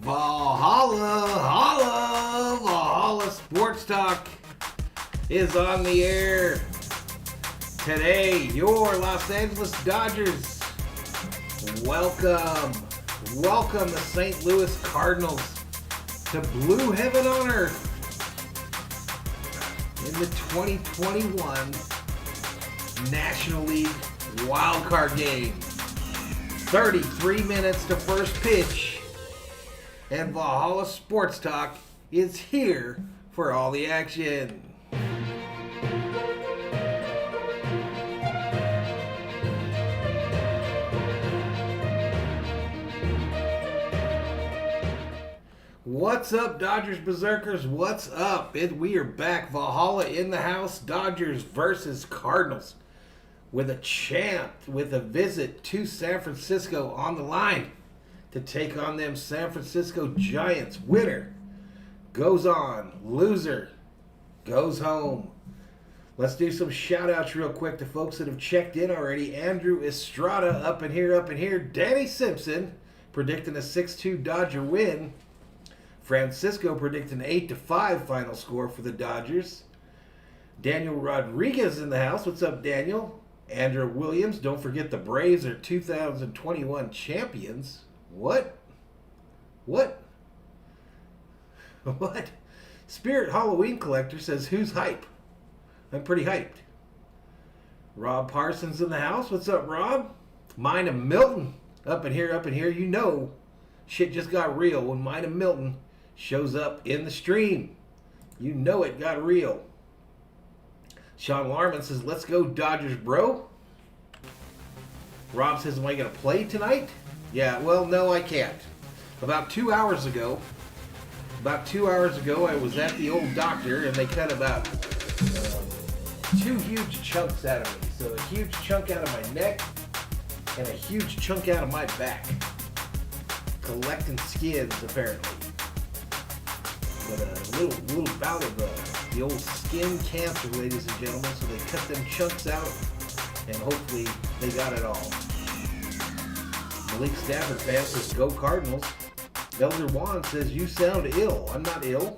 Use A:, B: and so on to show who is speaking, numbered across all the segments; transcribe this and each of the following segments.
A: Valhalla Sports Talk is on the air. Today, your Los Angeles Dodgers welcome the St. Louis Cardinals to blue heaven on earth in the 2021 National League Wildcard Game. 33 minutes to first pitch, and Valhalla Sports Talk is here for all the action. What's up, Dodgers Berzerkers? What's up? We are back. Valhalla in the house. Dodgers versus Cardinals. With a visit to San Francisco on the line to take on them San Francisco Giants. Winner goes on, loser goes home. Let's do some shout outs real quick to folks that have checked in already. Andrew Estrada up in here. Danny Simpson predicting a 6-2 Dodger win. Francisco predicting an 8-5 final score for the Dodgers. Daniel Rodriguez in the house. What's up, Daniel? Andrew Williams, don't forget the Braves are 2021 champions. What? Spirit Halloween Collector says, who's hype? I'm pretty hyped. Rob Parsons in the house. What's up, Rob? Mine and Milton up in here. You know, shit just got real when Mine and Milton shows up in the stream. You know it got real. Sean Larman says, let's go Dodgers, bro. Rob says, am I going to play tonight? Yeah, well, no, I can't. About 2 hours ago, I was at the old doctor, and they cut about 2 huge chunks out of me. So a huge chunk out of my neck and a huge chunk out of my back. Collecting skins, apparently. But a little bout of the old skin cancer, ladies and gentlemen. So they cut them chunks out, and hopefully they got it all. Malik Stafford fan says, go Cardinals. Elder Juan says, you sound ill. I'm not ill.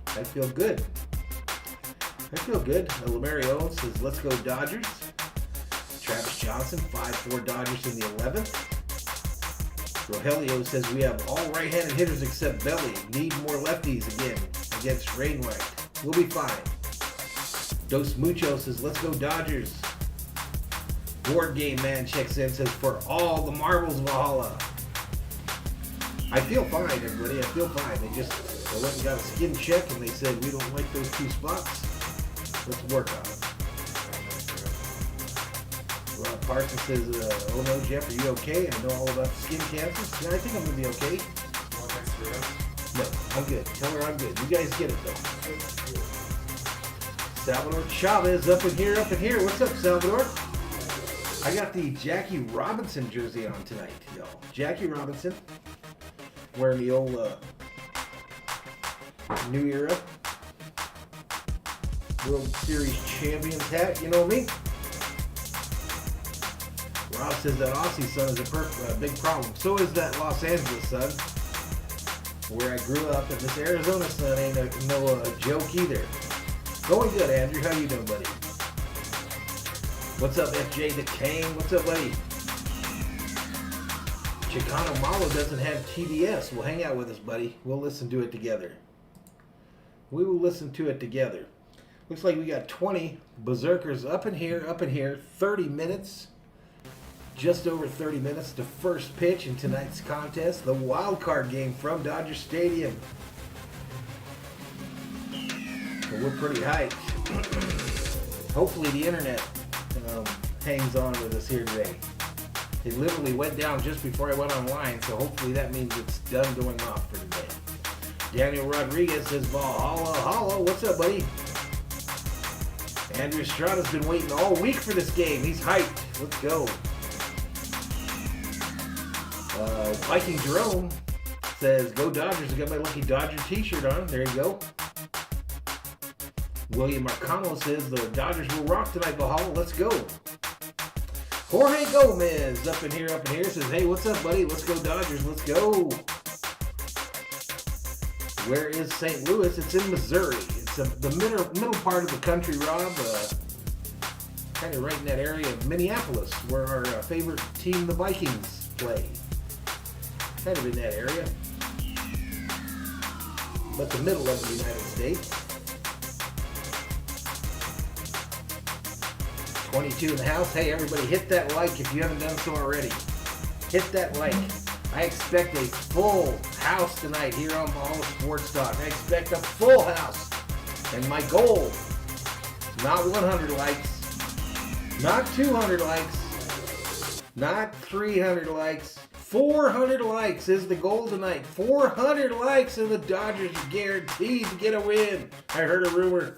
A: I feel good. Lamary Owens says, let's go Dodgers. Travis Johnson, 5-4 Dodgers in the 11th. Rogelio says, we have all right-handed hitters except Belly. Need more lefties again against Rainwright. We'll be fine. Dos Muchos says, let's go Dodgers. Board Game Man checks in, says, for all the marbles, Valhalla. I feel fine, everybody. I feel fine. They went and got a skin check, and they said, we don't like those 2 spots. Let's work on it. Rob Parsons says, oh no, Jeff, are you okay? I know all about the skin cancers. Yeah, I think I'm going to be okay. No, I'm good. Tell her I'm good. You guys get it, though. Salvador Chavez up in here. What's up, Salvador? I got the Jackie Robinson jersey on tonight, y'all. Jackie Robinson. Wearing the old New Era World Series Champions hat, you know me? Rob says that Aussie sun is a big problem. So is that Los Angeles sun, where I grew up, and this Arizona sun ain't no joke either. Going good, Andrew. How you doing, buddy? What's up, FJ the King? What's up, buddy? Chicano Malo doesn't have TBS. Well, hang out with us, buddy. We'll listen to it together. We will listen to it together. Looks like we got 20 Berzerkers up in here. 30 minutes. Just over 30 minutes to first pitch in tonight's contest. The Wildcard Game from Dodger Stadium. But we're pretty hyped. Hopefully the internet hangs on with us here today. It literally went down just before I went online, so hopefully that means it's done going off for today. Daniel Rodriguez says, Valhalla. What's up, buddy? Andrew Estrada's been waiting all week for this game. He's hyped. Let's go. Viking Jerome says, go Dodgers. I got my lucky Dodger t-shirt on. There you go. William Marcano says, the Dodgers will rock tonight, Valhalla. Let's go. Jorge Gomez up in here says, hey, what's up, buddy? Let's go Dodgers. Let's go. Where is St. Louis? It's in Missouri. It's the middle part of the country, Rob. Kind of right in that area of Minneapolis, where our favorite team, the Vikings, play. Kind of in that area. But the middle of the United States. 22 in the house. Hey, everybody, hit that like if you haven't done so already. Hit that like. I expect a full house tonight here on Valhalla Sports Talk. I expect a full house. And my goal, not 100 likes, not 200 likes, not 300 likes, 400 likes is the goal tonight. 400 likes and the Dodgers are guaranteed to get a win. I heard a rumor.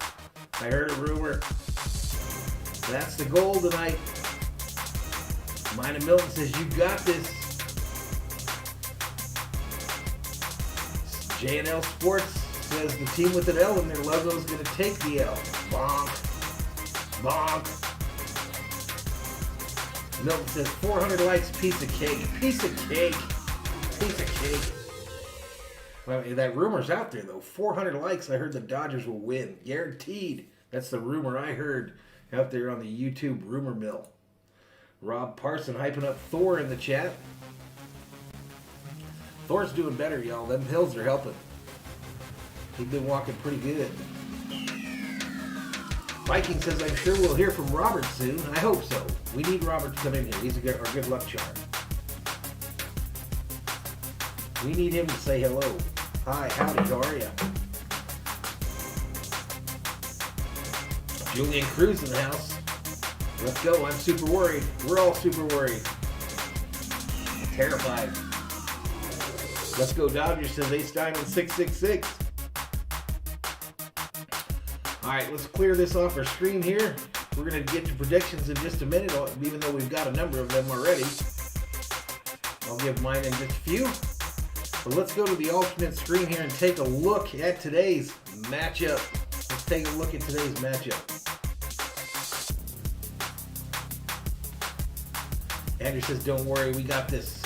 A: That's the goal tonight. Mina Milton says, you got this. J&L Sports says the team with an L in their logo is going to take the L. Bonk. Bonk. Milton says 400 likes, piece of cake. Piece of cake. Piece of cake. Well, that rumor's out there, though. 400 likes, I heard the Dodgers will win. Guaranteed. That's the rumor I heard out there on the YouTube rumor mill. Rob Parson hyping up Thor in the chat. Thor's doing better, y'all. Them pills are helping. He's been walking pretty good. Viking says, I'm sure we'll hear from Robert soon. I hope so. We need Robert to come in here. He's our good luck charm. We need him to say hello. Hi, howdy, how are you? Julian Cruz in the house. Let's go. I'm super worried. We're all super worried. Terrified. Let's go Dodgers, says Ace Diamond 666. Alright, let's clear this off our screen here. We're going to get to predictions in just a minute, even though we've got a number of them already. I'll give mine in just a few. But let's go to the alternate screen here and take a look at today's matchup. Let's take a look at today's matchup. Andrew says, don't worry, we got this.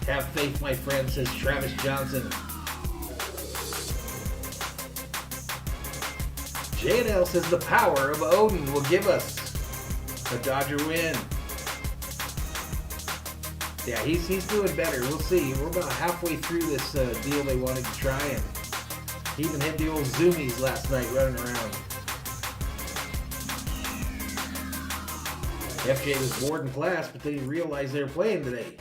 A: Have faith, my friend, says Travis Johnson. J&L says the power of Odin will give us a Dodger win. Yeah, he's doing better. We'll see. We're about halfway through this deal they wanted to try, and he even hit the old zoomies last night running around. FJ was bored in class, but they didn't realize they were playing today.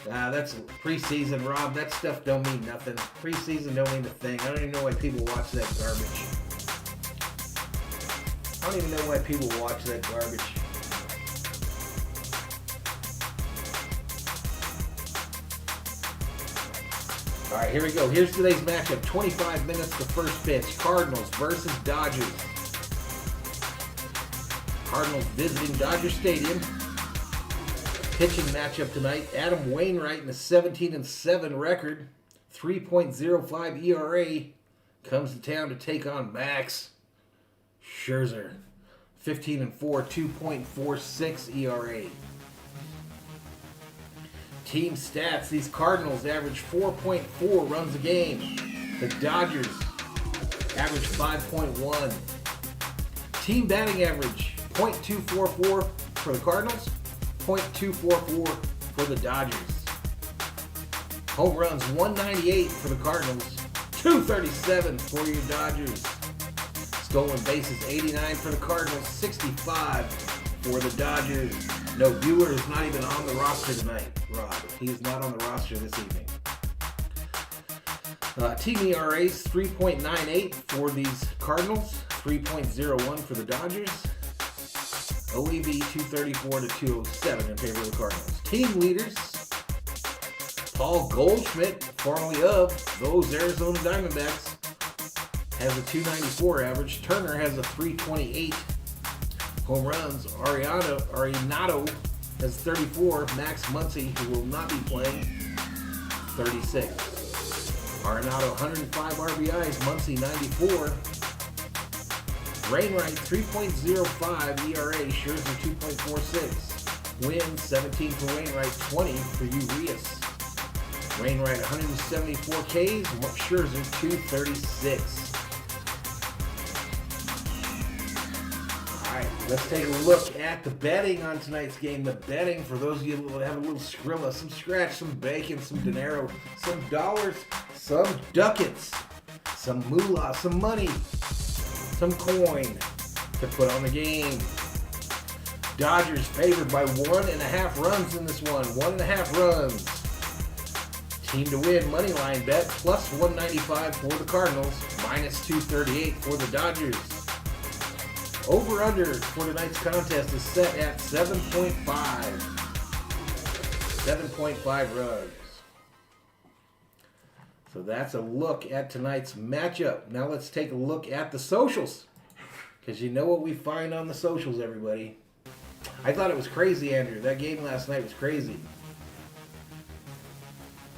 A: That's preseason, Rob. That stuff don't mean nothing. Preseason don't mean a thing. I don't even know why people watch that garbage. I don't even know why people watch that garbage. All right, here we go. Here's today's matchup. 25 minutes to first pitch. Cardinals versus Dodgers. Cardinals visiting Dodger Stadium. Pitching matchup tonight. Adam Wainwright in a 17-7 record. 3.05 ERA. Comes to town to take on Max Scherzer. 15-4, 2.46 ERA. Team stats. These Cardinals average 4.4 runs a game. The Dodgers average 5.1. Team batting average. .244 for the Cardinals, .244 for the Dodgers. Home runs, 198 for the Cardinals, 237 for your Dodgers. Stolen bases, 89 for the Cardinals, 65 for the Dodgers. No, Bueller is not even on the roster tonight, Rob. He is not on the roster this evening. Team ERAs, 3.98 for these Cardinals, 3.01 for the Dodgers. OEV 234 to 207 in favor of the Cardinals. Team leaders, Paul Goldschmidt, formerly of those Arizona Diamondbacks, has a 294 average. Turner has a 328. Home runs, Arenado has 34. Max Muncy, who will not be playing, 36. Arenado 105 RBIs, Muncy 94. Wainwright 3.05 ERA, Scherzer 2.46. wins, 17 for Wainwright, 20 for Urias. Wainwright 174 Ks, Scherzer 236. Alright, let's take a look at the betting on tonight's game. The betting, for those of you who have a little Skrilla, some scratch, some bacon, some dinero, some dollars, some ducats, some moolah, some money, some coin to put on the game. Dodgers favored by 1.5 runs in this one. 1.5 runs. Team to win money line bet plus 195 for the Cardinals, minus 238 for the Dodgers. Over under for tonight's contest is set at 7.5. 7.5 runs. So that's a look at tonight's matchup. Now let's take a look at the socials, because you know what we find on the socials, everybody. I thought it was crazy, Andrew. That game last night was crazy.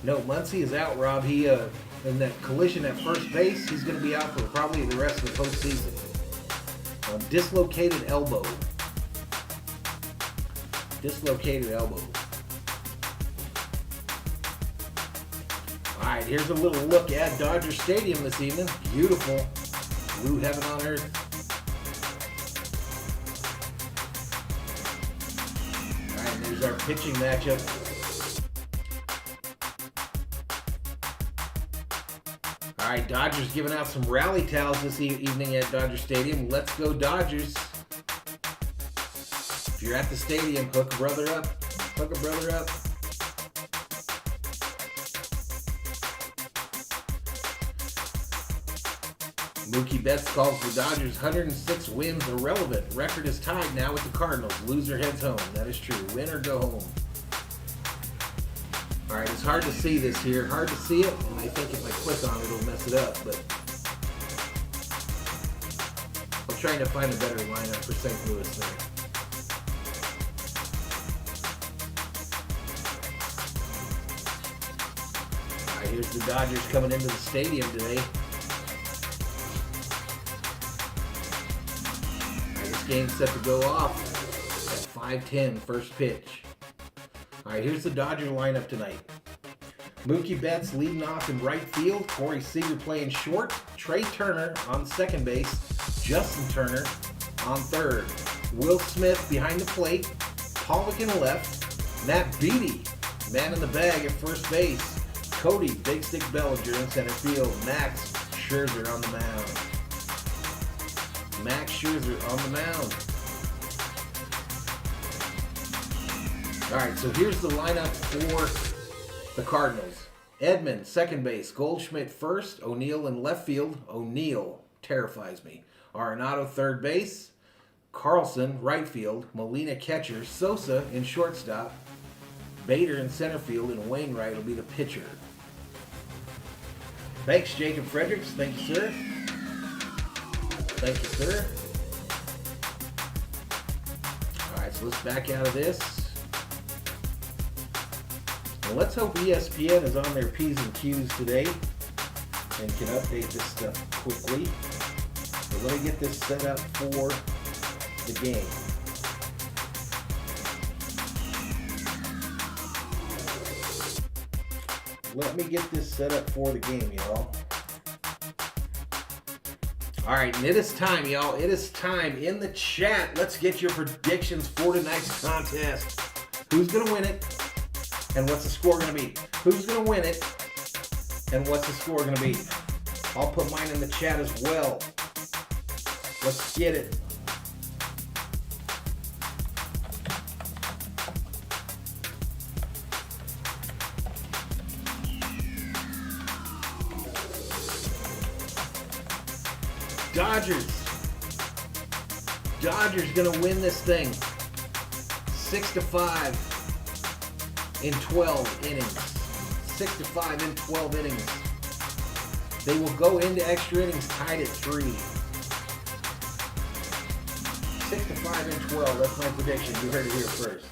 A: No, Muncy is out, Rob. He in that collision at first base, he's going to be out for probably the rest of the postseason. Dislocated elbow. Dislocated elbow. All right, here's a little look at Dodger Stadium this evening. Beautiful. Blue heaven on earth. All right, there's our pitching matchup. All right, Dodgers giving out some rally towels this evening at Dodger Stadium. Let's go Dodgers. If you're at the stadium, hook a brother up. Hook a brother up. Mookie Betts calls the Dodgers 106 wins irrelevant. Record is tied now with the Cardinals. Loser heads home. That is true. Win or go home. Alright, it's hard to see this here. Hard to see it, and I think if I click on it, it'll mess it up, but I'm trying to find a better lineup for St. Louis there. Alright, here's the Dodgers coming into the stadium today. Alright, this game's set to go off at 5:10, first pitch. All right, here's the Dodger lineup tonight. Mookie Betts leading off in right field. Corey Seager playing short. Trey Turner on second base. Justin Turner on third. Will Smith behind the plate. Pollock in left. Matt Beattie, man in the bag at first base. Cody Big Stick Bellinger in center field. Max Scherzer on the mound. Max Scherzer on the mound. All right, so here's the lineup for the Cardinals. Edman, second base. Goldschmidt first. O'Neill in left field. O'Neill terrifies me. Arenado, third base. Carlson, right field. Molina, catcher. Sosa in shortstop. Bader in center field. And Wainwright will be the pitcher. Thanks, Jacob Fredericks. Thank you, sir. Thank you, sir. All right, so let's back out of this. Well, let's hope ESPN is on their P's and Q's today and can update this stuff quickly. So let me get this set up for the game. Let me get this set up for the game, y'all. All right, and it is time, y'all. It is time. In the chat, let's get your predictions for tonight's contest. Who's going to win it? And what's the score going to be? Who's going to win it? And what's the score going to be? I'll put mine in the chat as well. Let's get it. Dodgers going to win this thing 6-5 in 12 innings. 6-5 in 12 innings. They will go into extra innings tied at 3. 6-5 in 12. That's my prediction. You heard it here first.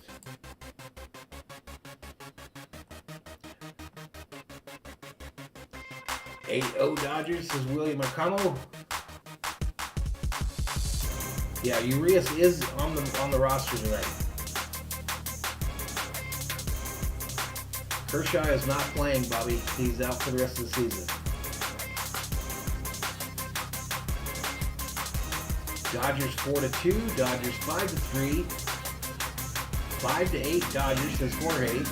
A: "8-0 Dodgers," says William McConnell. Yeah, Urias is on the roster tonight. Kershaw is not playing, Bobby. He's out for the rest of the season. Dodgers 4-2. Dodgers 5-3. 5-8 Dodgers, says Jorge.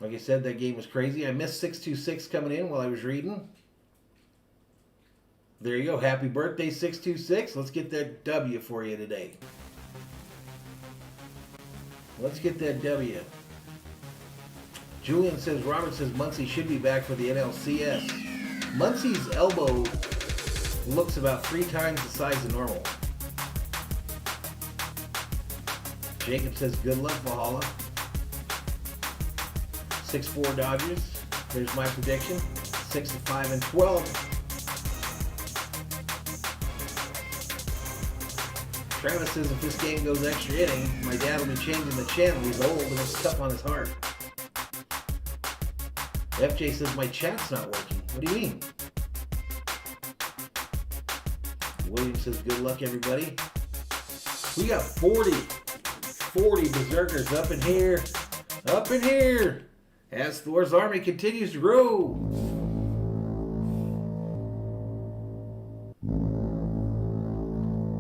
A: Like I said, that game was crazy. I missed 626 coming in while I was reading. There you go. Happy birthday, 626. Let's get that W for you today. Let's get that W. Julian says, Robert says Muncy should be back for the NLCS. Muncy's elbow looks about 3 times the size of normal. Jacob says, good luck, Valhalla. 6-4 Dodgers. There's my prediction. 6-5 and 12. Travis says if this game goes extra inning, my dad will be changing the channel. He's old and it's tough on his heart. FJ says my chat's not working. What do you mean? William says good luck, everybody. We got 40 Berserkers up in here. Up in here. As Thor's army continues to grow.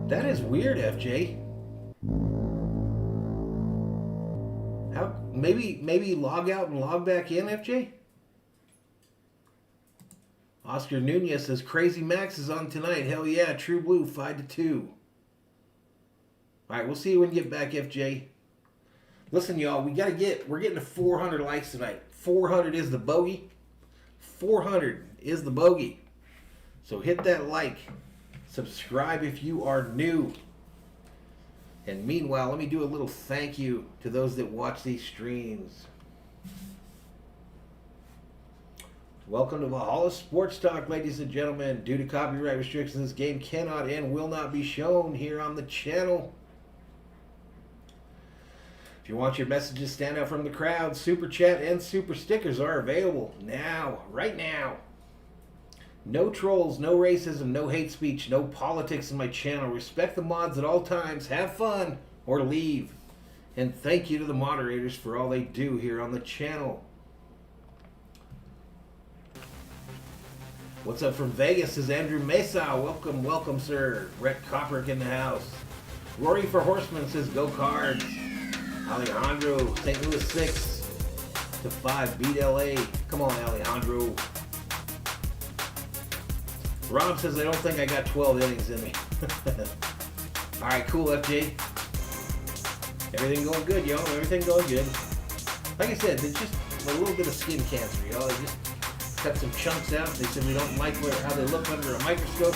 A: That is weird, FJ. How maybe log out and log back in, FJ? Oscar Nunez says Crazy Max is on tonight. Hell yeah, True Blue 5-2. All right, we'll see you when you get back, FJ. Listen, y'all, we're getting to 400 likes tonight. 400 is the bogey. 400 is the bogey. So hit that like. Subscribe if you are new. And meanwhile, let me do a little thank you to those that watch these streams. Welcome to Valhalla Sports Talk, ladies and gentlemen. Due to copyright restrictions, this game cannot and will not be shown here on the channel. If you want your messages to stand out from the crowd, Super Chat and Super Stickers are available now, right now. No trolls, no racism, no hate speech, no politics in my channel. Respect the mods at all times. Have fun or leave. And thank you to the moderators for all they do here on the channel. What's up from Vegas is Andrew Mesa. Welcome, welcome, sir. Brett Kopperick in the house. Rory for Horseman says go Cards. Alejandro, St. Louis 6-5, beat LA. Come on, Alejandro. Rob says, I don't think I got 12 innings in me. All right, cool, FJ. Everything going good, y'all. Everything going good. Like I said, there's just a little bit of skin cancer, y'all. They just cut some chunks out. They said we don't like how they look under a microscope.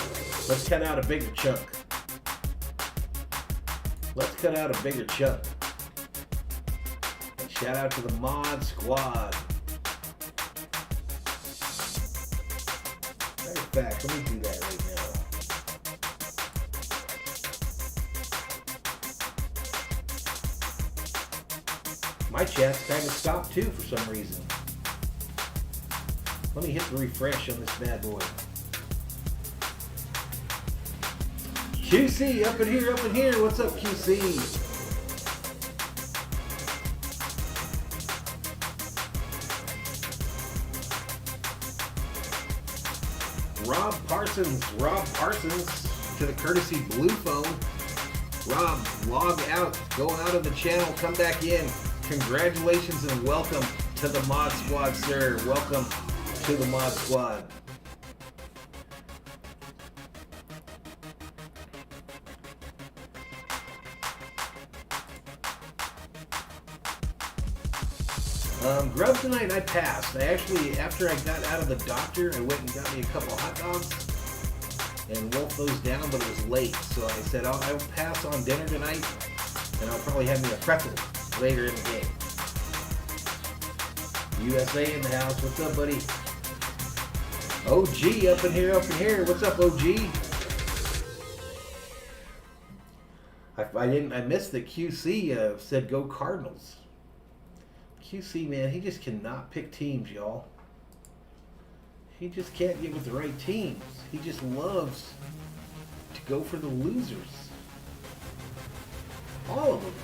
A: Let's cut out a bigger chunk. Let's cut out a bigger chunk. And shout out to the Mod Squad. Back. Let me do that right now. My chat's kind of stopped too for some reason. Let me hit the refresh on this bad boy. QC, up in here, up in here. What's up, QC? Rob Parsons to the courtesy blue phone. Rob, log out, go out of the channel, come back in. Congratulations and welcome to the Mod Squad, sir. Welcome to the Mod Squad. Grub tonight, I passed. I actually, after I got out of the doctor, I went and got me a couple hot dogs and wolfed those down, but it was late. So I said, I'll pass on dinner tonight, and I'll probably have me a pretzel later in the game. USA in the house. What's up, buddy? OG up in here, up in here. What's up, OG? I missed the QC said go Cardinals. QC, man, he just cannot pick teams, y'all. He just can't get with the right teams. He just loves to go for the losers. All of them.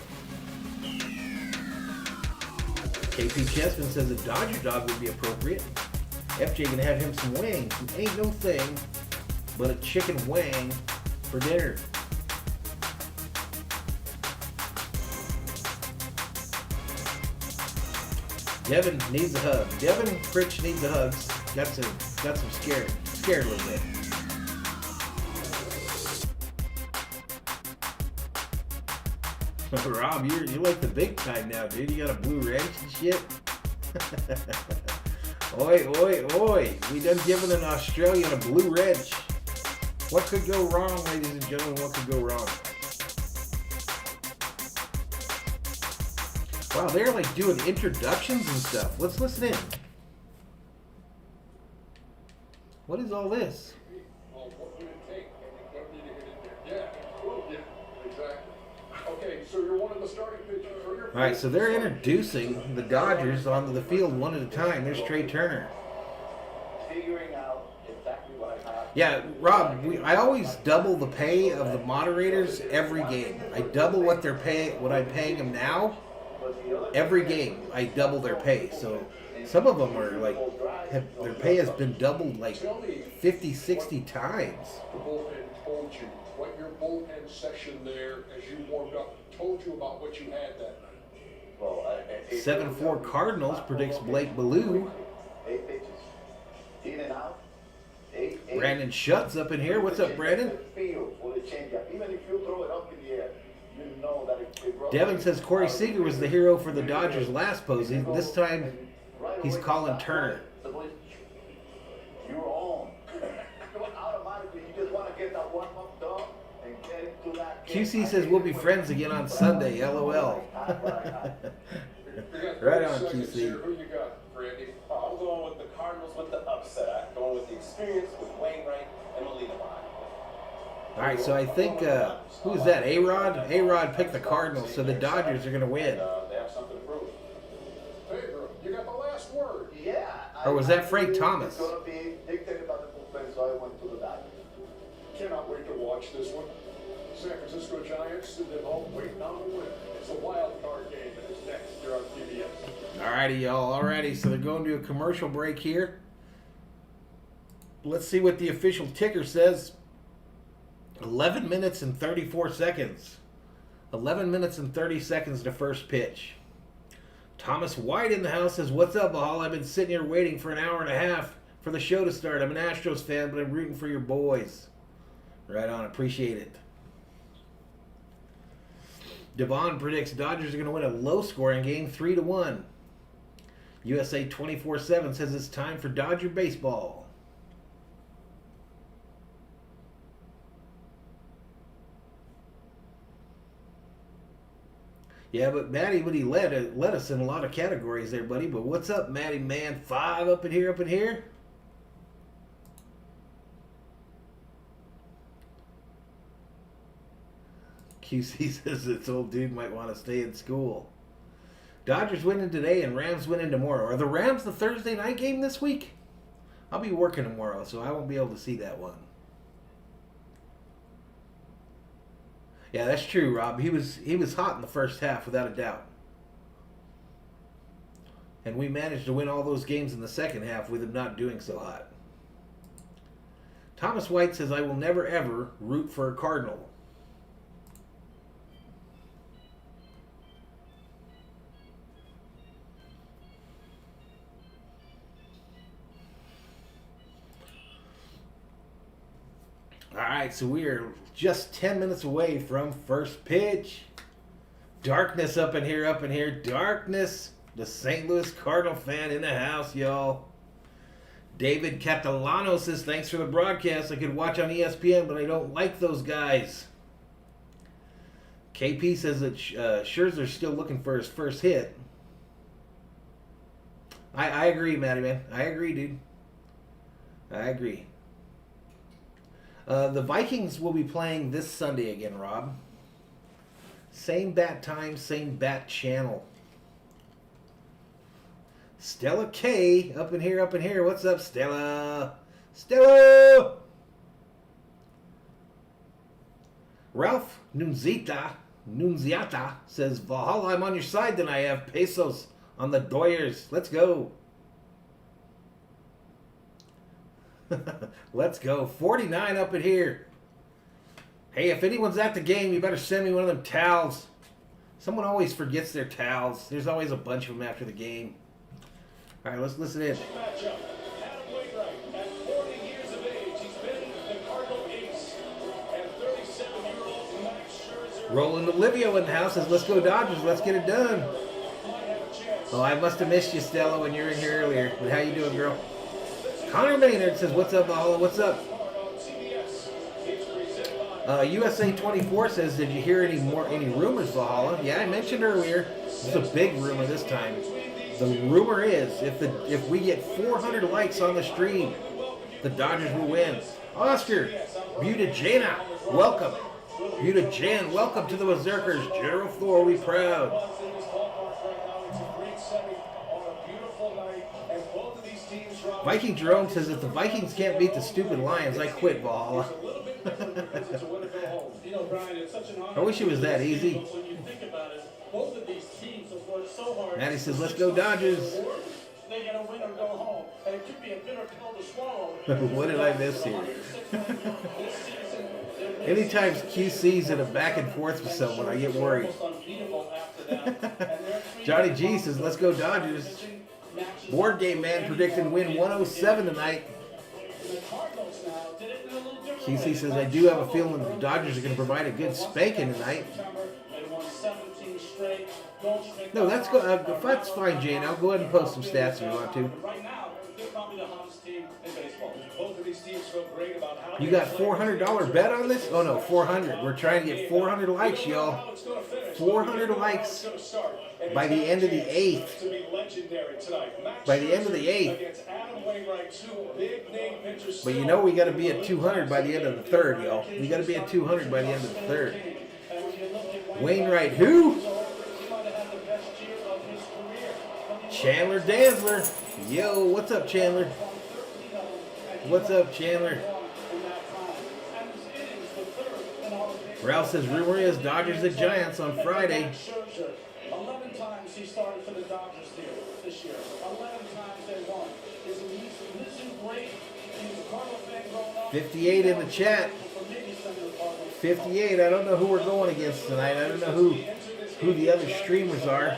A: KP Chessman says a Dodger dog would be appropriate. FJ gonna have him some wings. Ain't no thing but a chicken wing for dinner. Devin needs a hug. Devin Pritch needs a hug. Got some scared a little bit. Rob, you're like the big time now, dude. You got a blue wrench and shit. Oi, oi, oi. We done given an Australian a blue wrench. What could go wrong, ladies and gentlemen? What could go wrong? Wow, they're like doing introductions and stuff. Let's listen in. What is all this?
B: Well, what would it take? What do you hit it there? Yeah, exactly. Okay, so you're one of the starting pitchers for your.
A: All right, so they're introducing the Dodgers onto the field one at a time. There's Trey Turner.
C: Figuring out exactly what I have.
A: Yeah, Rob, I always double the pay of the moderators every game. I double what I'm paying them now. Every game, I double their pay. So some of them are like, their pay has been doubled like 50, 60 times.
B: The bullpen told you what your bullpen session there, as you warmed up, told you about what you had that night.
A: 7-4 Cardinals predicts Blake Ballou.
C: 8 pitches. In and out.
A: Brandon Schutt's up in here. What's up, Brandon?
C: Feel for the changeup. Even if you throw it up in the air, you know that it
A: Devin says Corey Seager was the hero for the Dodgers last posing. This time, he's calling Turner.
C: You're on. Automatically, you just want to get that warm-up done and get into that.
A: QC says we'll be friends again on Sunday. LOL. Right on, QC.
B: Who you got, Randy?
D: I'm going with the Cardinals with the upset. I'm going with the experience with Wainwright and Molina behind.
A: All right, so I think, who's that? A-Rod? A-Rod picked the Cardinals, so the Dodgers are going to win.
D: They have something to prove.
B: Hey, bro, you got the last word.
C: Yeah.
A: Or was that Frank Thomas?
C: It's going to be dictated by the bullpen, so I went to the Dodgers.
B: Cannot wait to watch this one. San Francisco Giants sitting at home waiting on the win. It's a wild card game, and it's next here on TBS.
A: All righty, y'all. All righty, so they're going to a commercial break here. Let's see what the official ticker says. 11 minutes and 34 seconds. 11 minutes and 30 seconds to first pitch. Thomas White in the house says, what's up, Valhalla? I've been sitting here waiting for an hour and a half for the show to start. I'm an Astros fan, but I'm rooting for your boys. Right on. Appreciate it. Devon predicts Dodgers are going to win a low-scoring game 3-1. USA 24/7 says it's time for Dodger baseball. Yeah, but Matty, he led us in a lot of categories there, buddy. But what's up, Matty Man 5 up in here, up in here? QC says this old dude might want to stay in school. Dodgers winning today and Rams winning tomorrow. Are the Rams the Thursday night game this week? I'll be working tomorrow, so I won't be able to see that one. Yeah, that's true, Rob. He was hot in the first half, without a doubt. And we managed to win all those games in the second half with him not doing so hot. Thomas White says, I will never, ever root for a Cardinal. All right, so we are just 10 minutes away from first pitch. Darkness up in here, Darkness. The St. Louis Cardinal fan in the house, y'all. David Catalano says, thanks for the broadcast. I could watch on ESPN, but I don't like those guys. KP says that Scherzer's still looking for his first hit. I agree, Matty, man. I agree, dude. I agree. The Vikings will be playing this Sunday again, Rob. Same bat time, same bat channel. Stella K up in here. What's up, Stella? Stella! Ralph Nunziata says, Valhalla, I'm on your side, then I have pesos on the Dodgers. Let's go. Let's go. 49 up in here. Hey, if anyone's at the game, you better send me one of them towels. Someone always forgets their towels. There's always a bunch of them after the game. All right, let's listen in.
B: Matchup. Adam Wainwright, at 40 years of age, he's been the Cardinal ace. And 37-year-old Max Scherzer.
A: Roland Olivio in the house says, let's go Dodgers. Let's get it done. Oh, I must have missed you, Stella, when you were in here earlier. But how you doing, girl? Connor Maynard says, what's up, Valhalla? What's up? USA 24 says, did you hear any rumors, Valhalla? Yeah, I mentioned earlier. This is a big rumor this time. The rumor is, if we get 400 likes on the stream, the Dodgers will win. Oscar, Buttigieg, welcome. Buttigieg, welcome to the Berzerkers. General Thor, we proud. Viking Jerome says, if the Vikings can't beat the stupid Lions, I quit, Valhalla. I wish it was that easy. Maddie says, let's go Dodgers. What did I miss here? Anytime QC's in a back and forth with someone, I get worried. Johnny G says, let's go Dodgers. Board Game Man predicting win 107 tonight. QC says, I do have a feeling the Dodgers are going to provide a good spanking tonight. No, that's good. That's fine, Jane. I'll go ahead and post some stats if you want to. You got $400 bet on this? Oh no, 400. We're trying to get 400 likes, y'all. 400 likes by the end of the 8th. By the end of the 8th. But you know we got to be at 200 by the end of the 3rd, y'all. We got to be at 200 by the end of the 3rd. Wainwright, who? Chandler Dansler. Yo, what's up, Chandler? What's up, Chandler? Ralph says, rumor is Dodgers at Giants on Friday.
B: 11 times he started for the Dodgers this year. 11 times they won. Is he great? He's a Cardinal fan growing up.
A: 58 in the chat. 58. I don't know who we're going against tonight. I don't know who the other streamers are.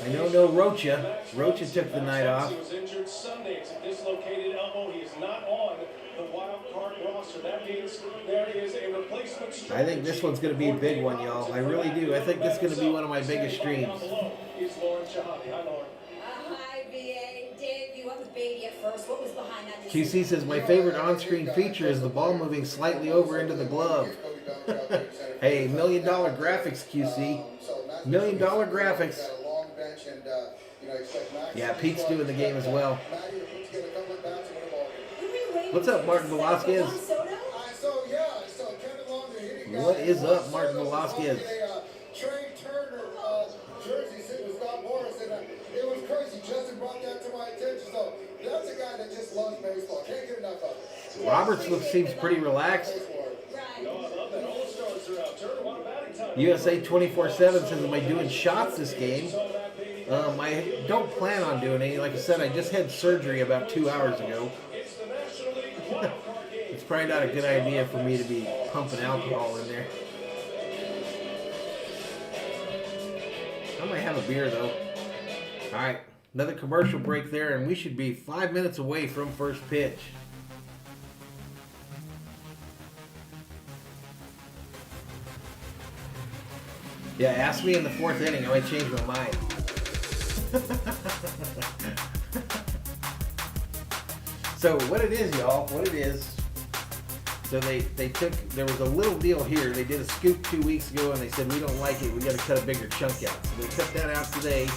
A: I know no Rocha. Rocha took the night off.
B: He was injured Sunday. It's a dislocated elbow. He is not on the wild card roster. That means there is a replacement.
A: I think this one's going to be a big one, y'all. I really do. I think this is going to be one of my biggest streams.
B: He's Lauren Shahadi. Hi, Lauren.
E: Hi, BA. Dave, you have a baby at first. What was behind that?
A: QC says, my favorite on-screen feature is the ball moving slightly over into the glove. Hey, $1 million graphics, QC. $1 million graphics. Yeah, Pete's doing the game as well. What's up, Martin Velasquez? What is up, Martin Velasquez?
F: Trey Turner jersey sitting with Scott Morris, and it was crazy. Justin brought that to my attention. So that's a guy that just loves baseball. Can't get enough of it.
A: Roberts seems pretty relaxed. USA 24/7 says, am I doing shots this game? I don't plan on doing any. Like I said, I just had surgery about 2 hours ago. It's probably not a good idea for me to be pumping alcohol in there. I might have a beer, though. All right, another commercial break there, and we should be 5 minutes away from first pitch. Yeah, ask me in the 4th inning. I might change my mind. So what it is, y'all, what it is, so there was a little deal here. They did a scoop 2 weeks ago, and they said, we don't like it. We got to cut a bigger chunk out. So they cut that out today.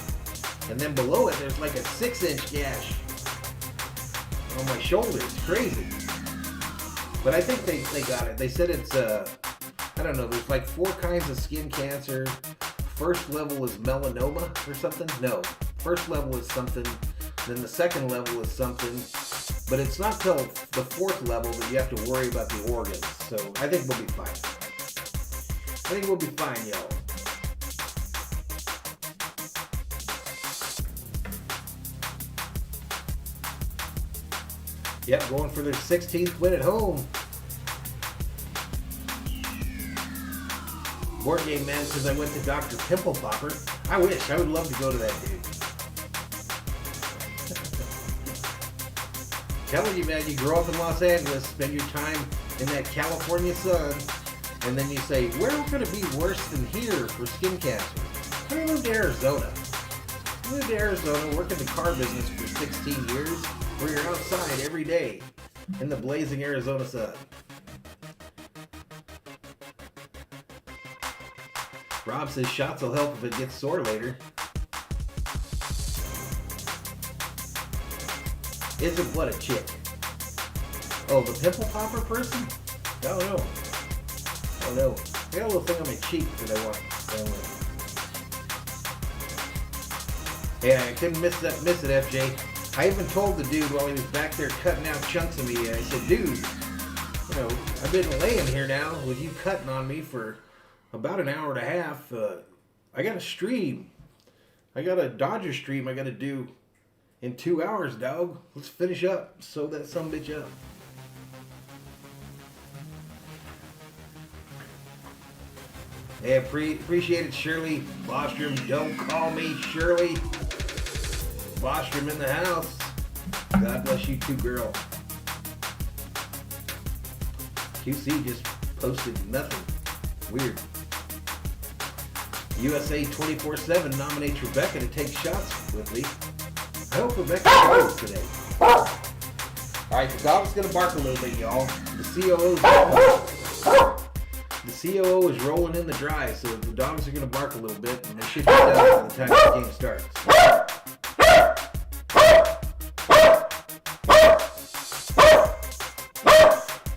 A: And then below it, there's like a 6-inch gash on my shoulder. It's crazy. But I think they got it. They said it's, I don't know, there's like 4 kinds of skin cancer. First level is melanoma or something. No, first level is something. Then the second level is something. But it's not till the 4th level that you have to worry about the organs. So I think we'll be fine. I think we'll be fine, y'all. Yep, going for their 16th win at home. Board game man says I went to Dr. Pimple Popper. I wish. I would love to go to that dude. Telling you, man, you grow up in Los Angeles, spend your time in that California sun, and then you say, where could it be worse than here for skin cancer? I moved to Arizona. I moved to Arizona, worked in the car business for 16 years, where you're outside every day in the blazing Arizona sun. Rob says shots will help if it gets sore later. Isn't what a chick. Oh, the pimple popper person? I don't know. I don't know. I got a little thing on my cheek that I want. Yeah, I couldn't miss it, FJ. I even told the dude while he was back there cutting out chunks of me, I said, dude, you know, I've been laying here now with you cutting on me for about an hour and a half. I got a stream. I got a Dodgers stream I got to do in 2 hours, dog. Let's finish up. Sew that sumbitch up. Yeah, appreciate it, Shirley. Bostrom, don't call me Shirley. Bostrom in the house. God bless you too, girl. QC just posted nothing. Weird. USA 24/7 nominates Rebecca to take shots with me. I hope Rebecca goes today. Alright, the dog's gonna bark a little bit, y'all. The COO is rolling in the dry, so the dogs are gonna bark a little bit, and they should be done by the time the game starts.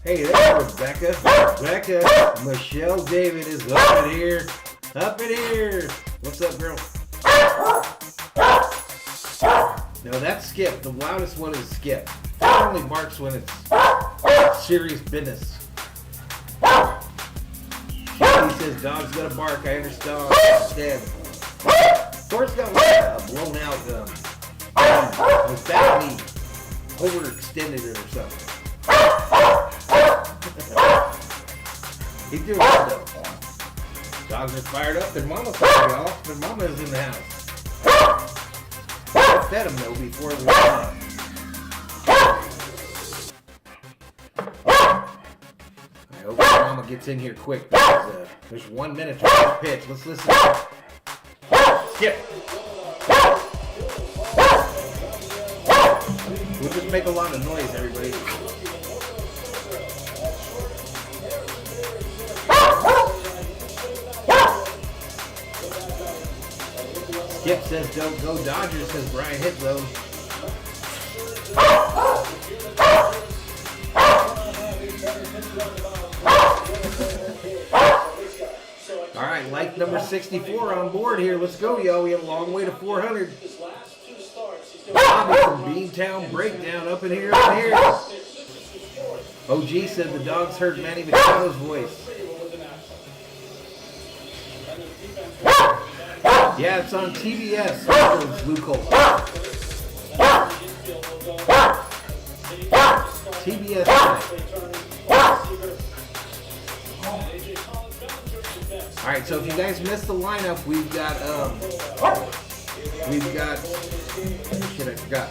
A: Hey, there's Rebecca. Rebecca, Michelle David is up in here. Up in here. What's up, girl? No, that's Skip. The loudest one is Skip. He only barks when it's serious business. He says dogs gotta bark. I understand. Forrest got like a blown out was badly overextended it or something. He's doing good though. Dogs are fired up. Their mama's fired off. Their mama is in the house. I fed them though before we went on. I hope their mama gets in here quick because there's 1 minute to the pitch. Let's listen. Skip. We'll just make a lot of noise, everybody. Skip says don't go Dodgers, says Brian Hitlow. Alright, like number 64 on board here. Let's go, y'all. We have a long way to 400. Bobby from Beantown Breakdown up in here, up in here. OG said the dogs heard Manny Machado's voice. Yeah, it's on TBS. Luco. TBS. All right, so if you guys missed the lineup, we've got shit, I forgot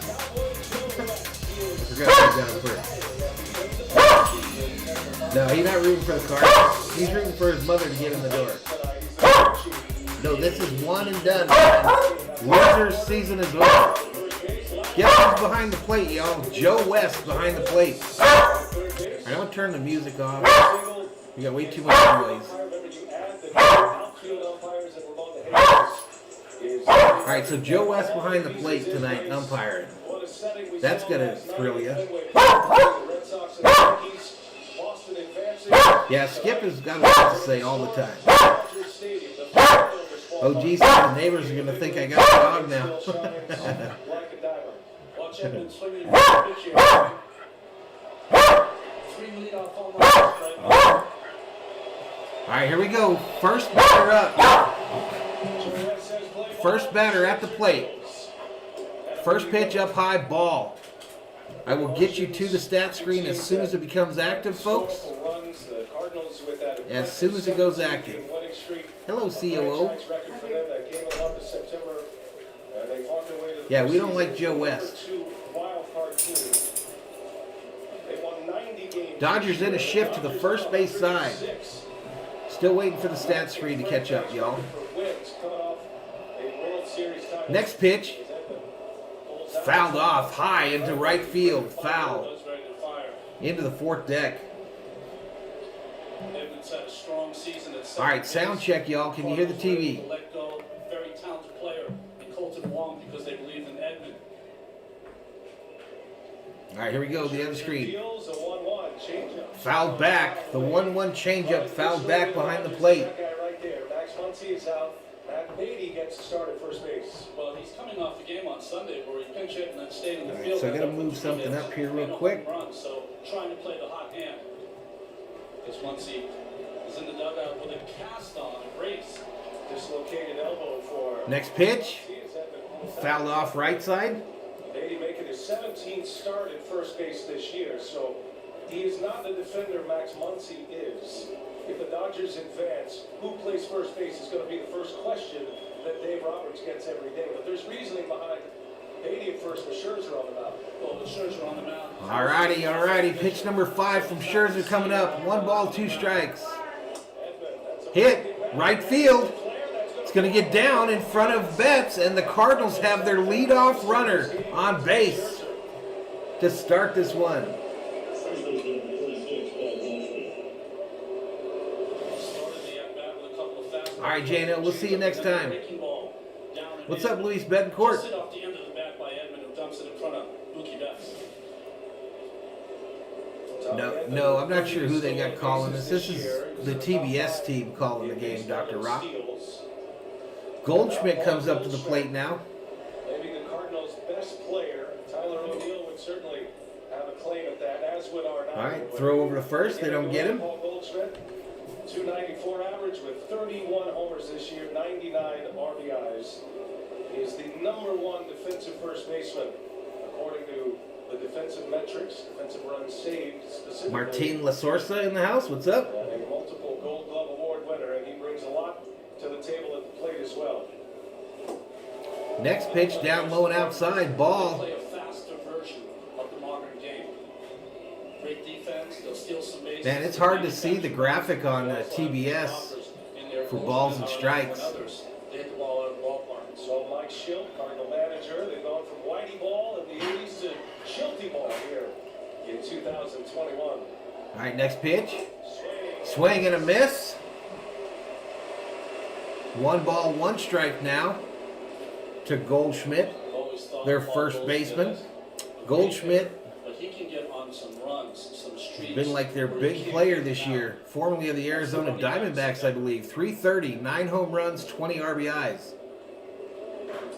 A: who we got first. No, he's not rooting for the Cardinals. He's rooting for his mother to get in the door. No, this is one and done, man. Losers season is over. Guess who's behind the plate, y'all? Joe West behind the plate. Alright, I'm gonna turn the music off. We got way too much noise. Alright, so Joe West behind the plate tonight, umpiring. That's gonna thrill you. Yeah, Skip has got a lot to say all the time. Oh, geez, the neighbors are going to think I got a dog now. All right, here we go. First batter up. First batter at the plate. First pitch up high, ball. I will get you to the stat screen as soon as it becomes active, folks. As soon as it goes active. Hello, COO. Yeah, we don't like Joe West. Dodgers in a shift to the first base side. Still waiting for the stat screen to catch up, y'all. Next pitch. Fouled off high into right field. Foul. Into the fourth deck. All right, sound check, y'all. Can you hear the TV?
B: Very talented player in Colton Wong because they believe in Edmund.
A: All right, here we go. The other screen. Fouled back. The 1-1 changeup fouled back behind the plate.
B: Max Muncy is out. Matt Beatty gets to start at first base. Well, he's coming off the game on Sunday where he pinch hit and then stayed in the field.
A: So I got to move something up here real quick.
B: So trying to play the hot hand. Because Muncy is in the dugout with a cast on, a brace. Dislocated elbow for...
A: Next pitch. Fouled off right side.
B: Beatty making his 17th start at first base this year, so he is not the defender Max Muncy is. If the Dodgers advance, who plays first base is going to be the first question that Dave Roberts gets every day. But there's reasoning behind Beatty at first with Scherzer on the mound. Well, with Scherzer on the mound.
A: All righty. Pitch number 5 from Scherzer coming up. 1 ball, 2 strikes. Hit. Right field. It's going to get down in front of Betts, and the Cardinals have their leadoff runner on base to start this one. All right, Jano, we'll see you next time. What's up, Luis Betancourt? No, I'm not sure who they got calling this. This is the TBS team calling the game, Dr. Rock. Goldschmidt comes up to the plate now.
B: Maybe the Cardinals' best player, Tyler O'Neill, would certainly have a claim at that, as would our...
A: All right, throw over to first. They don't get him.
B: Goldschmidt, 294 average with 31 homers this year, 99 RBIs. He is the #1 defensive first baseman, according to the defensive metrics, defensive runs saved specifically.
A: Martin Lasorsa in the house. What's up?
B: A multiple Gold Glove Award winner, and he brings a lot to the table at the plate as well.
A: Next pitch down low and outside. Ball.
B: Play a faster version of the modern game. Great defense. They'll steal some bases.
A: Man, it's hard to see the graphic on TBS for balls and strikes.
B: They hit the ball out of the ballpark. So Mike Schilt, Cardinal manager, they've gone from Whitey ball in the 80s to Schilty ball here in 2021.
A: All right, next pitch. Swing and a miss. 1 ball, 1 strike now to Goldschmidt, their first baseman. Goldschmidt has been like their big player this year, formerly of the Arizona Diamondbacks, I believe. 330, 9 home runs, 20 RBIs.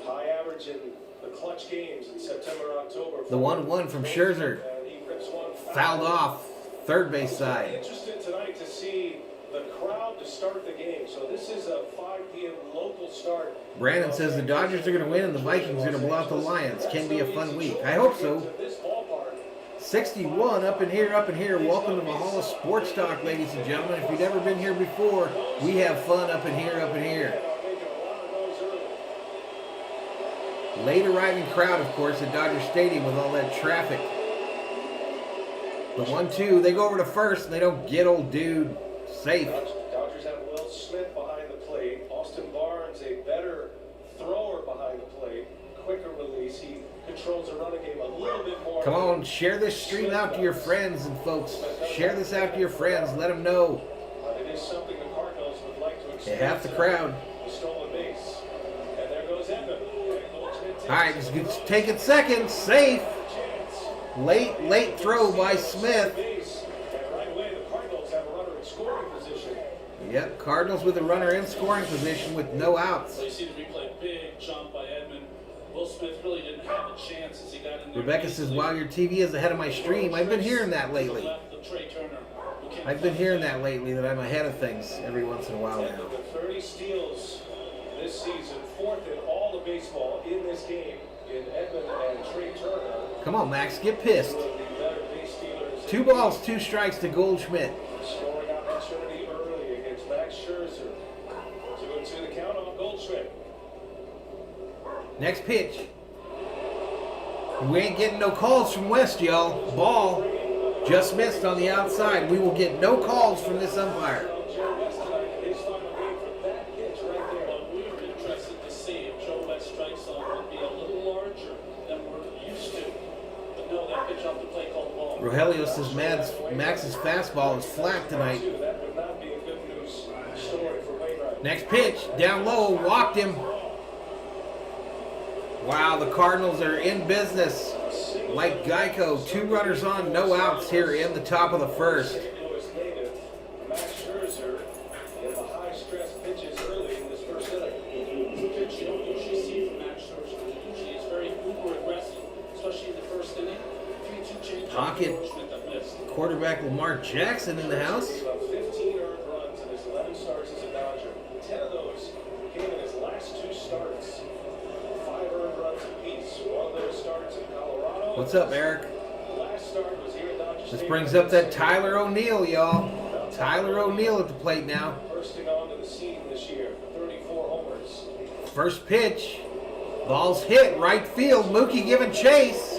B: High average in the clutch games in September, October.
A: The 1-1 from Scherzer. Fouled off, third base side.
B: Interested tonight to see the crowd to start the game. So this is a 5 p.m. local start.
A: Brandon says the Dodgers are going to win and the Vikings are going to blow out the Lions. Can be a fun week. I hope so. 61 up in here. Welcome to Valhalla Sports Talk, ladies and gentlemen. If you've never been here before, we have fun up in here. Late arriving crowd, of course, at Dodger Stadium with all that traffic. The 1-2, they go over to first and they don't get old dude. Safe.
B: Dodgers have Will Smith behind the plate. Austin Barnes, a better thrower behind the plate. Quicker release. He controls the running game a little bit more.
A: Come on, share this stream out to your friends and folks. Share this out to your friends. Let them know.
B: It is something the Cardinals would like to experience.
A: Half the crowd.
B: The stolen base. And there goes Edmund.
A: All right, just take it second. Safe. Late throw by Smith. Yep, Cardinals with a runner in scoring position with no outs.
B: So you see the replay, big jump by Edmund. Will Smith really didn't have a chance as he got in there.
A: Rebecca says, wow, your TV is ahead of my stream. I've been hearing that lately. That I'm ahead of things every once in a while now.
B: The 30 steals this season, 4th in all of baseball in this game in Edmund and Trey Turner.
A: Come on, Max, get pissed. 2 balls, 2 strikes to Goldschmidt.
B: Scoring opportunity early against Max Scherzer. 2-2 the count on Goldschmidt.
A: Next pitch. We ain't getting no calls from West, y'all. Ball just missed on the outside. We will get no calls from this umpire.
B: Joe West tonight in his final game for that pitch right there.
G: Well, we were interested to see if Joe West strike zone would be a little larger than we're used to. But no, that pitch off the plate called ball.
A: Rogelio says Max's fastball is flat tonight.
B: That would not be a good news story for Wainwright.
A: Next pitch, down low, walked him. Wow, the Cardinals are in business. Like Geico, 2 runners on, no outs here in the top of the first.
B: St. Louis native Max Scherzer in the high-stress pitches early in this first inning.
G: Pitch you don't usually see from Max Scherzer. Usually it's very uber aggressive, especially in the first inning. 3-2 change.
A: Pocket. Quarterback Lamar Jackson in the house.
B: Gave up 15 earned runs in his 11 starts as a Dodger. 10 of those came in his last 2 starts. 5 earned runs apiece. One of those starts in Colorado.
A: What's up, Eric?
B: Last start was here at Dodger
A: This
B: Stadium.
A: brings up that Tyler O'Neill, y'all. Tyler O'Neill at the plate now.
B: Bursting onto the scene this year. 34 homers.
A: First pitch. Ball's hit, right field. Mookie giving chase.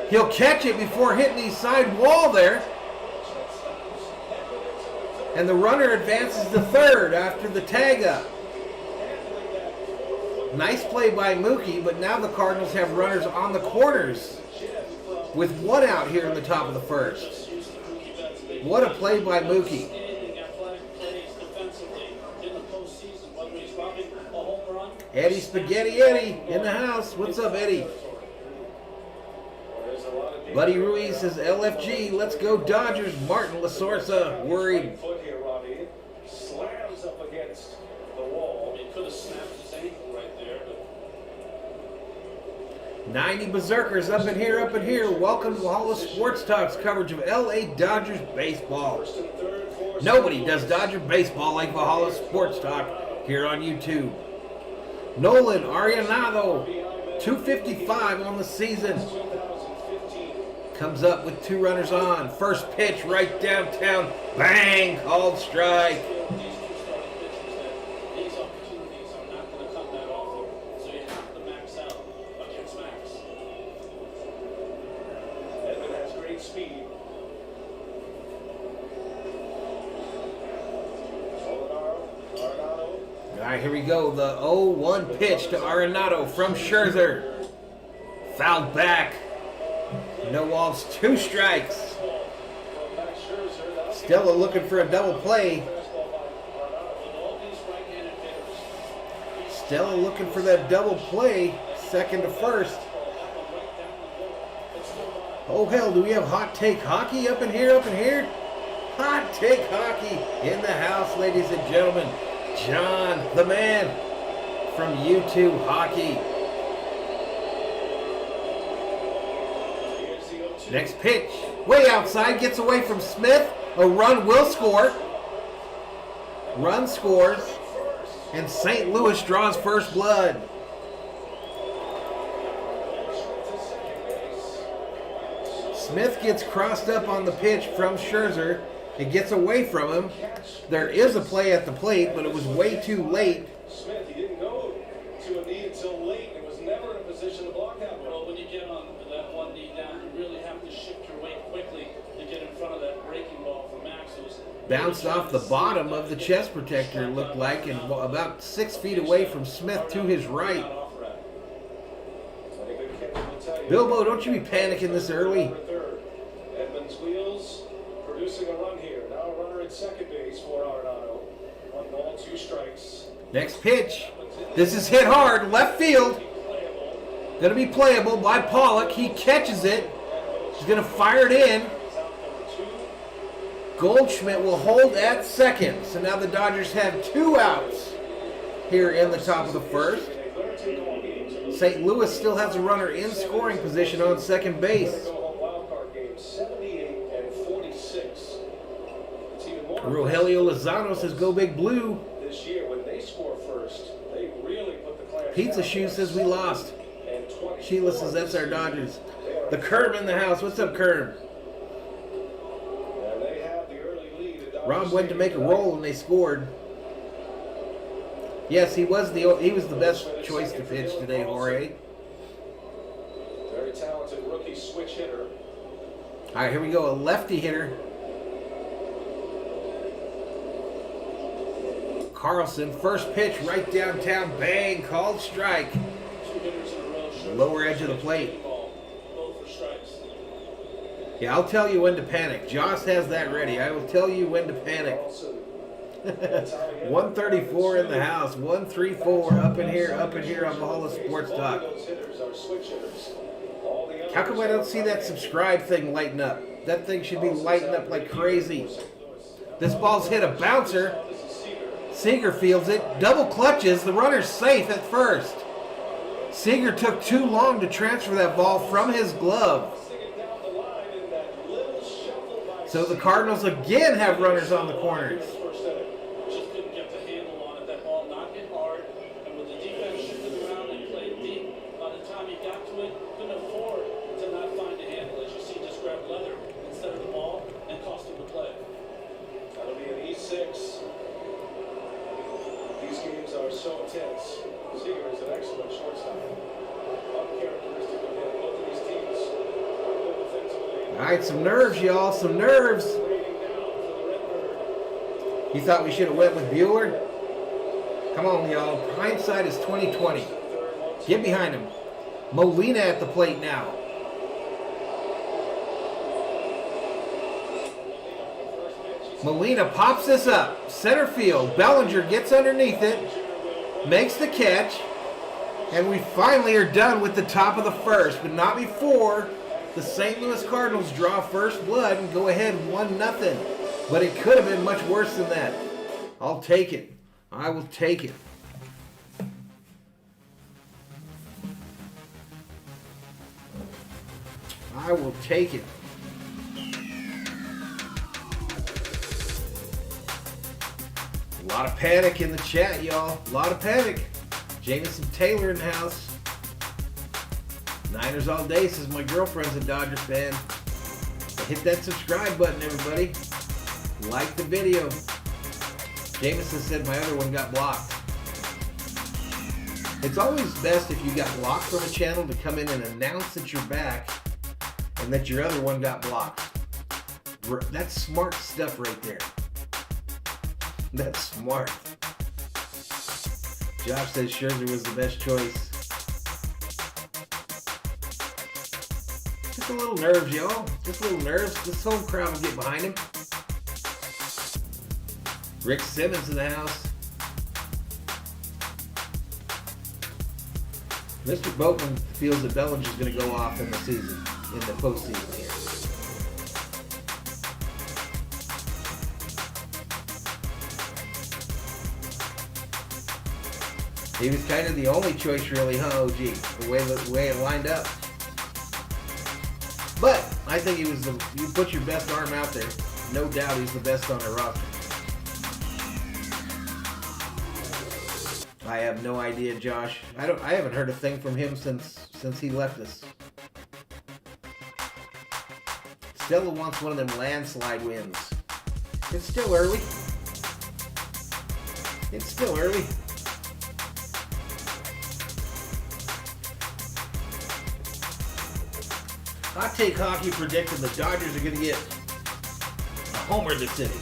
A: He'll catch it before hitting the side wall there. And the runner advances to third after the tag up. Nice play by Mookie, but now the Cardinals have runners on the corners with 1 out here in the top of the first. What a play by Mookie.
G: Anything athletic plays defensively in the postseason, whether he's robbing a home run.
A: Eddie Spaghetti Eddie in the house. What's up, Eddie? Buddy Ruiz says LFG, let's go Dodgers. Martin Lasorsa worried.
B: Foot here, Robbie. Slams up against the wall.
G: He could have snapped his ankle right there, but
A: 90 Berzerkers up in here. Welcome to Valhalla Sports Talk's coverage of LA Dodgers baseball.
B: First and third, fourth.
A: Nobody does Dodger baseball like Valhalla Sports Talk here on YouTube. Nolan Arenado, 255 on the season.
B: 2015.
A: Comes up with 2 runners on. First pitch right downtown. Bang! Called strike.
G: these 2 starting pitchers that these opportunities are not going to come that often, so you have to max out against Max.
B: Edmund has great speed. Arenado.
A: All right, here we go. The 0-1 pitch to Arenado from Scherzer. Fouled back. No walls, 2 strikes. Stella looking for a double play. Stella looking for that double play. Second to first. Oh hell, do we have hot take hockey up in here? Hot take hockey in the house, ladies and gentlemen. John, the man from YouTube Hockey. Next pitch, way outside, gets away from Smith. A run will score. Run scores. And St. Louis draws first blood. Smith gets crossed up on the pitch from Scherzer. It gets away from him. There is a play at the plate, but it was way too late.
B: Smith, he didn't go to a knee until late and was never in a position to block that one.
G: Well, when you get on that 1 knee down, you really have to shift your weight quickly to get in front of that breaking ball for Max. It was
A: Bounced off the bottom of the chest protector, it looked like, and about 6 feet away from Smith to his right. Bilbo, don't you be panicking this early.
B: Edmonds wheels, producing a run here. Now a runner at second base for Arenado. 1 ball, 2 strikes.
A: Next pitch. This is hit hard, left field. Going to be playable by Pollock. He catches it. He's going to fire it in. Goldschmidt will hold at second. So now the Dodgers have 2 outs here in the top of the first. St. Louis still has a runner in scoring position on second base.
B: Wildcard Game 78 and 46.
A: Rogelio Lozano says go Big Blue.
B: This year, when they score first, they really put the clamps
A: Pizza
B: down.
A: Shoe says we lost.
B: And 20
A: Sheila says that's our Dodgers. The Kerm in the house. What's up, Kerm?
B: And they have the early lead at Dodger
A: Rob went to make a
B: Stadium.
A: roll and they scored. Yes, he was the best choice to pitch today, Jorge.
B: Very talented rookie switch hitter.
A: All right, here we go. A lefty hitter. Carlson, first pitch right downtown. Bang, called strike.
G: 2 hitters in a row. Sure.
A: Lower edge of the plate.
G: Both for strikes.
A: Yeah, I'll tell you when to panic. Josh has that ready. I will tell you when to panic. 134 in the house. 134 up in here on Valhalla Sports Talk.
B: Those hitters are switch hitters. All the others
A: How come I don't see that subscribe thing lighten up? That thing should be lighting up like crazy. This ball's hit a bouncer. Seager fields it. Double clutches. The runner's safe at first. Seager took too long to transfer that ball from his glove. So the Cardinals again have runners on the corners.
G: First inning. Just couldn't get the handle on it. That ball not hit hard. And with the defense shifted around and played deep, by the time he got to it, couldn't afford to not find a handle. As you see, just grabbed leather instead of the ball and cost him the play.
B: That'll be an E6. These games are so intense. Seager is an excellent shortstop. Uncharacteristic of him. Both of these teams are good defensively.
A: All right, some nerves, y'all. Some nerves.
B: Rating down for the Redbird.
A: You thought we should have went with Bueller? Come on, y'all. Hindsight is 20/20. Get behind him. Molina at the plate now. Molina pops this up. Center field. Bellinger gets underneath it. Makes the catch. And we finally are done with the top of the first. But not before the St. Louis Cardinals draw first blood and go ahead 1-0. But it could have been much worse than that. I'll take it. I will take it. I will take it. A lot of panic in the chat, y'all. A lot of panic. Jameson Taylor in the house. Niners all day, says my girlfriend's a Dodgers fan. So hit that subscribe button, everybody. Like the video. Jameson said my other one got blocked. It's always best if you got blocked from a channel to come in and announce that you're back and that your other one got blocked. That's smart stuff right there. That's smart. Josh says Scherzer was the best choice. Just a little nerves, y'all. Just a little nerves. This whole crowd will get behind him. Rick Simmons in the house. Mr. Boatman feels that Bellinger's going to go off in the season, in the postseason here. He was kind of the only choice, really, huh, OG? The way it lined up. But I think he was you put your best arm out there. No doubt, he's the best on the roster. I have no idea, Josh. I haven't heard a thing from him since he left us. Stella wants one of them landslide wins. It's still early. It's still early. Hot Take Hockey predicted the Dodgers are going to get a homer this inning.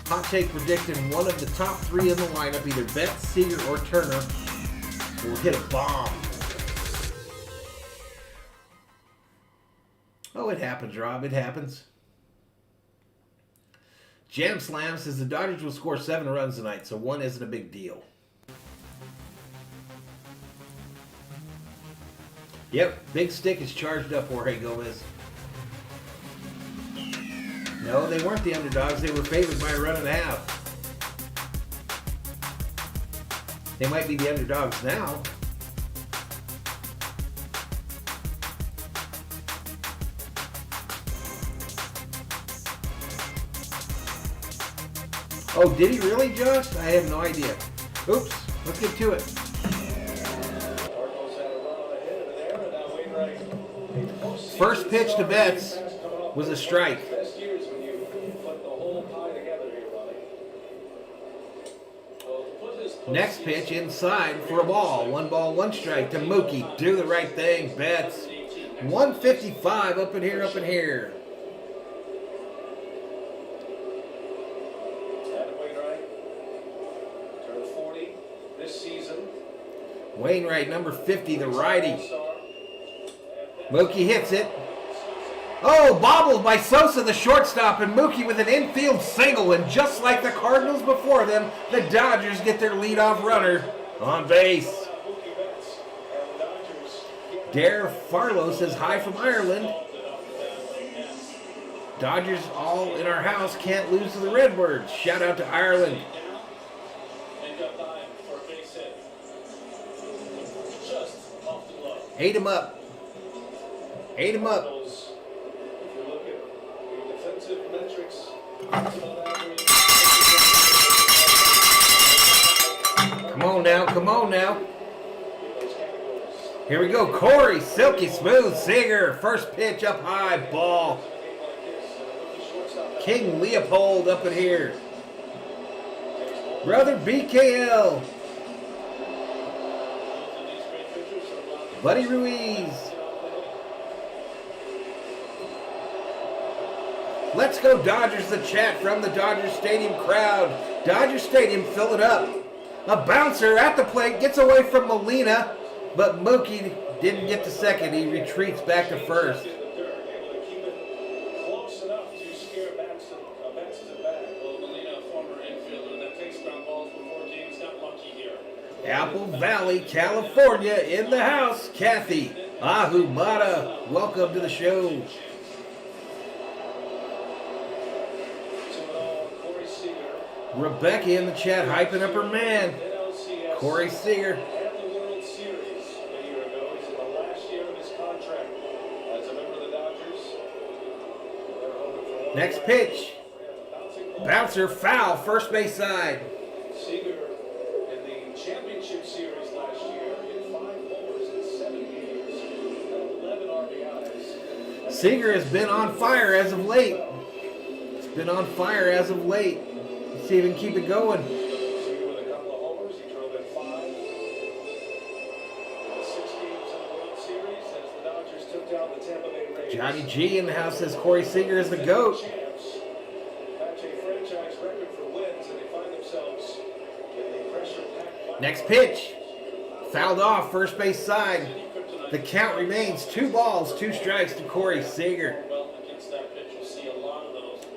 A: Hot Take predicted one of the top three in the lineup, either Betts, Seager, or Turner, will hit a bomb. Oh, it happens, Rob. It happens. Jam Slam says the Dodgers will score 7 runs tonight, so 1 isn't a big deal. Yep, Big Stick is charged up, Jorge Gomez. No, they weren't the underdogs. They were favored by a run and a half. They might be the underdogs now. Oh, did he really, Josh? I have no idea. Oops, let's get to it.
B: Cardinals had a run on ahead in the
A: First pitch to Betts was a strike.
B: Best years when you put the whole pie together here, Ronnie. Well, to put his
A: Next pitch inside for a ball. 1 ball, 1 strike to Mookie. Do the right thing, Betts. 155 up in here, up in here.
B: Adam Wainwright turned 40 this season.
A: Wainwright, number 50, the righty. Mookie hits it. Oh, bobbled by Sosa, the shortstop, and Mookie with an infield single. And just like the Cardinals before them, the Dodgers get their leadoff runner on base. Dare Farlow says hi from Ireland. Dodgers all in our house, can't lose to the Redbirds. Shout out to Ireland. Ate him up. Ate him up.
B: If you look at the defensive metrics,
A: Come on now, come on now. Here we go, Corey, silky smooth, Seager. First pitch up high, ball. King Leopold up in here. Brother BKL. Buddy Ruiz. Let's go Dodgers, the chat from the Dodger Stadium crowd. Dodger Stadium, fill it up. A bouncer at the plate, gets away from Molina, but Mookie didn't get to second. He retreats back to first.
B: close enough to scare Baxton back.
G: Well, Molina, a former infielder that takes ground balls before games, got lucky here.
A: Apple Valley, California, in the house. Kathy Ahumada, welcome to the show.
B: Corey Seager.
A: Rebecca in the chat, hyping up her man,
B: NLCS
A: Corey Seager.
B: had the World Series a year ago. He's in the last year of his contract as a member of the Dodgers. They're hoping for one
A: Next
B: more.
A: pitch.
B: Bouncing ball.
A: Bouncer foul, first base side.
B: Seager in the championship series last year hit 5 homers in 7 games and 11 RBIs.
A: Seager has been on fire as of late. It's been on fire as of late. Let's see if we can keep it going.
B: Seager with a couple of homers. He drove in 5 in the 6 games in the World Series as the Dodgers took down the Tampa Bay Rays.
A: Johnny G in the house says Corey Seager is the GOAT.
B: Champs match a franchise record for wins, and they find themselves in a pressure-packed.
A: Next pitch. Fouled off, first base side. The count remains 2 balls, 2 strikes to Corey Seager.
G: Well, against that pitch, you'll see a lot of those.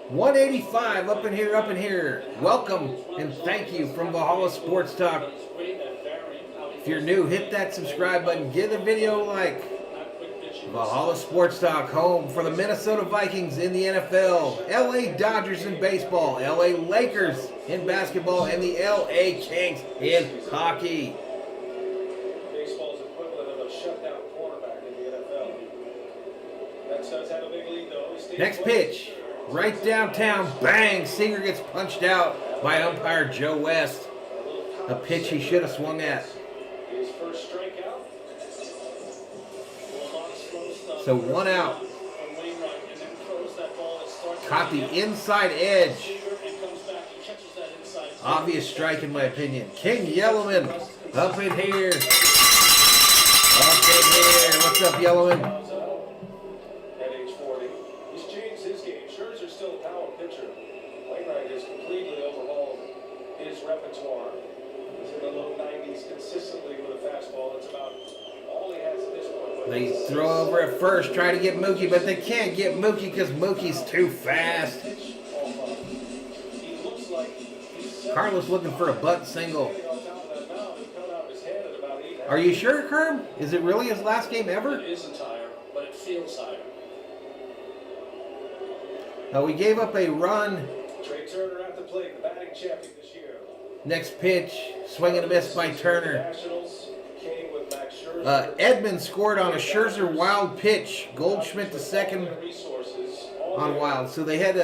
A: 185 up in here, up in here. Welcome and thank you from Valhalla Sports Talk.
G: It's great at varying how he
A: If you're new, hit that subscribe button. Give the video a like.
G: not quick pitching.
A: Valhalla Sports Talk, home for the Minnesota Vikings in the NFL, LA Dodgers in baseball, LA Lakers in basketball, and the LA Kings in hockey.
B: Baseball's equivalent of a shutdown quarterback in the NFL. That does have a big lead, though. He stays
A: Next
B: close.
A: pitch, right downtown, bang, Seager gets punched out by umpire Joe West. A pitch he should have swung at.
B: His first strikeout.
A: So 1 out.
G: From Wainwright, and then throws that ball that starts
A: Caught the inside edge.
G: Seager and comes back and catches that inside.
A: Obvious strike in my opinion. King Yellowman up in here. Up in here. What's up, Yellowman?
B: At age 40. He's changed his game. Scherzer's still a power pitcher. Wainwright has completely overhauled his repertoire. He's in the low 90s consistently with a fastball. It's about all he has at this point.
A: They throw over at first, try to get Mookie, but they can't get Mookie because Mookie's too fast.
B: Pitch off of. He looks like he's
A: Carlos looking for a butt single.
B: on top of that mound and cut out his head at about 8.
A: Are you sure, Kerb? Is it really his last game ever?
G: It isn't higher, but it feels higher.
A: We gave up a run.
B: Trey Turner at the plate, the batting champion this year.
A: Next pitch, swing and a miss by Turner.
B: Nationals came with Max Scherzer.
A: Edmund scored on a Scherzer wild pitch. Goldschmidt to second
B: Resources.
A: on wild. So they had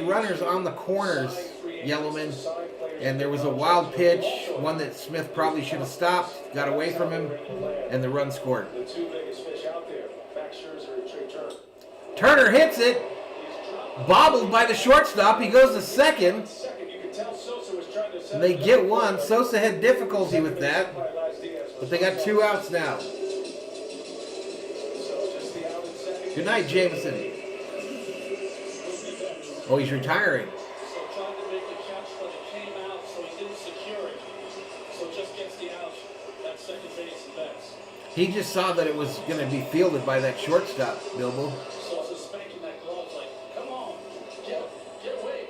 A: runners on the corners, Yellowman, and there was a wild pitch, one that Smith probably should have stopped, got away from him, and the run scored.
B: The 2 biggest fish out there. Max Scherzer and Trey Turner.
A: Turner hits it.
B: He's dropped.
A: Bobbled by the shortstop. He goes to second.
B: Second, you could tell Sosa was trying to set
A: And they
B: it
A: get
B: up.
A: one. Sosa had difficulty with that.
B: By Laz Diaz.
A: But they got 2 outs now.
B: So just the out in second.
A: Good night, Jameson. Oh, he's retiring.
G: So trying to make the catch, but it came out, so he didn't secure it. So just gets the out at second base and bats.
A: He just saw that it was going to be fielded by that shortstop, Bilbo.
G: So spanking that glove like, come on, get away.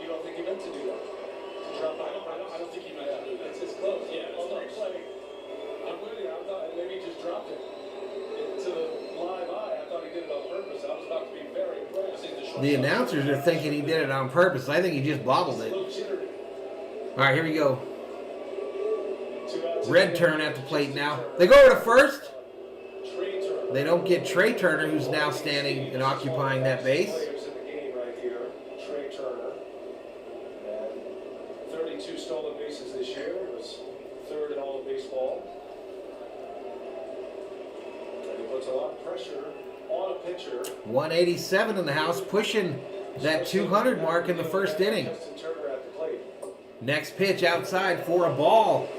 B: You don't think he meant to do that? To drop back?
G: I don't think he meant to do that.
B: It's his close.
G: Yeah, it's
B: On the
G: close.
B: replay, I'm with you. I thought maybe he just dropped it. To the live eye, I thought he did it on purpose. I was about to be very impressed.
A: The announcers are thinking he did it on purpose. I think he just bobbled it.
B: Little jittery.
A: All right, here we go.
B: 2 outs.
A: Red Turn at the plate now. They go over to first.
B: Trey Turner.
A: They don't get Trey Turner, who's now standing and occupying that base.
B: Players in the game right here. Trey Turner. And 32 stolen bases this year. It was third in all of baseball. And he puts a lot of pressure on a pitcher.
A: 187 in the house, pushing that 200 mark in the first inning.
B: Justin Turner at the plate.
A: Next pitch outside for a ball.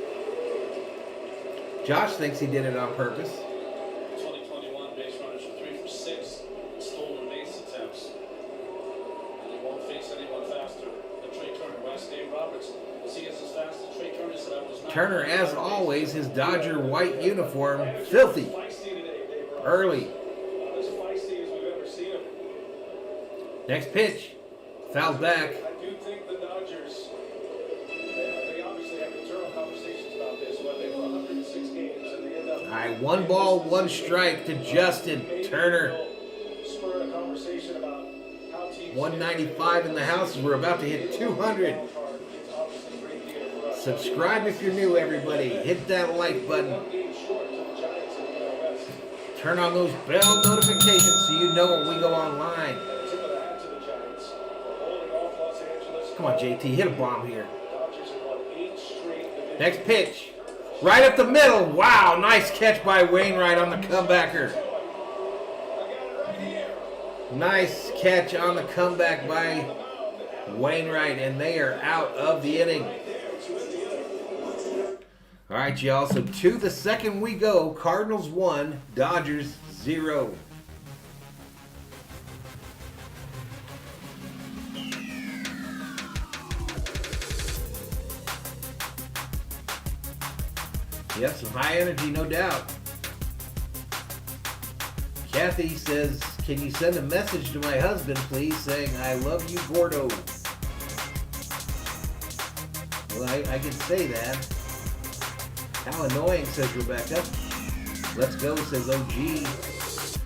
A: Josh thinks he did it on purpose.
G: 2021 base runners are 3 for 6 in stolen base attempts. And he won't face anyone faster than Trey Turner. Last Dave Roberts, was he as fast as Trey Turner? Said I was not.
A: Turner, as always, his Dodger white uniform, filthy,
B: Feisty today, Dave Roberts.
A: early.
B: Not as feisty as we've ever seen him.
A: Next pitch, fouled back.
B: I do think the Dodgers, they obviously have internal conversations about this, but they won 106 games and they end up.
A: All right, 1 ball, 1 strike to Justin Turner.
B: Spur a conversation about how teams.
A: 195 in the house. We're about to hit 200.
B: It's obviously a great deal for us.
A: Subscribe if you're new, everybody. Hit that like button.
B: 1 game short to the Giants in the NL West.
A: Turn on those bell notifications so you know when we go online.
B: Tip of the hat to the Giants for holding off Los Angeles.
A: Come on, JT, hit a bomb here.
B: Dodgers have won 8 straight division.
A: Next pitch, right up the middle. Wow, nice catch by Wainwright on the comebacker.
B: I got it right here.
A: Nice catch on the comeback by Wainwright, and they are out of the inning. All right, y'all, so to the second we go. Cardinals 1, Dodgers 0. Yep, some high energy, no doubt. Kathy says, can you send a message to my husband, please, saying, I love you, Gordo. Well, I can say that. How annoying, says Rebecca. Let's go, says OG.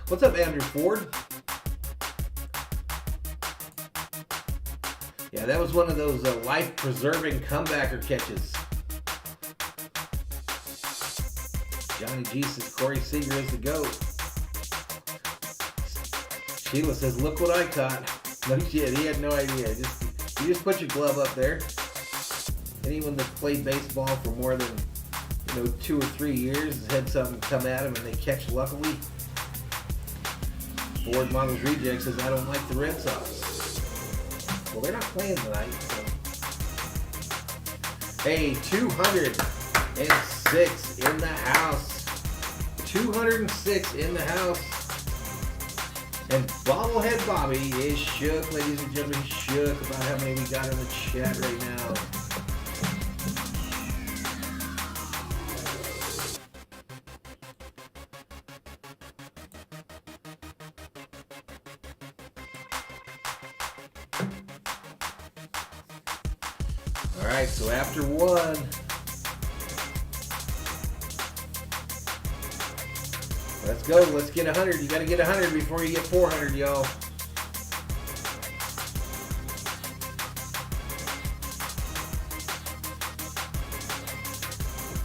A: What's up, Andrew Ford? Yeah, that was one of those life-preserving comebacker catches. Johnny G says Corey Seager is the GOAT. Sheila says, look what I caught. No shit, he had no idea. You just put your glove up there. Anyone that's played baseball for more than 2 or 3 years has had something come at him and they catch luckily. Ford Models Reject says, I don't like the Red Sox. Well, they're not playing tonight, so. Hey, 206 in the house. 206 in the house. And Bobblehead Bobby is shook, ladies and gentlemen, shook about how many we got in the chat right now. All right, so after 1. Let's go. Let's get 100. You got to get 100 before you get 400, y'all.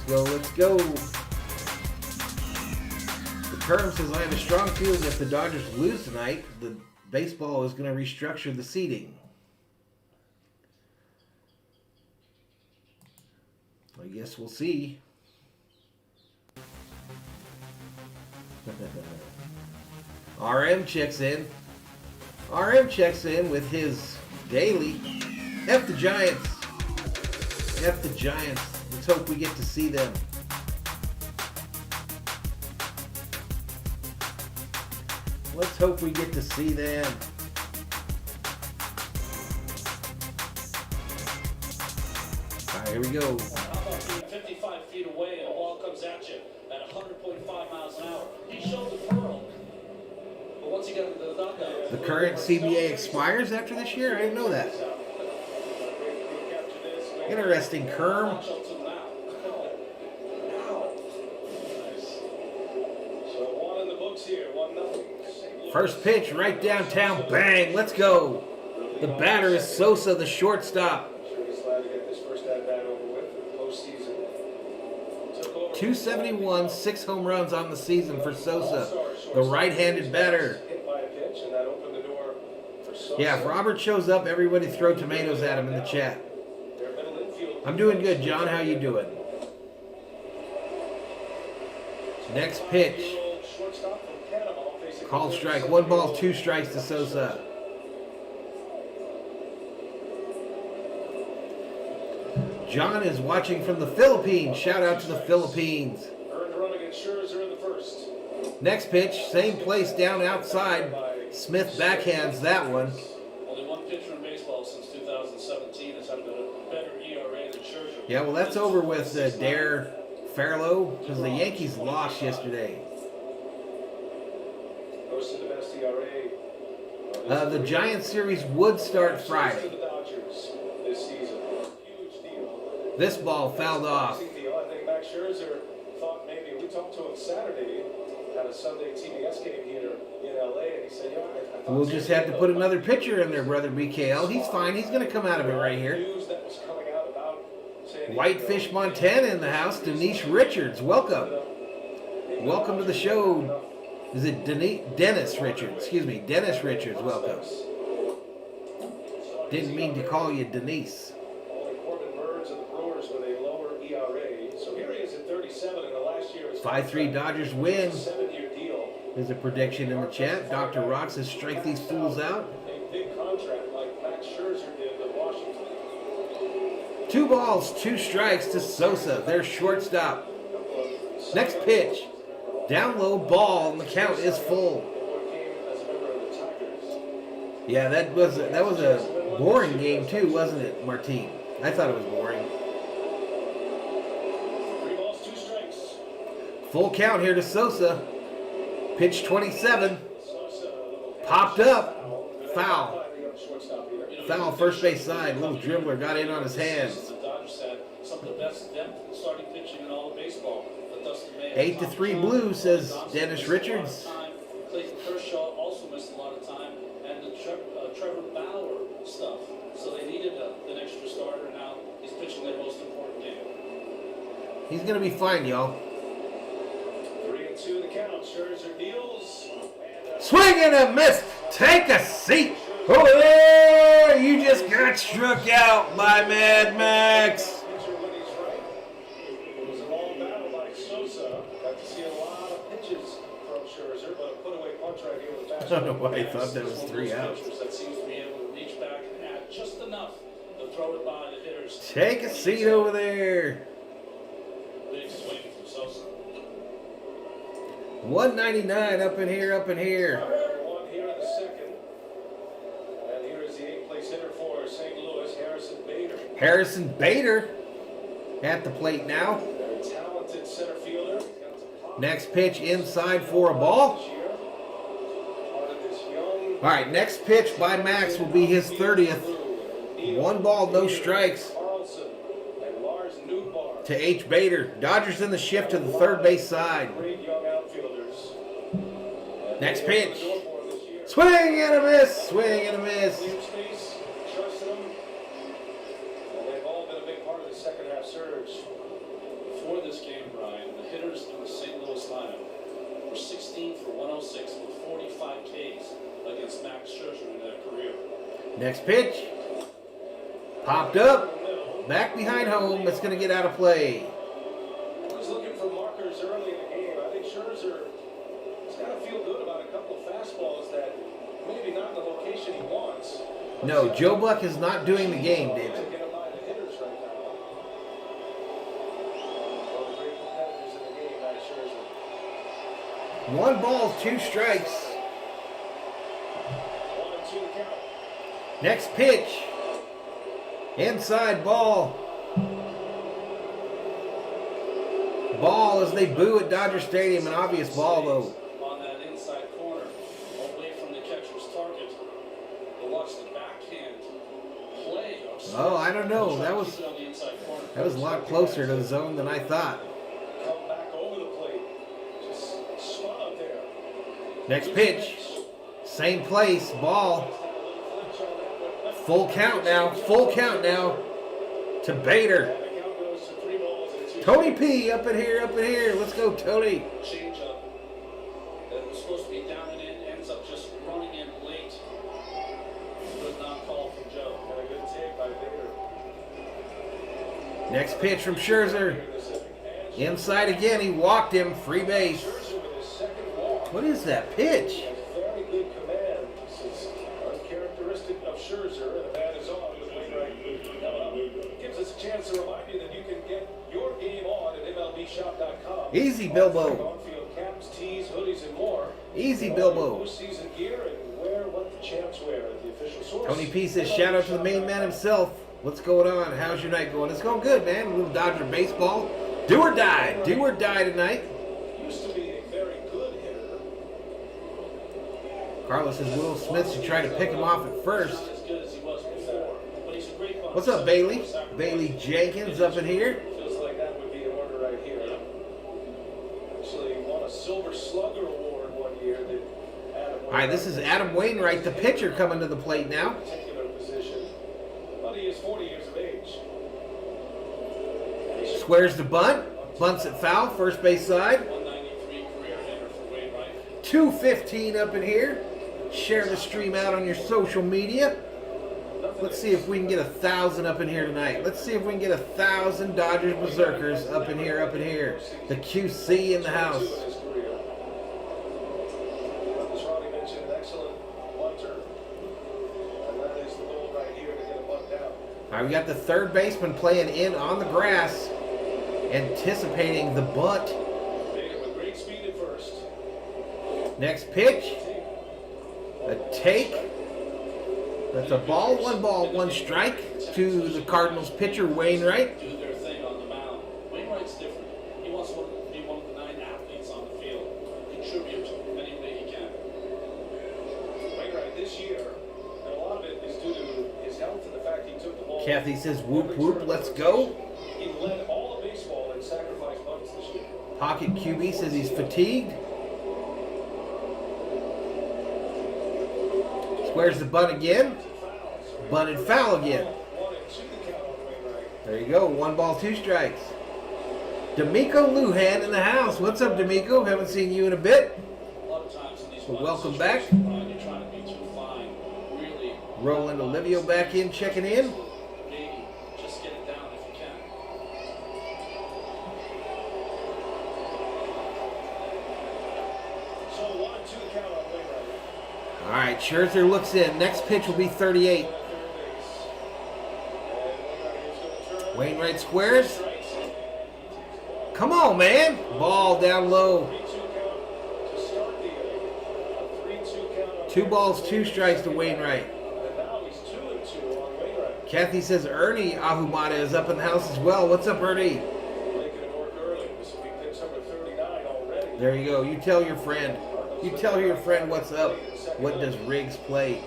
A: Let's go. The term says, I have a strong feeling if the Dodgers lose tonight, the baseball is going to restructure the seating. I guess we'll see. RM checks in. RM checks in with his daily. F the Giants. F the Giants. Let's hope we get to see them. Let's hope we get to see them. All right, here we go.
G: How about being 55 feet away and the ball comes at you at 100.5 miles an hour? He showed the world. But once he got into the dugout,
A: The current CBA expires after this year? I didn't know that. Interesting, Kerm.
G: watch out to him now.
B: So one in the books here, 1-0.
A: First pitch right downtown. Bang. Let's go. The batter is Sosa, the shortstop.
B: I'm sure he's glad to get this first at-bat over with for the postseason. Took over
A: 271, 6 home runs on the season for Sosa, the right-handed batter.
B: hit by a pitch, and that opened the door for Sosa.
A: Yeah, if Robert shows up, everybody throw tomatoes at him in the chat.
B: Their middle infield.
A: I'm doing good, John. How you doing? Next pitch.
B: Shortstop from Panama facing
A: Called strike. 1 ball, 2 strikes to Sosa. John is watching from the Philippines. Shout out to the Philippines.
B: Earned run against Scherzer in the first.
A: Next pitch, same place down outside. Smith backhands that one.
G: Only one pitcher in baseball since 2017 has had a better ERA than Scherzer.
A: Yeah, well, that's over with Dare Fairlow because the Yankees lost yesterday.
B: Goes to the best ERA.
A: The Giants series would start
B: To
A: Friday.
B: the Dodgers this season. Huge deal.
A: This ball fouled off.
B: Big deal. I think Max Scherzer thought maybe we talked to him Saturday at a Sunday TBS game here in LA, and he said, I thought
A: We'll just have to put another pitcher in there, brother BKL. He's fine. He's going to come out of it right here.
B: News that was coming out about San Diego.
A: Whitefish Montana in the house. Denise Richards, welcome. Welcome to the show. Is it Dennis Richards? Excuse me, Dennis Richards, welcome. Didn't mean to call you Denise.
B: Only Corbin Burns and the Brewers with a lower ERA. So here he is at 37, and the last year was
A: 5-3 Dodgers win.
B: 7-year deal.
A: There's a prediction in the chat. Dr. Rock says strike these fools out.
B: A big contract like Max Scherzer did with Washington.
A: 2 balls, 2 strikes to Sosa, their shortstop. Next pitch. Down low ball, and the count is full. Yeah, that was a boring game too, wasn't it, Martine? I thought it was boring.
B: 3 balls, 2 strikes.
A: Full count here to Sosa. Pitch 27. Popped up. Foul. Foul first base side. Little dribbler got in on his hands.
G: The Dodgers had some of the best depth in starting pitching in all of baseball.
A: 8-3 Blue, says Dennis Richards.
G: Clayton Kershaw also missed a lot of time, and the Trevor Bauer stuff. So they needed an extra starter. Now he's pitching their most important game.
A: He's gonna be fine, y'all.
B: 3-2 the count. Scherzer deals.
A: Swing and a miss. Take a seat. Oh, there! You just got struck out by Mad Max.
B: Pitcher when he's right. It was a long battle by Sosa. Got to see a lot of pitches from Scherzer, but a put-away punch right here with the
A: I don't know why I thought that was 3 outs.
G: That seems to be able to reach back and add just enough to throw it by the hitters.
A: Take a seat over there.
G: Big swing from Sosa.
A: 199 up in here, up in here.
B: One here in the second. And here is the 8th place hitter for St. Louis, Harrison Bader.
A: Harrison Bader at the plate now.
B: Very talented center fielder. He's got some pop
A: Next pitch inside for a ball.
B: this year. Part of this young
A: All right, next pitch by Max will be his 30th. 1 ball, no strikes
B: Carlson and Lars Nootbaar.
A: to H. Bader. Dodgers in the shift to the third base side.
B: Great young outfielders. And
A: Next
B: they opened
A: pitch.
B: the door for him this year.
A: Swing and a miss. Swing and a miss.
B: Clear space, trusted them. And they've all been a big part of the second half surge.
G: Before this game, Brian, the hitters in the St. Louis lineup were 16 for 106 with 45 Ks against Max Scherzer in their career.
A: Next pitch. Popped up. Back behind home. It's going to get out of play.
B: I was looking for markers early in the game. I think Scherzer He's got to feel good about a couple of fastballs that maybe not in the location he wants.
A: No, Joe Buck is not doing the game, David.
B: To get him by the hitters right now. One of the great competitors in the game, Max Scherzer.
A: 1 ball, 2 strikes.
B: 1-2 count.
A: Next pitch. Inside ball. Ball as they boo at Dodger Stadium. An obvious ball, though.
G: On that inside corner, away from the catcher's target. But watch the backhand play.
A: Oh, I don't know. That was a lot closer to the zone than I thought.
B: Come back over the plate. Just spun up there.
A: Next pitch. Same place. Ball. Full count now. Full count now. To Bader.
B: The count goes to 3 balls and 2
A: Tony P. Up in here. Up in here. Let's go, Tony.
G: Change up. That was supposed to be down and in, ends up just running in late. Good non-call from Joe.
B: And a good take by Bader.
A: Next pitch from Scherzer. Inside again. He walked him. Free base.
B: Scherzer with his second walk.
A: What is that pitch?
B: Has very good command. This is uncharacteristic of Scherzer, and the bat is on with Wainwright coming up. Gives us a chance to remind you that you can get your game on at MLBshop.com.
A: Easy, Bilbo.
B: On-field caps, tees, hoodies, and more.
A: Easy, Bilbo.
B: Postseason gear and wear what the champs wear at the official source.
A: Tony P says, shout out to the main man himself. What's going on? How's your night going? It's going good, man. A little Dodger baseball. Do or die. Do or die tonight.
B: Used to be a very good hitter.
A: Carlos says Will Smith should try to pick him off at first.
G: Not as good as he was before, but he's a great puncher.
A: What's up, Bailey? Bailey Jenkins up in here.
B: Feels like that would be in order right here. Actually won a Silver Slugger Award one year that Adam
A: All right, this is Adam Wainwright, the pitcher, coming to the plate now.
B: particular position. But he is 40 years of age.
A: Squares the bunt. Bunts it foul. First base side.
G: 193 career hitter for Wainwright.
A: 2:15 up in here. Share the stream out on your social media. Let's see if we can get 1,000 up in here tonight. Let's see if we can get 1,000 Dodgers Berzerkers up in here, up in here. The QC in the house.
B: In his career. As Ronnie mentioned, an excellent bunter. And that is the goal right here to get a bunt down.
A: All right, we got the third baseman playing in on the grass, anticipating the bunt.
B: Bader with great speed at first.
A: Next pitch, a take. That's a ball, 1 strike to the Cardinals pitcher, Wainwright.
G: Do their thing on the mound. Wainwright's different. He wants to be one of the 9 athletes on the field. Contribute any way he can.
B: Wainwright this year, and a lot of it is due to his health and the fact he took the ball.
A: Kathy says, whoop, whoop, let's go.
B: He led all of baseball in sacrifice bunts this year.
A: Pocket QB says he's fatigued. Squares the bunt again. Bunted foul again.
B: 1-2 the count on Wainwright.
A: There you go. 1 ball, 2 strikes. D'Amico Lujan in the house. What's up, D'Amico? Haven't seen you in a bit.
G: A lot of times in these
A: Well,
G: bunts
A: welcome back.
G: situations, you're trying to be too fine. Really.
A: Roland Olivio back in, checking in.
G: Maybe just get it down if you can.
B: So 1-2 the count on Wainwright.
A: All right, Scherzer looks in. Next pitch will be 38.
B: At third base. And Wainwright is going to turn.
A: Wainwright squares.
B: Strikes.
A: Come on, man. Ball down low.
B: 3-2 count to start the inning. A 3-2 count on
A: 2 balls, 2 strikes to Wainwright.
B: And now he's 2-2 on Wainwright.
A: Kathy says Ernie Ahumada is up in the house as well. What's up, Ernie?
B: Making it work early. This will be pitch number 39 already.
A: There you go. You tell your friend. You tell your friend what's up. What does Riggs play?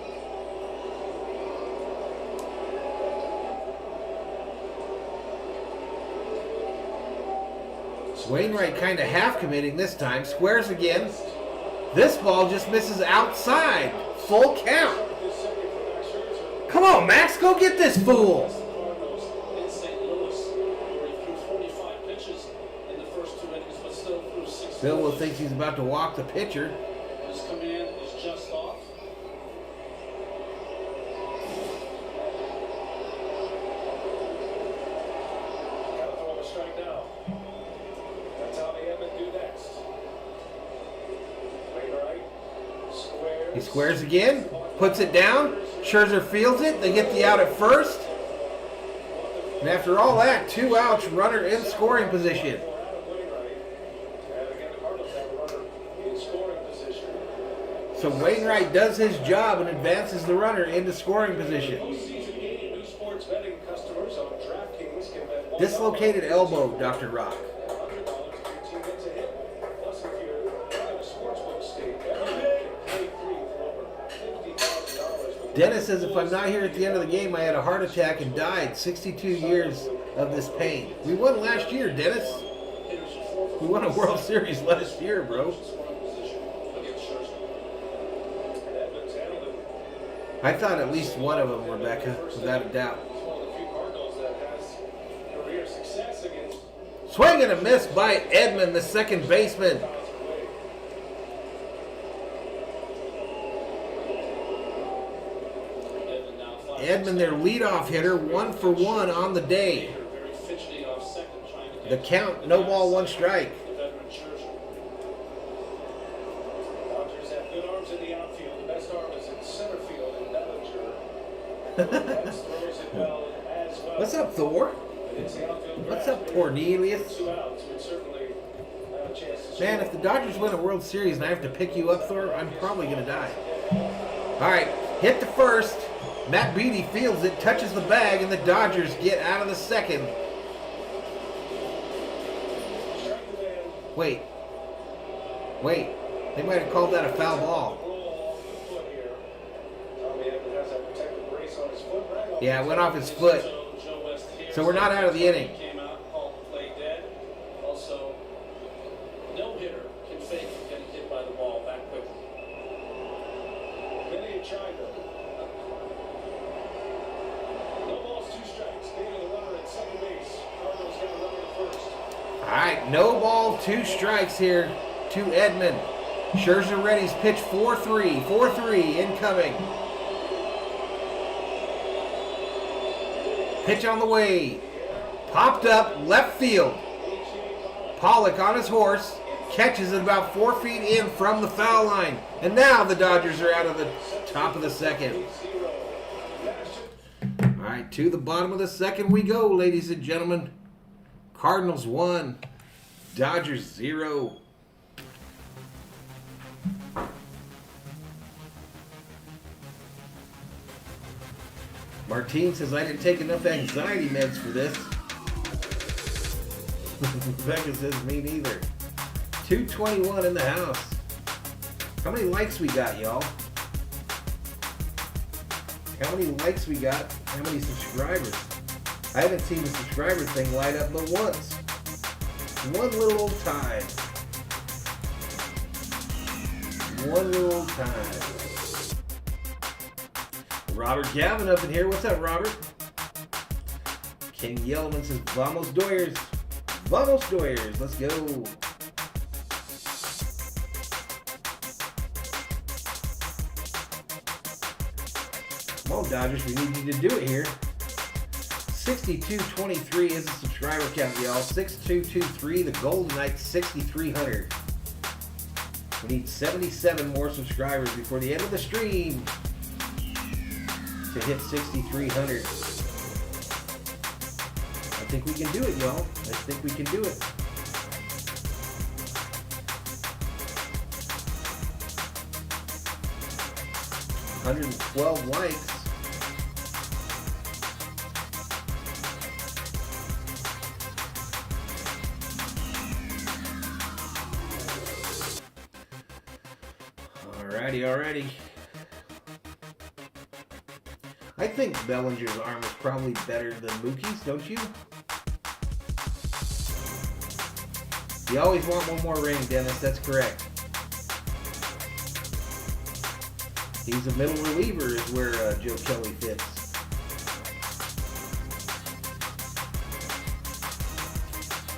A: Wainwright kind of half committing this time. Squares again. This ball just misses outside. Full count. Come on, Max. Go get this fool.
G: Cardinals in St. Louis, where he threw 45 pitches in the first 2 innings, but still threw 6.
A: Bill thinks he's about to walk the pitcher.
G: His command is just off.
B: Gotta throw him a strike now. That's how the Edmund do next.
A: He squares again, puts it down. Scherzer fields it. They get the out at first. And after all that, 2 outs, runner in scoring position. So Wainwright does his job and advances the runner into scoring position. Dislocated elbow, Dr. Rock. Dennis says, if I'm not here at the end of the game, I had a heart attack and died. 62 years of this pain. We won last year, Dennis. We won a World Series last year, bro. I thought at least one of them, Rebecca, without a doubt. Swing and a miss by Edman, the second baseman. Edman, their leadoff hitter, 1 for 1 on the day. The count, no ball, 1 strike.
B: Dodgers have good arms in the outfield. The best arm is in center field in Bellinger.
A: What's up, Thor? What's up, Cornelius? Man, if the Dodgers win a World Series and I have to pick you up, Thor, I'm probably going to die. All right, hit the first. Matt Beattie fields it, touches the bag, and the Dodgers get out of the second. Wait. They might have called that a foul ball. Yeah, it went off his foot. So we're not out of the inning.
G: No hitter can fake getting hit by the ball that quickly. No balls, 2 strikes. Gave the runner at second base. Cardinals get the runner at first.
A: All right, no ball, 2 strikes here to Edman. Scherzer ready's pitch 4-3. 4-3 incoming. Pitch on the way. Popped up, left field. Pollock on his horse. Catches it about 4 feet in from the foul line. And now the Dodgers are out of the top of the second. All right, to the bottom of the second we go, ladies and gentlemen. Cardinals 1, Dodgers 0. Martine says, I didn't take enough anxiety meds for this. Becca says, me neither. 221 in the house. How many likes we got, y'all? How many likes we got? How many subscribers? I haven't seen the subscriber thing light up but once. One little time. One little time. Robert Gavin up in here. What's up, Robert? King Yellowman says, Vamos Doyers. Vamos Doyers. Let's go. Come on, Dodgers. We need you to do it here. 6223 is the subscriber count, y'all. 6223. The Golden Knights, 6,300. We need 77 more subscribers before the end of the stream to hit 6,300. I think we can do it, y'all. I think we can do it. $112 likes. Alrighty. I think Bellinger's arm is probably better than Mookie's, don't you? You always want one more ring, Dennis. That's correct. He's a middle reliever is where Joe Kelly fits.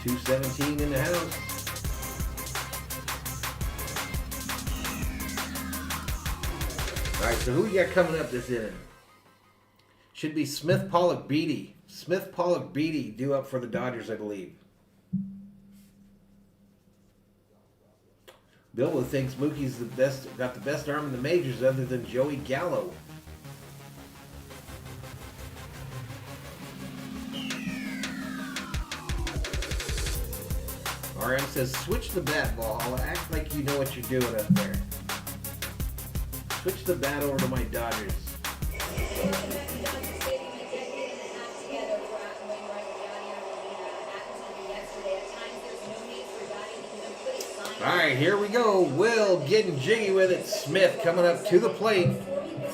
A: $217 in the house. All right, so who we got coming up this inning? Should be Smith, Pollock, Beattie. Smith, Pollock, Beattie due up for the Dodgers, I believe. Bilbo thinks Mookie's got the best arm in the majors other than Joey Gallo. RM says, switch the bat, Valhalla. Act like you know what you're doing up there. Switch the bat over to my Dodgers. All right, here we go. Will getting jiggy with it. Smith coming up to the plate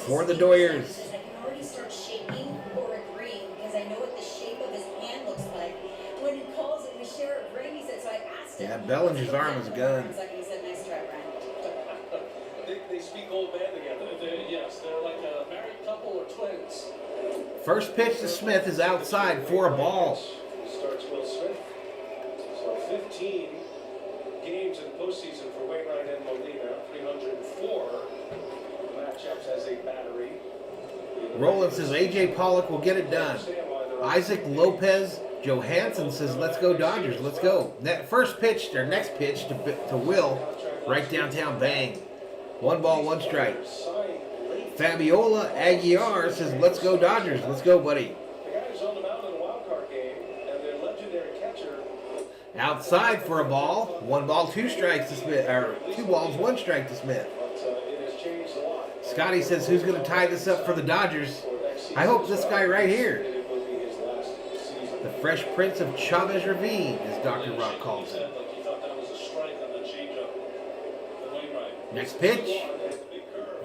A: for the Dodgers.
E: I can already start shaking or agreeing because I know what the shape of his hand looks like. When he calls it, we share a ring. He said, so I asked him.
A: Yeah, Bellinger's arm is a gun.
E: He said, nice try, Brian.
G: They speak old man together. Yes, they're like a married couple or twins.
A: First pitch to Smith is outside for a ball.
B: Starts Will Smith. So 15 games in the postseason for Wainwright and Molina. 304 matchups as a battery.
A: Roland says A.J. Pollock will get it done. Isaac Lopez Johansson says, let's go Dodgers, let's go. That first pitch, or next pitch to Will, right downtown, bang. 1 ball, 1 strike. Fabiola Aguiar says, let's go Dodgers, let's go, buddy.
B: The guy who's on the mound in the wildcard game, and their legendary catcher.
A: Outside for a ball. 1 ball, 2 strikes to Smith, or 2 balls, 1 strike to Smith.
B: But it has changed a lot.
A: Scotty says, who's going to tie this up for the Dodgers? I hope this guy right here.
B: It will be his last season.
A: The Fresh Prince of Chavez Ravine, as Dr. Rock calls him.
G: Like he thought that was a strike on the changeup. The Wainwright.
A: Next pitch.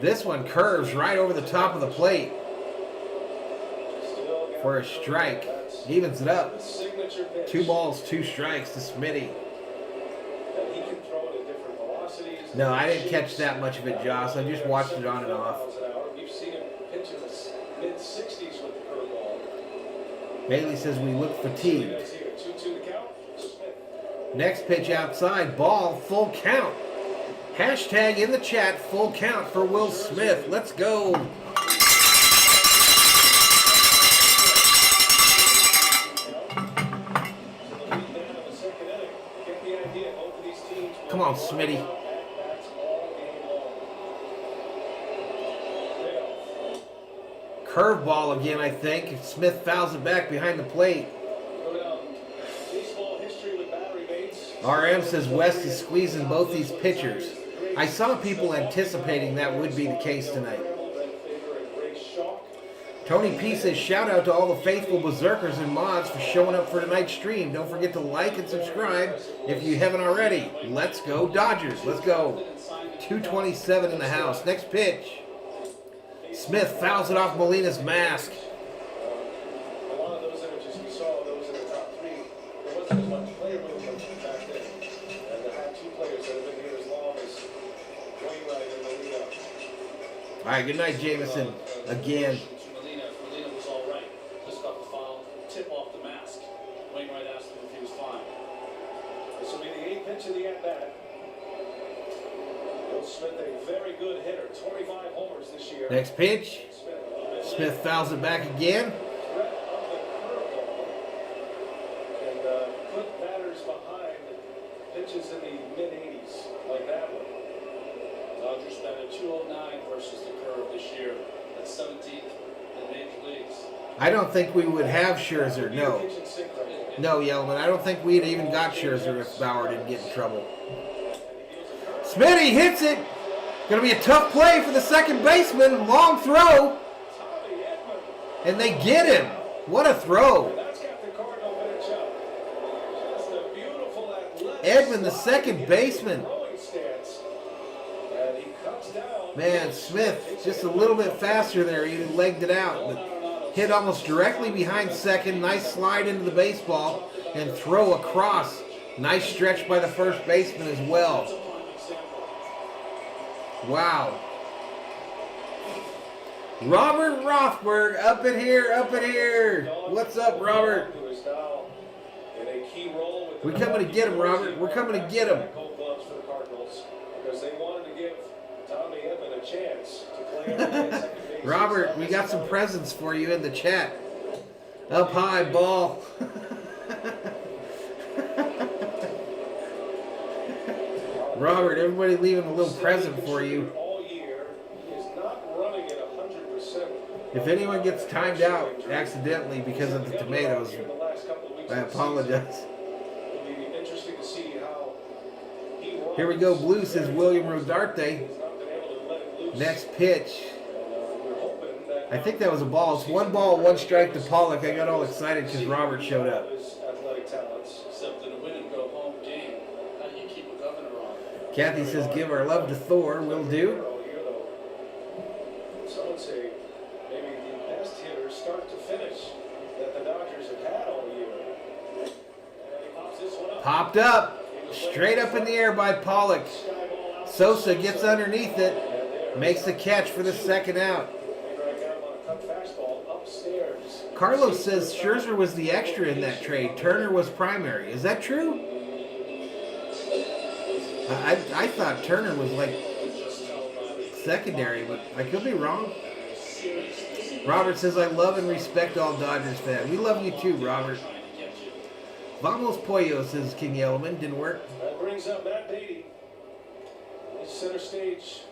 A: This one curves right over the top of the plate for a strike. Evens it up.
B: Signature pitch.
A: 2 balls, 2 strikes to Smitty.
B: And he can throw it at different velocities.
A: No, I didn't catch that much of it, Joss. I just watched it on and off.
B: We've seen him pitch in the mid-60s with the curveball.
A: Bailey says we look fatigued.
B: 2-2 to count. Smith.
A: Next pitch outside, ball, full count. Hashtag in the chat, full count for Will Smith. Let's go. Come on, Smitty. Curveball again, I think. Smith fouls it back behind the plate. RM says West is squeezing both these pitchers. I saw people anticipating that would be the case tonight. Tony P says, shout out to all the faithful Berserkers and mods for showing up for tonight's stream. Don't forget to like and subscribe if you haven't already. Let's go Dodgers. Let's go. 227 in the house. Next pitch. Smith fouls it off Molina's mask.
B: A lot of those images we saw, those in the top 3, there wasn't as much player movement back then. And to have 2 players that have been here as long as Wainwright and Molina.
A: All right, good night, Jameson. Again.
G: Molina was all right. Just got the foul tip off the mask. Wainwright asked him if he was fine.
B: This will be the 8th pitch of the at-bat. Will Smith, a very good hitter. 25 homers this year.
A: Next pitch. Smith fouls it back again.
B: Threat of the curveball. And put batters behind pitches in the mid-80s, like that one.
G: Dodgers batted 209 versus the curve this year. That's 17th in major leagues.
A: I don't think we would have Scherzer. No.
B: Kitchen sink right there.
A: No, Yellman. I don't think we'd even got Scherzer if Bauer didn't get in trouble. Smitty hits it. Going to be a tough play for the second baseman. Long throw. And they get him. What a throw.
B: That's got the Cardinal bench up. Just a beautiful athletic
A: Edman, the second baseman.
B: throwing stance. And he cuts down.
A: Man, Smith just a little bit faster there. He legged it out. But hit almost directly behind second. Nice slide into the baseball and throw across. Nice stretch by the first baseman as well. Wow. Robert Rothberg up in here, up in here. What's up, Robert?
B: Who is now in a key role with the
A: We're coming to get him, Robert. We're coming to get him.
B: Gold gloves for the Cardinals because they wanted to give Tommy Edman a chance to play on the second base.
A: Robert, we got some presents for you in the chat. Up high, ball. Robert, everybody leaving a little present for you.
B: All year is not running at 100%.
A: If anyone gets timed out accidentally because of the tomatoes, I apologize.
B: It'll be interesting to see how he runs.
A: Here we go, blue, says William Rodarte.
B: He's not been able to let it loose.
A: Next pitch.
B: We're hoping that
A: I think that was a ball. It's 1 ball, 1 strike to Pollock. I got all excited because Robert showed up.
B: his athletic talents.
G: Except in a win and go home game, how do you keep a governor on?
A: Kathy says, give our love to Thor. Will do.
B: All year, though. Some would say maybe the best hitters start to finish that the Dodgers have had all year. And he pops this one up.
A: Popped up. Straight up in the air by Pollock. Sosa gets underneath it. Makes the catch for the second out. Carlos says Scherzer was the extra in that trade. Turner was primary. Is that true? I thought Turner was like secondary, but I could be wrong. Robert says, I love and respect all Dodgers fans. We love you too, Robert. Vamos Pollo, says King Yellowman. Didn't work.
B: That brings up Matt Beatty. He's center stage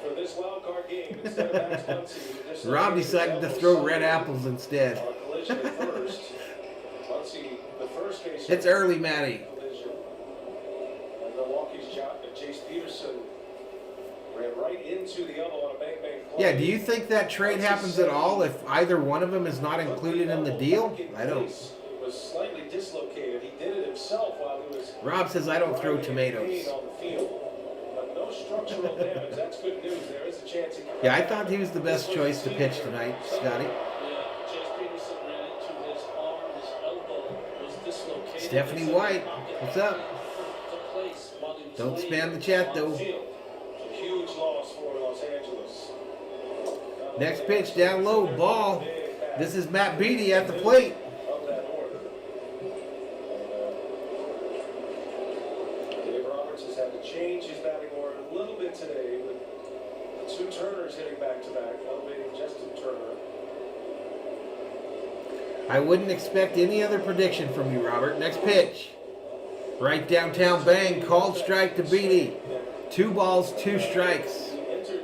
B: for this wildcard game instead of Max Muncy.
A: Rob decided to throw red apples instead.
B: Collision at first. Muncy, the first base.
A: It's early, Matty.
B: Collision. And Milwaukee's Jace Peterson ran right into the elbow on a bang-bang play.
A: Yeah, do you think that trade happens at all if either one of them is not included in the deal? I don't.
B: Was slightly dislocated. He did it himself while he was.
A: Rob says, I don't throw tomatoes.
B: On the field. But no structural damage. That's good news. There is a chance he can.
A: Yeah, I thought he was the best choice to pitch tonight, Scotty.
G: Yeah, Chase Peterson ran into his arm, his elbow was dislocated.
A: Stephanie White, what's up? Don't spam the chat, though.
B: A huge loss for Los Angeles.
A: Next pitch, down low, ball. This is Matt Beatty at the plate.
B: Of that order. Dave Roberts has had to change his batting order a little bit today with the 2 Turners hitting back-to-back, elevating Justin Turner.
A: I wouldn't expect any other prediction from you, Robert. Next pitch. Right downtown, bang, called strike to Beatty. 2 balls, 2 strikes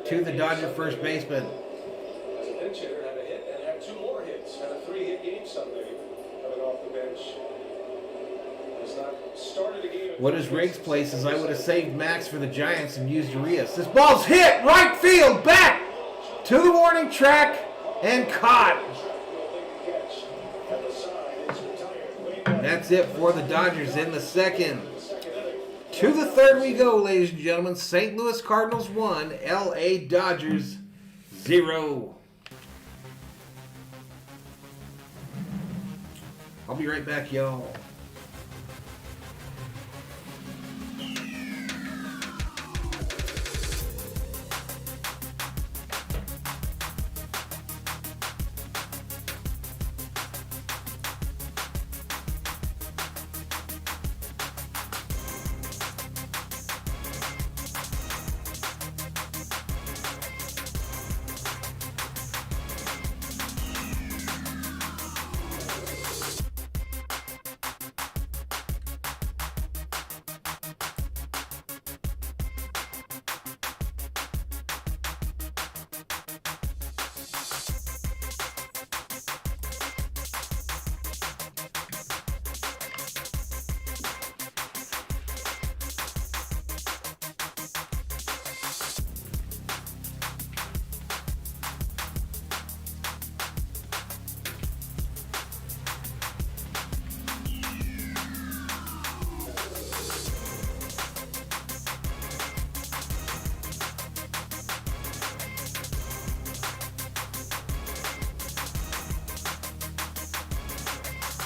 A: to the Dodger first baseman.
B: As a pinch hitter, had a hit and had 2 more hits. Had a 3-hit game Sunday coming off the bench. Has not started a game.
A: What is Riggs' place is I would have saved Max for the Giants and used Urias. This ball's hit, right field, back to the warning track and caught. That's it for the Dodgers in the second. To the third we go, ladies and gentlemen. St. Louis Cardinals 1, LA Dodgers 0. I'll be right back, y'all.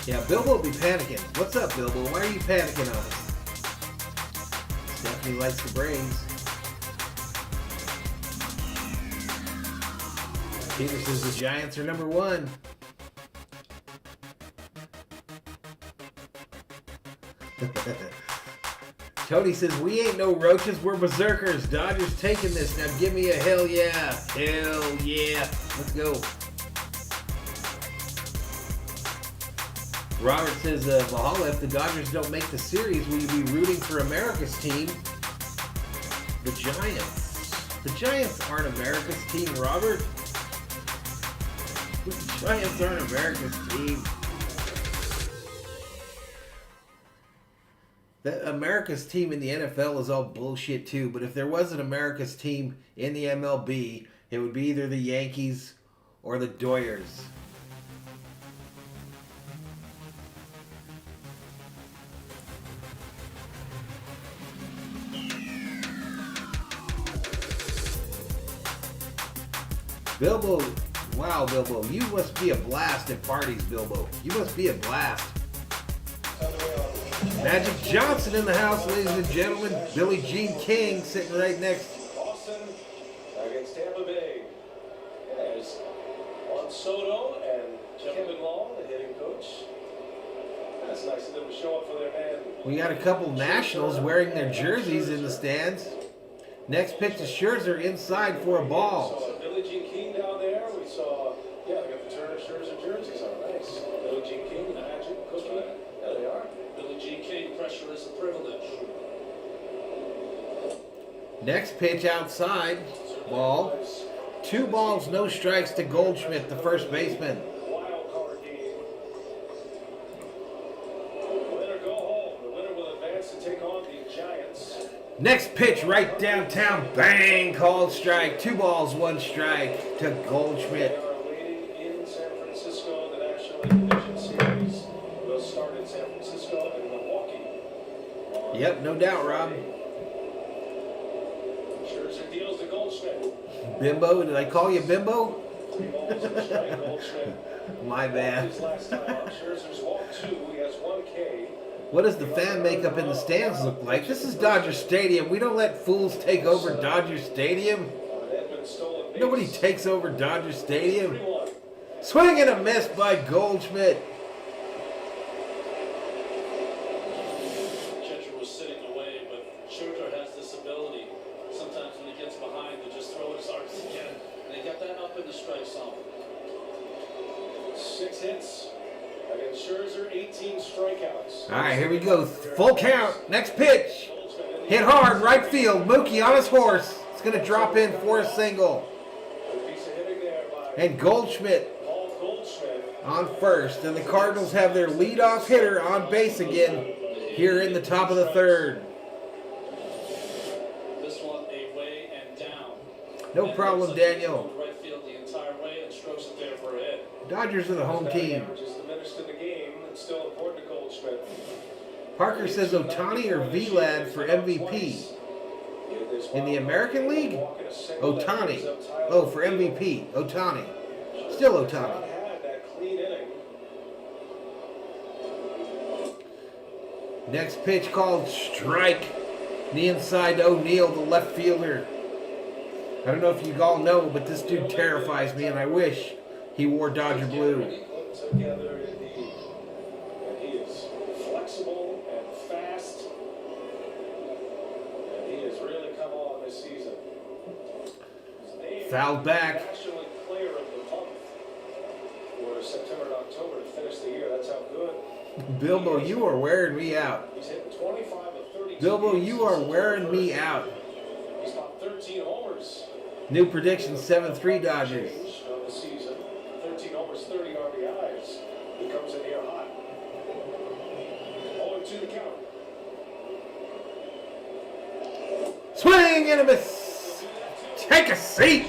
A: Yeah, Bilbo will be panicking. What's up, Bilbo? Why are you panicking on us? Stephanie likes the Braves. Peter says the Giants are number 1. Tony says, we ain't no roaches, we're berserkers. Dodgers taking this. Now give me a hell yeah. Hell yeah. Let's go. Robert says, Valhalla, if the Dodgers don't make the series, will you be rooting for America's team The Giants. The Giants aren't America's team, Robert. The Giants aren't America's team. America's team in the NFL is all bullshit too, but if there was an America's team in the MLB, it would be either the Yankees or the Dodgers. Bilbo, wow, Bilbo, you must be a blast at parties, Bilbo. You must be a blast. Magic Johnson in the house, ladies and gentlemen. Billie Jean King sitting right next.
B: Boston against Tampa Bay. There's Juan Soto and Kevin Long, the hitting coach. That's nice of them to show up for their man.
A: We got a couple Nationals wearing their jerseys in the stands. Next pitch is Scherzer inside for a ball.
B: We saw Billie Jean King down there. We saw, they got the Turner Scherzer jerseys on. Nice. Billie Jean King, the Magic, Cookie. There they are.
G: Billie Jean King, pressure is a privilege.
A: Next pitch outside, ball. 2 balls, no strikes to Goldschmidt, the first baseman.
B: Wildcard game. Winner go home. The winner will advance to take on the Giants.
A: Next pitch right downtown, bang, called strike. 2 balls, 1 strike to Goldschmidt.
B: They are waiting in San Francisco. The National League Division Series will start in San Francisco and Milwaukee.
A: Yep, no doubt, Rob.
B: Scherzer deals to Goldschmidt.
A: Bimbo, did I call you Bimbo?
B: 3 balls and a strike. Goldschmidt.
A: My bad.
B: His last time up. Scherzer's walked 2. He has 1 K.
A: What does the fan makeup in the stands look like? This is Dodger Stadium. We don't let fools take over Dodger Stadium. Nobody takes over Dodger Stadium. Swing and a miss by Goldschmidt.
G: Catcher was sitting away, but Scherzer has this ability. Sometimes when he gets behind, to just throw it as hard as he can. And they got that up in the strike zone.
B: 6 hits against Scherzer, 18 strikeouts.
A: All right, here we go. Full count. Next pitch. Hit hard, right field. Mookie on his horse. It's going to drop in for a single. And Goldschmidt on first. And the Cardinals have their leadoff hitter on base again here in the top of the 3rd.
G: This one away and down.
A: No problem, Daniel.
G: Right field the entire way and strokes it there for a hit.
A: Dodgers are the home team.
B: Just diminished in the game. It's still important to Goldschmidt.
A: Parker says Ohtani or Vlad for MVP. In the American League? Ohtani. Oh, for MVP. Ohtani. Still Ohtani. Next pitch called strike. The inside to O'Neal, the left fielder. I don't know if you all know, but this dude terrifies me, and I wish he wore Dodger blue.
B: Together indeed. And he is flexible and fast. And he has really come on this season.
A: Fouled back.
B: National League Player of the Month for September and October to finish the year. That's how good.
A: Bilbo, you are wearing me out.
B: He's hitting 25 of 32.
A: Bilbo, you are wearing me out.
B: He's got 13 homers.
A: New prediction, 7-3 Dodgers.
B: Of the season. 13 homers, 30 RBIs. He comes in here hot. 0-2 the count.
A: Swing and a miss. Take a seat.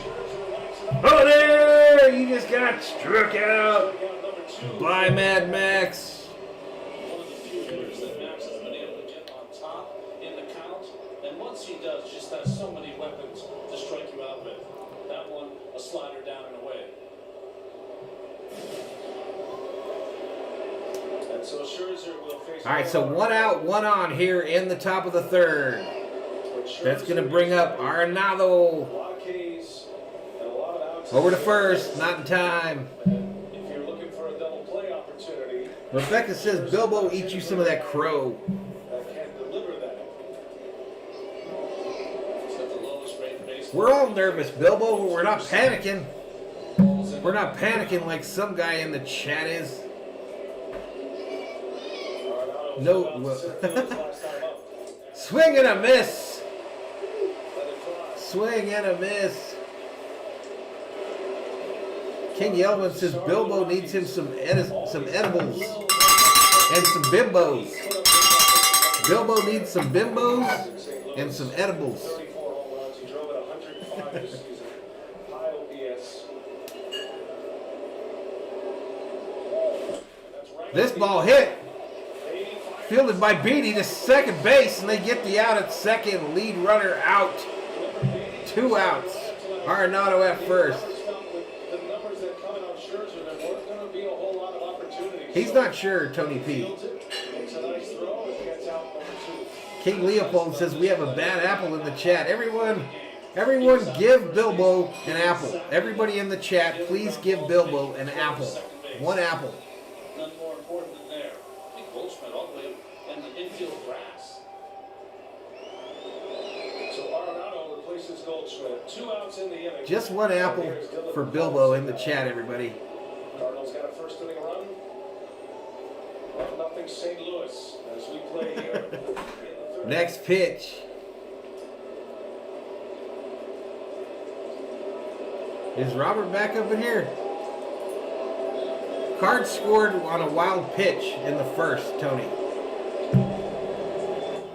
A: Oh, there. You just got struck out by Mad Max.
G: One of the few hitters that Max has been able to get on top in the count. And once he does, just has so many weapons to strike you out with. That one, a slider down and away.
B: And so Scherzer will face.
A: All right, so 1 out, 1 on here in the top of the 3rd. That's going to bring up Arenado over to first, not in time.
B: If you're looking for a double play opportunity,
A: Rebecca says, Bilbo, eat you some of that crow.
B: that can deliver that.
G: He's got the lowest rate base.
A: We're all nervous, Bilbo, but we're not panicking. We're not panicking like some guy in the chat is.
B: Arenado
A: No.
B: was about to set the last time up.
A: Swing and a miss. Swing and a miss. King Yelvin says Bilbo needs him some edibles and some bimbos. Bilbo needs some bimbos and some edibles.
B: 34 home runs. He drove at 105 this season. High OPS.
A: This ball hit. Fielded by Beatty to second base, and they get the out at second. Lead runner out. 2 outs. Arenado at first.
B: The numbers that come in on Scherzer, there weren't going to be a whole lot of opportunities.
A: He's not sure, Tony P.
B: Makes a nice throw and gets out number 2.
A: King Leopold says we have a bad apple in the chat. Everyone give Bilbo an apple. Everybody in the chat, please give Bilbo an apple. 1 apple.
G: None more important than there. I think Goldschmidt all the way in the infield grass.
B: So Arenado replaces Goldschmidt. 2 outs in the inning.
A: Just 1 apple for Bilbo in the chat, everybody.
B: Cardinals got a first inning run. 1-0 St. Louis as we play here. in the third.
A: Next pitch. Is Robert back up in here? Card scored on a wild pitch in the first, Tony.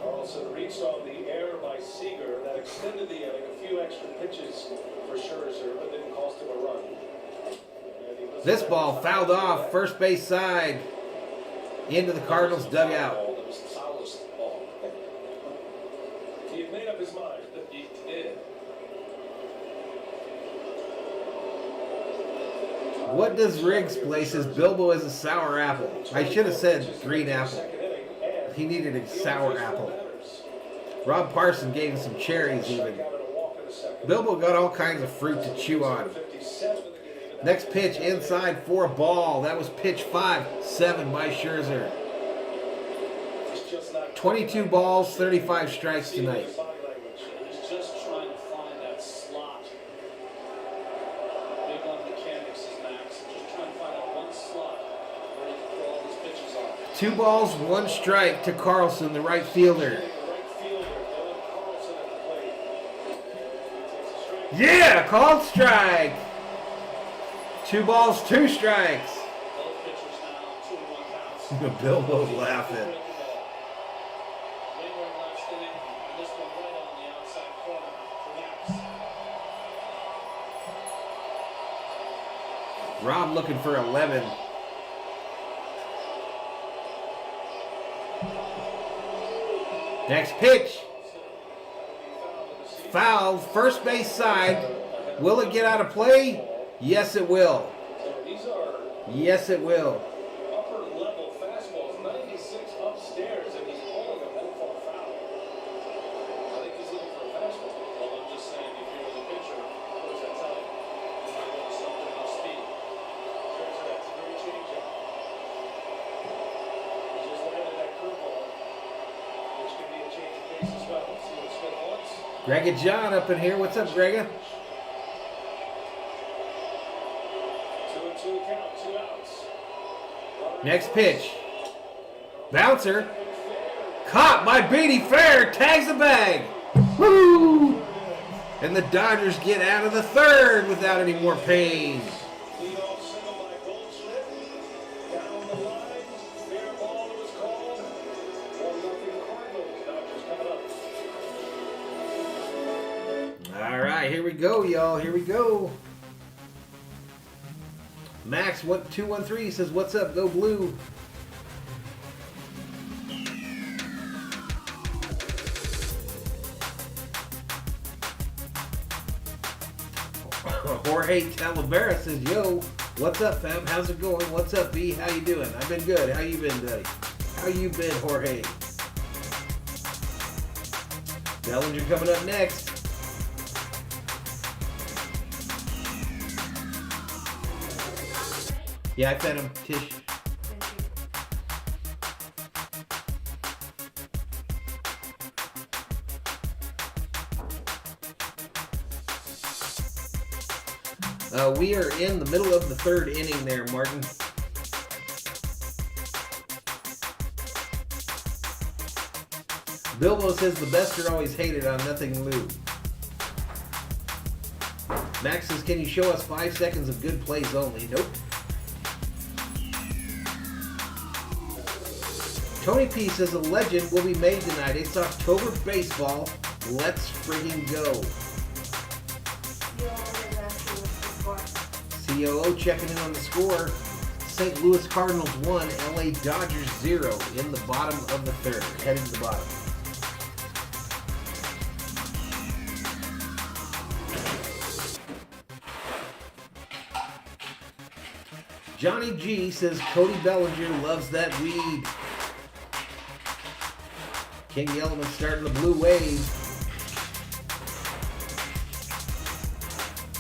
B: Carlson reached on the air by Seager. That extended the inning. A few extra pitches for Scherzer, but didn't cost him a run.
A: This ball fouled off first base side into the Cardinals dugout.
B: That was the foulest ball. He had made up his mind. He did.
A: What does Riggs play? Says Bilbo is a sour apple. I should have said green apple. He needed a sour apple. Rob Parson gave him some cherries even. Bilbo got all kinds of fruit to chew on. Next pitch inside for a ball. That was pitch 5-7 by Scherzer. 22 balls, 35 strikes tonight.
G: He's just trying to find that slot. Big on mechanics is Max. Just trying to find that one slot where he can throw all his pitches off.
A: 2 balls, 1 strike to Carlson, the right fielder. Yeah, called strike. 2 balls, 2 strikes.
G: Both pitchers now, 2-1 counts.
A: Bilbo's laughing.
G: Later in last inning, and this one right on the outside corner for Max.
A: Rob looking for 11. Next pitch. Foul, first base side. Will it get out of play? Yes, it will.
B: These are
A: Yes, it will.
B: upper level fastballs, 96 upstairs, and he's pulling them that far foul. I think he's looking for a fastball.
G: Well, I'm just saying, if you're the pitcher, what does that tell you? You might want something off speed.
B: Scherzer, that's a very changeup. He just landed that curveball, which can be a change of pace as well. See what Smith wants.
A: Grega John up in here. What's up, Grega?
B: 2-2 count, 2 outs.
A: Next pitch. Bouncer. Caught by Beatty. Fair. Tags the bag. Woo! And the Dodgers get out of the third without any more pain.
B: Leadoff single by Goldschmidt. Down the line. Fair ball that was called. 1-0 Cardinals. Dodgers coming up.
A: All right, here we go, y'all. Here we go. Max 1213 says, "What's up? Go Blue." Jorge Talavera says, "Yo, what's up, fam? How's it going? What's up, B? How you doing? I've been good. How you been, buddy? How you been, Jorge?" Bellinger coming up next. Yeah, I fed him. Tish. We are in the middle of the third inning there, Martin. Bilbo says the best are always hated on Nothing Lou. Max says, can you show us 5 seconds of good plays only? Nope. Tony P says a legend will be made tonight. It's October baseball. Let's friggin' go. COO checking in on the score. St. Louis Cardinals 1, LA Dodgers 0 in the bottom of the third. Heading to the bottom. Johnny G says Cody Bellinger loves that weed. King Yellowman starting the blue wave.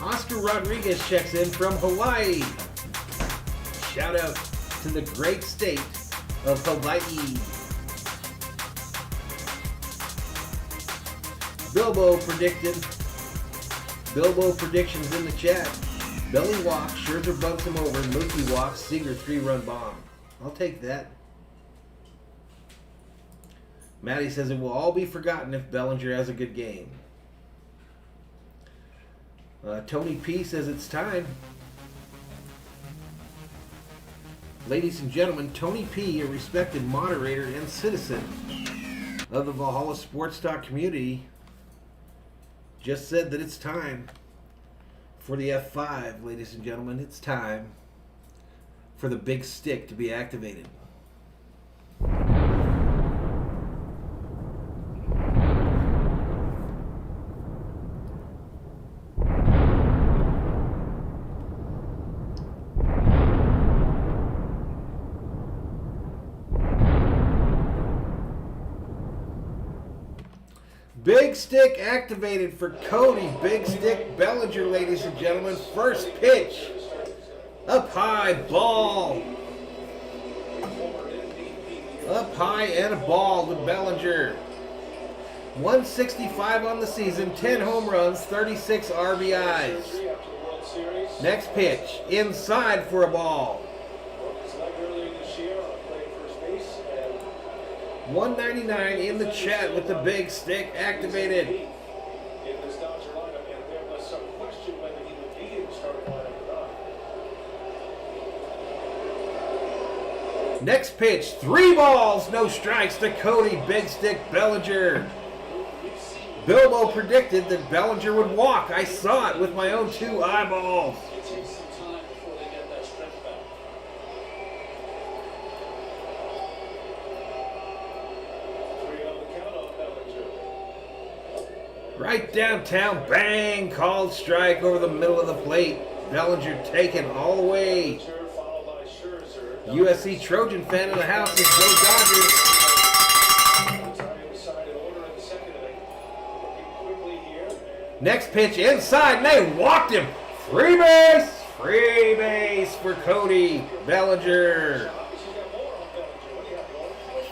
A: Oscar Rodriguez checks in from Hawaii. Shout out to the great state of Hawaii. Bilbo predictions in the chat. Belly walks, Scherzer bunts him over, Mookie walks, Seager 3-run bomb. I'll take that. Maddie says it will all be forgotten if Bellinger has a good game. Tony P says it's time. Ladies and gentlemen, Tony P, a respected moderator and citizen of the Valhalla Sports Talk community, just said that it's time for the F5, ladies and gentlemen. It's time for the big stick to be activated. Big stick activated for Cody Big Stick Bellinger, ladies and gentlemen. First pitch. Up high, ball. Up high and a ball to Bellinger. 165 on the season, 10 home runs, 36 RBIs. Next pitch, inside for a ball. 199 in the chat with the big stick activated.
B: In this Dodger lineup, and there was some question whether he would be in the starting lineup or not.
A: Next pitch, 3 balls, no strikes to Cody Big Stick Bellinger. Bilbo predicted that Bellinger would walk. I saw it with my own 2 eyeballs.
G: It takes some time before they get that stretch back.
A: Right downtown, bang, called strike over the middle of the plate. Bellinger taken all the way. USC Trojan fan in the house is Go Dodgers. Next pitch inside, and they walked him. Free base for Cody Bellinger.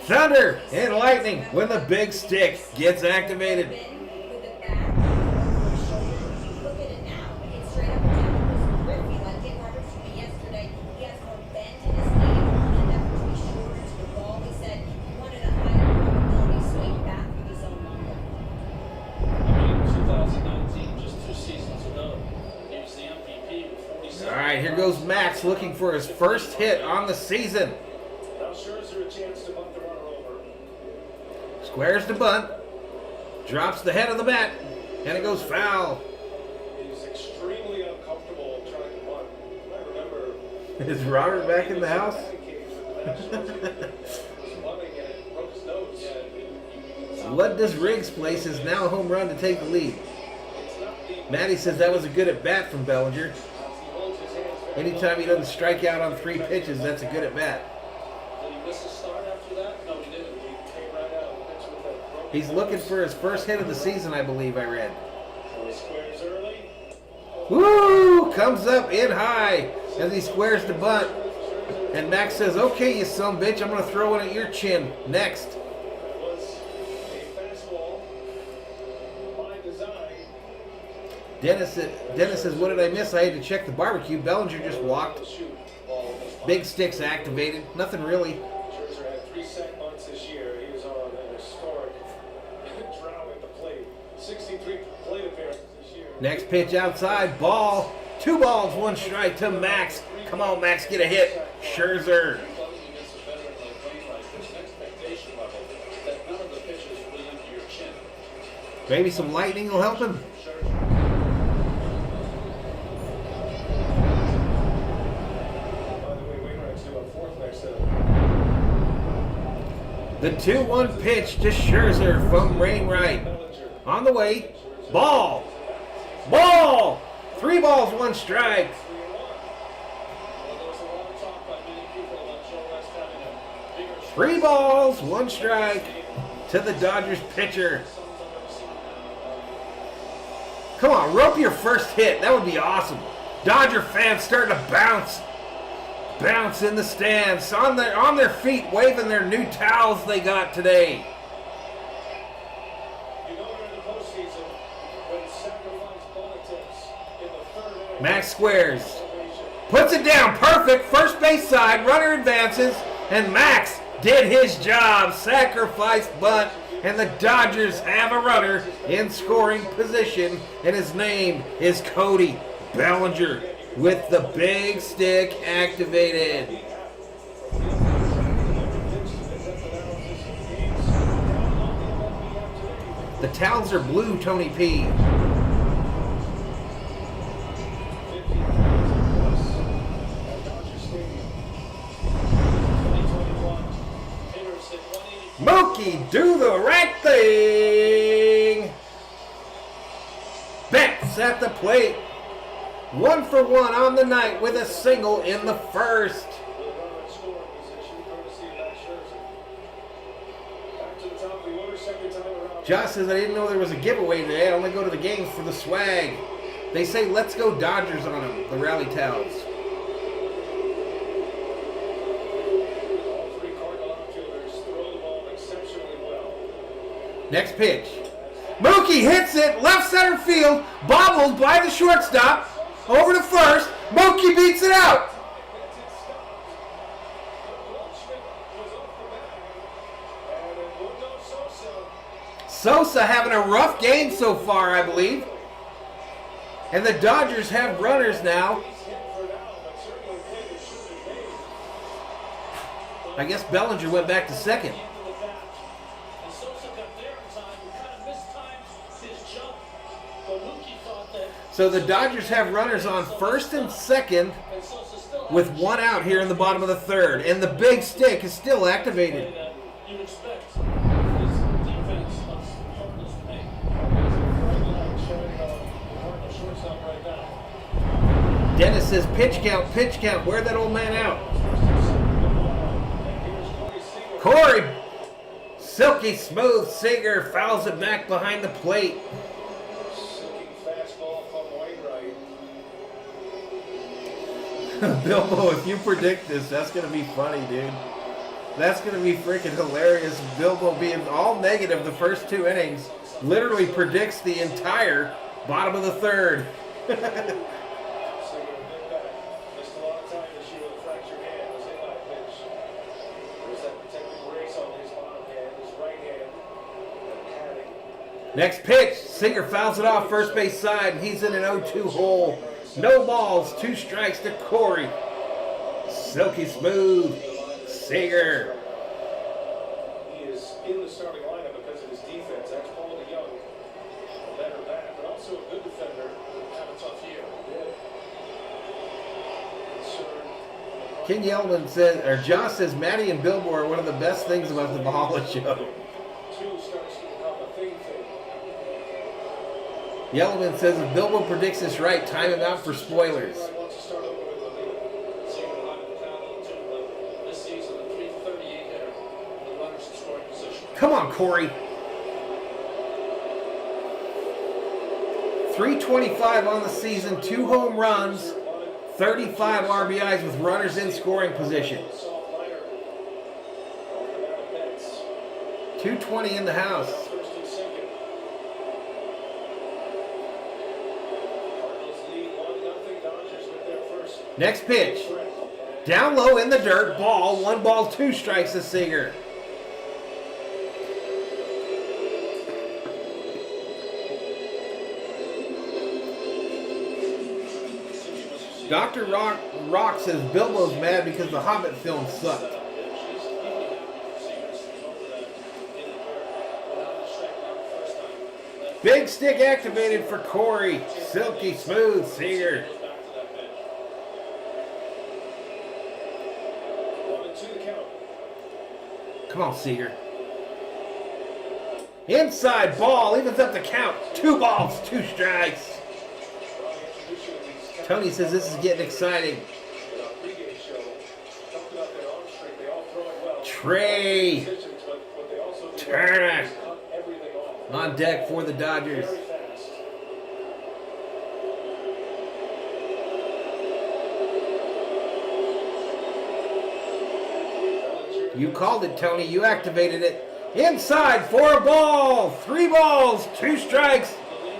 A: Thunder and lightning when the big stick gets activated. Here goes Max looking for his first hit on the season.
B: Now Scherzer a chance to bunt the runner over.
A: Squares the bunt. Drops the head of the bat. And it goes foul.
B: He's extremely uncomfortable trying to bunt. I remember.
A: Is Robert back in the house? What does Riggs place is now a home run to take the lead. Maddie says that was a good at bat from Bellinger. Anytime he doesn't strike out on 3 pitches, that's a good at bat.
G: Did he miss a start after that? No, he didn't. He came right out.
A: He's looking for his first hit of the season, I believe I read.
B: Squares early.
A: Woo! Comes up in high as he squares the bunt. And Max says, okay, you son of a bitch, I'm going to throw one at your chin next. Dennis says, what did I miss? I had to check the barbecue. Bellinger just walked. Big sticks activated. Nothing really.
B: Scherzer had 3 sack bunts this year. He was on an historic drought at the plate. 63 plate appearances this year.
A: Next pitch outside, ball. 2 balls, 1 strike to Max. Come on, Max, get a hit. Scherzer. Maybe some lightning will help him. The 2-1 pitch to Scherzer from Wainwright. On the way. Ball. Ball. 3 balls, 1 strike. 3 balls, 1 strike to the Dodgers pitcher. Come on, rope your first hit. That would be awesome. Dodger fans starting to bounce. Bounce in the stands. On their feet, waving their new towels they got today. Max squares. Puts it down. Perfect. First base side. Runner advances. And Max did his job. Sacrifice bunt. And the Dodgers have a runner in scoring position. And his name is Cody Bellinger with the big stick activated. The towels are blue, Tony P. Mookie, do the right thing. Betts at the plate. 1 for 1 on the night with a single in the first. Josh says, I didn't know there was a giveaway today. I only go to the games for the swag. They say, let's go Dodgers on them, the rally towels. Next pitch. Mookie hits it, left center field, bobbled by the shortstop, over to first. Mookie beats it out. Sosa having a rough game so far, I believe. And the Dodgers have runners now. I guess Bellinger went back to second. So the Dodgers have runners on first and second with 1 out here in the bottom of the third. And the big stick is still activated. Dennis says, pitch count, wear that old man out. Corey, silky smooth Seager fouls it back behind the plate. Bilbo, if you predict this, that's going to be funny, dude. That's going to be freaking hilarious. Bilbo being all negative the first 2 innings literally predicts the entire bottom of the third. Next pitch, Singer fouls it off first base side, and he's in an 0-2 hole. No balls, 2 strikes to Corey. Silky smooth, Singer.
B: He is in the starting lineup because of his defense. That's Paul DeYoung, a better bat, but also a good defender. Had a tough year.
A: Ken Yelman says, or Josh says, Maddie and Bilbo are one of the best things about the Valhalla show.
B: 2 starts to become a thing.
A: Yellowman says, if Bilbo predicts this right, time him out for spoilers. Come on, Corey. 325 on the season, 2 home runs, 35 RBIs with runners in scoring position. 220 in the house. Next pitch. Down low in the dirt, ball, 1 ball, 2 strikes to Seager. Dr. Rock says Bilbo's mad because the Hobbit film sucked. Big stick activated for Corey. Silky smooth Seager. Come on, Seager. Inside ball, evens up the count. 2 balls, 2 strikes. Tony says this is getting exciting. Trey Turner on deck for the Dodgers. You called it, Tony. You activated it. Inside for a ball. 3 balls, 2 strikes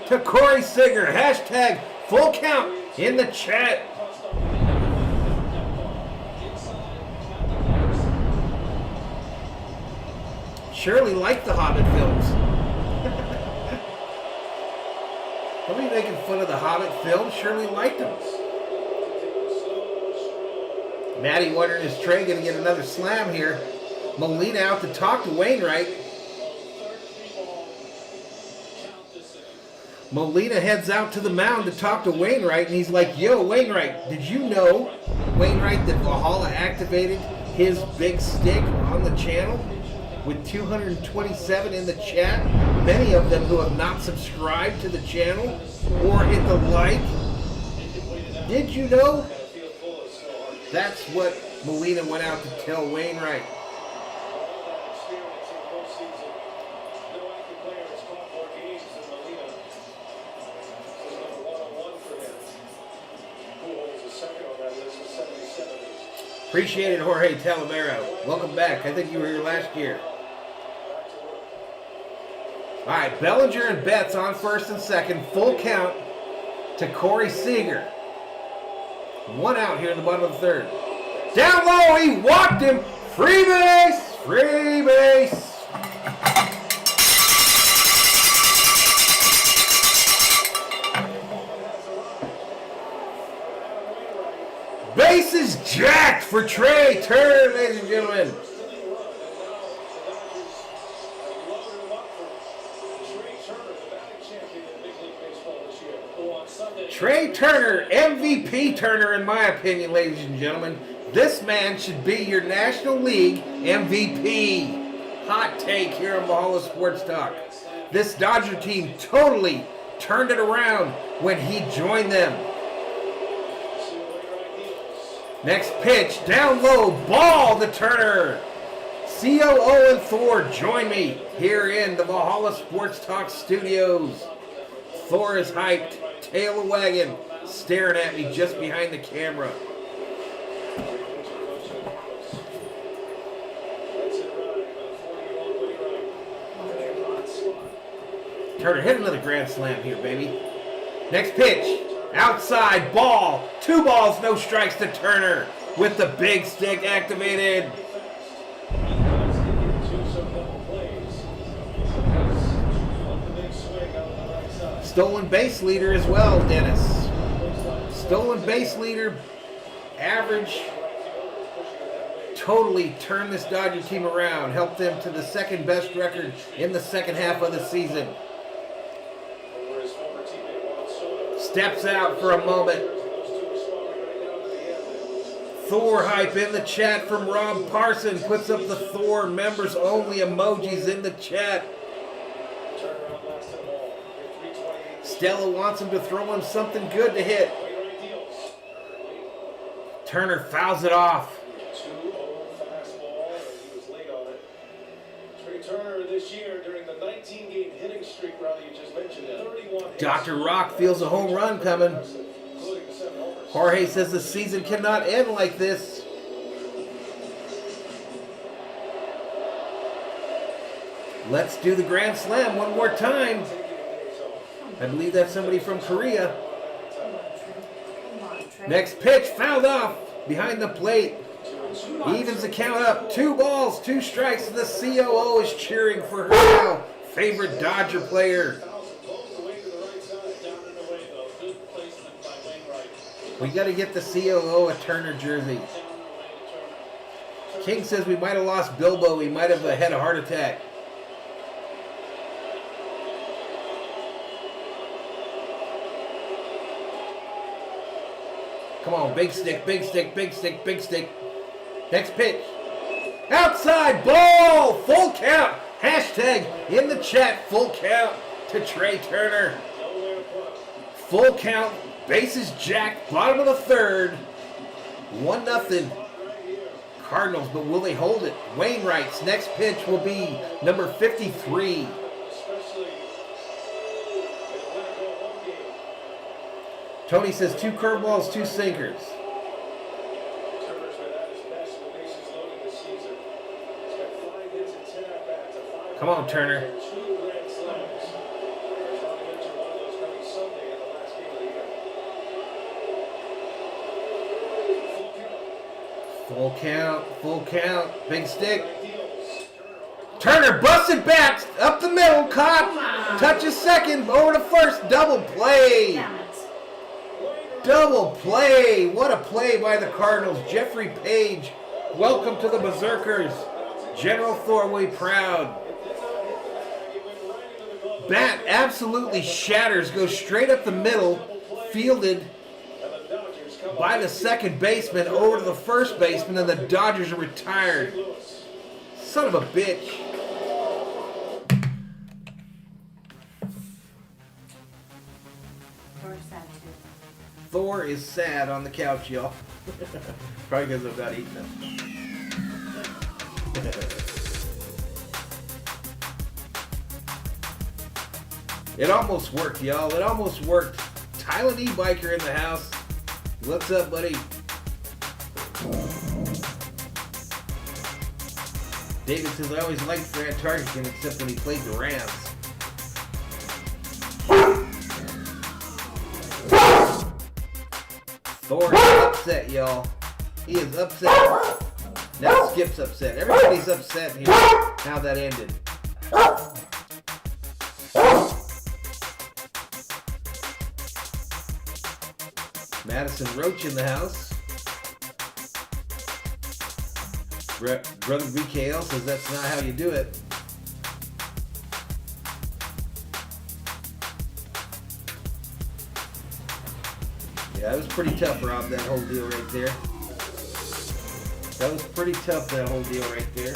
A: to Corey Seager. Hashtag full count in the chat. Shirley liked the Hobbit films. Don't be making fun of the Hobbit films. Shirley liked them. Matty wondering, is Trey going to get another slam here? Molina out to talk to Wainwright. Molina heads out to the mound to talk to Wainwright, and he's like, yo, Wainwright, did you know, Wainwright, that Valhalla activated his big stick on the channel? With 227 in the chat, many of them who have not subscribed to the channel or hit the like. Did you know? That's what Molina went out to tell Wainwright. Appreciate it, Jorge Talavera. Welcome back. I think you were here last year. All right, Bellinger and Betts on first and second. Full count to Corey Seager. 1 out here in the bottom of the third. Down low, he walked him. Free base, free base. Base is jacked for Trey Turner, ladies and gentlemen. Trey Turner, MVP Turner in my opinion, ladies and gentlemen. This man should be your National League MVP. Hot take here on Valhalla Sports Talk. This Dodger team totally turned it around when he joined them. Next pitch, down low, ball to Turner. COO and Thor join me here in the Valhalla Sports Talk studios. Thor is hyped, tail a wagon, staring at me just behind the camera. Turner, hit another grand slam here, baby. Next pitch, outside, ball. 2 balls, no strikes to Turner with the big stick activated. Stolen base leader as well, Dennis. Stolen base leader, average. Totally turned this Dodger team around. Helped them to the second best record in the second half of the season. Steps out for a moment. Thor hype in the chat from Rob Parson. Puts up the Thor members only emojis in the chat. Stella wants him to throw him something good to hit. Turner fouls it off.
B: 2-0 fastball, and he was late on it. Trey Turner this year during the 19-game hitting streak, Rowdy, you just mentioned, 31 hits.
A: Dr. Rock feels a home run coming. Jorge says the season cannot end like this. Let's do the grand slam one more time. I believe that's somebody from Korea. Next pitch, fouled off behind the plate. Evens the count up. 2 balls, 2 strikes. The COO is cheering for her now favorite Dodger player. We got to get the COO a Turner jersey. King says we might have lost Bilbo. He might have had a heart attack. Come on, big stick, big stick, big stick, big stick. Next pitch. Outside ball! Full count. Hashtag in the chat, full count to Trey Turner. Full count. Bases jacked. Bottom of the third. 1-0. Cardinals, but will they hold it? Wainwright's next pitch will be number 53. Tony says 2 curveballs, 2 sinkers. Come on, Turner. Full count, full count, big stick. Turner busted back, up the middle, caught, touches second, over to first, double play. Double play, what a play by the Cardinals. Jeffrey Page, welcome to the Berzerkers. General Thorway proud. Bat absolutely shatters, goes straight up the middle, fielded by the second baseman over to the first baseman, and the Dodgers are retired. Son of a bitch. Thor is sad on the couch, y'all. Probably because I've not eaten them. It almost worked, y'all. It almost worked. Tylen E-Biker in the house. What's up, buddy? David says, I always liked Grant Tarkenton except when he played the Rams. Thor is upset, y'all. He is upset. Now Skip's upset. Everybody's upset here how that ended. Madison Roach in the house. Brother BKL says that's not how you do it. Yeah, that was pretty tough, Rob, that whole deal right there. That was pretty tough, that whole deal right there.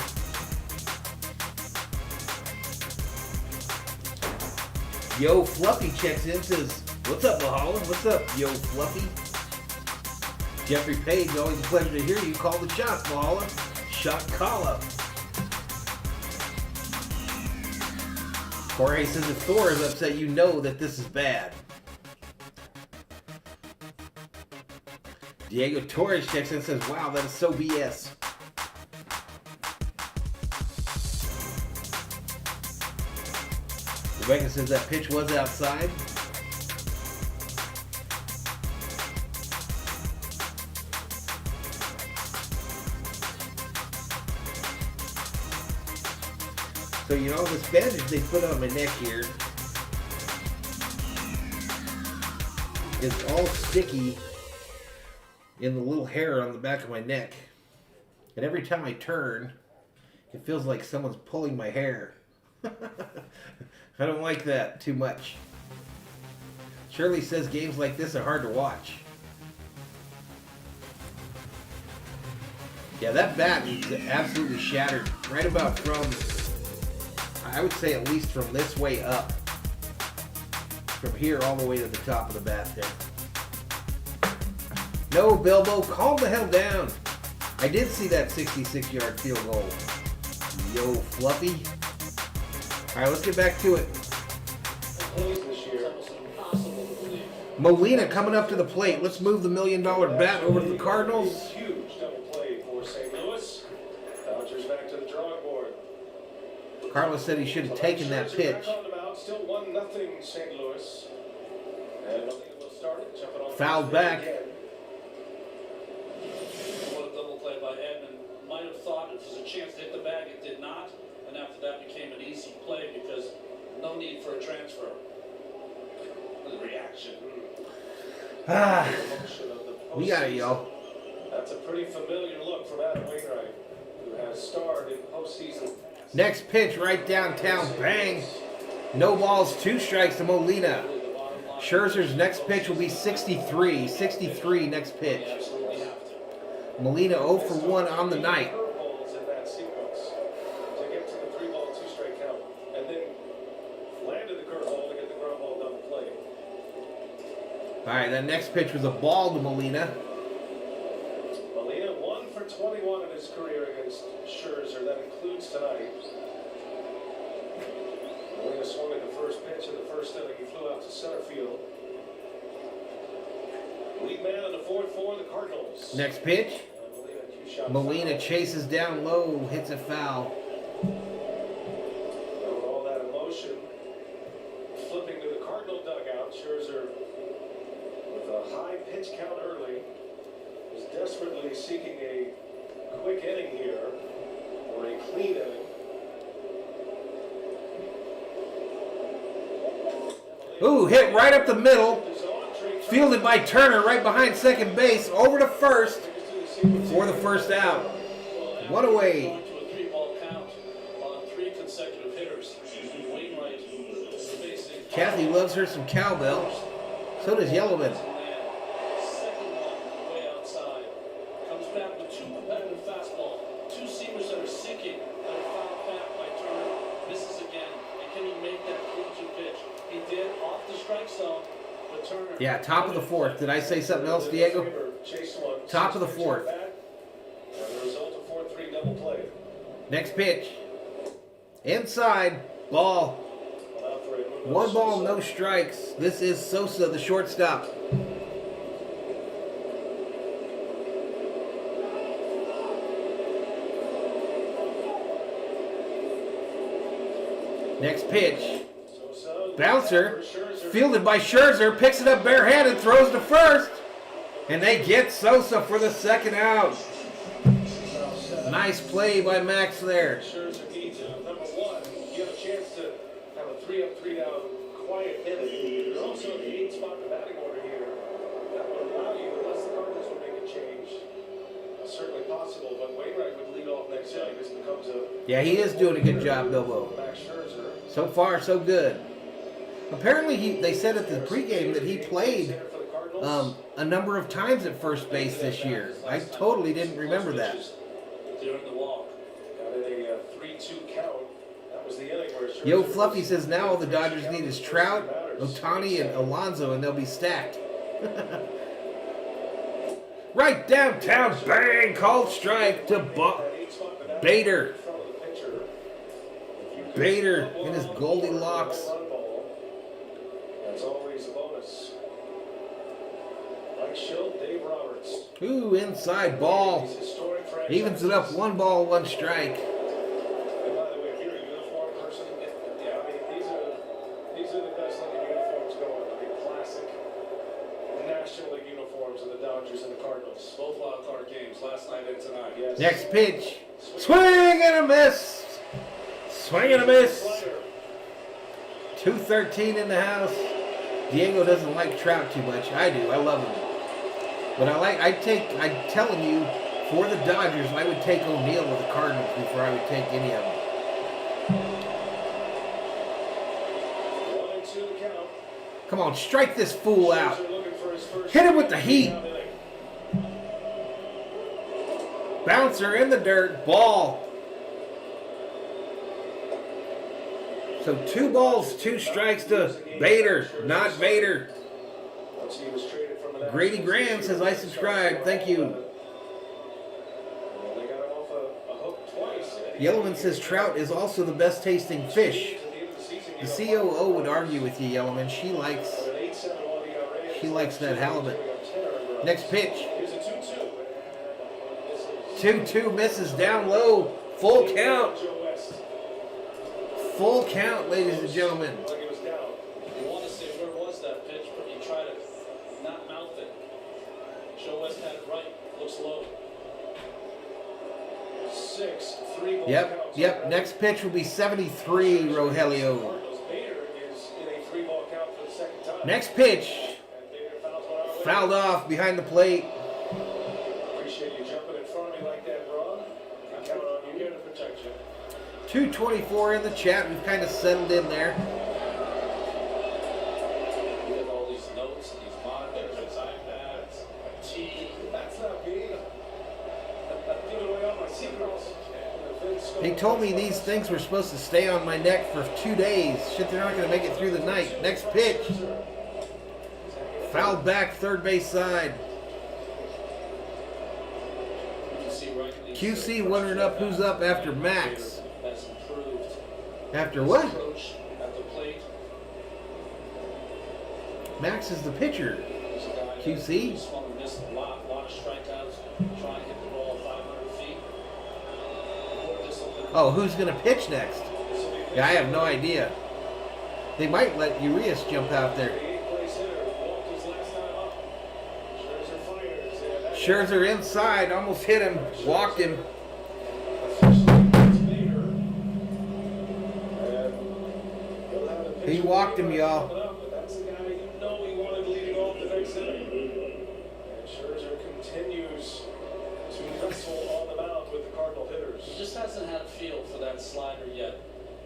A: Yo, Fluffy checks in, says, what's up, Valhalla? What's up, yo, Fluffy? Jeffrey Page, always a pleasure to hear you. Call the shots, Valhalla. Shot call up. Jorge says if Thor is upset, you know that this is bad. Diego Torres checks in and says, wow, that is so BS. Rebecca says that pitch was outside. So, you know, this bandage they put on my neck here is all sticky in the little hair on the back of my neck. And every time I turn, it feels like someone's pulling my hair. I don't like that too much. Shirley says games like this are hard to watch. Yeah, that bat is absolutely shattered. Right about from, I would say at least from this way up. From here all the way to the top of the bat there. No, Bilbo, calm the hell down. I did see that 66-yard field goal. Yo, Fluffy. All right, let's get back to it. Molina coming up to the plate. Let's move the $1 million bat over to the Cardinals.
B: Huge double play for St. Louis. Dodgers back to the drawing board.
A: Carlos said he should have taken that pitch.
B: Still 1-0 St. Louis. And Molina will start it. Jumping on
A: Fouled back.
G: What a double play by Edman. Might have thought if there's a chance to hit the bag, it did not. And after that became an easy play because no need for a transfer. The reaction.
B: Motion of the
A: We got it, y'all.
B: That's a pretty familiar look from Adam Wainwright, who has starred in postseason.
A: Next pitch right downtown. Bang. No balls, 2 strikes to Molina. Scherzer's next pitch will be 63. 63 next pitch. Molina 0 for 1 on the night.
B: Curveballs in that sequence to get to the 3-ball, 2-strike count, and then landed the curveball to get the ground ball down the plate.
A: All right, that next pitch was a ball to Molina.
B: Molina 1 for 21 in his career against Scherzer. That includes tonight. Molina swung at the first pitch in the first inning. He flew out to center field. Lead man in the 4th for the Cardinals.
A: Next pitch. Molina chases down low, hits a foul.
B: With all that emotion, flipping to the Cardinal dugout. Scherzer, with a high pitch count early, is desperately seeking a quick inning here, or a clean inning.
A: Ooh, hit right up the middle. Fielded by Turner right behind second base. Over to first for the first out. One away.
G: To a 3-ball count on 3 consecutive hitters. Wainwright facing
A: Kathy loves her some cowbell. So does Yellowman.
G: second one way outside. Comes back with 2 competitive fastball. 2 seamers that are sinking. That are fouled back by Turner. Misses again. And can he make that 3-2 pitch? He did off the strike zone. But Turner.
A: Yeah, top of the 4th. Did I say something else, Diego? Top of the 4th.
B: And the result of 4-3 double play.
A: Next pitch. Inside. Ball. 1 ball, no strikes. This is Sosa, the shortstop. Next pitch. Bouncer. Fielded by Scherzer. Picks it up barehanded. Throws to first. And they get Sosa for the second out. Nice play by Max there.
B: Scherzer needs number 1. You have a chance to have a 3-up, 3-down quiet inning. You're also in the 8th spot in the batting order here. That would allow you, unless the Cardinals would make a change. Certainly possible, but Wainwright would lead off next inning. This becomes a...
A: Yeah, he is doing a good job, Bilbo.
B: Max Scherzer.
A: So far, so good. Apparently, they said at the pregame that he played a number of times at first base this year. I totally didn't remember that.
G: During the walk.
B: Got in a 3-2 count. That was the inning where Scherzer...
A: Yo, Fluffy says now all the Dodgers need is Trout, Ohtani, and Alonso, and they'll be stacked. Right downtown, bang! Called strike to Bader. Bader in his Goldilocks.
B: That's always a bonus. Mike Schilt, Dave Roberts.
A: Ooh, inside ball. Evens it up, 1 ball, 1 strike.
B: And by the way, if you're a uniform person, yeah, I mean, these are the best looking uniforms going. I mean, classic National League uniforms of the Dodgers and the Cardinals.
G: Both wildcard games, last night and tonight.
B: Yes.
A: Next pitch. Swing and a miss. Swing and a miss. 213 in the house. Diego doesn't like Trout too much. I do. I love him. But I'm telling you, for the Dodgers, I would take O'Neill with the Cardinals before I would take any of them.
B: 1-2 the count.
A: Come on, strike this fool out.
B: Scherzer looking for his first
A: Hit him with the heat.
B: inning.
A: Bouncer in the dirt. Ball. So 2 balls, 2 strikes to Bader, not Vader.
B: Once he was traded from the
A: Grady Graham says, I subscribe. Thank you.
B: And they got him off a hook twice.
A: Yellowman says Trout is also the best tasting fish. The COO would argue with you, Yellowman. She likes that halibut. Next pitch. 2-2 misses down low. Full count. Full count, ladies and gentlemen.
G: You want to say where was that pitch, but you try to not mouth it. Joe West had it right. Looks low.
B: 6, 3 ball
A: Yep. Next pitch will be 73, Rogelio.
B: Bader is in a 3-ball count for the second time.
A: Next pitch.
B: And Bader fouls one out.
A: Fouled off behind the plate.
B: Appreciate you jumping in front of me like that, Ron. I count on you here to protect you.
A: 224 in the chat. We've kind of settled in there.
G: We have all these notes and these monitors, these iPads, tea.
B: That's not me. Give away all my secrets.
A: He told me these things were supposed to stay on my neck for 2 days. Shit, they're not going to make it through the night. Next pitch. Fouled back, third base side. QC wondering up who's up after Max. After what? Max is the pitcher. QC? Oh, who's going to pitch next? Yeah, I have no idea. They might let Urias jump out there. Scherzer inside, almost hit him, walked him. He walked him, y'all.
B: That's the guy you know he wanted leading off the next inning. And Scherzer continues to wrestle on the mound with the Cardinal hitters.
G: He just hasn't had a feel for that slider yet.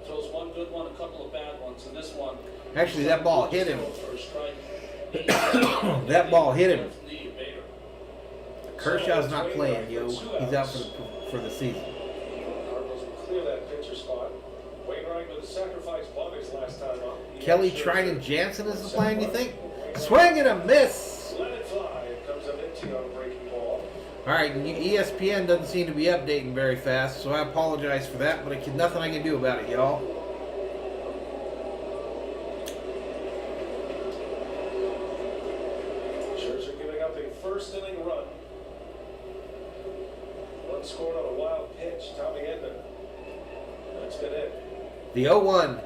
G: Throws one good one, a couple of bad ones, and this one.
A: Actually, that ball hit him. That ball hit him. Kershaw's not playing, yo. He's out for the season.
B: Cardinals will clear that pitcher spot. Wainwright with a sacrifice bunt his last time up.
A: Kelly Trinan Jansen is the plan, you think? Swing and a miss.
B: Let it fly. It comes up empty on a breaking ball.
A: All right, ESPN doesn't seem to be updating very fast, so I apologize for that, but nothing I can do about it, y'all.
B: Scherzer giving up a first inning run. One scored on a wild pitch. Tommy Edman. That's been it.
A: The 0-1.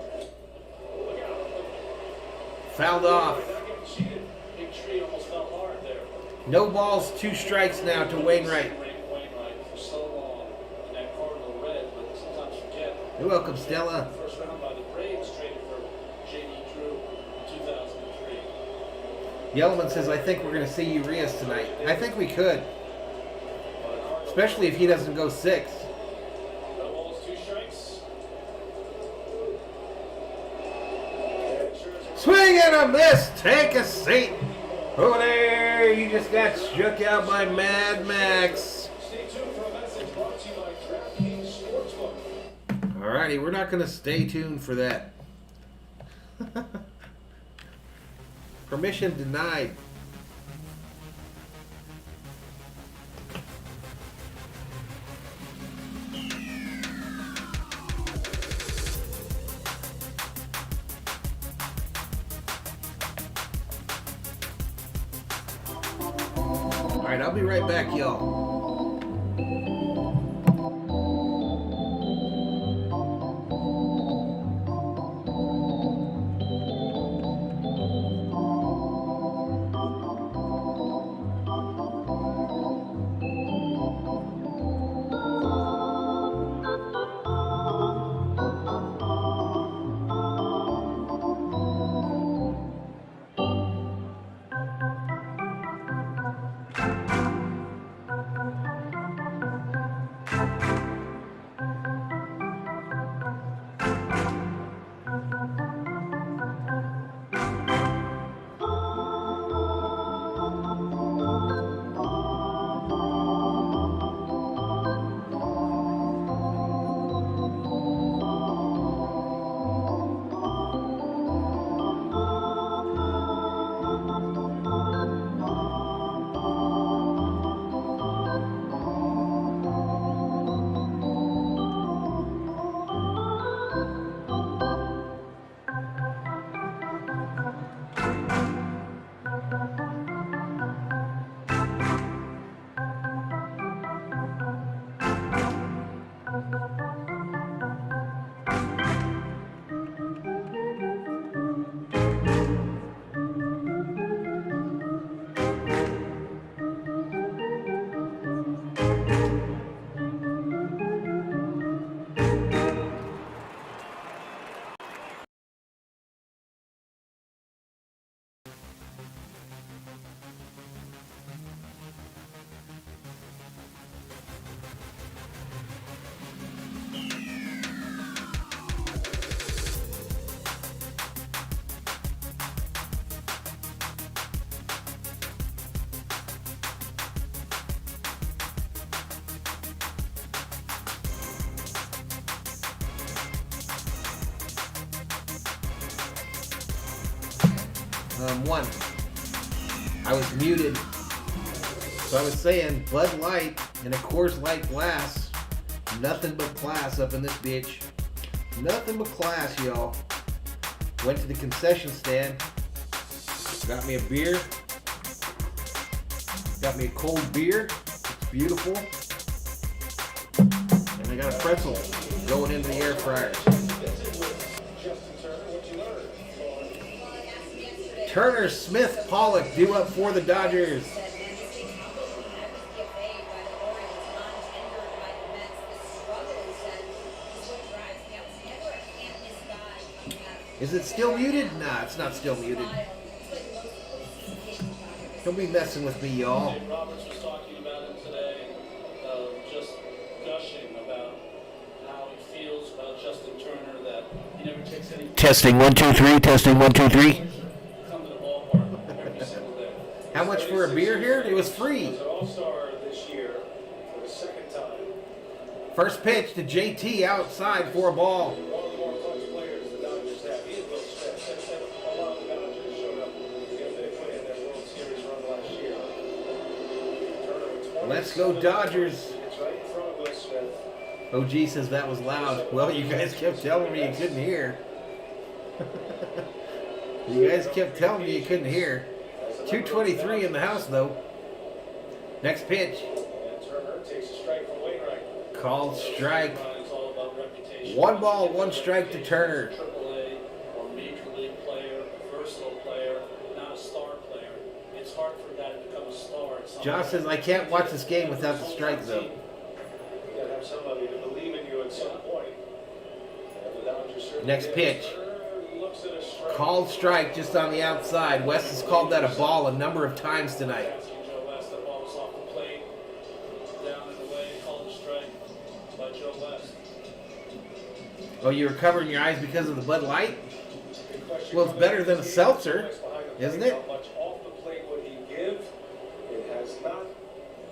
A: Fouled off.
G: Big tree almost fell hard there.
A: No balls, 2 strikes now to Wainwright.
G: Wainwright for so long in that Cardinal red, but sometimes forget.
A: You're welcome, Stella.
G: First round by the Braves traded for J.D. Drew in 2003.
A: Yellowman says, I think we're going to see Urias tonight. I think we could. Especially if he doesn't go 6.
B: No balls, 2 strikes.
A: Swing and a miss. Take a seat. Over there. You just got shook out by Mad Max.
B: Stay tuned for a message brought to you by DraftKings Sportsbook.
A: Alrighty, we're not going to stay tuned for that. Permission denied. Alright, I'll be right back, y'all. One. I was muted. So I was saying Bud Light and a Coors Light glass. Nothing but class up in this bitch. Nothing but class, y'all. Went to the concession stand. Got me a beer. Got me a cold beer. It's beautiful. And I got a pretzel going into the air fryer. Turner, Smith, Pollock due up for the Dodgers. Is it still muted? Nah, it's not still muted. Don't be messing with me, y'all.
G: Roberts was talking about him today, just gushing about how he feels about Justin Turner, that he never takes any...
A: Testing 1 2 3. Testing 1 2 3.
G: Come to the ballpark every single day.
A: How much for a beer here? It was free.
B: He's an all-star this year for the second time.
A: First pitch to JT outside for a ball.
B: One of the more clutch players the Dodgers have. He had those stats. A lot of the Dodgers showed up because they put in their World Series run last year. Turner with 20.
A: Let's go Dodgers.
B: It's right in front of us, Smith.
A: OG says that was loud. Well, you guys kept telling me you couldn't hear. You guys kept telling me you couldn't hear. 223 in the house, though. Next pitch.
B: And Turner takes a strike from Wainwright.
A: Called strike.
G: It's all about reputation.
A: 1 ball, 1 strike to Turner.
G: AAA or major league player, a versatile player, not a star player. It's hard for a guy to become a star at some
A: Josh says, I can't watch this game without the strike zone.
B: You gotta have somebody to believe in you at some point. And the Dodgers certainly
A: Next
B: did.
A: pitch.
B: Turner looks at a strike.
A: Called strike just on the outside. West has called that a ball a number of times tonight.
G: Asking Joe West, that ball was off the plate, down and away, called a strike by Joe West.
A: Oh, you were covering your eyes because of the Bud Light?
B: Good question.
A: Well, it's better than a seltzer, isn't it?
B: How much off the plate would he give? It has not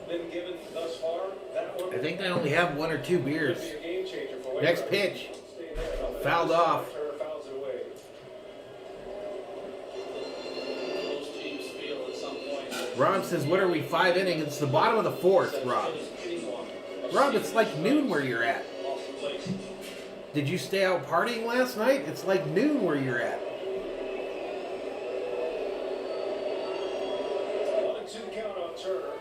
B: been given thus far. That one
A: I think they only have 1 or 2 beers.
B: could be a game changer for Wainwright.
A: Next pitch.
B: Stay there.
A: Fouled off.
B: Turner fouls it away.
G: Most teams feel at some point.
A: Rob says, what are we, 5 innings? It's the bottom of the 4th, Rob. Rob, it's like noon where you're at.
G: Off the plate.
A: Did you stay out partying last night? It's like noon where you're at.
B: 1-2 count on Turner.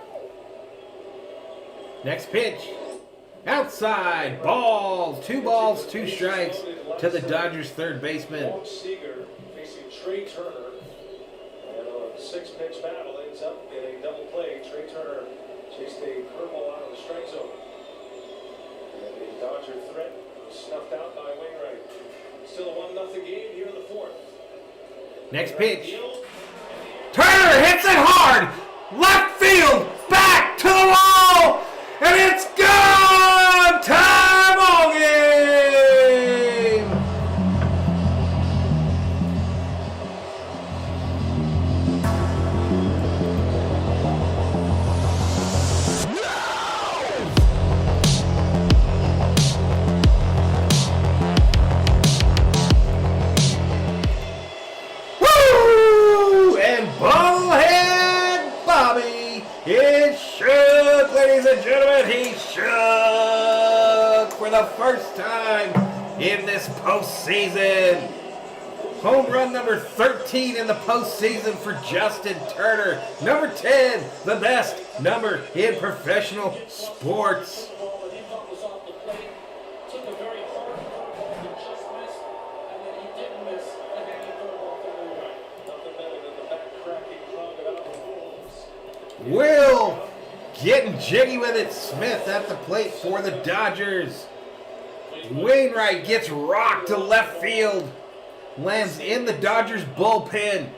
A: Next pitch. Outside. Ball. 2 balls, 2 strikes to the Dodgers third baseman.
B: Walt Seager facing Trey Turner. And a 6-pitch battle ends up in a double play. Trey Turner chased a curveball out of the strike zone. And the Dodger threat was snuffed out by Wainwright. Still a 1-0 game here in the 4th.
A: Next pitch. Turner hits it hard. Left field. Back to the wall. And it's gone. Time ball game. Woo! And Bullhead Bobby is shook, ladies and gentlemen. He shook for the first time in this postseason. Home run number 13 in the postseason for Justin Turner. Number 10, the best number in professional sports.
G: Ball that he thought was off the plate, took a very hard curveball that just missed, and then he didn't miss a hanging curveball to Wainwright.
B: Nothing better than the back-cracking crowd out of the Wolves.
A: Will getting jiggy with it. Smith at the plate for the Dodgers. Wainwright gets rocked to left field. Lands in the Dodgers bullpen.
G: And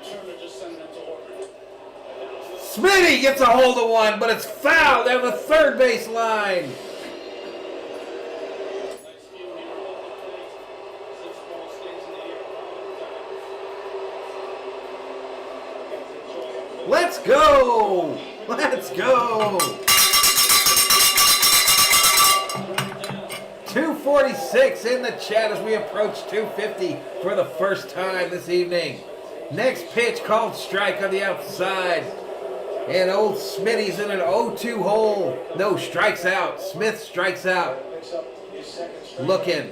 G: Turner just sent it to orbit.
A: Smitty gets a hold of one, but it's fouled down the third base line.
G: Nice view here above the plate. 6 ball stays in the air.
A: Let's go. Let's go. 246 in the chat as we approach 250 for the first time this evening. Next pitch called strike on the outside. And old Smitty's in an 0-2 hole. No, strikes out. Smith strikes out.
B: Picks up his second strike.
A: Looking.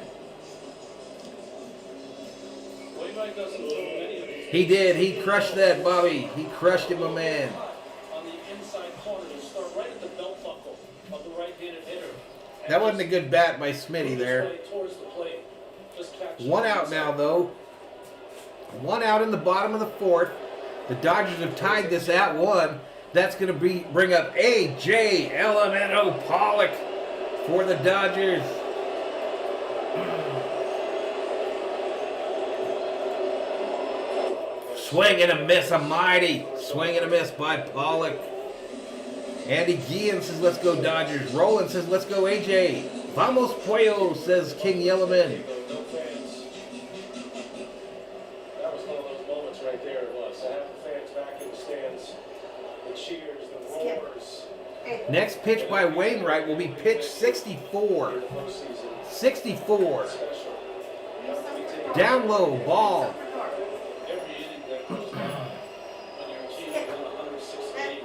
G: Wainwright doesn't throw many of these.
A: He did. He crushed that, Bobby. He crushed it, my man.
G: On the inside corner to start right at the belt buckle of the right-handed hitter.
A: That wasn't a good bat by Smitty there.
G: Towards the plate. Just catch
A: One out now, though. One out in the bottom of the fourth. The Dodgers have tied this at one. That's going to bring up A.J. Elemento Pollock for the Dodgers. Swing and a miss, a mighty swing and a miss by Pollock. Andy Guillen says, let's go Dodgers. Roland says, let's go A.J. Vamos Puello, says King Yellowman.
B: No fans. That was one of those moments right there. It was. To have the fans back in the stands, the cheers, the roars.
A: Next pitch by Wainwright will be pitch 64.
B: The postseason
A: 64.
B: special.
A: Down low, ball.
G: every inning that goes by when your team is in 106 games.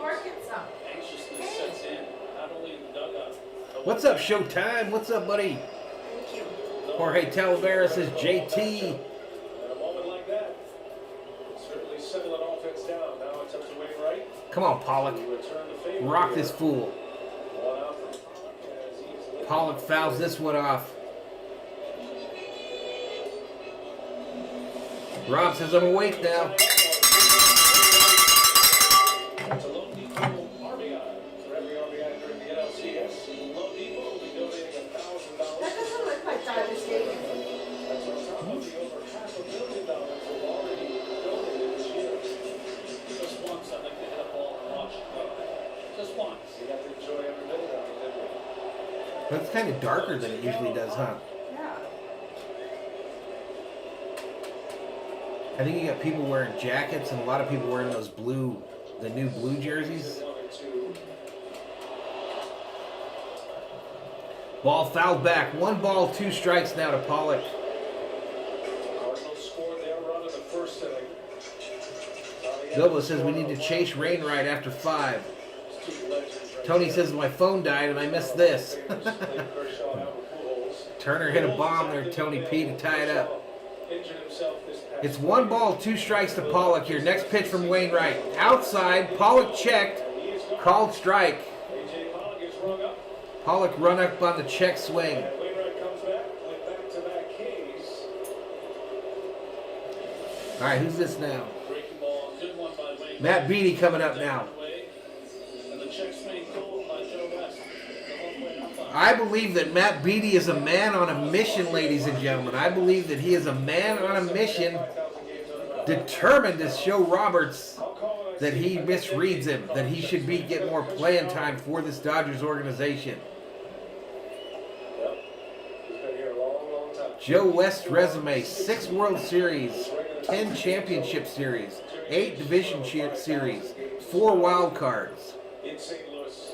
G: Anxiousness sets in, not only in the dugout. but
A: What's up, Showtime? What's up, buddy? Jorge Talavera says JT.
B: In a moment like that, certainly settle an offense down. Now it's up to Wainwright
A: Come on, Pollock.
B: to return the favor.
A: Rock
B: here.
A: this fool.
B: 1 out for Pollock as he's
A: Pollock fouls this one off. Rob says I'm awake now.
B: It's a Loan Depot RBI. For every RBI during the NLCS, Loan Depot will be donating $1,000.
H: That doesn't look like Dodger Stadium.
B: That's on top of the over $500 million we've already donated this year.
G: Just once, I'd like to hit a ball and watch it go. Just once.
B: You got to enjoy every minute of it, didn't we?
A: But it's kind of darker than it usually does, huh?
H: Yeah.
A: I think you got people wearing jackets and a lot of people wearing those blue, the new blue jerseys.
B: 1 and 2.
A: Ball fouled back. 1 ball, 2 strikes now to Pollock.
B: Cardinals scored their run in the first inning.
A: Bilbo says we need to chase Wainwright after 5. Tony says my phone died and I missed this. Turner hit a bomb there, Tony P, to tie it up. It's 1 ball, 2 strikes to Pollock here. Next pitch from Wainwright. Outside, Pollock checked. Called strike.
B: A.J. Pollock is rung up.
A: Pollock run up on the check swing.
B: And Wainwright comes back with back-to-back Ks.
A: All right, who's this now?
G: Breaking ball, good one by Wainwright.
A: Matt Beatty coming up now.
G: And the check swing goal by Joe West. The home plate umpire.
A: I believe that Matt Beatty is a man on a mission, ladies and gentlemen. I believe that he is a man on a mission, determined to show Roberts that he misreads him, that he should get more playing time for this Dodgers organization.
B: Yep. He's been here a long, long time.
A: Joe West's resume: 6 World Series, 10 Championship Series, 8 Division Series, 4 wild cards.
B: In St. Louis,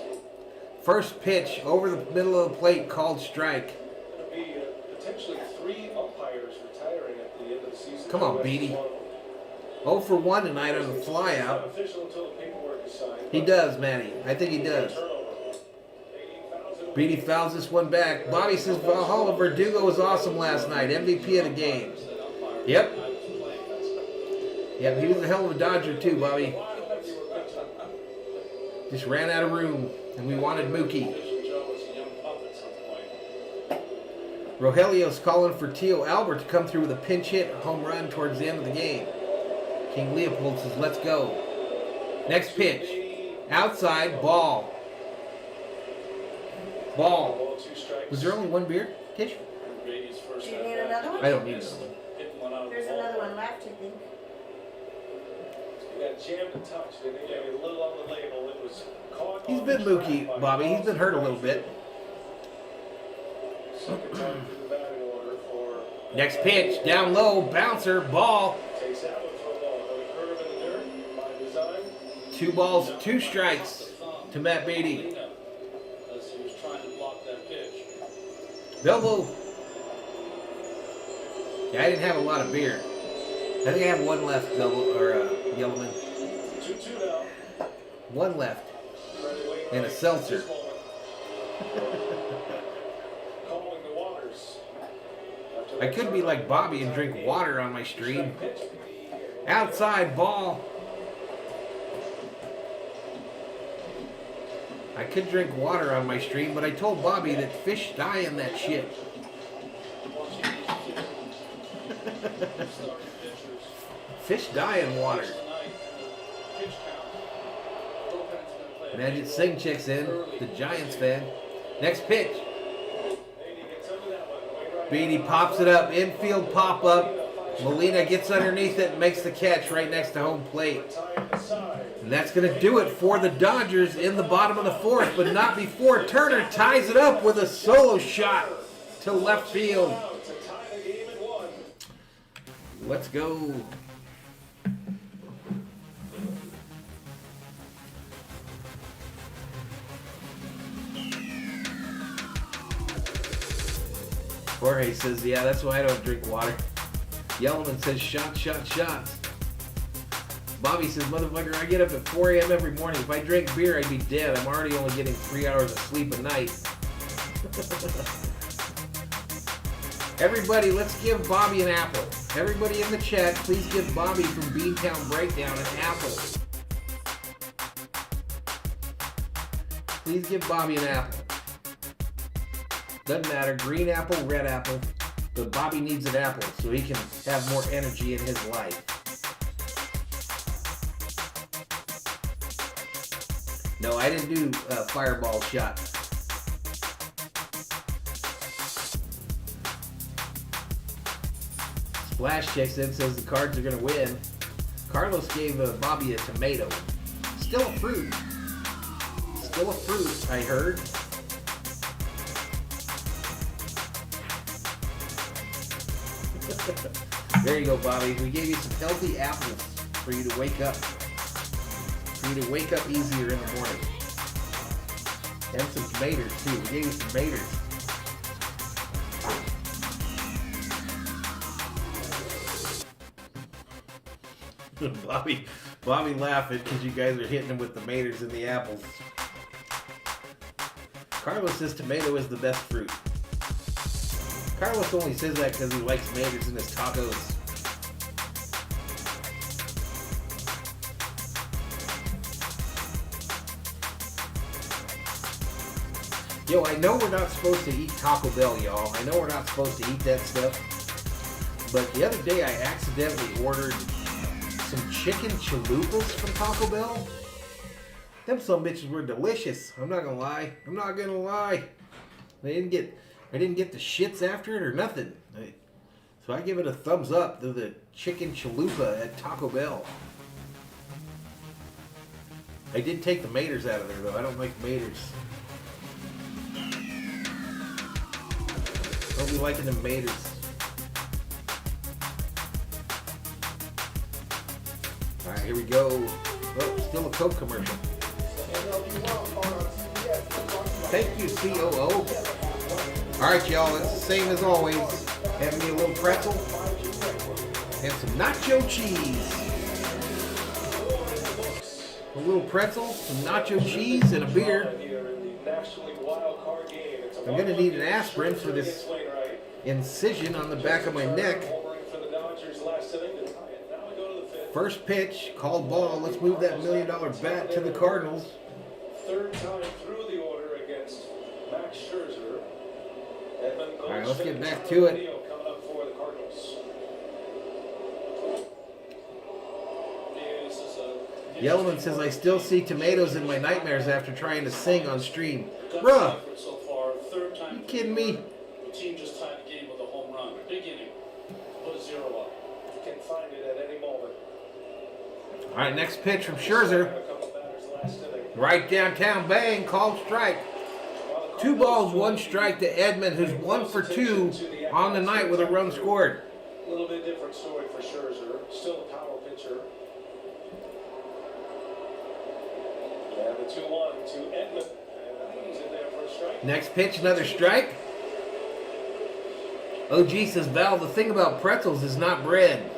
A: First pitch over the middle of the plate, called strike.
B: going to be potentially 3 umpires retiring at the end of the season.
A: Come on, Beatty. 0 for 1 tonight on the
B: It's
A: flyout.
B: not official until the paperwork is signed.
A: He does, Manny. I think he does. Beatty fouls this one back. Bobby says Valhalla Verdugo was awesome last night. MVP of the game. Yep. Yep, he was a hell of a Dodger too, Bobby. Just ran out of room, and we wanted Mookie. Rogelio's calling for Tio Albert to come through with a pinch hit home run towards the end of the game. King Leopold says, let's go. Next pitch. Outside, ball. Ball. Was there only 1 beer, Tish?
H: Do you need another one?
A: I don't need another one.
H: There's another one left, I think.
B: He got jammed and touched. They gave a little on the label. It was caught.
A: He's
B: on
A: been
B: the track
A: Mookie,
B: by
A: Bobby. He's been hurt a little bit.
B: Second time through the batting order for.
A: Next pitch, down low, bouncer, ball.
B: Takes that one for a ball. Another curve in the dirt by design.
A: 2 balls, 2 strikes to Matt Beatty.
G: As he was trying to block that pitch.
A: Bilbo. Yeah, I didn't have a lot of beer. I think I have one left, Yellowman.
B: 2-2 now.
A: One left. And a seltzer.
B: Calling the waters.
A: I could be like Bobby and drink water on my stream. Outside ball. I could drink water on my stream, but I told Bobby that fish die in that shit. Fish die in water. Magic Singh checks in, the Giants fan. Next pitch. Beatty pops it up, infield pop up. Molina gets underneath it and makes the catch right next to home plate. And that's going to do it for the Dodgers in the bottom of the fourth, but not before Turner ties it up with a solo shot to left field. Let's go. Jorge says, yeah, that's why I don't drink water. Yellowman says, shots. Bobby says, motherfucker, I get up at 4 a.m. every morning. If I drank beer, I'd be dead. I'm already only getting 3 hours of sleep a night. Everybody, let's give Bobby an apple. Everybody in the chat, please give Bobby from Beantown Breakdown an apple. Please give Bobby an apple. Doesn't matter, green apple, red apple, but Bobby needs an apple so he can have more energy in his life. No, I didn't do a fireball shot. Splash checks in, says the Cards are going to win. Carlos gave Bobby a tomato. Still a fruit. Still a fruit, I heard. There you go, Bobby. We gave you some healthy apples for you to wake up. For you to wake up easier in the morning. And some tomatoes, too. We gave you some tomatoes. Bobby laughing because you guys are hitting him with the tomatoes and the apples. Carlos says tomato is the best fruit. Carlos only says that because he likes tomatoes in his tacos. Yo, I know we're not supposed to eat Taco Bell, y'all. I know we're not supposed to eat that stuff. But the other day I accidentally ordered some chicken chalupas from Taco Bell. Them some bitches were delicious. I'm not gonna lie. I didn't get the shits after it or nothing. So I give it a thumbs up to the chicken chalupa at Taco Bell. I did take the maters out of there though. I don't like maters. Don't be liking the maters. Alright, here we go. Oh, still a Coke commercial. Thank you, COO. Alright, y'all, it's the same as always. Having me a little pretzel and some nacho cheese. A little pretzel, some nacho cheese, and a beer. I'm going to need an aspirin for this incision on the back of my neck. First pitch, called ball. Let's move that $1 million bat to the Cardinals.
B: Third time through the order against Max Scherzer.
A: All right, let's get back to it. Yellowman says, I still see tomatoes in my nightmares after trying to sing on stream. Bruh, you kidding me?
G: The team just tied the game with a home run. Big inning. Put a 0 up.
B: You can find it at any moment.
A: All right, next pitch from Scherzer. Right downtown, bang, called strike. 2 balls, 1 strike to Edman, who's 1 for 2 on the night with a run scored.
B: A little bit different story for Scherzer. Still a power pitcher. And the 2-1 to Edman. And he's in there for a strike.
A: Next pitch, another strike. OG says, Val, the thing about pretzels is not bread.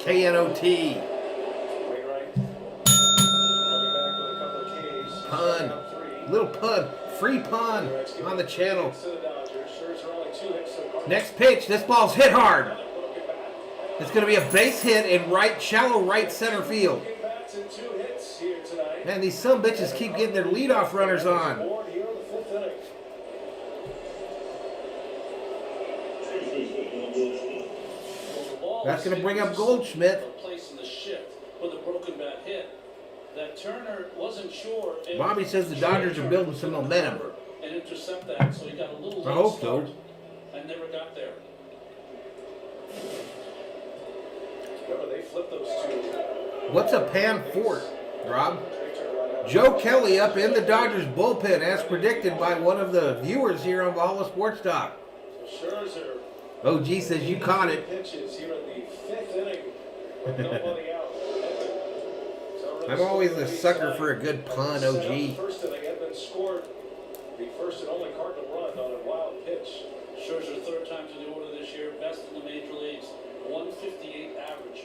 A: KNOT.
B: Wainwright coming back with a couple of Ks.
A: Pun.
B: Strikeout 3.
A: Little pun. Free pun on the channel.
B: To the Dodgers. Scherzer only 2 hits to the Cardinals.
A: Next pitch. This ball's hit hard.
B: Broken bat.
A: It's going to be a base hit in shallow right center field.
B: Broken bats and 2 hits here tonight.
A: Man, these some bitches keep getting their leadoff runners on.
B: Board here in the 5th inning.
A: That's going to bring up Goldschmidt.
G: Replacing the shift with a broken bat hit. That Turner wasn't sure if
A: Bobby says the Dodgers are building some momentum.
G: and intercept that, so he got a little
A: I
G: late
A: hope
G: start
A: so.
G: and never got there.
B: Remember, they flipped those 2.
A: What's a pan fort, Rob? Joe Kelly up in the Dodgers bullpen as predicted by one of the viewers here on Valhalla Sports Talk.
B: Scherzer.
A: OG says you caught it.
B: Pitches here in the 5th inning with nobody out.
A: I'm always a sucker for a good pun, OG.
B: First inning, Edmonds scored the first and only Cardinal run on a wild pitch.
G: Scherzer, third time to the order this year, best in the major leagues, 158 average,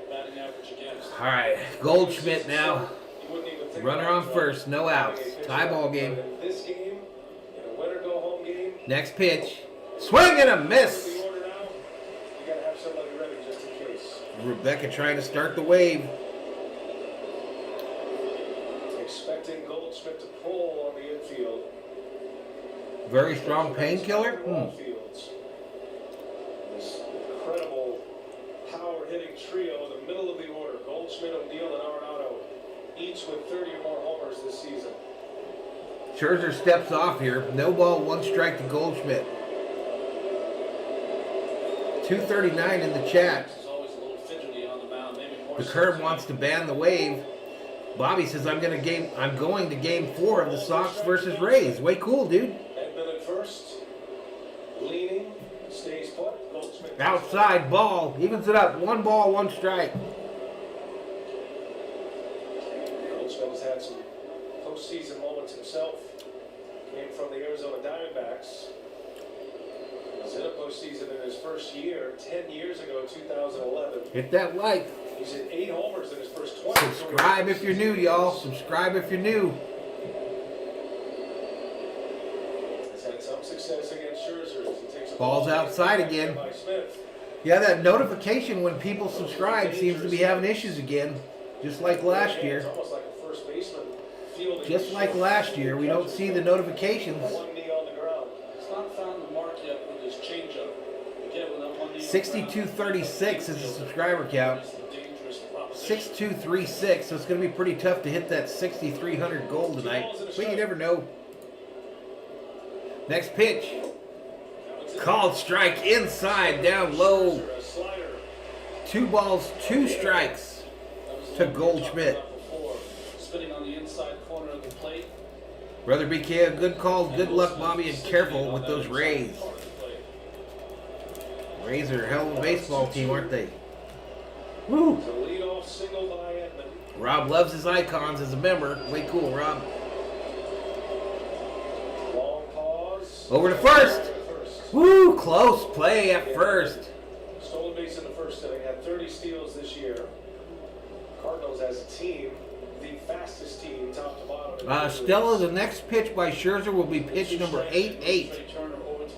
G: batting average against.
A: All right, Goldschmidt now.
B: You wouldn't even think
A: Runner
B: about
A: on
B: it.
A: first, no outs. Tie ball game.
B: In this game, in a win-or-go-home game,
A: Next pitch. Swing and a miss.
B: the order now, you got to have somebody ready just in case.
A: Rebecca trying to start the wave.
B: Expecting Goldschmidt to pull on the infield.
A: Very strong painkiller.
B: Fields. This incredible power hitting trio in the middle of the order. Goldschmidt, O'Neill, and Arenado, each with 30 or more homers this season.
A: Scherzer steps off here. No ball, 1 strike to Goldschmidt. 239 in the chat.
G: He's always a little fidgety on the mound, maybe more
A: The
G: so
A: Curb
G: than-
A: wants to ban the wave. Bobby says I'm going to game 4 of the Sox versus Rays. Way cool, dude.
B: Edmund at first, leaning, stays put. Goldschmidt
A: Outside ball, evens it up. 1 ball, 1 strike.
B: Goldschmidt has had some postseason moments himself. Came from the Arizona Diamondbacks. Was in a postseason in his first year, 10 years ago, 2011.
A: Hit that like.
B: He's hit 8 homers in his first 20.
A: Subscribe if you're new, y'all. Subscribe if you're new.
B: Has had some success against Scherzer as he takes a
A: Ball's outside again.
B: by Smith.
A: Yeah, that notification when people subscribe seems to be having issues again. Just like last
B: It's
A: year.
B: almost like a first baseman fielding.
A: Just like last year, we don't see the notifications.
B: One knee on the ground.
G: He's not found the mark yet with his changeup. Again, with that one knee on the ground,
A: 6236 is the subscriber count.
G: it's a dangerous proposition.
A: 6236, so it's going to be pretty tough to hit that 6,300 goal tonight. But you never know. Next pitch. Called strike inside, down low.
B: A slider.
A: 2 balls, 2 strikes to Goldschmidt.
G: Spinning on the inside corner of the plate.
A: Brother BK, good calls, good luck, Bobby, and careful with those Rays. Rays are a hell of a baseball team, aren't they? Woo!
B: The leadoff single by Edmund.
A: Rob loves his icons as a member. Way cool, Rob.
B: Long pause.
A: Over to first. Woo! Close play at first.
B: Stolen base in the first inning. Had 30 steals this year. Cardinals as a team, the fastest team, top to bottom.
A: Stella, the next pitch by Scherzer will be pitch number 8-8.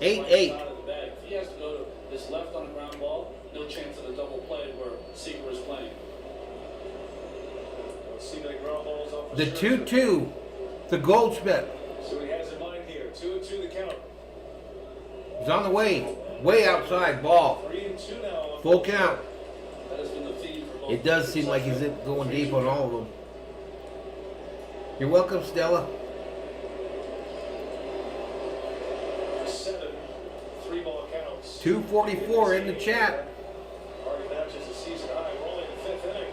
A: 8-8.
G: If he has to go to this left on a ground ball, no chance of a double play where Seager is playing.
B: Let's see the ground balls off
A: The
B: Scherzer.
A: 2-2. The Goldschmidt.
B: See what he has in mind here. 2-2 the count.
A: He's on the way. Way outside. Ball.
B: 3-2 now.
A: Full count.
G: That has been the theme for both.
A: It does seem like he's going deep on all of them. You're welcome, Stella.
B: 7, 3-ball counts.
A: 244 in the chat.
B: Already matches the season high. We're only in the 5th inning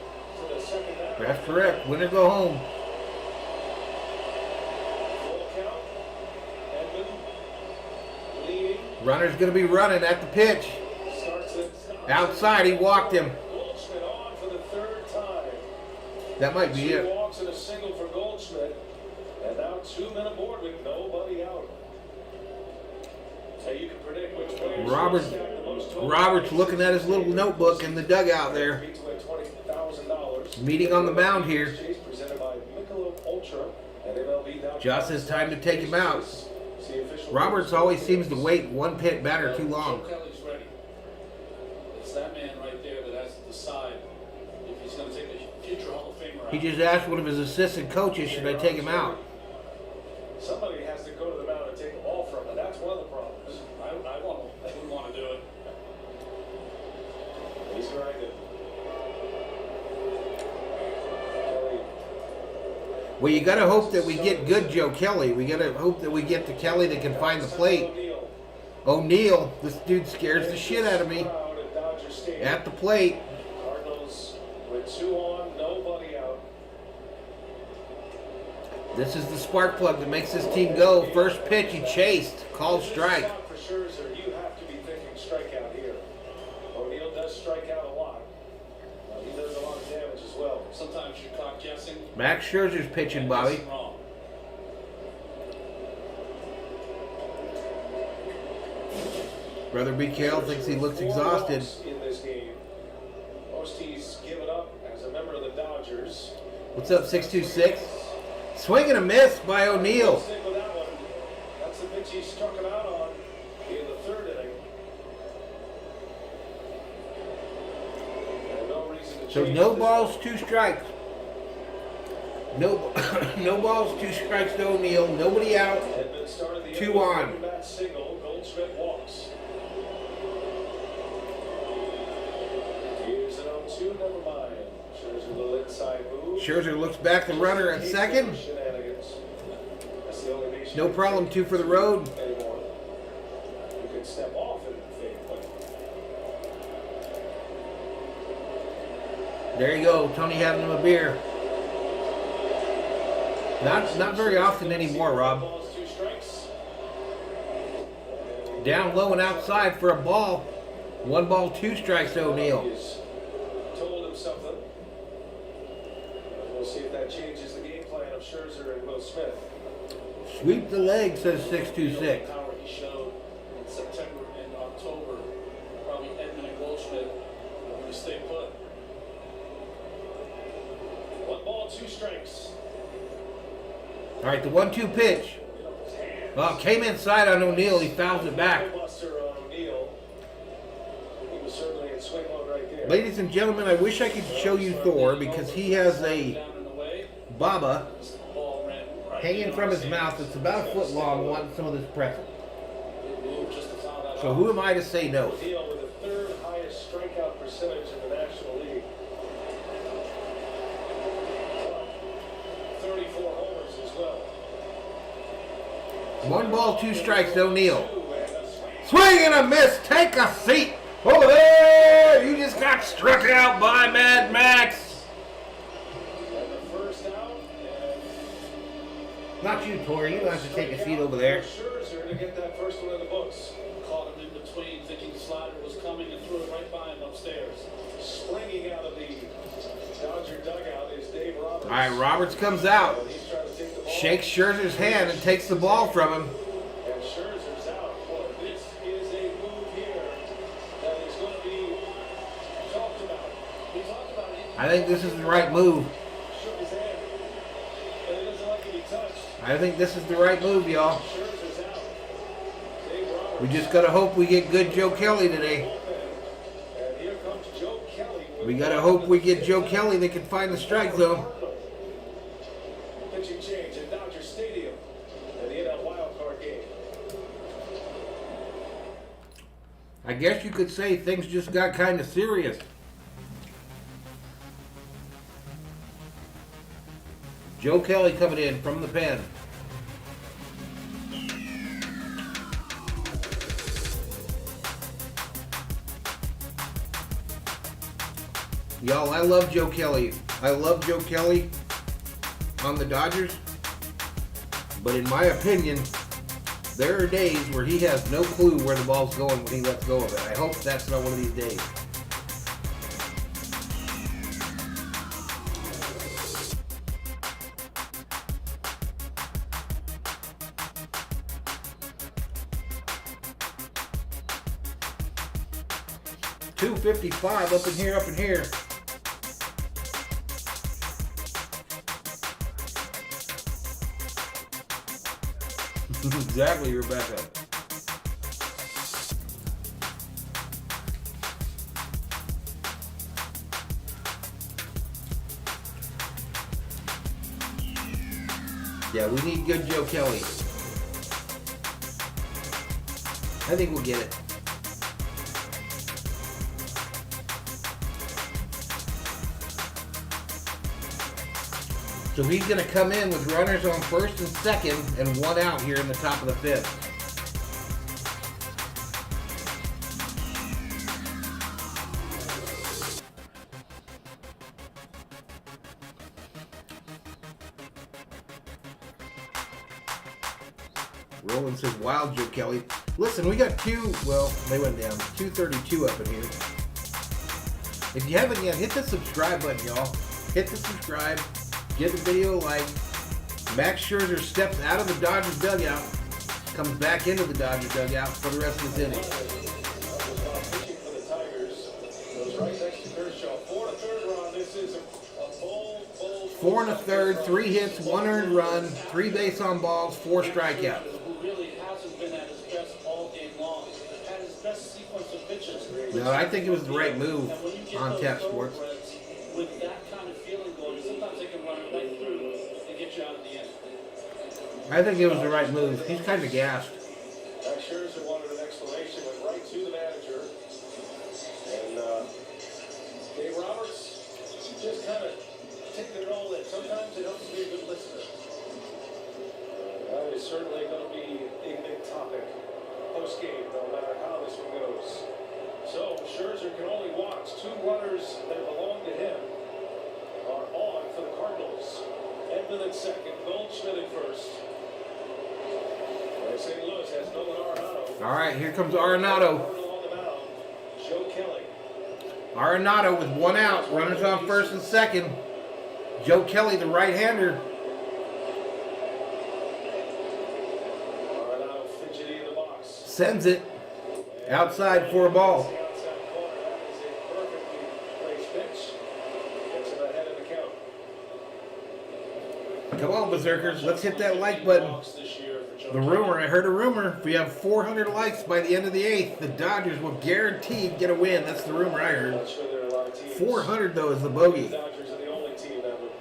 B: to the second half.
A: That's correct. Win or go home.
B: Full count. Edmund leading.
A: Runner's going to be running at the pitch.
B: Starts it.
A: Outside, he walked him.
B: Goldschmidt on for the 3rd time.
A: That might be
B: 2
A: it.
B: walks and a single for Goldschmidt. And now 2 men aboard with nobody out. So you can predict which players
A: Robert's looking at his little notebook in the dugout there.
B: $220,000.
A: Meeting on the mound here.
B: Presented by Michelob Ultra and MLB.
A: Just his time to take him out. Roberts always seems to wait one pit batter too long.
G: Joe Kelly's ready. It's that man right there that has to decide if he's going to take a future Hall of Famer out.
A: He just asked one of his assistant coaches, should I take him out?
B: Somebody has to go to the mound and take the ball from it. That's one of the problems.
G: I wouldn't want to do it.
B: He's grinding.
A: Well, you got to hope that we get good Joe Kelly. We got to hope that we get the Kelly that can find the plate. O'Neal, this dude scares the shit out of me. At the plate.
B: Cardinals with 2 on, nobody out.
A: This is the spark plug that makes this team go. First pitch, he chased. Called strike.
B: For Scherzer, you have to be thinking strikeout here. O'Neal does strike out a lot. He does a lot of damage as well.
G: Sometimes you're caught guessing.
A: Max Scherzer's pitching, Bobby.
G: Wrong.
A: Brother BKL thinks he looks exhausted.
B: In this game. Most he's given up as a member of the Dodgers.
A: What's up, 626? Swing and a miss by O'Neal.
B: Stick with that one. That's the pitch he struck him out on in the 3rd inning. And no reason to
A: So
B: change
A: no
B: this.
A: balls, 2 strikes. No, no balls, 2 strikes to O'Neal. Nobody out.
B: Edmund started the
A: 2 on.
B: bat single. Goldschmidt walks. Here's an 0-2. Never mind. Scherzer a little inside move.
A: Scherzer looks back the runner at second.
B: Shenanigans. That's the only nation
A: No problem, 2 for the road.
B: anymore. You can step off in the fake play.
A: There you go. Tony having him a beer. Not very often anymore, Rob.
B: Balls, 2 strikes.
A: Down low and outside for a ball. 1 ball, 2 strikes to O'Neal.
B: He's told him something. We'll see if that changes the game plan of Scherzer and Will Smith.
A: Sweep the leg, says 626.
G: Power he showed in September and October. Probably Edmund and Goldschmidt are going to stay put.
B: 1 ball, 2 strikes.
A: All right, the 1-2 pitch. Well, came inside on O'Neal. He fouls it back.
B: Buster on O'Neal. He was certainly in swing mode right there.
A: Ladies and gentlemen, I wish I could show you Thor because he has a
G: Down and away.
A: baba
G: Ball ran right
A: hanging from his mouth that's about a foot long, wanting some of this pretzel.
G: It moved just to foul that
A: So
G: off.
A: who am I to say no?
B: O'Neal with the 3rd highest strikeout percentage in the National League. 34 homers as well.
A: 1 ball, 2 strikes to O'Neal. Swing and a miss. Take a seat. Over there. You just got struck out by Mad Max.
B: And the first out.
A: Not you, Tori. You don't have to take a seat over there.
B: Scherzer to get that first one in the books.
G: Caught him in between, thinking the slider was coming and threw it right by him upstairs.
B: Springing out of the Dodger dugout is Dave Roberts.
A: All right, Roberts comes out.
B: And he's trying to take the ball.
A: Shakes Scherzer's hand and takes the ball from him.
B: And Scherzer's out. Well, this is a move here that is going to be talked about.
G: We talked about it.
A: I think this is the right move.
B: Shook his hand. And it doesn't like to be touched.
A: I think this is the right move, y'all.
B: Scherzer's out. Dave Roberts.
A: We just gotta hope we get good Joe Kelly today.
B: And here comes Joe Kelly.
A: We gotta hope we get Joe Kelly that can find the strike zone.
B: Pitching change at Dodger Stadium in the NL Wildcard Game.
A: I guess you could say things just got kind of serious. Joe Kelly coming in from the pen. Y'all, I love Joe Kelly. I love Joe Kelly on the Dodgers. But in my opinion, there are days where he has no clue where the ball's going when he lets go of it. I hope that's not one of these days. .255 up in here, up in here. Exactly, Rebecca. Yeah, we need good Joe Kelly. I think we'll get it. So he's going to come in with runners on first and second and one out here in the top of the fifth. Roland says, wow, Joe Kelly. Listen, we got they went down. 232 up in here. If you haven't yet, hit the subscribe button, y'all. Hit the subscribe. Give the video a like. Max Scherzer steps out of the Dodgers dugout. Comes back into the Dodgers dugout for the rest of his inning.
B: Pitching for the Tigers. Goes right next to Kershaw. 4 1/3 run. This is a bold.
A: 4 1/3, 3 hits, 1 earned run, 3 base on balls, 4 strikeouts.
G: Who really hasn't been at his best all game long. Had his best sequence of pitches.
A: No, I think it was the right move
G: And when you get
A: on
G: those
A: Tap Sports.
G: thoroughbreds with that kind of feeling going, sometimes they can run it right through and get you out of the end.
A: I think it was the right move. He's kind of gassed.
B: Max Scherzer wanted an explanation, went right to the manager. And Dave Roberts just kind of taking it all in. Sometimes it helps to be a good listener. That is certainly going to be a big topic post-game, no matter how this one goes. So Scherzer can only watch. 2 runners that belong to him are on for the Cardinals. Edman at second, Goldschmidt at first. And St. Louis has Nolan Arenado.
A: All right, here comes Arenado.
B: On the mound, Joe Kelly.
A: Arenado with 1 out. Runners on first and second. Joe Kelly, the right-hander.
B: Arenado fidgety in the box.
A: Sends it outside for a ball.
B: The outside corner, that is a perfectly placed pitch. Gets him ahead of the count.
A: Come on, Berserkers. Let's hit that like button. The rumor, I heard a rumor. If we have 400 likes by the end of the 8th, the Dodgers will guaranteed get a win. That's the rumor I heard.
B: Not sure there are a lot of teams.
A: 400, though, is the
B: The
A: bogey.
B: Dodgers are the only team that would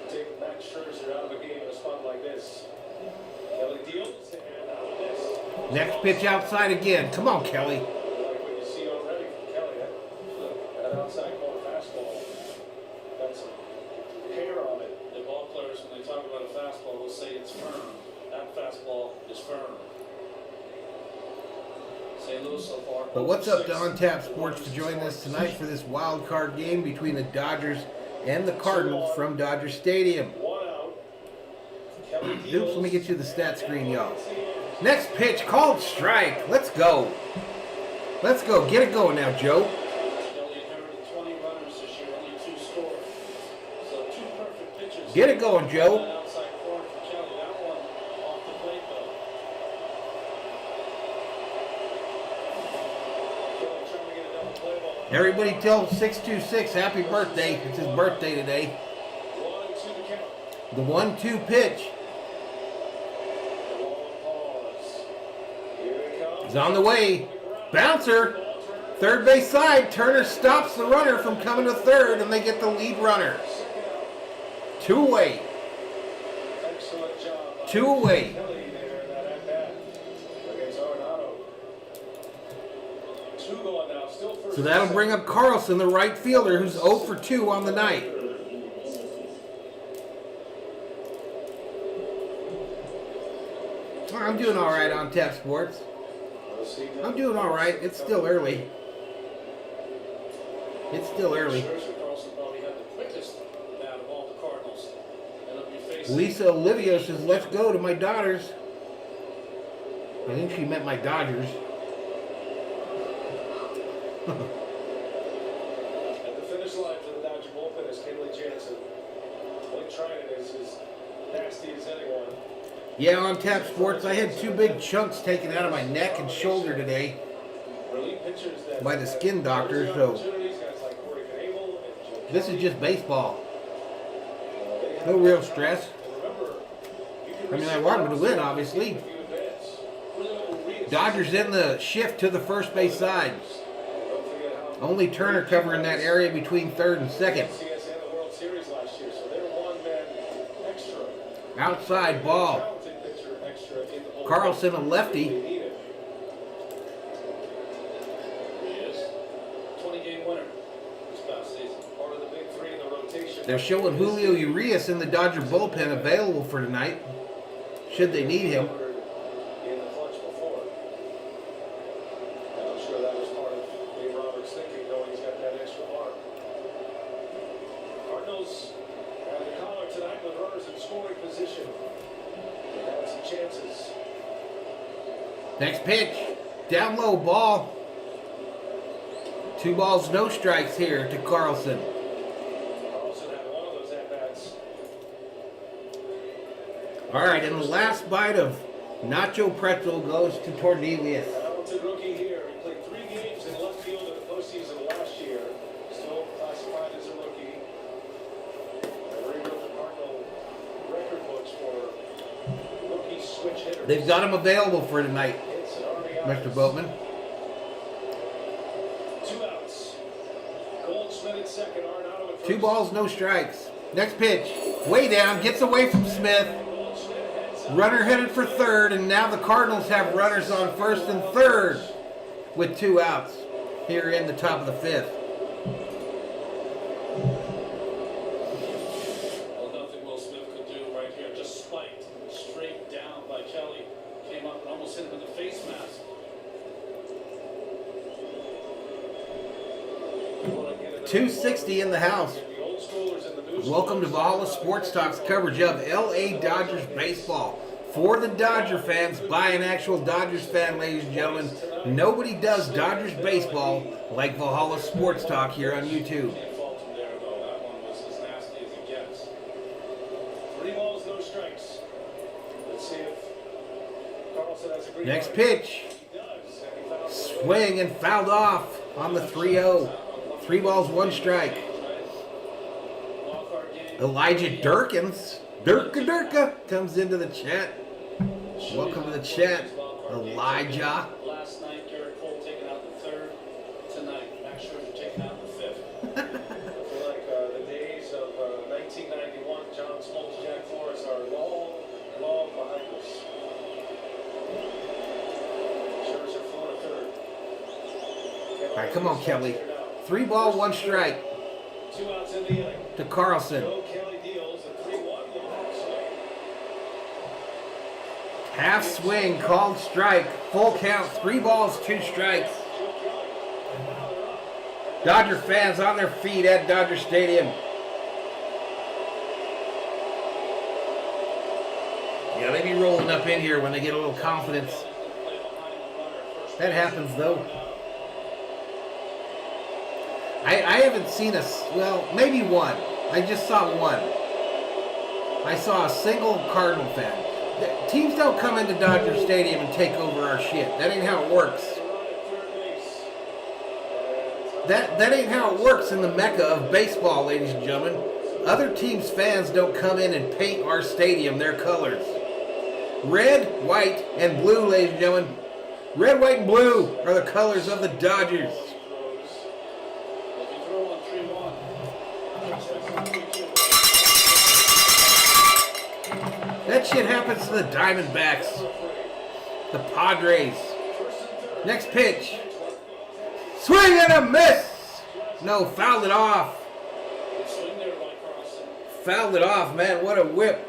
B: take Max Scherzer out of a game in a spot like this. Kelly deals and out of this.
A: Next pitch outside again. Come on, Kelly.
B: Like what you see already from Kelly. That outside corner fastball. Got some hair on it.
G: The ball players, when they talk about a fastball, will say it's firm. That fastball is firm. St. Louis so far.
A: But what's up to On Tap Sports to join us tonight for this wild card game between the Dodgers and the Cardinals from Dodger Stadium.
B: 1 out. Kelly
A: Oops,
B: deals.
A: let me get you the stat screen, y'all. Next pitch, called strike. Let's go. Let's go. Get it going now, Joe.
G: Kelly inherited 20 runners this year, only 2 scored. So 2 perfect pitches.
A: Get it going, Joe.
G: That outside corner for Kelly. That one off the plate, though.
B: Kelly trying to get a double play ball.
A: Everybody tell 626 happy birthday. It's his birthday today.
B: 1-2 the count.
A: The 1-2 pitch
B: Long pause. Here it comes.
A: is on the way. Bouncer. Third base side. Turner stops the runner from coming to third, and they get the lead runner. 2 away.
B: Excellent job by
A: 2 away.
B: Kelly there in that at-bat against Arenado. 2 going now, still first.
A: So that'll bring up Carlson, the right fielder, who's 0 for 2 on the night. I'm doing all right on Tap Sports. I'm doing all right. It's still early. It's still early.
G: Scherzer Carlson probably had the quickest bat of all the Cardinals. And it'll be facing
A: Lisa Olivia says, let's go to my daughters. I think she meant my Dodgers.
B: At the finish line for the Dodger bullpen is Kenley Jansen. Blake Trinan is as nasty as anyone.
A: Yeah, on Tap Sports, I had 2 big chunks taken out of my neck and shoulder today
B: Relief pitchers that
A: by the skin doctor, so
B: opportunities, guys like Corey Knebel and Joe
A: this is
B: Kelly.
A: just baseball.
B: They have
A: No real stress.
B: And remember, you can
A: I mean, I want him to win, obviously. Dodgers in the shift to the first base side. Only Turner covering that area between third and second. Outside ball. Carlson, a lefty.
G: He is 20-game winner this past season. Part of the big three in the rotation.
A: They're showing Julio Urias in the Dodger bullpen available for tonight, should they need him.
B: In the clutch before. And I'm sure that was part of Dave Roberts' thinking, knowing he's got that extra arm. Cardinals have the collar tonight with runners in scoring position. They had some chances.
A: Next pitch, down low ball. 2 balls, no strikes here to Carlson.
B: Carlson had one of those at-bats.
A: All right, and the last bite of Nacho Pretzel goes to Tornelius.
B: Talented rookie here. He played 3 games in left field in the postseason last year. Still classified as a rookie. And rewrote the Cardinal record books for rookie switch hitters.
A: They've got him available for tonight,
B: It's an RBI.
A: Mr. Boatman.
B: 2 outs. Goldschmidt at second. Arenado at first.
A: 2 balls, no strikes. Next pitch, way down, gets away from Smith.
B: Goldschmidt heads up.
A: Runner headed for third, and now the Cardinals have runners on first and third with 2 outs here in the top of the 5th.
G: Well, nothing Will Smith could do right here. Just spiked straight down by Kelly. Came up and almost hit him with the face mask.
B: You wanna get into
A: 260 in the house.
B: the old schoolers and the new
A: Welcome to Valhalla Sports Talk's coverage of LA Dodgers baseball. For the Dodger fans, by an actual Dodgers fan, ladies and gentlemen, nobody does Dodgers baseball like Valhalla Sports Talk here on YouTube.
G: Can't fault him there, though. That one was as nasty as it gets.
B: 3 balls, no strikes. Let's see if Carlson has a green
A: Next
B: light.
A: pitch,
B: He does. And he fouls it away.
A: swing and fouled off on the 3-0. 3 balls, 1 strike.
G: Wildcard game.
A: Elijah Durkins, Durka comes into the chat. Welcome to the chat, Elijah.
G: Last night, Garrett Cole taking out the 3rd. Tonight, Max Scherzer taking out the 5th.
B: I feel like the days of 1991, John Smoltz, Jack Forrest are long, long behind us. Scherzer full to third.
A: All right, come on, Kelly. 3 ball, 1 strike
B: 2 outs in the inning.
A: to Carlson.
B: Joe Kelly deals a 3-1 with a swing.
A: Half swing, called strike, full count, 3 balls, 2 strikes.
B: Joe Kelly. And now they're up.
A: Dodger fans on their feet at Dodger Stadium. Yeah, they be rolling up in here when they get a little confidence. That happens though. I haven't seen well, maybe one. I just saw one. I saw a single Cardinal fan. Teams don't come into Dodger Stadium and take over our shit. That ain't how it works. That ain't how it works in the mecca of baseball, ladies and gentlemen. Other teams' fans don't come in and paint our stadium their colors. Red, white, and blue, ladies and gentlemen. Red, white, and blue are the colors of the Dodgers. That shit happens to the Diamondbacks, the Padres. Next pitch. Swing and a miss. No, fouled it off.
G: Swing there by Carlson.
A: Fouled it off, man. What a whip.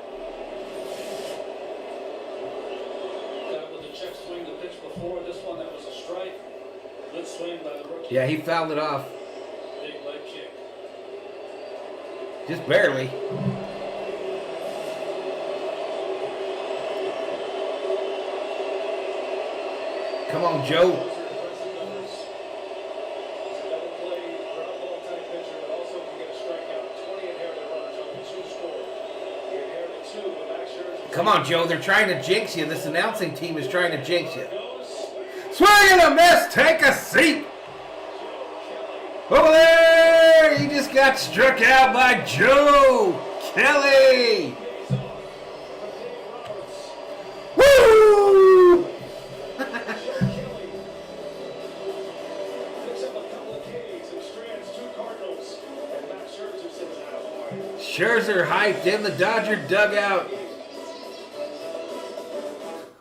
G: That was a check swing the pitch before. This one, that was a strike. Good swing by the rookie.
A: Yeah, he fouled it off.
G: Big leg kick.
A: Just barely. Come on, Joe.
B: He's a double play, ground ball type pitcher, but also can get a strikeout. 20 inherited runners, only 2 scored. He inherited 2 with Max Scherzer.
A: Come on, Joe. They're trying to jinx you. This announcing team is trying to jinx you.
B: Goes
A: Swing and a miss. Take a seat. Over there. He just got struck out by Joe Kelly.
B: days off for Dave Roberts.
A: Scherzer hyped in the Dodger dugout.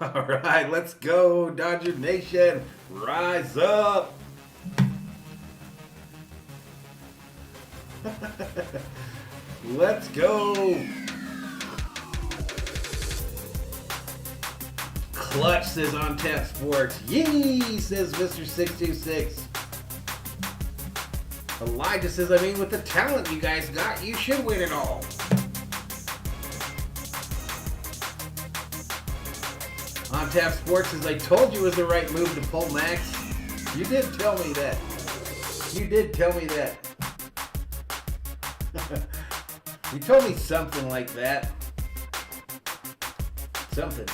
A: All right, let's go, Dodger Nation. Rise up. Let's go. Clutch, says On Tap Sports. Yee, says Mr. 626. Elijah says, I mean, with the talent you guys got, you should win it all. On Tap Sports says, I told you it was the right move to pull Max. You did tell me that. You did tell me that. You told me something like that. Something.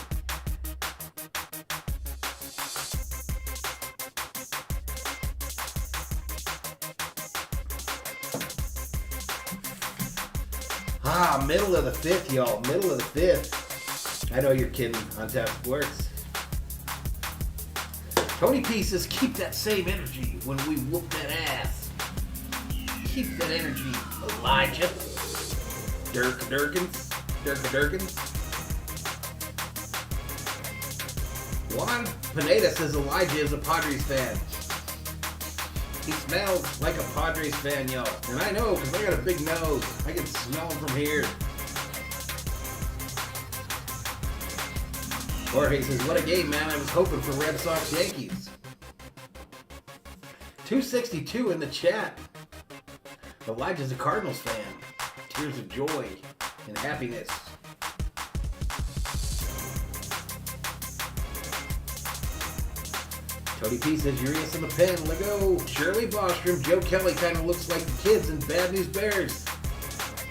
A: Middle of the fifth, y'all. Middle of the fifth. I know you're kidding, On Tap Sports. Tony P says, keep that same energy when we whoop that ass. Keep that energy, Elijah. Durkins. Juan Pineda says Elijah is a Padres fan. He smells like a Padres fan, y'all. And I know, because I got a big nose. I can smell him from here. Jorge says, what a game, man. I was hoping for Red Sox Yankees. 262 in the chat. Elijah's a Cardinals fan. Tears of joy and happiness. Tony P says, Urias in the pen. Lego. Shirley Bostrom. Joe Kelly kind of looks like the kids in Bad News Bears.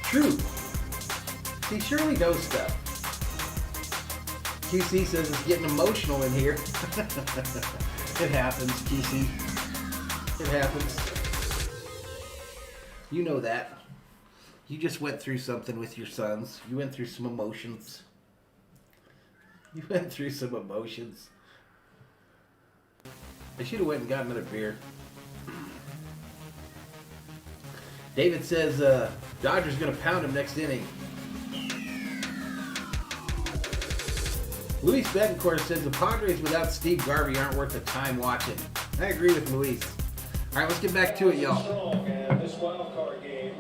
A: True. See, Shirley knows stuff. QC says it's getting emotional in here. It happens, QC. It happens. You know that. You just went through something with your sons. You went through some emotions. You went through some emotions. I should have went and got another beer. David says Dodgers going to pound him next inning. Luis Betancourt says the Padres without Steve Garvey aren't worth the time watching. I agree with Luis. All right, let's get back to it, y'all.
B: This wildcard game.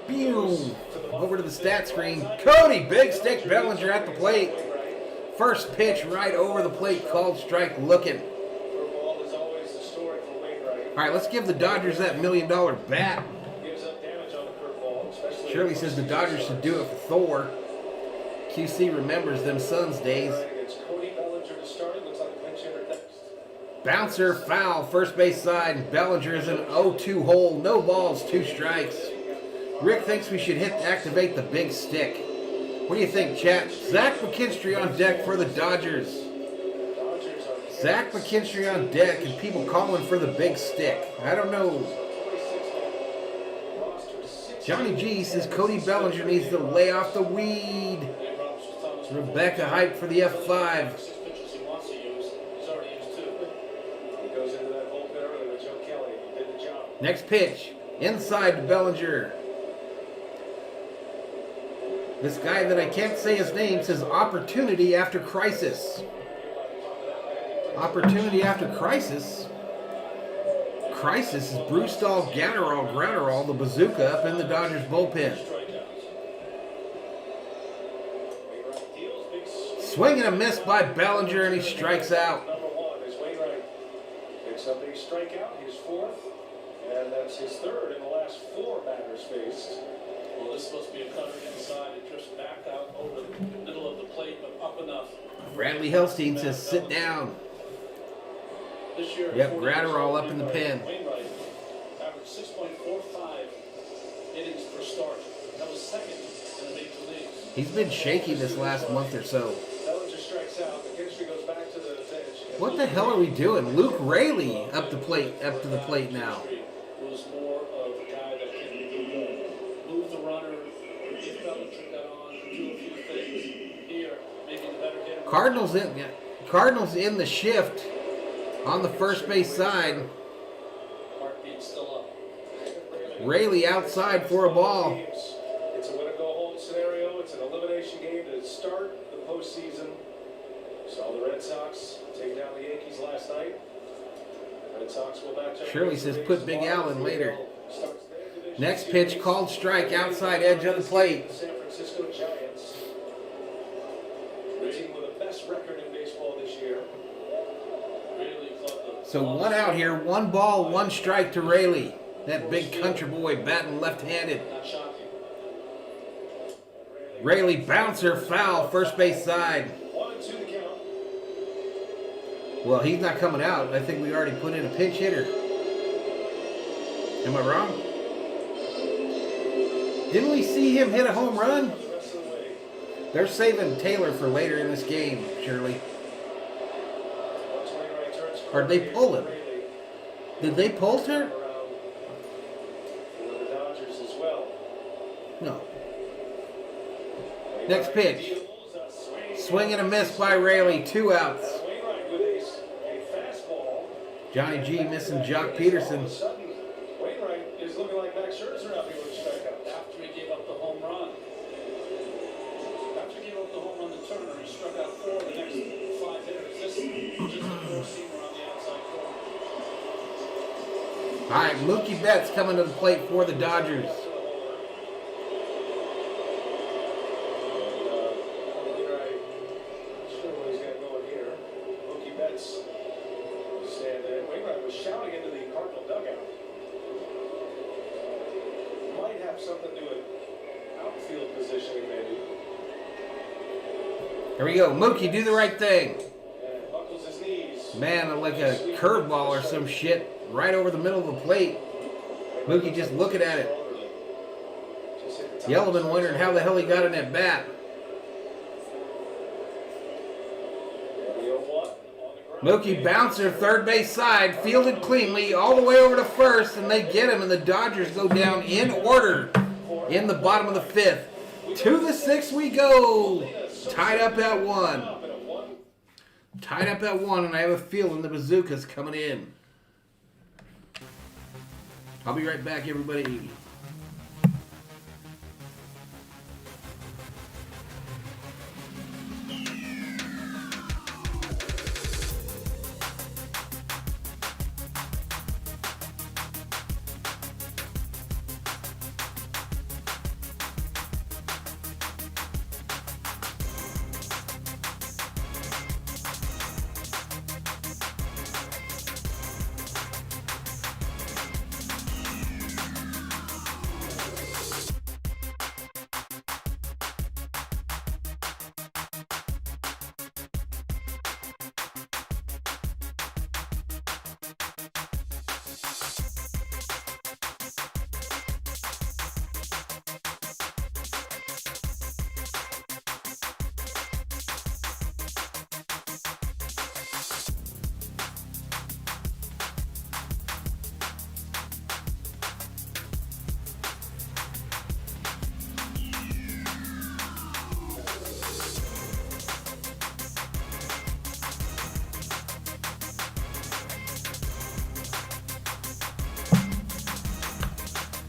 A: Boom. Over to the stat screen. Cody Big Stick Bellinger at the plate. First pitch right over the plate, called strike looking. All right, let's give the Dodgers that $1 million bat. Shirley says the Dodgers should do it for Thor. QC remembers them Suns days. Bouncer foul, first base side. Bellinger is an 0-2 hole. No balls, 2 strikes. Rick thinks we should activate the big stick. What do you think, chat? Zach McKinstry on deck for the Dodgers. Zach McKinstry on deck and people calling for the big stick. I don't know. Johnny G says Cody Bellinger needs to lay off the weed. Rebecca hyped for the F5. Next pitch. Inside to Bellinger. This guy that I can't say his name says opportunity after crisis. Opportunity after crisis? Crisis is Brewstall, Gratterall, the bazooka up in the Dodgers bullpen. Swing and a miss by Bellinger, and he strikes out.
B: Number 1 is Wainwright. Picks up a strikeout. He's 4th, and that's his 3rd in the last 4 batters faced.
G: Well, this is supposed to be a cutter inside. It drifts back out over the middle of the plate, but up enough.
A: Bradley Helstein says sit down.
G: This year,
A: Yep, Gratterall up in the pen.
G: Wainwright averaged 6.45 innings per start. That was 2nd in the major leagues.
A: He's been shaky this last month or so.
B: Bellinger strikes out. McKinstry goes back to the bench.
A: What the hell are we doing? Luke Raley up to the plate now.
G: Was more of a guy that can move the runner, get Bellinger got on, do a few things here, maybe the better hitter.
A: Cardinals in the shift on the first base side.
G: Heartbeat still up.
A: Raley outside for a ball.
B: it's an elimination game to start the postseason. Saw the Red Sox take down the Yankees last night. Red Sox will match up.
A: Shirley says put Big Al in later. Next pitch called strike, outside edge of the plate.
B: The San Francisco Giants. The team with the best record in baseball this year.
A: So 1 out here, 1 ball, 1 strike to Rayleigh. That big country boy batting left-handed. Rayleigh bouncer foul, first base side.
B: 1-2 the count.
A: Well, he's not coming out. I think we already put in a pinch hitter. Am I wrong? Didn't we see him hit a home run? They're saving Taylor for later in this game, Shirley. Or did they pull him? Did they pull her?
B: For the Dodgers as well.
A: No. Next pitch. Swing and a miss by Rayleigh. 2 outs.
B: Wainwright with a fastball.
A: Johnny G missing Jock Peterson.
B: All of a sudden, Wainwright is looking like Max Scherzer out here with strikeouts.
G: After he gave up the home run. After he gave up the home run to Turner, he struck out 4 of the next 5 hitters. This is just a 4-seamer on the outside corner.
A: All right, Mookie Betts coming to the plate for the Dodgers.
B: Wainwright, not sure what he's got going here. Mookie Betts will stand there. Wainwright was shouting into the Cardinal dugout. Might have something to do with outfield positioning, maybe.
A: Here we go. Mookie, do the right thing.
B: And buckles his knees.
A: Man, like a curveball or some shit right over the middle of the plate. Mookie just looking at it. Yellowman wondering how the hell he got in that bat. Mookie bouncer, third base side, fielded cleanly all the way over to first, and they get him, and the Dodgers go down in order in the bottom of the 5th. To the 6th we go. Tied up at 1. Tied up at 1, and I have a feeling the Bazooka's coming in. I'll be right back, everybody.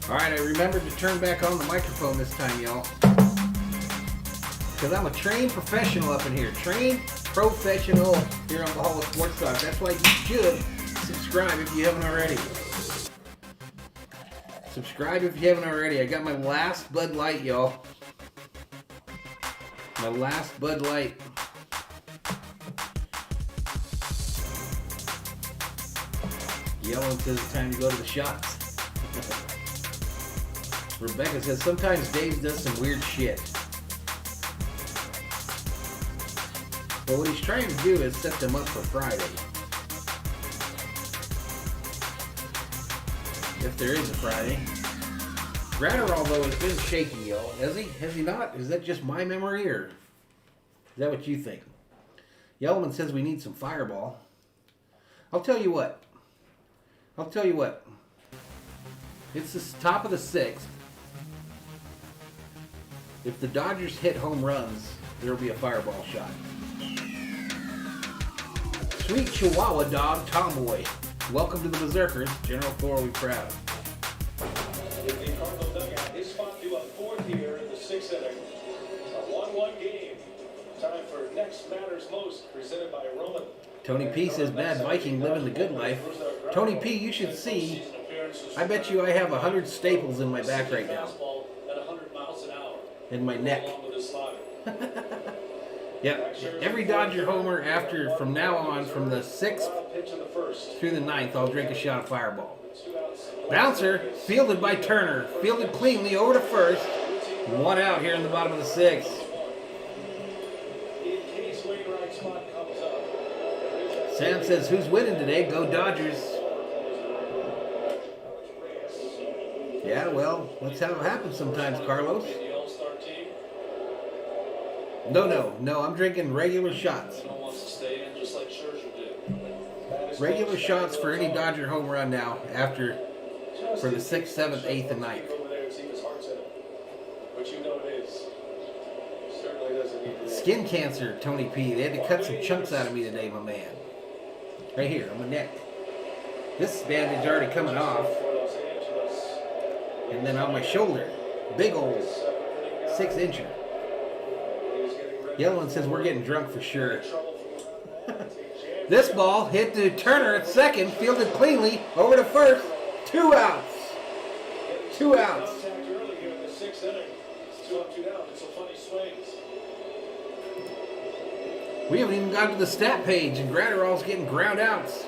A: Alright, I remembered to turn back on the microphone this time, y'all. Because I'm a trained professional up in here. Trained professional here on Valhalla Sports Talk. That's why you should subscribe if you haven't already. Subscribe if you haven't already. I got my last Bud Light, y'all. My last Bud Light. Yelling says it's time to go to the shots. Rebecca says sometimes Dave does some weird shit. But what he's trying to do is set them up for Friday. If there is a Friday. Gratterall, though, has been shaky, y'all. Has he? Has he not? Is that just my memory, or is that what you think? Yellowman says we need some Fireball. I'll tell you what. It's the top of the 6th. If the Dodgers hit home runs, there will be a Fireball shot. Sweet Chihuahua dog, Tomboy. Welcome to the Berserkers. General Thor, we proud.
B: In the Cardinal dugout, his spot due up 4th here in the 6th inning. next matters most, presented by Roman.
A: Tony P says, Bad Viking living the good life. Tony P, you should see. I bet you I have 100 staples in my back right now. In my neck. Yep. Every Dodger homer from now on, from the 6th through the 9th, I'll drink a shot of Fireball. Bouncer, fielded by Turner. Fielded cleanly over to first. 1 out here in the bottom of the 6th. Sam says, who's winning today? Go Dodgers. Yeah, well, that's how it happens sometimes, Carlos. No, I'm drinking regular shots. Regular shots for any Dodger home run now for the 6th, 7th, 8th, and 9th. Skin cancer, Tony P. They had to cut some chunks out of me today, my man. Right here, on my neck. This bandage already coming off. And then on my shoulder, big old 6-incher. Yellowin says we're getting drunk for sure. This ball hit to Turner at second, fielded cleanly, over to first. 2 outs. 2 outs. We haven't even gotten to the stat page, and Gratterall's getting ground outs.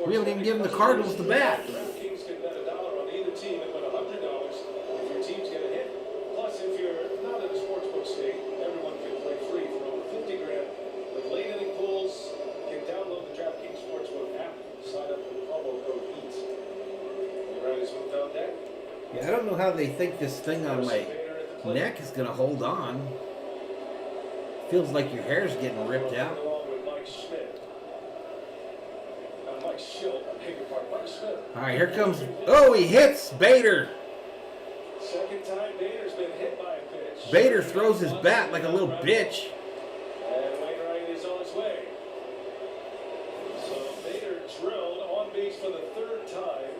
A: We haven't even given the Cardinals the bat. Yeah, I don't know how they think this thing on my neck is going to hold on. Feels like your hair's getting ripped out. All right, here comes. Oh, he hits Bader.
B: Second time Bader's been hit by a pitch.
A: Bader throws his bat like a little bitch.
B: And Wainwright is on his way. So Bader drilled on base for the 3rd time.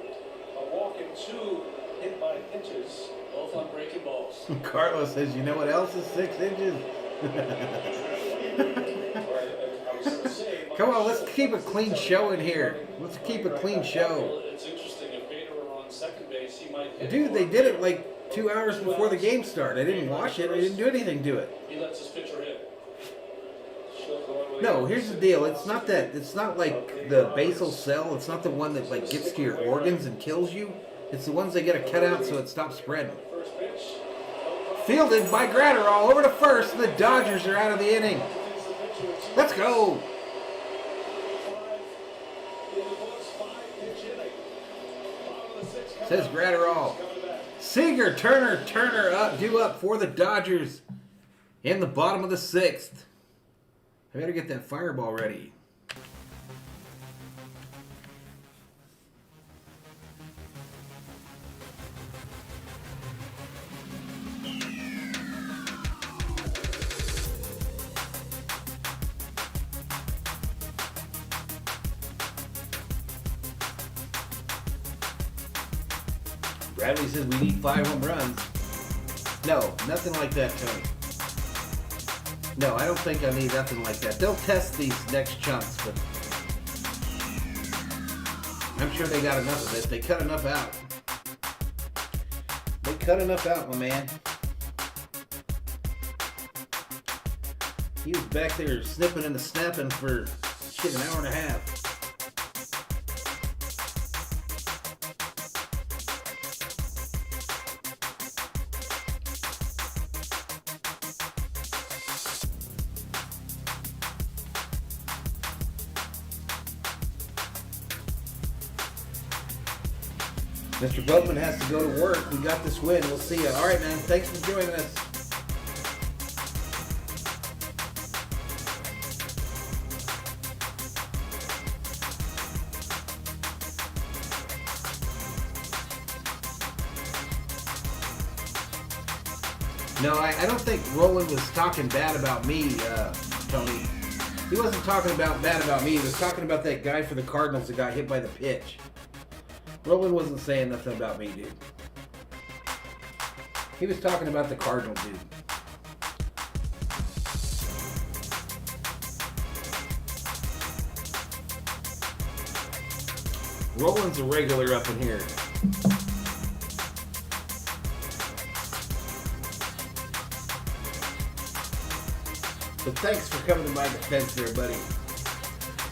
B: A walk and 2 hit by pitches. Both on breaking balls.
A: Carlos says, you know what else is 6 inches? Come on, let's keep a clean show in here. Let's keep a clean show.
G: It's interesting. If Bader were on second base, he might hit.
A: Dude, they did it like 2 hours before the game started. I didn't watch it. I didn't do anything to it.
G: He lets his pitcher hit.
A: No, here's the deal. It's not that. It's not like the basal cell. It's not the one that like gets to your organs and kills you. It's the ones that get to cut out so it stops spreading. Fielded by Gratterall over to first, and the Dodgers are out of the inning. Let's go. Says Gratterall. Seager, Turner up, due up for the Dodgers in the bottom of the 6th. I better get that Fireball ready. Bradley says we need 5 home runs. No, nothing like that, Tony. No, I don't think I need nothing like that. They'll test these next chunks, but I'm sure they got enough of it. They cut enough out. They cut enough out, my man. He was back there snipping and snapping for shit an hour and a half. Mr. Boatman has to go to work. We got this win. We'll see you. All right, man. Thanks for joining us. No, I don't think Roland was talking bad about me, Tony. He wasn't talking bad about me. He was talking about that guy for the Cardinals that got hit by the pitch. Roland wasn't saying nothing about me, dude. He was talking about the Cardinal dude. Roland's a regular up in here. But thanks for coming to my defense there, buddy.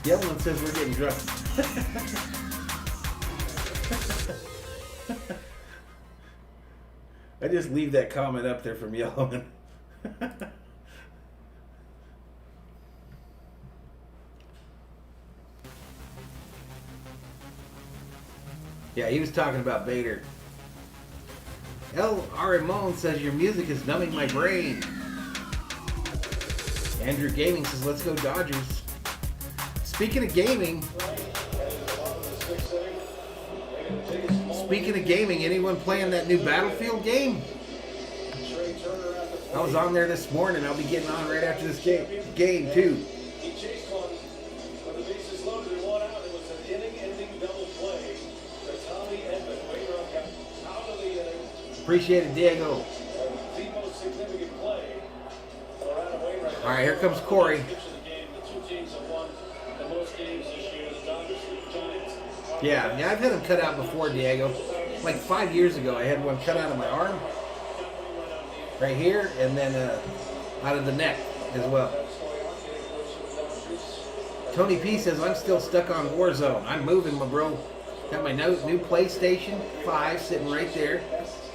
A: Yellowman says we're getting drunk. I just leave that comment up there from Yellowman. Yeah, he was talking about Bader. L. R. Ramon says your music is numbing my brain. Andrew Gaming says, let's go Dodgers. Speaking of gaming, anyone playing that new Battlefield game? I was on there this morning. I'll be getting on right after this game too.
B: He chased one with the bases loaded and one out. It was an inning-ending double play for Tommy Edman. Wainwright got out of the inning.
A: Appreciate it, Diego.
B: The most significant play for Adam Wainwright.
A: All right, here comes Corey.
G: The two teams have won the most games this year, the Dodgers and the Giants.
A: Yeah, I've had them cut out before, Diego. Like 5 years ago, I had one cut out of my arm, right here, and then out of the neck as well. Tony P says, I'm still stuck on Warzone. I'm moving, my bro. Got my new PlayStation 5 sitting right there.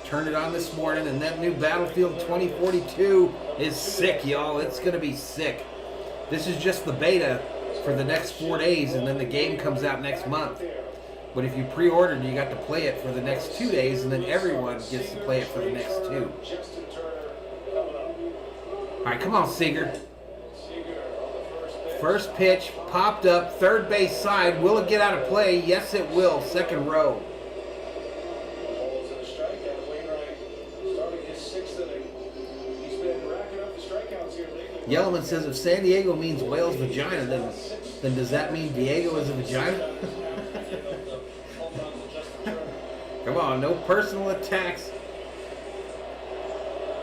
A: Turned it on this morning, and that new Battlefield 2042 is sick, y'all. It's going to be sick. This is just the beta for the next 4 days, and then the game comes out next month. But if you pre-ordered, you got to play it for the next 2 days, and then everyone gets to play it for the next 2. All right, come on, Seager. First pitch, popped up, third base side. Will it get out of play? Yes, it will. Second row. Yellowman says if San Diego means whale's vagina, then does that mean Diego is a vagina? Come on, no personal attacks.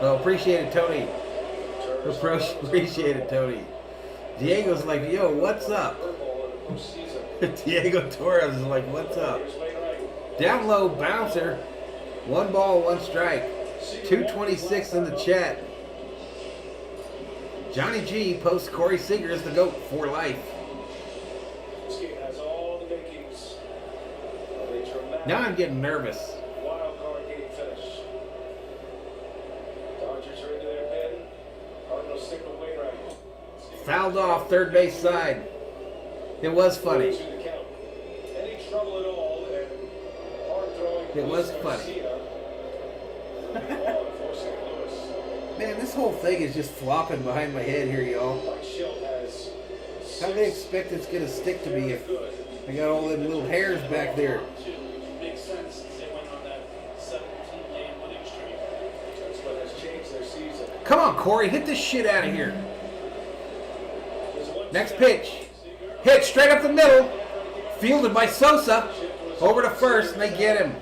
A: Oh, appreciate it, Tony. Appreciate it, Tony. Diego's like, yo, what's up? Diego Torres is like, what's up? Down low bouncer. 1 ball, 1 strike. 226 in the chat. Johnny G posts Corey Seager as the GOAT for life. Now I'm getting nervous.
B: Wildcard game finish. Dodgers are into their pen. Cardinals stick with Wainwright.
A: Fouled off third base side. It was funny.
B: Any trouble at all, and hard throwing.
A: It was funny. Man, this whole thing is just flopping behind my head here, y'all. How do they expect it's going to stick to me if I got all them little hairs back there?
G: Makes sense. They went on that 17-game winning streak.
B: That's what has changed their season.
A: Come on, Corey, hit this shit out of here. Next pitch. Hit straight up the middle. Fielded by Sosa. Over to first, and they get him.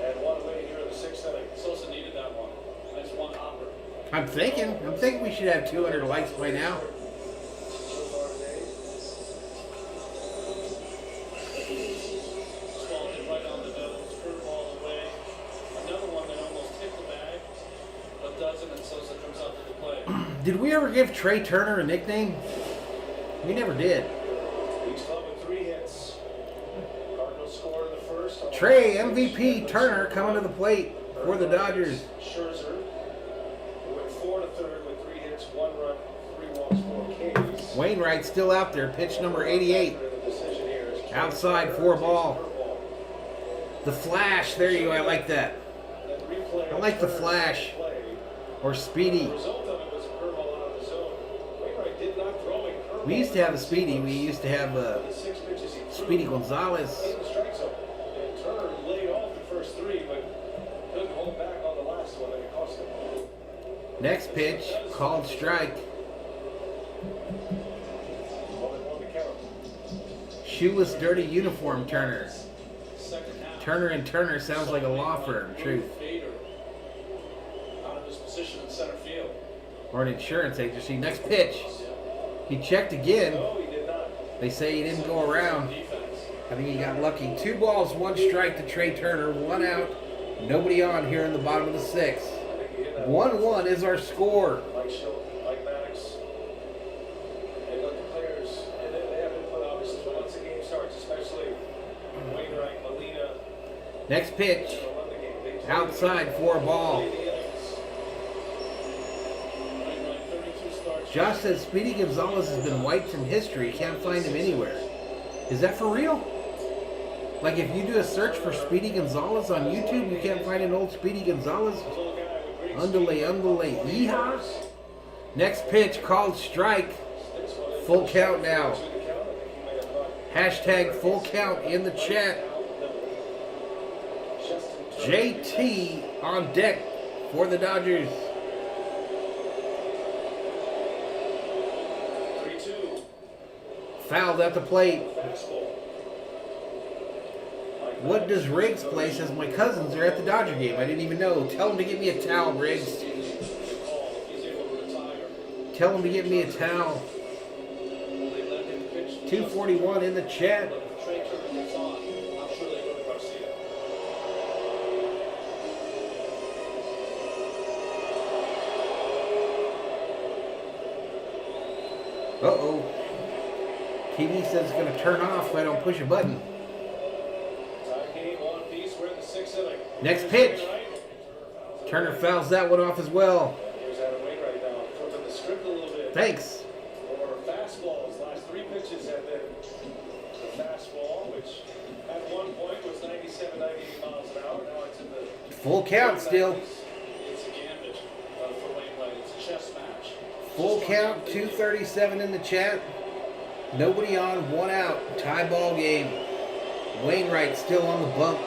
B: And one away here in the 6th inning.
G: Sosa needed that one. Nice one hopper.
A: I'm thinking we should have 200 likes by now.
G: Swallowed right on the nose. Curveball away. Another one that almost hit the bag, but doesn't, and Sosa comes up to the plate.
A: Did we ever give Trey Turner a nickname? We never did.
B: Each club with 3 hits. Cardinals score in the first.
A: Trey, MVP Turner coming to the plate for the Dodgers.
B: Scherzer, who went 4 to 3rd with 3 hits, 1 run, 3 walks, 4 Ks.
A: Wainwright still out there, pitch number 88. Outside, 4 ball. The flash, there you go, I like that. I like the flash. Or Speedy. We used to have a Speedy. We used to have Speedy Gonzalez.
B: Turner laid off the first 3, but couldn't hold back on the last one, and it cost him.
A: Next pitch, called strike.
B: 1-1 to count.
A: Shoeless, dirty uniform Turner. Turner and Turner sounds like a law firm, truth.
G: Out of his position in center field.
A: Or an insurance agency. Next pitch. He checked again.
B: No, he did not.
A: They say he didn't go around.
G: Defense.
A: I think he got lucky. 2 balls, 1 strike to Trey Turner. 1 out. Nobody on here in the bottom of the 6th. 1-1 is our score.
B: Mike Schilt, Mike Maddox. They let the players, and they have input obviously, but once the game starts, especially Wainwright, Molina.
A: Next pitch. Outside for a ball. Josh says Speedy Gonzalez has been wiped from history. Can't find him anywhere. Is that for real? Like if you do a search for Speedy Gonzalez on YouTube, you can't find an old Speedy Gonzalez? Underlay, yeehaw. Next pitch called strike. Full count now. Hashtag full count in the chat. JT on deck for the Dodgers.
B: 3-2.
A: Fouled at the plate. What does Riggs play? Says my cousins are at the Dodger game. I didn't even know. Tell them to get me a towel, Riggs. Tell them to get me a towel. 241 in the chat. Uh-oh. TV says it's going to turn off if I don't push a button. Next pitch. Turner fouls that one off as well. Thanks.
B: Fastballs, last 3 pitches have been the fastball, which at one point was 97, 98 miles an hour. Now it's in the
A: full count still.
B: It's a gambit for Wainwright. It's a chess match.
A: Full count, 237 in the chat. Nobody on, 1 out. Tie ball game. Wainwright still on the bump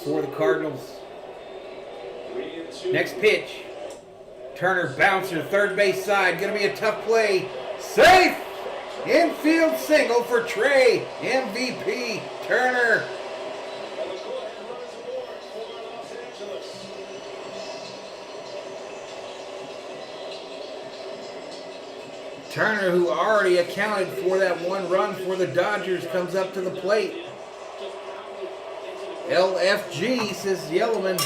A: for the Cardinals.
B: 3-2.
A: Next pitch. Turner bouncer, third base side. Going to be a tough play. Safe! Infield single for Trey. MVP Turner.
B: And the go-ahead runs aboard for Los Angeles.
A: Turner, who already accounted for that 1 run for the Dodgers, comes up to the plate. LFG, says Yellowman.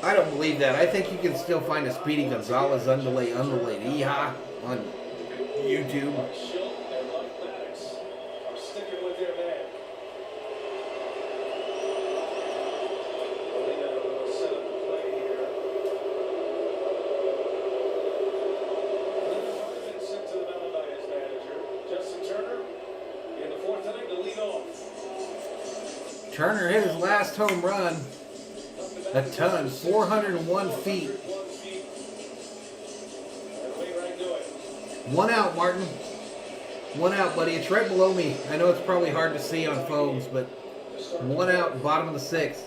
A: I don't believe that. I think you can still find a Speedy Gonzalez underlay yeehaw on YouTube.
B: Schilt and Mike Maddox are sticking with their man. Molina will set up the play here. Harvick sent to the mound by his manager. Justin Turner in the 4th inning to lead off.
A: Turner hit his last home run. A ton, 401 feet. 1 out, Martin. 1 out, buddy. It's right below me. I know it's probably hard to see on phones, but 1 out, bottom of the 6th.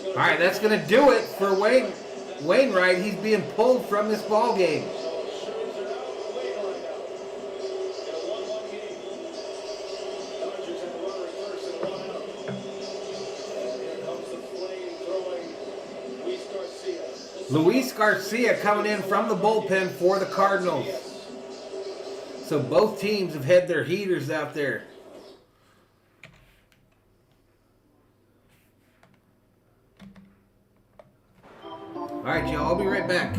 A: All right, that's going to do it for Wainwright. He's being pulled from this ball game. Luis Garcia coming in from the bullpen for the Cardinals. So both teams have had their heaters out there. All right, y'all. I'll be right back.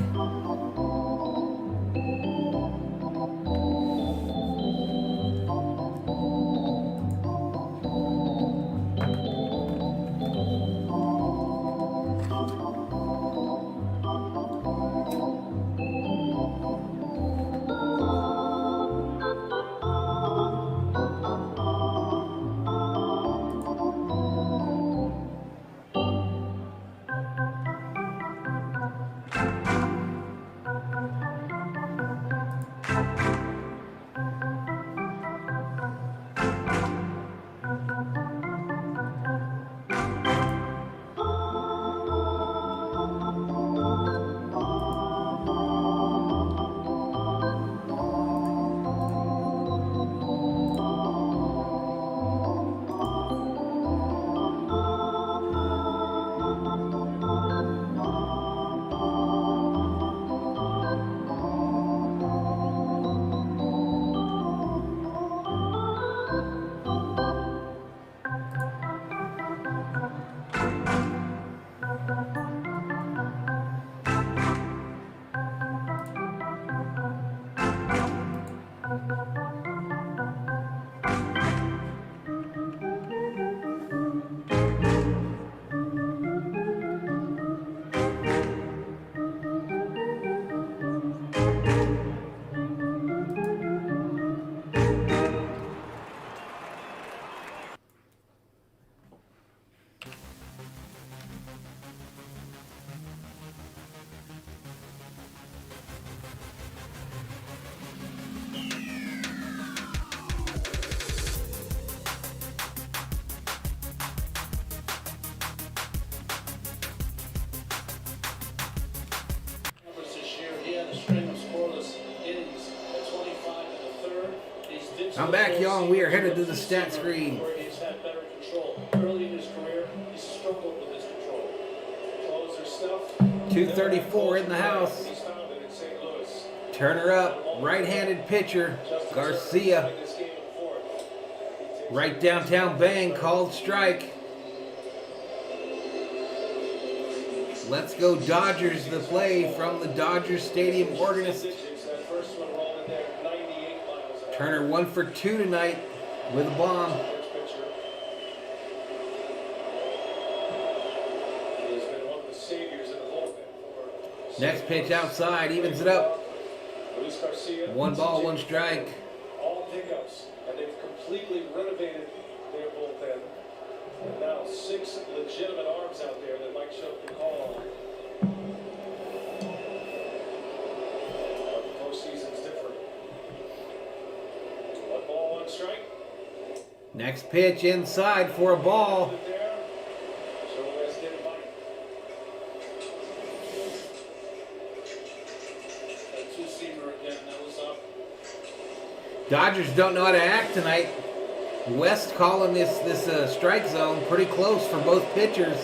G: Numbers this year, he had a string of scoreless innings at 25 and a third.
A: I'm back, y'all, and we are headed to the stat screen.
G: Where he's had better control. Early in his career, he struggled with his control. Closer stuff.
A: 234 in the house.
B: He's founded in St. Louis.
A: Turner up, right-handed pitcher, Garcia.
B: This game in fourth.
A: Right downtown bang, called strike. Let's go Dodgers, the play from the Dodgers Stadium organist.
B: That first one rolled in there 98 miles an hour.
A: Turner 1 for 2 tonight with a bomb.
B: First pitcher. He has been one of the saviors in the bullpen for
A: Next pitch outside, evens it up.
B: Luis Garcia.
A: 1 ball, 1 strike.
B: All pickups, and they've completely renovated their bullpen. And now 6 legitimate arms out there that Mike Show can call on. But the postseason's different. 1 ball, 1 strike.
A: Next pitch inside for a ball.
B: There. So let's get it Mike.
G: That two-seamer again, that was up.
A: Dodgers don't know how to act tonight. West calling this strike zone pretty close for both pitchers.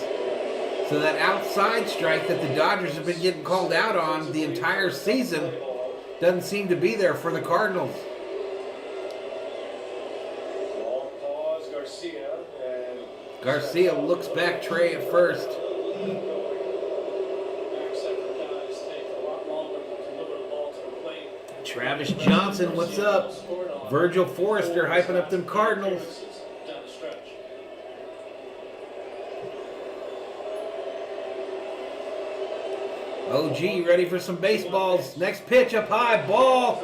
A: So that outside strike that the Dodgers have been getting called out on the entire season doesn't seem to be there for the Cardinals.
B: Long pause, Garcia, and
A: Garcia looks back Trey at first.
G: Back second guys take a lot longer to deliver the ball to the plate.
A: Travis Johnson, what's up? Virgil Forrester hyping up them Cardinals.
G: Down the stretch.
A: OG ready for some baseballs. Next pitch up high, ball.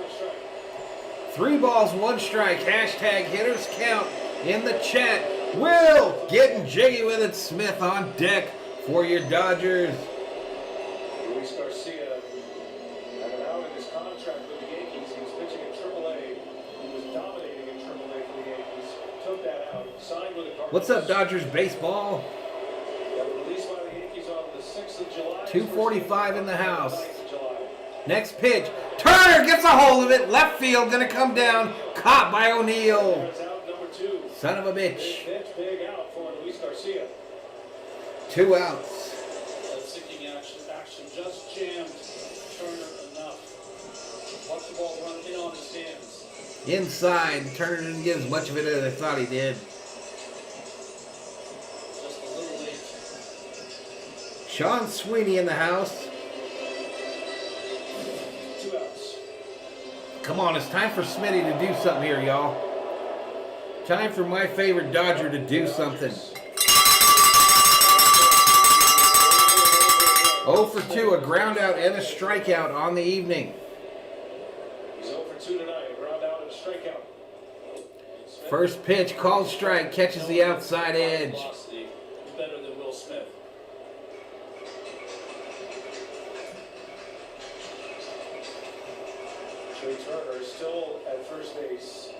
A: 3 balls, 1 strike. Hashtag hitters count in the chat. Will getting jiggy with it. Smith on deck for your Dodgers.
B: Luis Garcia had an out in his contract with the Yankees. He was pitching in AAA. He was dominating in AAA for the Yankees. Took that out. Signed with the Cardinals.
A: What's up, Dodgers baseball?
B: Got released by the Yankees on the 6th of July.
A: 2:45 in the house.
B: 9th of July.
A: Next pitch. Turner gets a hold of it. Left field, gonna come down. Caught by O'Neal.
B: There's out number 2.
A: Son of a
B: Big
A: bitch.
B: pitch, big out for Luis Garcia.
A: 2 outs.
G: That sinking action just jammed Turner enough. Watch the ball run in on his hands.
A: Inside. Turner didn't get as much of it as I thought he did.
G: Just a little late.
A: Sean Sweeney in the house.
B: 2 outs.
A: Come on, it's time for Smitty to do something here, y'all. Time for my favorite Dodger to do something. 0 for 2, a ground out and a strikeout on the evening.
B: He's 0 for 2 tonight. Ground out and a strikeout.
A: First pitch, called strike, catches the outside edge.
G: Velocity better than Will Smith.
B: Trey Turner is still at first base.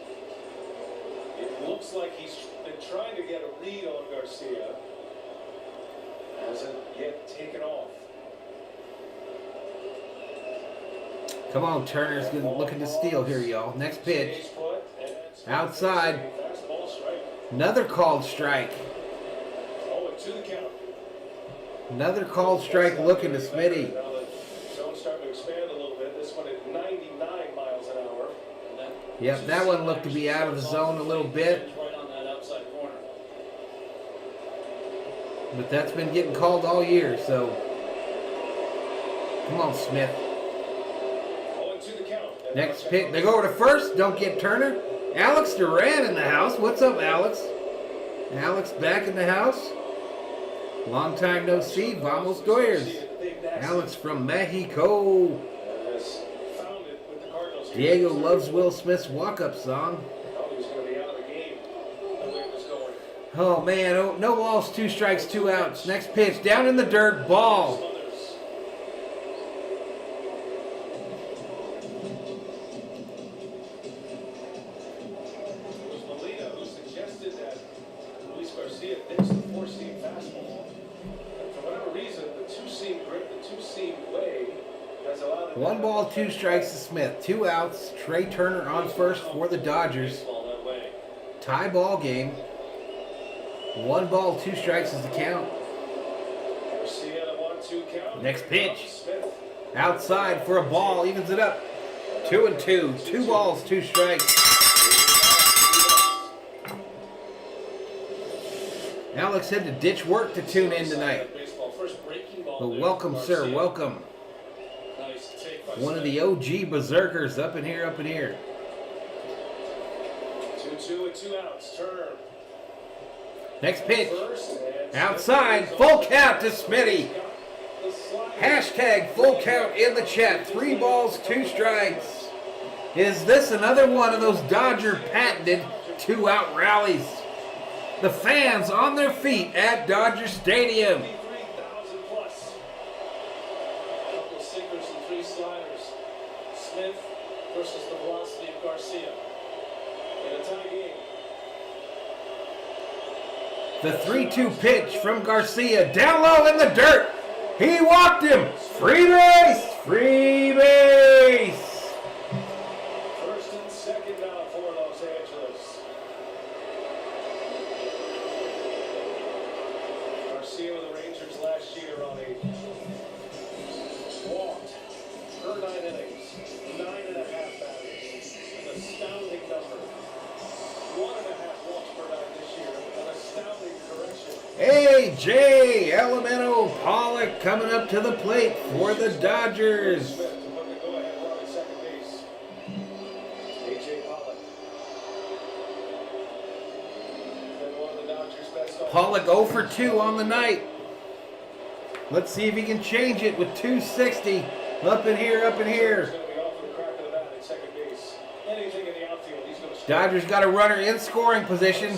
B: It looks like he's been trying to get a read on Garcia. Hasn't yet taken off.
A: Come on, Turner's looking to steal here, y'all. Next pitch,
B: Stays put, and it's
A: outside.
B: fastball strike.
A: Another called strike.
B: Oh, and to the count.
A: Another called strike looking to Smitty.
B: Now the zone's starting to expand a little bit. This one at 99 miles an hour.
G: And that
A: Yep, that one looked to be out of the zone a little bit.
G: Right on that outside corner.
A: But that's been getting called all year, so come on, Smith. Next pick. They go over to first. Don't get Turner. Alex Duran in the house. What's up, Alex? Alex back in the house. Long time no see. Vamos Doyers. Alex from Mexico. Diego loves Will Smith's walk-up song. Oh, man. Oh, no balls, 2 strikes, 2 outs. Next pitch. Down in the dirt. Ball. One ball, 2 strikes to Smith. 2 outs. Trey Turner on first for the Dodgers. Tie ball game. 1 ball, 2 strikes is the count. Next pitch. Outside for a ball. Evens it up. 2-2. 2 balls, 2 strikes. Alex had to ditch work to tune in tonight. But welcome, sir. Welcome. One of the OG Berserkers up in here, up in here.
B: 2-2 with 2 outs. Turner.
A: Next pitch. Outside. Full count to Smitty. Hashtag full count in the chat. 3 balls, 2 strikes. Is this another one of those Dodger patented 2-out rallies? The fans on their feet at Dodger Stadium.
B: Smith versus the velocity of Garcia in a tie game.
A: The 3-2 pitch from Garcia. Down low in the dirt. He walked him. Free base. Free base.
B: First and second now for Los Angeles. Garcia with the Rangers last year on a walked per 9 innings. 9.5 batters. An astounding number. 1.5 walks per 9 this year. An astounding correction.
A: A.J. Elemento Pollock coming up to the plate for the Dodgers.
B: Smith to put the go-ahead run at second base. A.J. Pollock. Been one of the Dodgers' best.
A: Pollock 0 for 2 on the night. Let's see if he can change it with 260. Up in here, up in here. Dodgers got a runner in scoring position.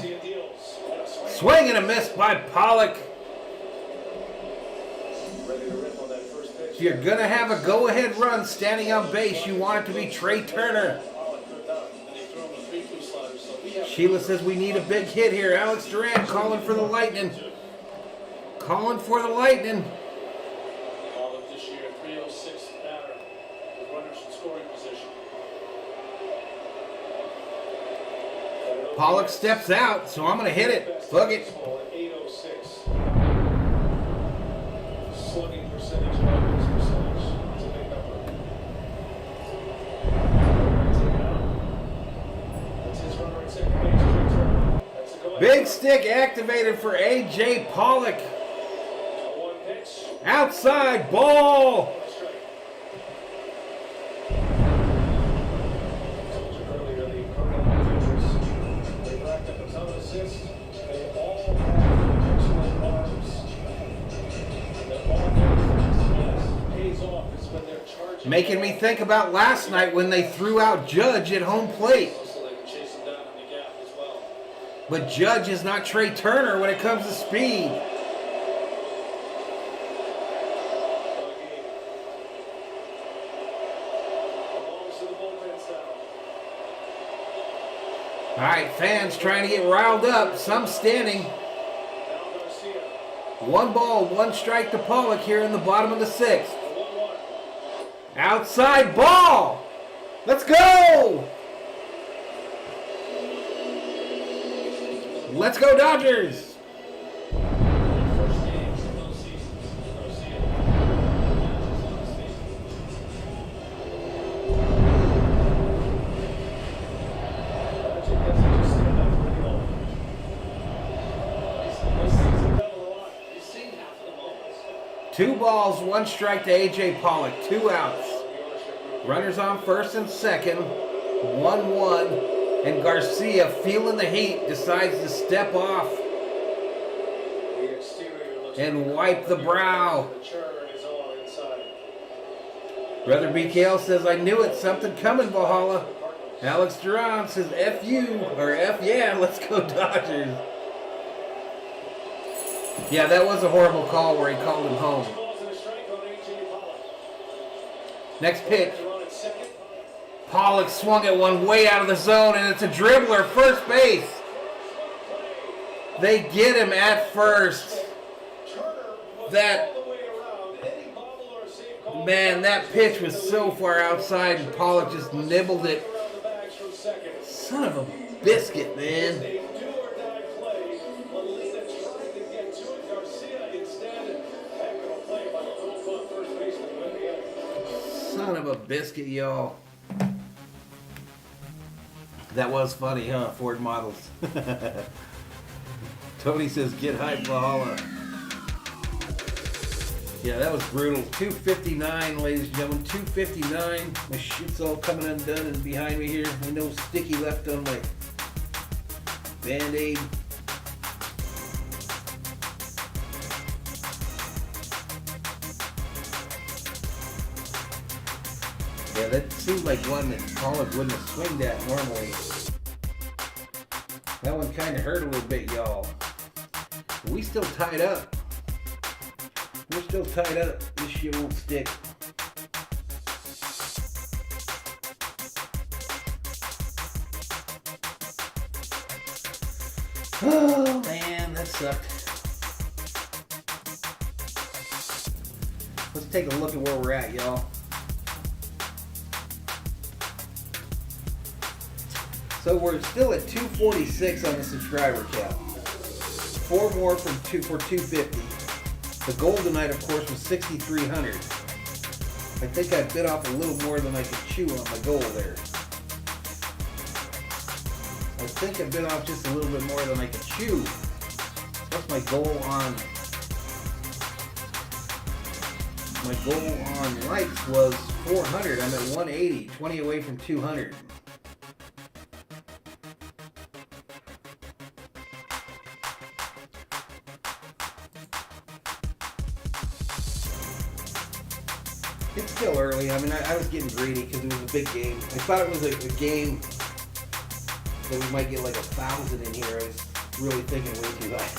A: Swing and a miss by Pollock. If you're going to have a go-ahead run standing on base, you want it to be Trey Turner. Sheila says we need a big hit here. Alex Duran calling for the Lightning. Calling for the Lightning.
G: This year, 306 batter with runners in scoring position.
A: Pollock steps out, so I'm going to hit it. Fuck it.
B: 806. Slugging percentage, runners percentage. It's a big number. That's his runner at second base. That's a go-ahead.
A: Big stick activated for A.J. Pollock.
B: One pitch.
A: Outside ball.
B: Told you earlier, the Cardinals, they've racked up a ton of assists. They all have excellent arms. And they're all very fast. Pays off is when they're charging.
A: Making me think about last night when they threw out Judge at home plate.
G: So they can chase him down in the gap as well.
A: But Judge is not Trey Turner when it comes to speed. All right, fans trying to get riled up. Some standing. 1 ball, 1 strike to Pollock here in the bottom of the 6th. Outside ball. Let's go. Let's go Dodgers. 2 balls, 1 strike to A.J. Pollock. 2 outs. Runners on first and second. 1-1. And Garcia, feeling the heat, decides to step off and wipe the brow. Brother BKL says, I knew it. Something coming, Valhalla. Alex Duran says, F you, or F yeah, let's go Dodgers. Yeah, that was a horrible call where he called him home. Next pitch. Pollock swung at one way out of the zone, and it's a dribbler, first base. They get him at first. That pitch was so far outside, and Pollock just nibbled it. Son of a biscuit, man. Son of a biscuit, y'all. That was funny, huh? Ford models. Tony says, get hyped, Valhalla. Yeah, that was brutal. 259, ladies and gentlemen. 259. My shit's all coming undone and behind me here. I know sticky left on my Band-Aid. Yeah, that seemed like one that Pollock wouldn't have swinged at normally. That one kind of hurt a little bit, y'all. We still tied up. We're still tied up. This shit won't stick. Oh, man, that sucked. Let's take a look at where we're at, y'all. So we're still at 246 on the subscriber count. 4 more for 250. The goal tonight, of course, was 6,300. I think I bit off a little more than I could chew on my goal there. I think I bit off just a little bit more than I could chew. What's my goal on? My goal on likes was 400. I'm at 180, 20 away from 200. It's still early. I mean, I was getting greedy because it was a big game. I thought it was a game that we might get like 1,000 in here. I was really thinking way too high.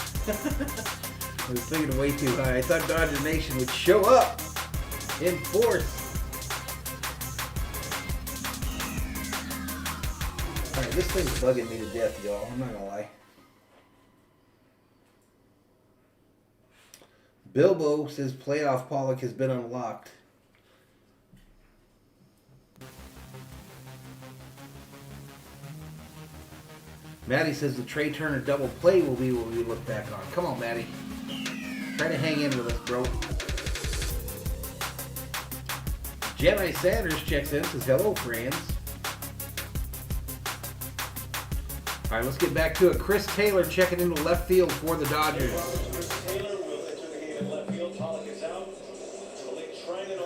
A: I was thinking way too high. I thought Dodger Nation would show up in force. Alright, this thing's bugging me to death, y'all. I'm not gonna lie. Bilbo says playoff Pollock has been unlocked. Maddie says the Trey Turner double play will be what we look back on. Come on, Maddie. Try to hang in with us, bro. Jedi Sanders checks in, says hello, friends. All right, let's get back to it. Chris Taylor checking into left field for the Dodgers.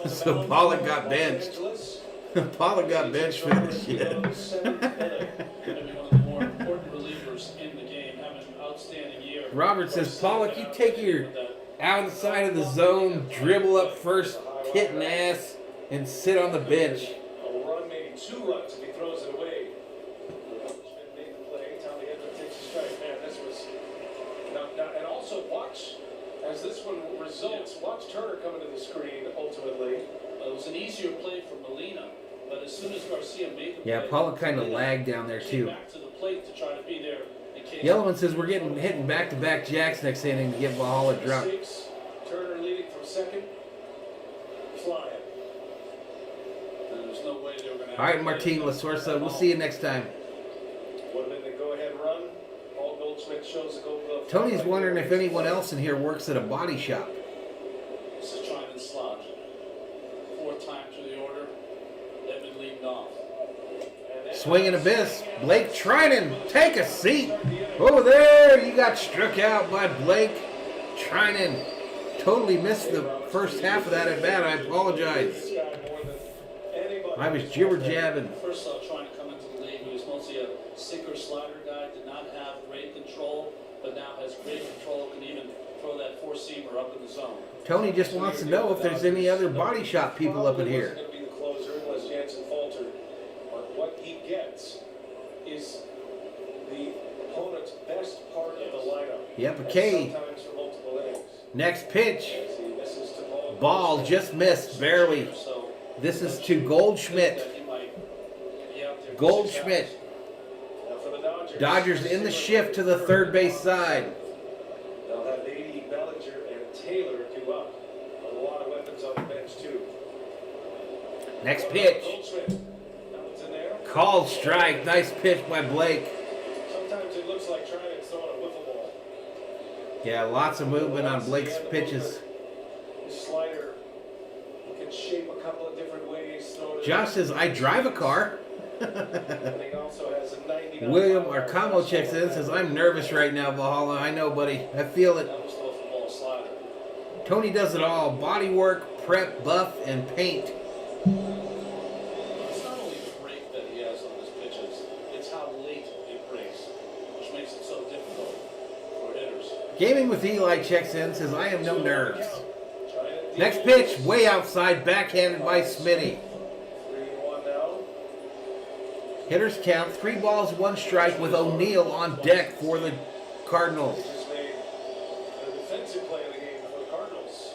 A: So Pollock got benched. Pollock got benched for this shit. Robert says, Pollock, you take your outside of the zone, dribble up first, hitting ass, and sit on the bench.
B: A run, maybe 2 runs if he throws it away. Made the play. Tommy Edwards takes a strike. Man, this was... Now, and also watch, as this one results, watch Turner coming to the screen, ultimately.
G: It was an easier play for Molina, but as soon as Garcia made the play...
A: Yeah, Pollock kind of lagged down there, too.
G: Back to the plate to try to be there.
A: Yellowman says we're hitting back-to-back jacks next inning to get Valhalla drunk.
B: Turner leading from second. Flying.
G: There's no way they were going to...
A: All right, Martin Lasorsa, we'll see you next time.
B: Would have been the go-ahead run. Paul Goldschmidt shows the gold glove.
A: Tony's wondering if anyone else in here works at a body shop.
G: This is trying and slot. 4th time through the order. They've been leading off.
A: Swing and a miss. Blake Trinan, take a seat. Over there, you got struck out by Blake Trinan. totally missed the first half of that at bat. I apologize. I was jibber jabbing.
G: First trying to come into the league, he was mostly a sinker slider guy, did not have great control, but now has great control, can even throw that four-seamer up in the zone.
A: Tony just wants to know if there's any other body shop people up in here.
B: Going to be the closer unless Jansen faltered. But what he gets is the opponent's best part of the lineup.
A: Yep, a K.
B: Sometimes for multiple innings.
A: Next pitch.
B: As he misses to
A: Ball just missed, barely. This is to Goldschmidt. Goldschmidt.
B: Now for the Dodgers.
A: Dodgers in the shift to the third base side.
B: They'll have Beatty, Bellinger, and Taylor do up. A lot of weapons on the bench, too.
A: Next pitch.
B: Goldschmidt. That one's in there.
A: Called strike. Nice pitch by Blake.
B: Sometimes it looks like trying to throw a wiffle ball.
A: Yeah, lots of movement on Blake's pitches.
B: His slider can shape a couple of different ways.
A: Josh says, I drive a car.
B: And he also has a 99
A: William Arcamo checks in and says, I'm nervous right now, Valhalla. I know, buddy. I feel it.
B: That was the ball slider.
A: Tony does it all. Body work, prep, buff, and paint.
G: It's not only the break that he has on his pitches, it's how late it breaks, which makes it so difficult for hitters.
A: Gaming with Eli checks in, says, I have no nerves. Next pitch, way outside, backhanded by Smitty.
B: 3-1 now.
A: Hitters count, 3 balls, 1 strike with O'Neill on deck for the Cardinals.
B: Just made a defensive play of the game for the Cardinals.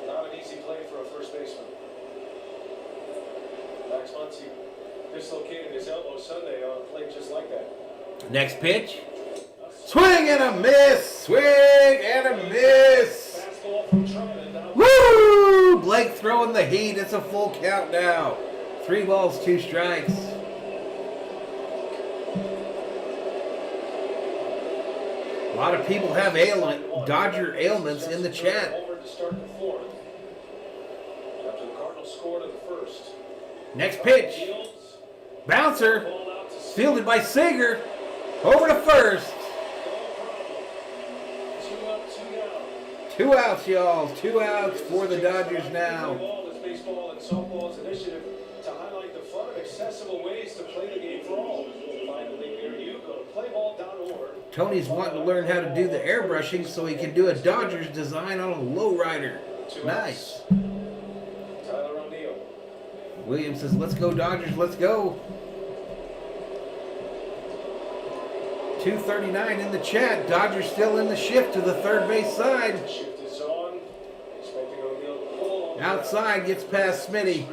B: Not an easy play for a first baseman. Max Muncy dislocated his elbow Sunday on a play just like that.
A: Next pitch, swing and a miss, swing and a miss.
B: Fastball from Trout down.
A: Woo! Blake throwing the heat. It's a full count now. 3 balls, 2 strikes. A lot of people have Dodger ailments in the chat.
B: Over to start the fourth. After the Cardinals scored in the first.
A: Next pitch,
B: Fields,
A: bouncer,
B: ball out to
A: fielded by Seager. Over to first.
B: Two up, 2 down.
A: 2 outs, y'all. 2 outs for the Dodgers now.
B: This baseball and softball's initiative to highlight the fun and accessible ways to play the game for all. Find a league near you. Go to playball.org.
A: Tony's wanting to learn how to do the airbrushing so he can do a Dodgers design on a lowrider. Nice.
B: Tyler O'Neill.
A: Williams says, let's go Dodgers, let's go. 2:39 in the chat. Dodgers still in the shift to the third base side.
B: Shift is on. Expecting O'Neill to pull on
A: Outside, gets past Smitty.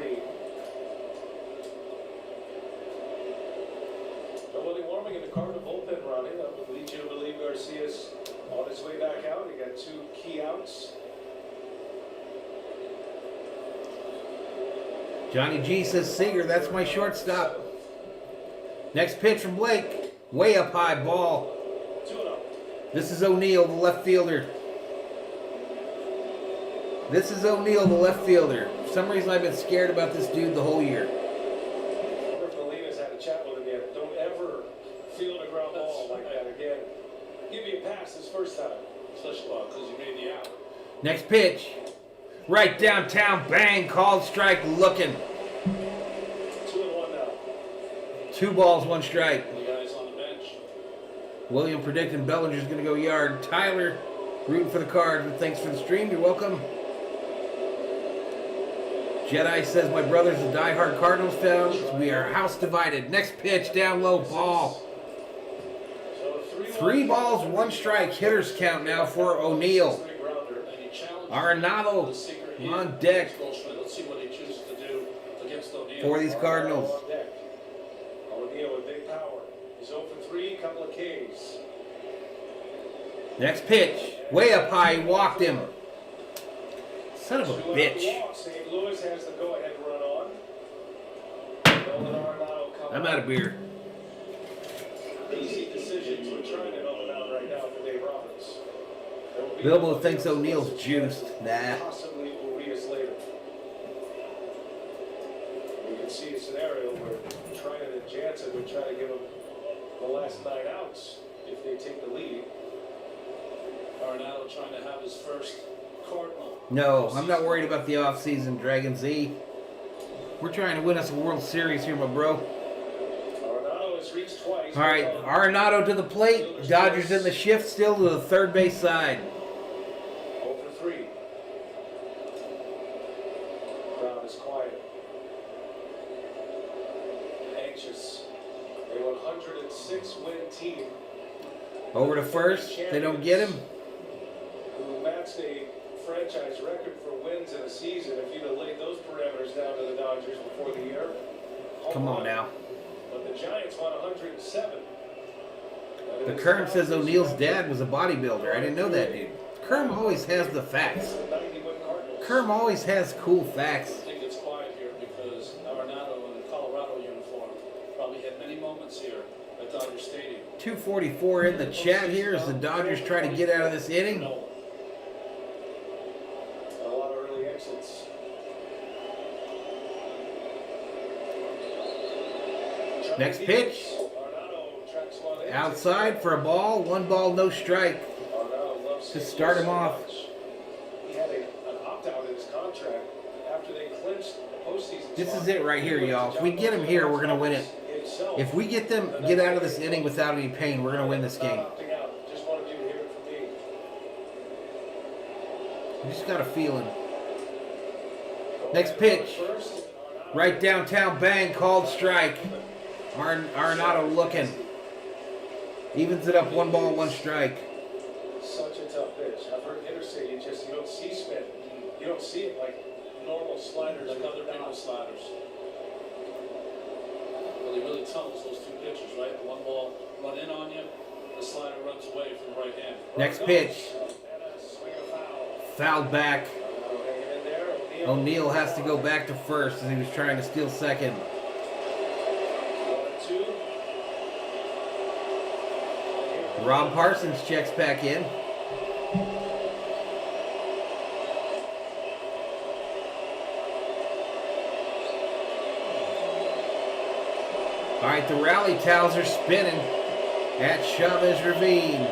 B: Nobody warming in the Cardinal bullpen, Ronnie. That would lead you to believe Garcia's on his way back out. He got 2 key outs.
A: Johnny G says, Seager, that's my shortstop. Next pitch from Blake. Way up high ball.
B: 2-0.
A: This is O'Neill, the left fielder. This is O'Neill, the left fielder. For some reason, I've been scared about this dude the whole year.
B: I wonder if Molina's had a chat with him yet. Don't ever field a ground ball like that again. Give me a pass this first time.
G: Especially because you made the out.
A: Next pitch. Right downtown, bang, called strike, looking.
B: 2-1 now.
A: 2 balls, 1 strike.
G: The guys on the bench.
A: William predicting Bellinger's going to go yard. Tyler rooting for the Cards. Thanks for the stream. You're welcome. Jedi says, my brother's a diehard Cardinals fan. We are house divided. Next pitch, down low, ball. 3 balls, 1 strike. Hitters count now for O'Neill. Arenado on deck
G: Let's see what he chooses to do against O'Neill.
A: for these Cardinals.
B: O'Neill with big power. He's 0 for 3, couple of Ks.
A: Next pitch, way up high, he walked him. Son of a bitch.
B: St. Louis has the go-ahead run on.
A: I'm out of beer.
B: Easy decisions. We're trying to help him out right now for Dave Roberts.
A: Bilbo thinks O'Neill's juiced. Nah.
B: Possibly will read us later. You can see a scenario where Trinan and Jansen would try to give him the last 9 outs if they take the lead. All
G: Arenado trying to have his first Cardinal.
A: No, I'm not worried about the offseason, Dragon Z. We're trying to win us a World Series here, my bro.
B: Arenado has reached twice.
A: All right, Arenado to the plate. Dodgers in the shift still to the third base side.
B: 0 for 3. Crowd is quiet. Anxious. A 106-win team
A: Over to first. They don't get him.
B: who matched a franchise record for wins in a season. If you'd have laid those parameters down to the Dodgers before the year.
A: Come on now.
B: But the Giants won 107.
A: The Kerm says O'Neal's dad was a bodybuilder. I didn't know that, dude. Kerm always has the facts.
B: 90-win Cardinals.
A: Kerm always has cool facts.
G: I think it's quiet here because Arenado in the Colorado uniform probably had many moments here at Dodger Stadium.
A: 244 in the chat here as the Dodgers try to get out of this inning.
B: A lot of early exits.
A: Next pitch.
B: Arenado tracks one in.
A: Outside for a ball. 1 ball, no strike.
B: Arenado loves
A: To start him off.
B: He had an opt-out in his contract after they clinched the postseason.
A: This
B: spot.
A: is it right here, y'all. If we get him here, we're going to win it.
B: Himself.
A: If we get them get out of this inning without any pain, we're going to win this game.
B: Not opting out. Just wanted you to hear it from me.
A: I just got a feeling. Next pitch. Right downtown, bang, called strike. Arenado looking. Evens it up, 1 ball, 1 strike.
B: Such a tough pitch. I've heard hitters say you don't see spin. You don't see it like normal sliders,
G: Like other people's sliders. Well, he really tunnels those two pitches, right? The 1 ball run in on you, the slider runs away from the right hand.
A: Next pitch.
B: And a swing and a foul.
A: Fouled back.
B: Arenado hanging in there.
A: O'Neal has to go back to first as he was trying to steal second.
B: 1-2.
A: Rob Parsons checks back in. All right, the rally towels are spinning at Chavez Ravine.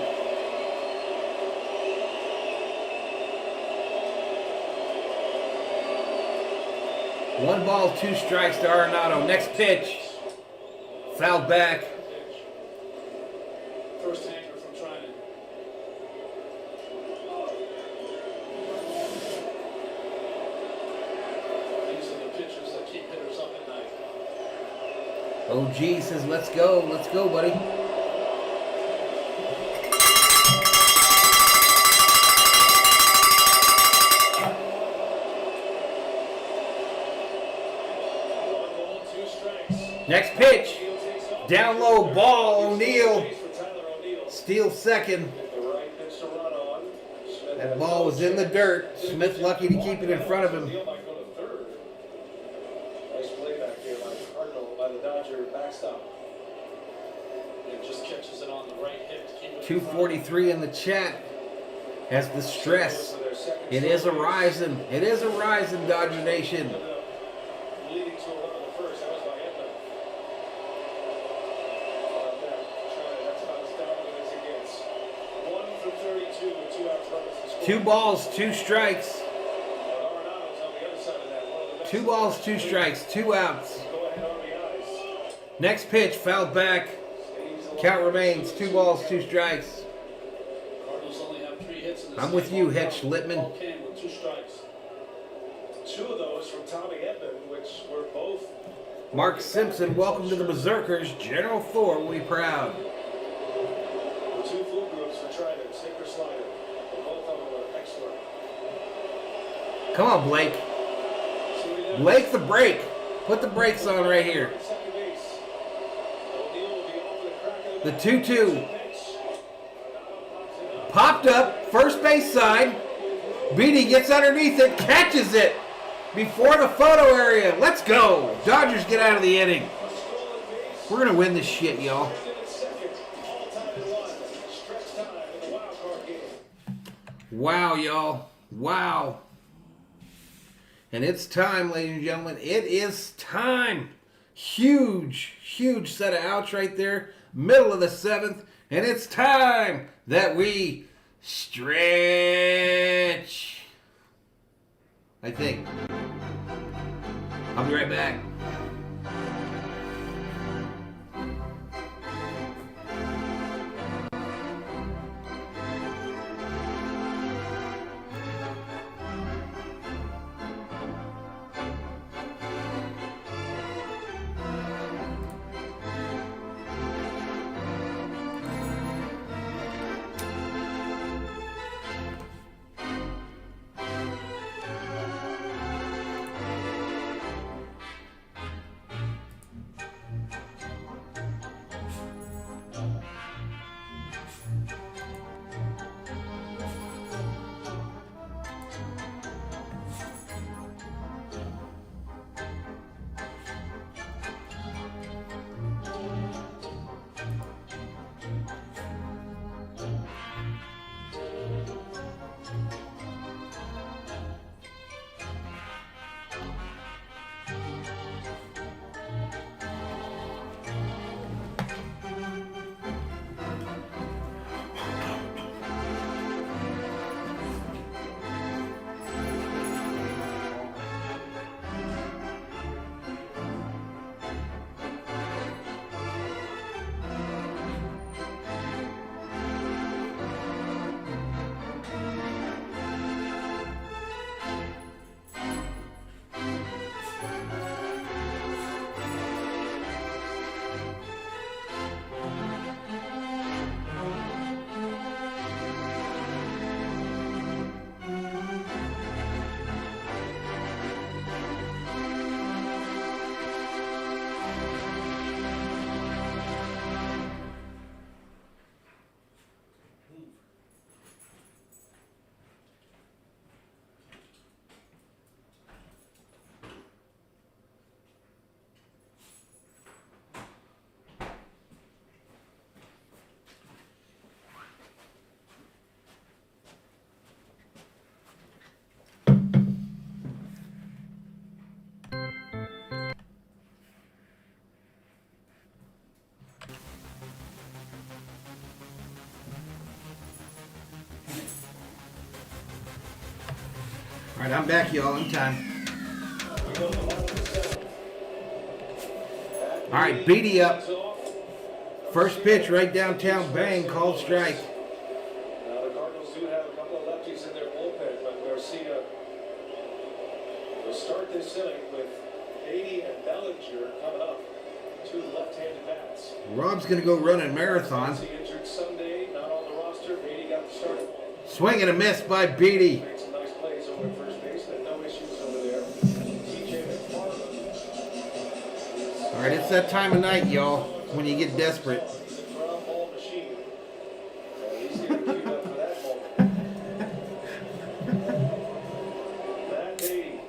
A: One ball, 2 strikes to Arenado. Next pitch. Fouled back.
G: First hanger from Trinan. These are the pitchers that keep hitters up at night.
A: OG says, let's go, buddy. Next pitch. Down low ball, O'Neal. Steals second. That ball was in the dirt. Smith lucky to keep it in front of him.
B: Nice play back here by the Dodger backstop.
G: It just catches it on the right hip to keep it.
A: 243 in the chat has the stress. It is a rising. It is a rising, Dodger Nation.
B: Leading to a run on the first. That was by Edmund. That's about as dominant as it gets. 1 for 32 with 2 outs runners in scoring.
A: 2 balls, 2 strikes.
B: Arenado's on the other side of that. One of the best
A: 2 balls, 2 strikes, 2 outs.
B: Go ahead RBIs.
A: Next pitch, fouled back. Count remains 2 balls, 2 strikes.
G: Cardinals only have 3 hits in this
A: I'm with
G: game.
A: you, Hitch Littman.
G: Ball came with 2 strikes.
B: 2 of those from Tommy Edmund, which were both.
A: Mark Simpson, welcome to the Berserkers. General Thor will be proud.
B: The 2 full groups for Trinan, sinker slider. Both of them were excellent.
A: Come on, Blake. Blake the brake. Put the brakes on right here.
B: Second base. O'Neal will be off with a crack of
A: The 2-2. Popped up, first base side. Beatty gets underneath it, catches it before the photo area. Let's go. Dodgers get out of the inning. We're going to win this shit, y'all. Wow, y'all. Wow. And it's time, ladies and gentlemen. It is time. Huge, huge set of outs right there. Middle of the 7th. And it's time that we Stretch. I think. I'll be right back. All right, I'm back, y'all. In time. All right, Beatty up. First pitch right downtown. Bang, called strike.
B: Now, the Cardinals do have a couple of lefties in their bullpen, but Garcia will start this inning with Beatty and Bellinger coming up. Two left-handed bats.
A: Rob's going to go run a marathon.
B: He injured Sunday, not on the roster. Beatty got the start.
A: Swing and a miss by Beatty.
B: Made some nice plays over at first base, but no issues over there. TJ McFarland.
A: All right, it's that time of night, y'all, when you get desperate.
B: He's a ground ball machine. He's getting queued up for that moment. That Beatty,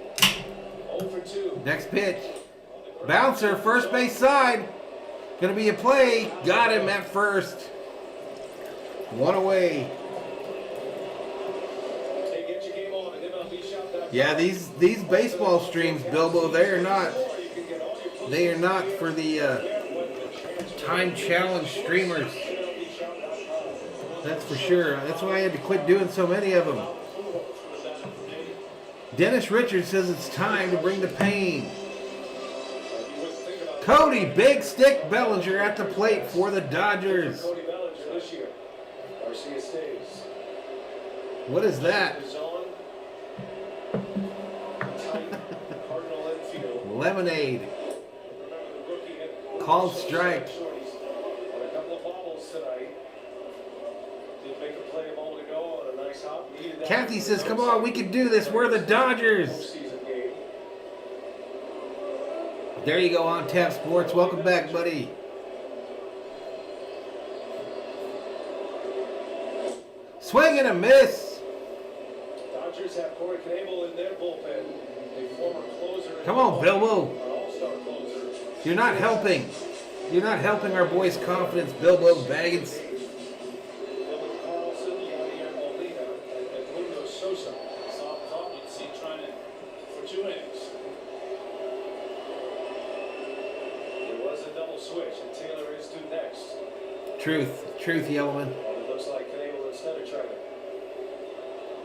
B: 0 for 2.
A: Next pitch. Bouncer, first base side. Gonna be a play. Got him at first. One away.
B: Hey, get your game on at MLBshop.com.
A: Yeah, these baseball streams, Bilbo, they are not for the time challenge streamers. That's for sure. That's why I had to quit doing so many of them. Dennis Richards says it's time to bring the pain. Cody Big Stick Bellinger at the plate for the Dodgers.
B: Cody Bellinger this year. Garcia stays.
A: What is that?
B: Is on. Tight Cardinal infield.
A: Lemonade.
B: Remember the rookie hit
A: Called strike.
B: shorties on a couple of bobbles tonight. Did make a play a moment ago on a nice hop. Needed that.
A: Kathy says, come on, we can do this. We're the Dodgers.
B: Postseason game.
A: There you go on Tap Sports. Welcome back, buddy. Swing and a miss.
B: Dodgers have Corey Knebel in their bullpen. A former closer.
A: Come on, Bilbo.
B: An all-star closer.
A: You're not helping. You're not helping our boys' confidence, Bilbo Baggins.
B: Dylan Carlson, Yadier Molina, and Mundo Sosa.
G: Thought we'd see trying it for 2 innings.
B: There was a double switch, and Taylor is due next.
A: Truth, Yellowman.
B: And it looks like Knebel instead of trying to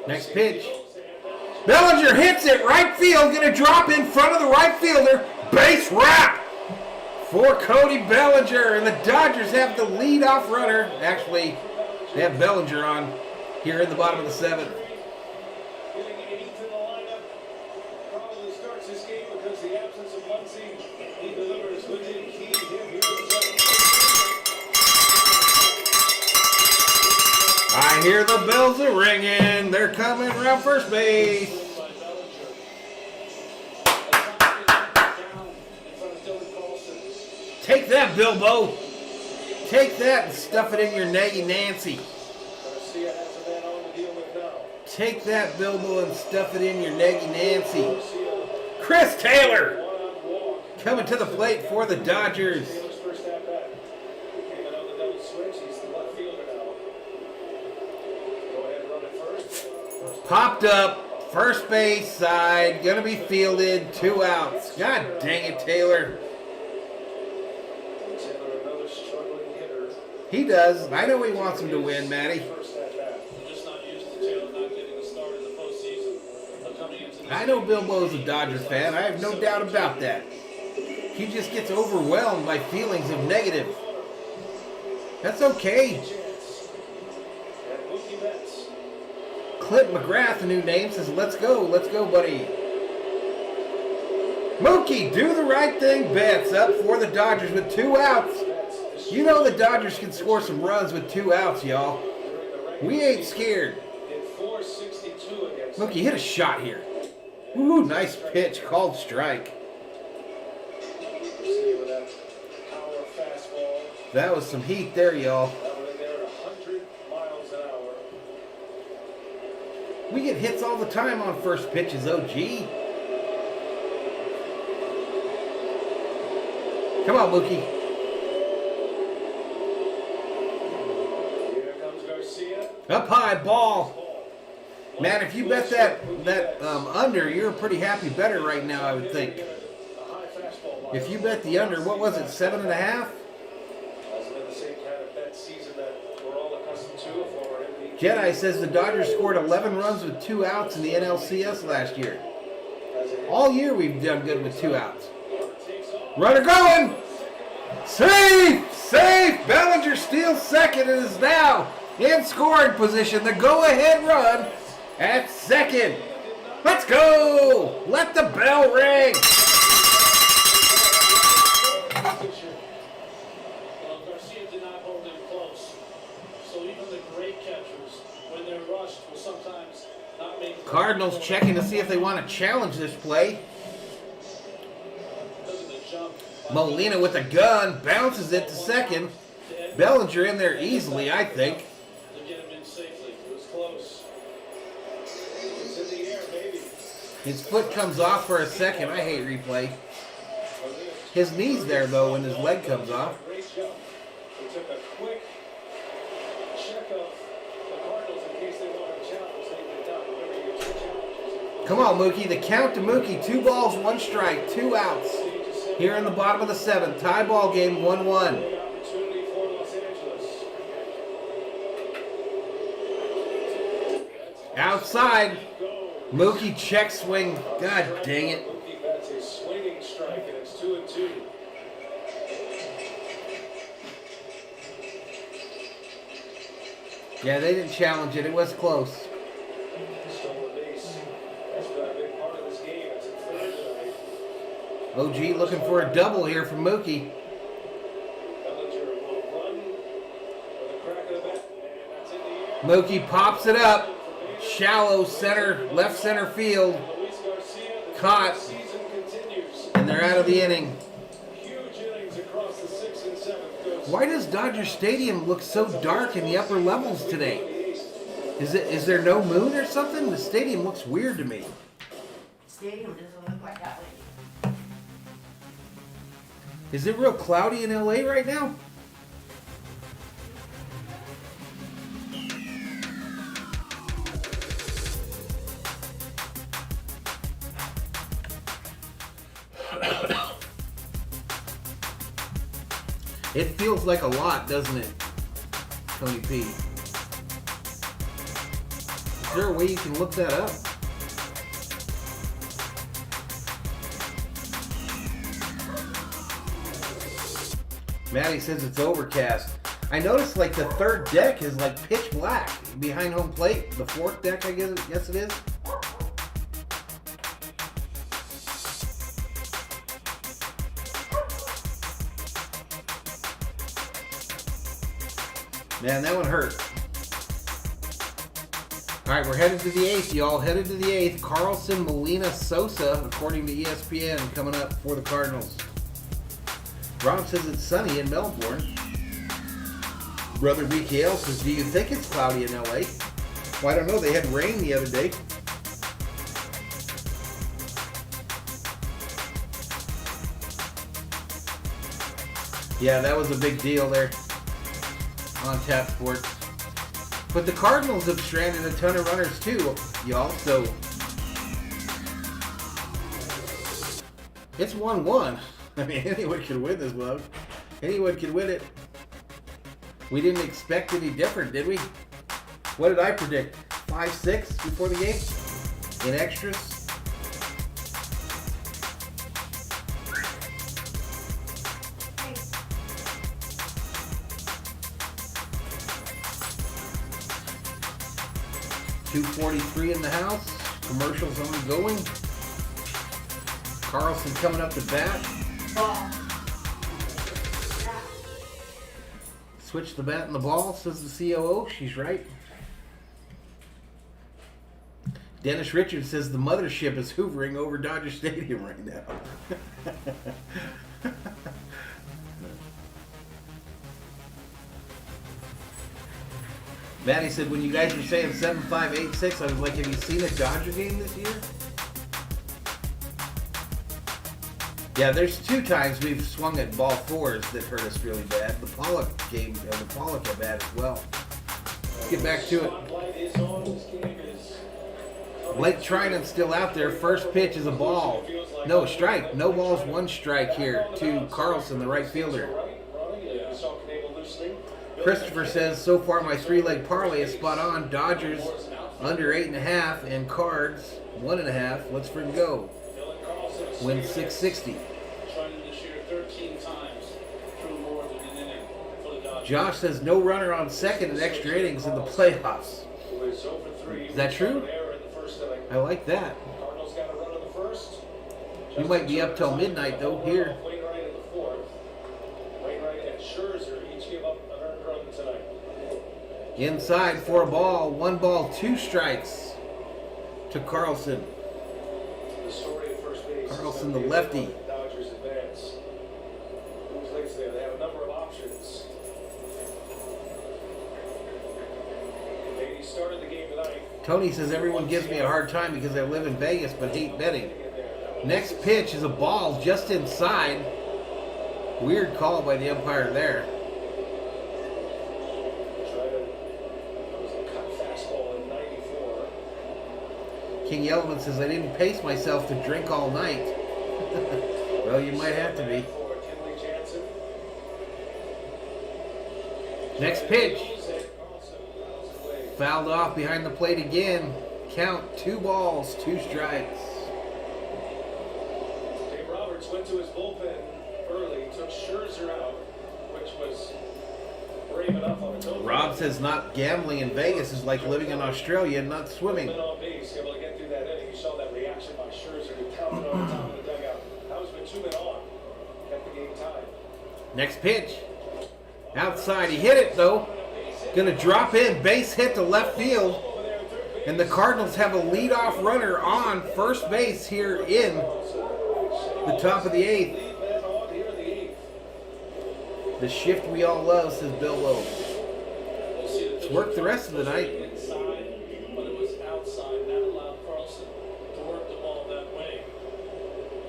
A: Next pitch. Bellinger hits it. Right field. Going to drop in front of the right fielder. Base wrap for Cody Bellinger. And the Dodgers have the leadoff runner. Actually, they have Bellinger on here in the bottom of the seventh.
B: Hitting 8th in the lineup. Probably starts this game because the absence of Muncy. He delivers within key.
A: I hear the bells are ringing. They're coming around first base. Take that, Bilbo. Take that and stuff it in your Nagy Nancy.
B: Garcia has a man on to deal with now.
A: Take that, Bilbo, and stuff it in your Nagy Nancy. Chris Taylor coming to the plate for the Dodgers.
B: Taylor's first at bat. Came in on the double switch. He's the left fielder now. Go ahead and run it first.
A: Popped up. First base side. Gonna be fielded. 2 outs. God dang it, Taylor.
B: Taylor, another struggling hitter.
A: He does. I know he wants him to win, Matty.
B: First at bat.
G: We're just not used to Taylor not getting a start in the postseason. But coming into this
A: I know Bilbo's a Dodger fan. I have no doubt about that. He just gets overwhelmed by feelings of negative. That's okay.
B: And Mookie Betts.
A: Clint McGrath, a new name, says, let's go, buddy. Mookie, do the right thing, Betts, up for the Dodgers with 2 outs. You know the Dodgers can score some runs with 2 outs, y'all. We ain't scared.
B: Hit 462 against
A: Mookie, hit a shot here. Ooh, nice pitch, called strike.
B: Garcia with that power fastball.
A: That was some heat there, y'all.
B: That one in there at 100 miles an hour.
A: We get hits all the time on first pitches, OG. Come on, Mookie.
B: Here comes Garcia.
A: Up high, ball. Man, if you bet that under, you're a pretty happy bettor right now, I would think.
B: A high fastball.
A: If you bet the under, what was it, 7.5?
B: Hasn't been the same kind of bet season that we're all accustomed to. For MVP.
A: Jedi says the Dodgers scored 11 runs with 2 outs in the NLCS last year. All year we've done good with 2 outs. Runner going! Safe! Safe! Bellinger steals second and is now in scoring position. The go-ahead run at second. Let's go! Let the bell ring!
G: Well, Garcia did not hold him close. So even the great catchers, when they're rushed, will sometimes not make the
A: Cardinals checking to see if they want to challenge this play.
G: Look at the jump.
A: Molina with a gun, bounces it to second. Bellinger in there easily, I think.
G: To get him in safely.
B: It was close. It's in the air, baby.
A: His foot comes off for a second. I hate replay. His knee's there, though, when his leg comes off.
B: Great jump. They took a quick check of the Cardinals in case they wanted to challenge. They did not. Remember, you get 2 challenges.
A: Come on, Mookie. The count to Mookie. 2 balls, 1 strike, 2 outs. Here in the bottom of the 7th. Tie ball game, 1-1.
B: Big opportunity for Los Angeles.
A: Outside. Mookie check swing. God dang it.
B: Mookie Betts a swinging strike, and it's 2-2.
A: Yeah, they didn't challenge it. It was close.
B: Stolen base. That's been a big part of this game. It's in third tonight.
A: OG looking for a double here from Mookie.
B: Bellinger will run with a crack of the bat, and that's in the air.
A: Mookie pops it up. Shallow center, left center field.
B: Luis Garcia, the
A: Caught.
B: season continues.
A: And they're out of the inning.
B: Huge innings across the 6th and 7th. Goes
A: Why does Dodger Stadium look so dark in the upper levels today? Is there no moon or something? The stadium looks weird to me.
H: Stadium doesn't look like that way.
A: Is it real cloudy in LA right now? It feels like a lot, doesn't it, Tony P? Is there a way you can look that up? Maddie says it's overcast. I noticed like the third deck is like pitch black behind home plate. The fourth deck, I guess it is. Man, that one hurt. All right, we're headed to the 8th, y'all. Headed to the 8th. Carlson, Molina, Sosa, according to ESPN, coming up for the Cardinals. Rob says it's sunny in Melbourne. Brother BKL says, do you think it's cloudy in LA? Well, I don't know. They had rain the other day. Yeah, that was a big deal there on Tap Sports. But the Cardinals have stranded a ton of runners too, y'all, so it's 1-1. I mean, anyone could win this one. Anyone could win it. We didn't expect any different, did we? What did I predict? 5-6 before the game? In extras? .243 in the house. Commercials ongoing. Carlson coming up to bat. Switch the bat and the ball, says the COO. She's right. Dennis Richards says the mothership is hoovering over Dodger Stadium right now. Maddie said, when you guys were saying 7-5, 8-6, I was like, have you seen a Dodger game this year? Yeah, there's 2 times we've swung at ball 4s that hurt us really bad. The Pollock game, the Pollock at bat as well. Let's get back to it. Blake Trinan's still out there. First pitch is a ball. No, strike. No balls, 1 strike here to Carlson, the right fielder. Christopher says, so far my 3-leg parlay is spot on. Dodgers under 8.5 and Cards 1.5. Let's freaking go. Win 660. Josh says no runner on second in extra innings in the playoffs. Is that true? I like that. We might be up till midnight though here. Inside for a ball, 1 ball, 2 strikes to Carlson. Carlson, the lefty.
B: Dodgers advance. Who's next there? They have a number of options. They started the game tonight.
A: Tony says everyone gives me a hard time because I live in Vegas but hate betting. Next pitch is a ball just inside. Weird call by the umpire there. King Yellowman says, I didn't pace myself to drink all night. Well, you might have to be. Next pitch. Fouled off behind the plate again. Count 2 balls, 2 strikes.
B: Dave Roberts went to his bullpen early, took Scherzer out, which was brave enough on its own.
A: Rob says not gambling in Vegas is like living in Australia and not swimming.
B: On base, able to get through that inning. You saw that reaction by Scherzer, who counted on the top of the dugout. That was with 2 men on. Kept the game tied.
A: Next pitch. Outside. He hit it though. Gonna drop in. Base hit to left field. And the Cardinals have a leadoff runner on first base here in the top of the 8th. The shift we all love, says Bill Lowe. It's worked the rest of the night.
G: But it was outside, that allowed Carlson to work the ball that way.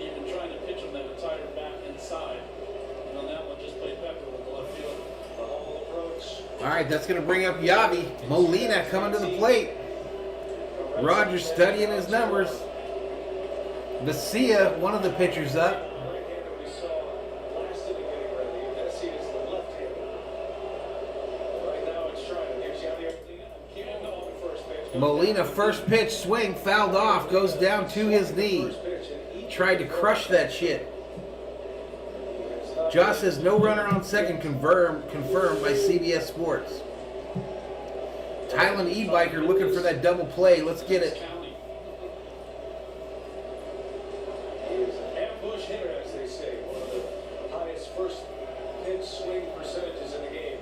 G: Even trying to pitch him that entire back inside. And on that one, just played Pepper with the left field. The whole approach.
A: All right, that's going to bring up Yavi. Molina coming to the plate. Rogers studying his numbers. Vesia, one of the pitchers up. Molina, first pitch, swing, fouled off, goes down to his knee. Tried to crush that shit. Josh says no runner on second, confirmed by CBS Sports. Thailand E-Biker looking for that double play. Let's get it.
B: He is an ambush hitter, as they say. One of the highest first pitch swing percentages in the game.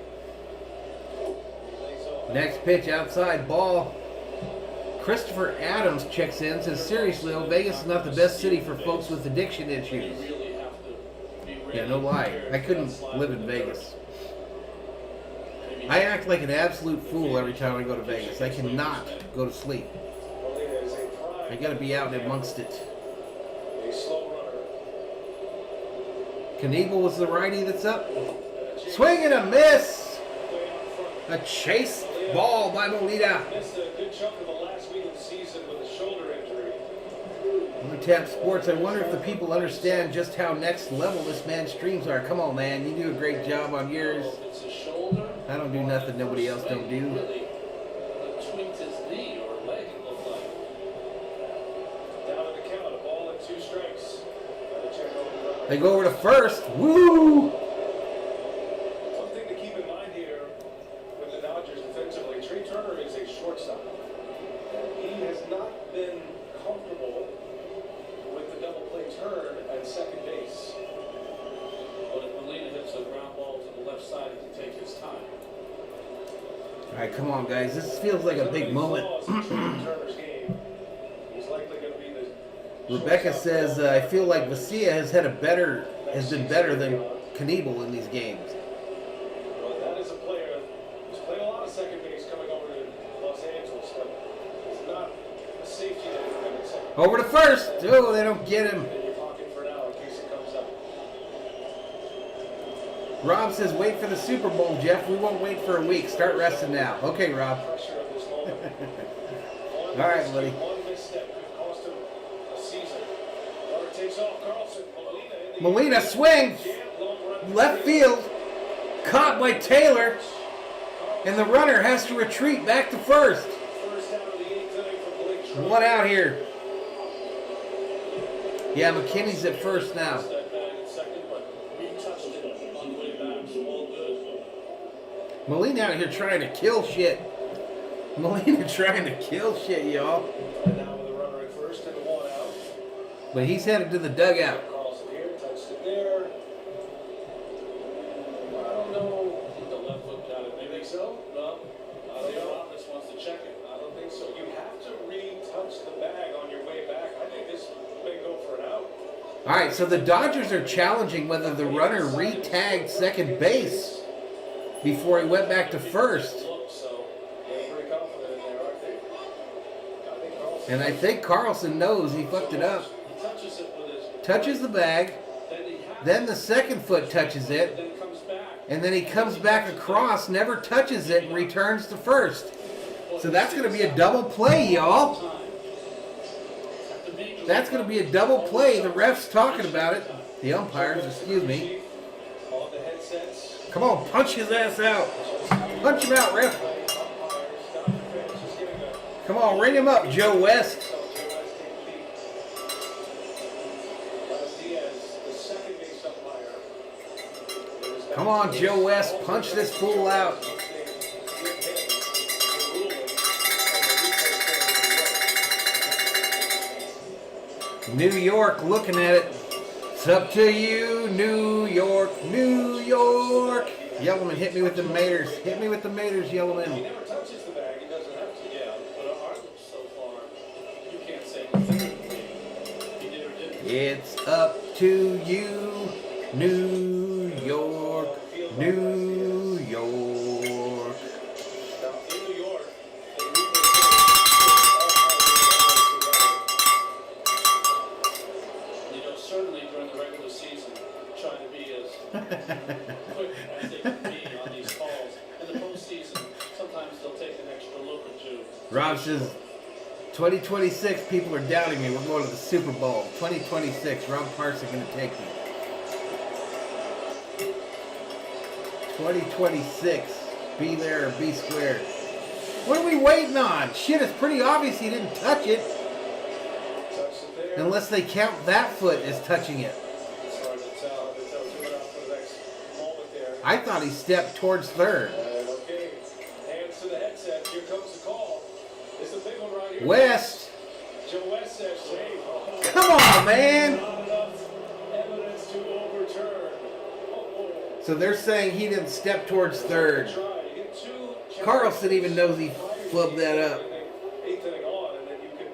A: Next pitch outside, ball. Christopher Adams checks in, says seriously, Vegas is not the best city for folks with addiction issues. Yeah, no lie. I couldn't live in Vegas. I act like an absolute fool every time I go to Vegas. I cannot go to sleep. I gotta be out amongst it. Knievel was the righty that's up. Swing and a miss! A chase ball by Molina.
B: Missed a good chunk of the last week of the season with a shoulder injury.
A: On Tap Sports, I wonder if the people understand just how next level this man's streams are. Come on, man. You do a great job on yours. I don't do nothing nobody else don't do.
G: Tweaked his knee or leg, it looked like.
B: Down in the count, a ball and 2 strikes.
A: They go over to first. Woo!
B: One thing to keep in mind here with the Dodgers defensively, Trey Turner is a shortstop. And he has not been comfortable with the double play turn at second base.
G: But if Molina hits a ground ball to the left side, he can take his time.
A: All right, come on, guys. This feels like a big moment.
B: Turner's game. He's likely going to be the
A: Rebecca says, I feel like Vesia has been better than Knievel in these games.
B: Well, that is a player who's played a lot of second base coming over to Los Angeles, but it's not a safety net for him at second.
A: Over to first. Oh, they don't get him.
B: In your pocket for now in case it comes up.
A: Rob says, wait for the Super Bowl, Jeff. We won't wait for a week. Start resting now. Okay, Rob.
B: Pressure of this moment.
A: All right, buddy.
B: One misstep could cost him a season. Runner takes off. Carlson.
A: Molina swing. Left field. Caught by Taylor. And the runner has to retreat back to first.
B: First out of the 8th inning for Blake Trump.
A: One out here. Yeah, McKinney's at first now.
G: Step back in second, but retouched it on the way back, so all good.
A: Molina out here trying to kill shit. Molina trying to kill shit, y'all.
B: And now with a runner at first and 1 out.
A: But he's headed to the dugout.
B: Carlson here, touched it there. I don't know.
G: The left foot got it. Maybe so? No. I think Roberts wants to check it.
B: I don't think so. You have to retouch the bag on your way back. I think this may go for an out.
A: All right, so the Dodgers are challenging whether the runner re-tagged second base before he went back to first.
B: Look, so they're pretty confident in there, aren't they? I think Carlson.
A: And I think Carlson knows he fucked it up.
G: He touches it with his
A: Touches the bag, then the second foot touches it,
G: then comes back.
A: and then he comes back across, never touches it, and returns to first. So that's going to be a double play, y'all. That's going to be a double play. The ref's talking about it. The umpires, excuse me.
B: On the headsets.
A: Come on, punch his ass out. Punch him out, ref. Come on, ring him up, Joe West. Come on, Joe West, punch this fool out. New York looking at it. It's up to you, New York, New York. Yellowman, hit me with the Maters. Hit me with the Maters,
B: He
A: Yellowman.
B: never touches the bag. He doesn't have to.
G: Yeah, but our looks so far, you can't say anything. He did or didn't.
A: It's up to you, New York, New York.
B: Now, in New York,
G: You know, certainly during the regular season, trying to be as quick as they can be on these calls. In the postseason, sometimes they'll take an extra look or two.
A: Rob says, 2026, people are doubting me. We're going to the Super Bowl. 2026, Rob Parks are going to take me. 2026, be there or be squared. What are we waiting on? Shit, it's pretty obvious he didn't touch it.
B: Touched it there.
A: Unless they count that foot as touching it.
B: It's hard to tell. They're doing it out for the next moment there.
A: I thought he stepped towards third.
B: And okay, hands to the headset. Here comes the call. It's the big one right here.
A: West.
B: Joe West says save. Oh,
A: Come on, man.
B: not enough evidence to overturn.
A: So they're saying he didn't step towards third.
B: Try. You get two
A: Carlson even knows he flubbed that up.
B: Eighth inning on, and then you could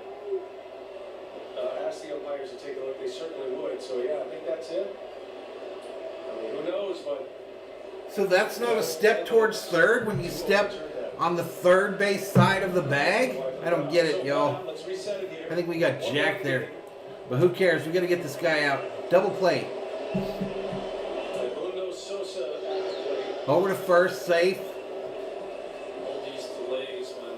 B: ask the umpires to take a look. They certainly would. So yeah, I think that's it. I mean, who knows? But
A: So that's not a step towards third when you step on the third base side of the bag? I don't get it, y'all.
B: let's reset it here.
A: I think we got jacked there. But who cares? We got to get this guy out. Double play.
B: Mundo Sosa at the plate.
A: Over to first, safe.
G: All these delays when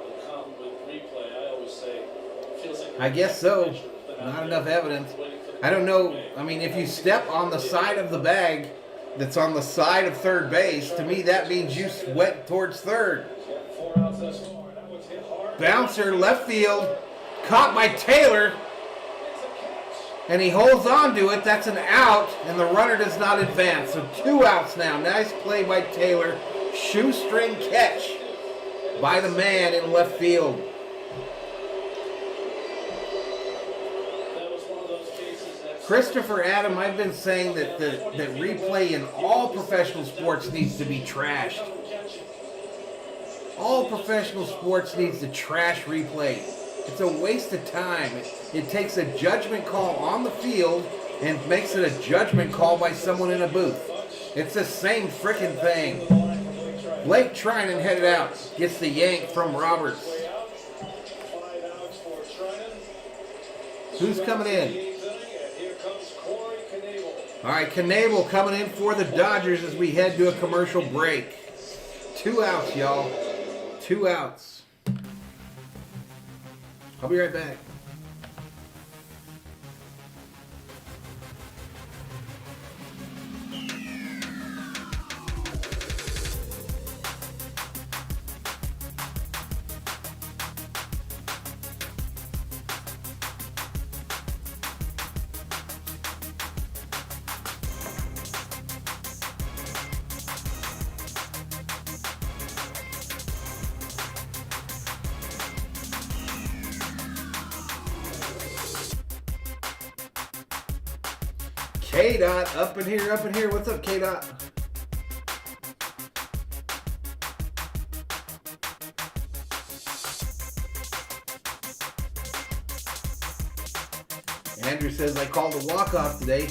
G: they come with replay, I always say, it feels like
A: I guess so. Not enough evidence. I don't know. I mean, if you step on the side of the bag that's on the side of third base, to me that means you went towards third.
B: He's got 4 outs thus far. That one's hit hard.
A: Bouncer, left field. Caught by Taylor.
B: It's a catch.
A: And he holds on to it. That's an out, and the runner does not advance. So 2 outs now. Nice play by Taylor. Shoestring catch by the man in left field.
G: That was one of those cases that
A: Christopher Adam, I've been saying that that replay in all professional sports needs to be trashed. All professional sports needs to trash replay. It's a waste of time. It takes a judgment call on the field and makes it a judgment call by someone in a booth. It's the same frickin' thing. Blake Trinan headed out. Gets the yank from Roberts.
B: Way out. 5 outs for Trinan.
A: Who's coming in?
B: 8th inning, and here comes Corey Knebel.
A: All right, Knebel coming in for the Dodgers as we head to a commercial break. 2 outs, y'all. 2 outs. I'll be right back. K-Dot, up in here, up in here. What's up, K-Dot? Andrew says, I called a walk-off today.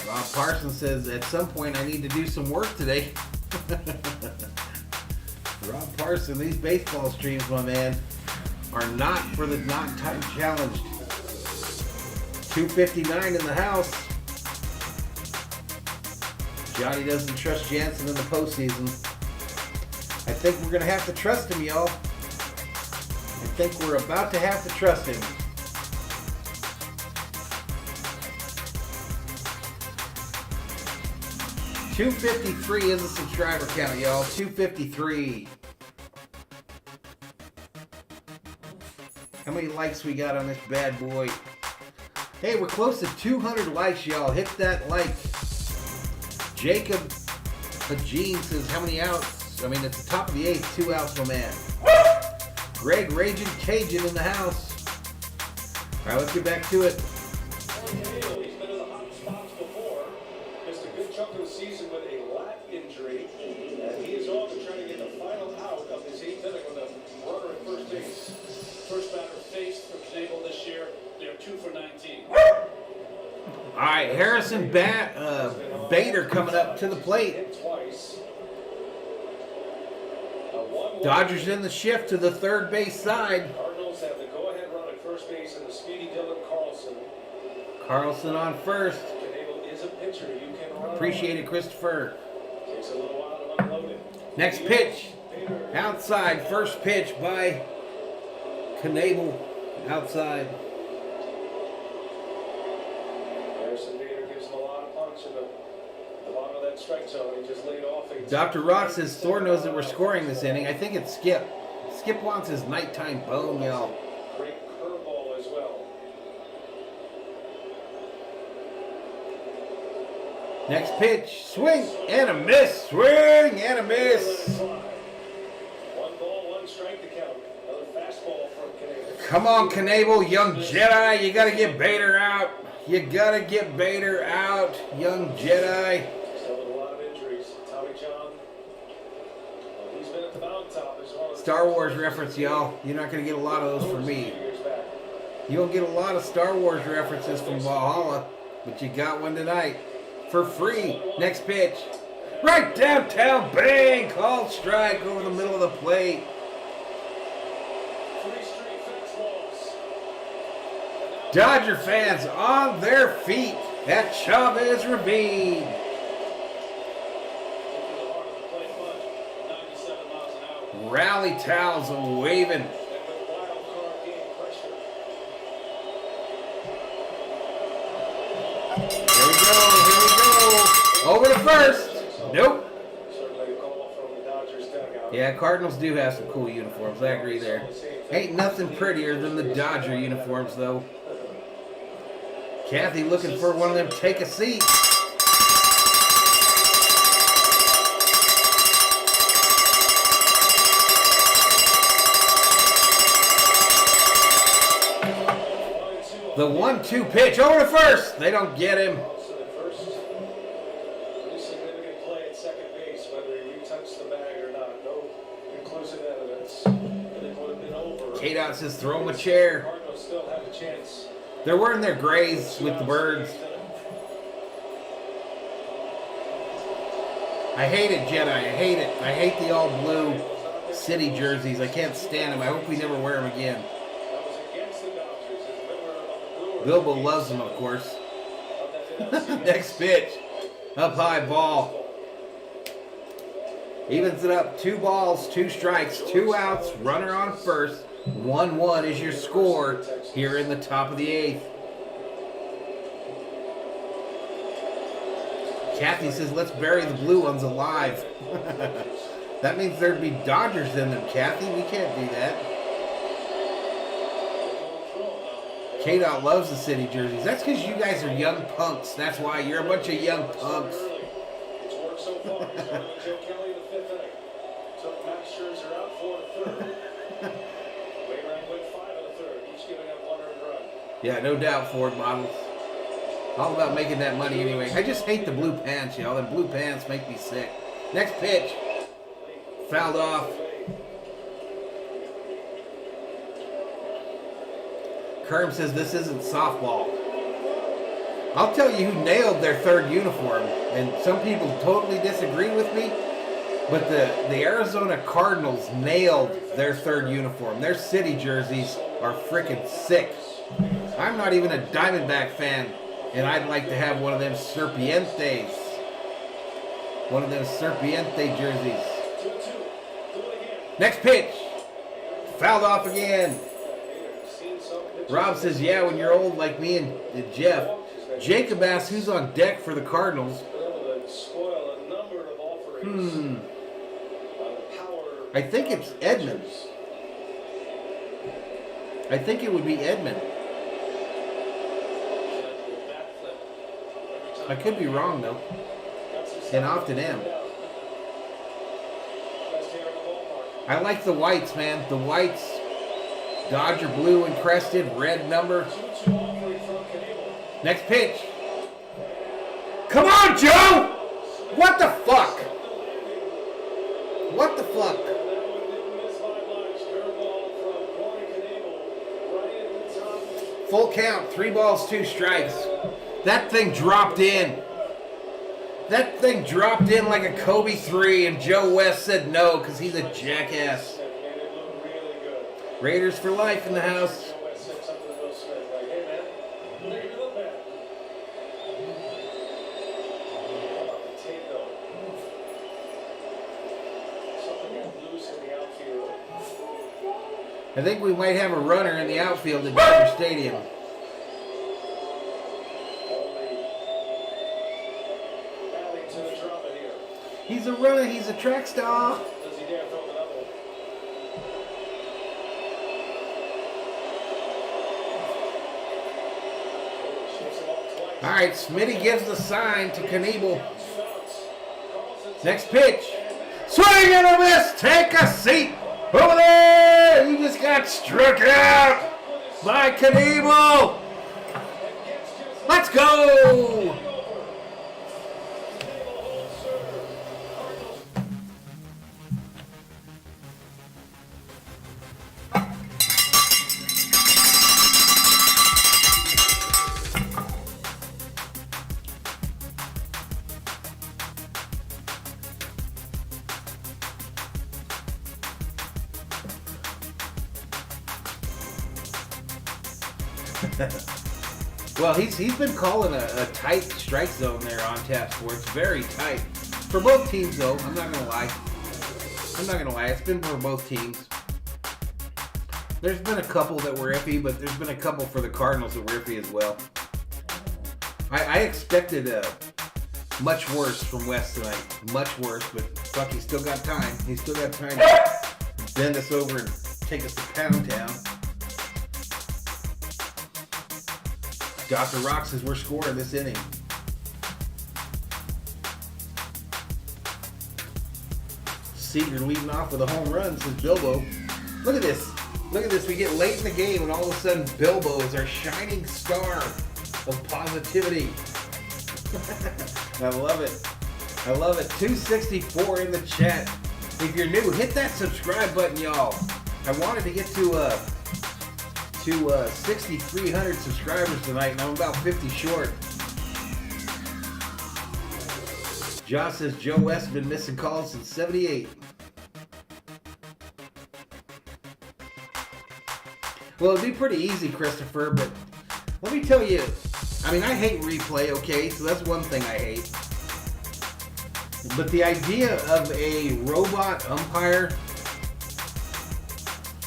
A: Rob Parsons says, at some point I need to do some work today. Rob Parsons, these baseball streams, my man, are not for the not time challenged. 259 in the house. Johnny doesn't trust Jansen in the postseason. I think we're gonna have to trust him, y'all. I think we're about to have to trust him. $253 is a subscriber count, y'all. 253. How many likes we got on this bad boy? Hey, we're close to 200 likes, y'all. Hit that like. Jacob Hajin says, how many outs? I mean, it's the top of the 8th. 2 outs, my man. Greg Raging Cajun in the house. All right, let's get back to it.
B: Corey Knebel, he's been in the hot spots before. Missed a good chunk of the season with a lat injury. And he is off to try to get the final out of his 8th inning with a runner at first base.
G: first batter faced for Knebel this year, they're 2 for 19.
A: All right, Harrison Bader coming up to the plate.
B: Hit twice.
A: Dodgers in the shift to the third base side.
B: Cardinals have the go-ahead run at first base and the speedy Dylan Carlson.
A: Carlson on first.
B: Knebel is a pitcher. You can run.
A: Appreciate it, Christopher.
B: Takes a little while to unload it.
A: Next pitch. Outside, first pitch by Knebel. Outside.
B: Harrison Bader gives him a lot of punch in the bottom of that strike zone. He just laid off a
A: Dr. Rock says Thor knows that we're scoring this inning. I think it's Skip. Skip wants his nighttime bone, y'all.
B: Great curveball as well.
A: Next pitch, swing and a miss, swing and a miss.
B: 1 ball, 1 strike to count. Another fastball from Knebel.
A: Come on, Knebel, young Jedi. You got to get Bader out. You got to get Bader out, young Jedi.
B: Still with a lot of injuries. Tommy John. Well, he's been at the mountaintop as well as
A: Star Wars reference, y'all. You're not going to get a lot of those from me.
B: years back.
A: You don't get a lot of Star Wars references from Valhalla, but you got one tonight for free. Next pitch. Right downtown, bang! Called strike over the middle of the plate.
B: 3 straight fastballs.
A: Dodger fans on their feet at Chavez Ravine.
G: Into the heart of the plate, but 97 miles an hour.
A: Rally towels are waving.
B: And with wildcard game pressure.
A: Here we go. Over to first. Nope.
B: Certainly a call from the Dodgers dugout.
A: Yeah, Cardinals do have some cool uniforms. I agree there. Ain't nothing prettier than the Dodger uniforms, though. Kathy looking for one of them. Take a seat. The 1-2 pitch over to first. They don't get him.
B: So the first pretty significant play at second base, whether you touched the bag or not. No conclusive evidence. And it would have been over.
A: K-Dot says throw him a chair.
B: Cardinals still have a chance.
A: They're wearing their grays with the birds. I hate it, Jedi. I hate it. I hate the all blue city jerseys. I can't stand them. I hope we never wear them again.
B: That was against the Dodgers. As a member of the Brewers.
A: Bilbo loves them, of course.
B: Of that NLCS.
A: Next pitch. Up high ball. Evens it up. 2 balls, 2 strikes, 2 outs. Runner on first. 1-1 is your score here in the top of the 8th. Kathy says, let's bury the blue ones alive. That means there'd be Dodgers in them, Kathy. We can't do that. K-Dot loves the city jerseys. That's because you guys are young punks. That's why you're a bunch of young punks.
B: It's worked so far. He started with Joe Kelly in the 5th inning. Took Max Scherzer out for the 3rd. Wainwright went 5 in the 3rd, each giving up 1 earned run.
A: Yeah, no doubt, Ford models. All about making that money anyway. I just hate the blue pants, y'all. Them blue pants make me sick. Next pitch. Fouled off. Kerm says this isn't softball. I'll tell you who nailed their 3rd uniform, and some people totally disagree with me, but the Arizona Cardinals nailed their 3rd uniform. Their city jerseys are freaking sick. I'm not even a Diamondback fan, and I'd like to have one of them Serpientes. One of them Serpiente jerseys.
B: 2-2. Do it again.
A: Next pitch. Fouled off again.
B: Seen some pitches.
A: Rob says, yeah, when you're old like me and Jeff. Jacob asks who's on deck for the Cardinals.
B: Been able to spoil a number of offerings. Power.
A: I think it's Edmund. I think it would be Edmund. I could be wrong, though. And often am.
B: Best here in the ballpark.
A: I like the whites, man. The whites. Dodger blue and crested, red number.
B: 2-2 offering from Knebel.
A: Next pitch. Come on, Joe! What the fuck? What the fuck?
B: And that one didn't miss by much. Curveball from Corey Knebel. Right at the top.
A: Full count, 3 balls, 2 strikes. That thing dropped in. That thing dropped in like a Kobe 3, and Joe West said no because he's a jackass.
B: And it looked really good.
A: Raiders for life in the house.
B: Joe West said something to Will Smith, like, hey man, look at you look bad. How about the tape though? Something got loose in the outfield.
A: I think we might have a runner in the outfield at Dodger Stadium.
B: Only adding to the drama here.
A: He's a runner. He's a track star.
B: Does he dare throw another one? Shifts him up twice.
A: All right, Smitty gives the sign to Knievel. Next pitch. Swing and a miss. Take a seat. Over there. You just got struck out by Knievel. Let's go. Well, he's been calling a tight strike zone there on Tap Sports. Very tight. For both teams, though. I'm not going to lie. It's been for both teams. There's been a couple that were iffy, but there's been a couple for the Cardinals that were iffy as well. I expected much worse from West tonight. Much worse, but fuck, he's still got time. He's still got time to bend us over and take us to Pound Town. Dr. Rock says we're scoring this inning. Seager leading off with a home run, says Bilbo. Look at this. Look at this. We get late in the game and all of a sudden Bilbo is our shining star of positivity. I love it. I love it. 264 in the chat. If you're new, hit that subscribe button, y'all. I wanted to get to 6,300 subscribers tonight, and I'm about 50 short. Josh says Joe West has been missing calls since 78. Well, it'd be pretty easy, Christopher, but let me tell you, I mean, I hate replay, okay? So that's one thing I hate. But the idea of a robot umpire,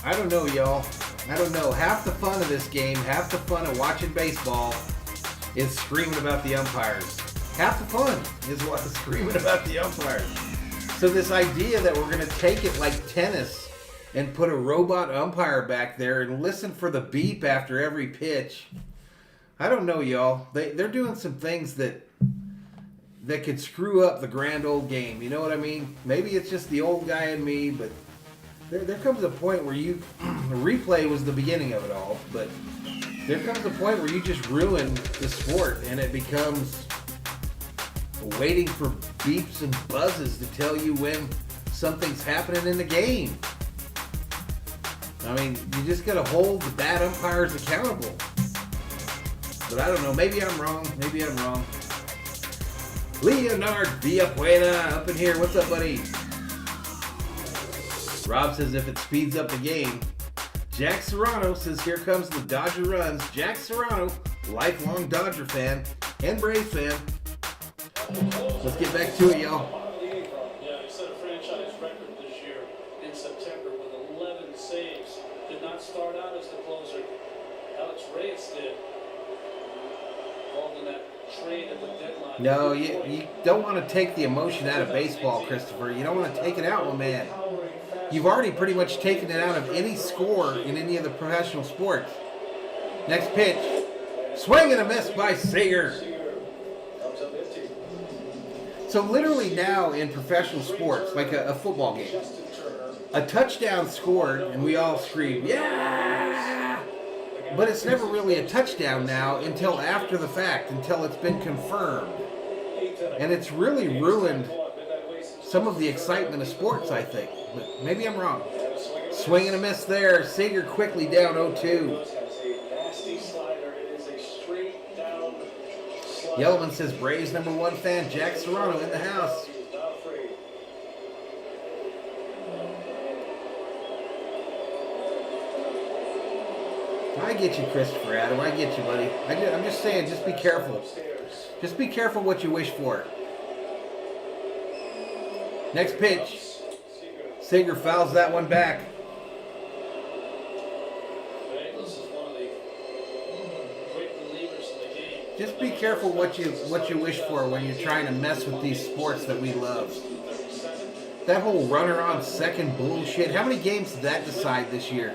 A: I don't know, y'all. I don't know. Half the fun of this game, half the fun of watching baseball is screaming about the umpires. Half the fun is screaming about the umpires. So this idea that we're going to take it like tennis and put a robot umpire back there and listen for the beep after every pitch, I don't know, y'all. They're doing some things that could screw up the grand old game. You know what I mean? Maybe it's just the old guy in me, but there comes a point where the replay was the beginning of it all, but there comes a point where you just ruin the sport and it becomes waiting for beeps and buzzes to tell you when something's happening in the game. I mean, you just got to hold the bad umpires accountable. But I don't know, maybe I'm wrong. Leonard Villapueda up in here. What's up, buddy? Rob says if it speeds up the game. Jack Serrano says here comes the Dodger runs. Jack Serrano, lifelong Dodger fan and Braves fan. Let's get back to it, y'all.
G: Yeah, he set a franchise record this year in September with 11 saves. Did not start out as the closer. Alex Reyes did. Involved in that trade at the deadline.
A: No, you don't want to take the emotion out of baseball, Christopher. You don't want to take it out, my man. You've already pretty much taken it out of any score in any of the professional sports. Next pitch. Swing and a miss by Seager. So literally now in professional sports, like a football game, a touchdown scored and we all scream, yeah! But it's never really a touchdown now until after the fact, until it's been confirmed. And it's really ruined some of the excitement of sports, I think. But maybe I'm wrong. Swing and a miss there. Seager quickly down 0-2. Yellowman says Braves #1 fan Jack Serrano in the house. I get you, Christopher Adam. I get you, buddy. I'm just saying, just be careful. Just be careful what you wish for. Next pitch. Seager fouls that one back. Just be careful what you wish for when you're trying to mess with these sports that we love. That whole runner on second bullshit. How many games did that decide this year?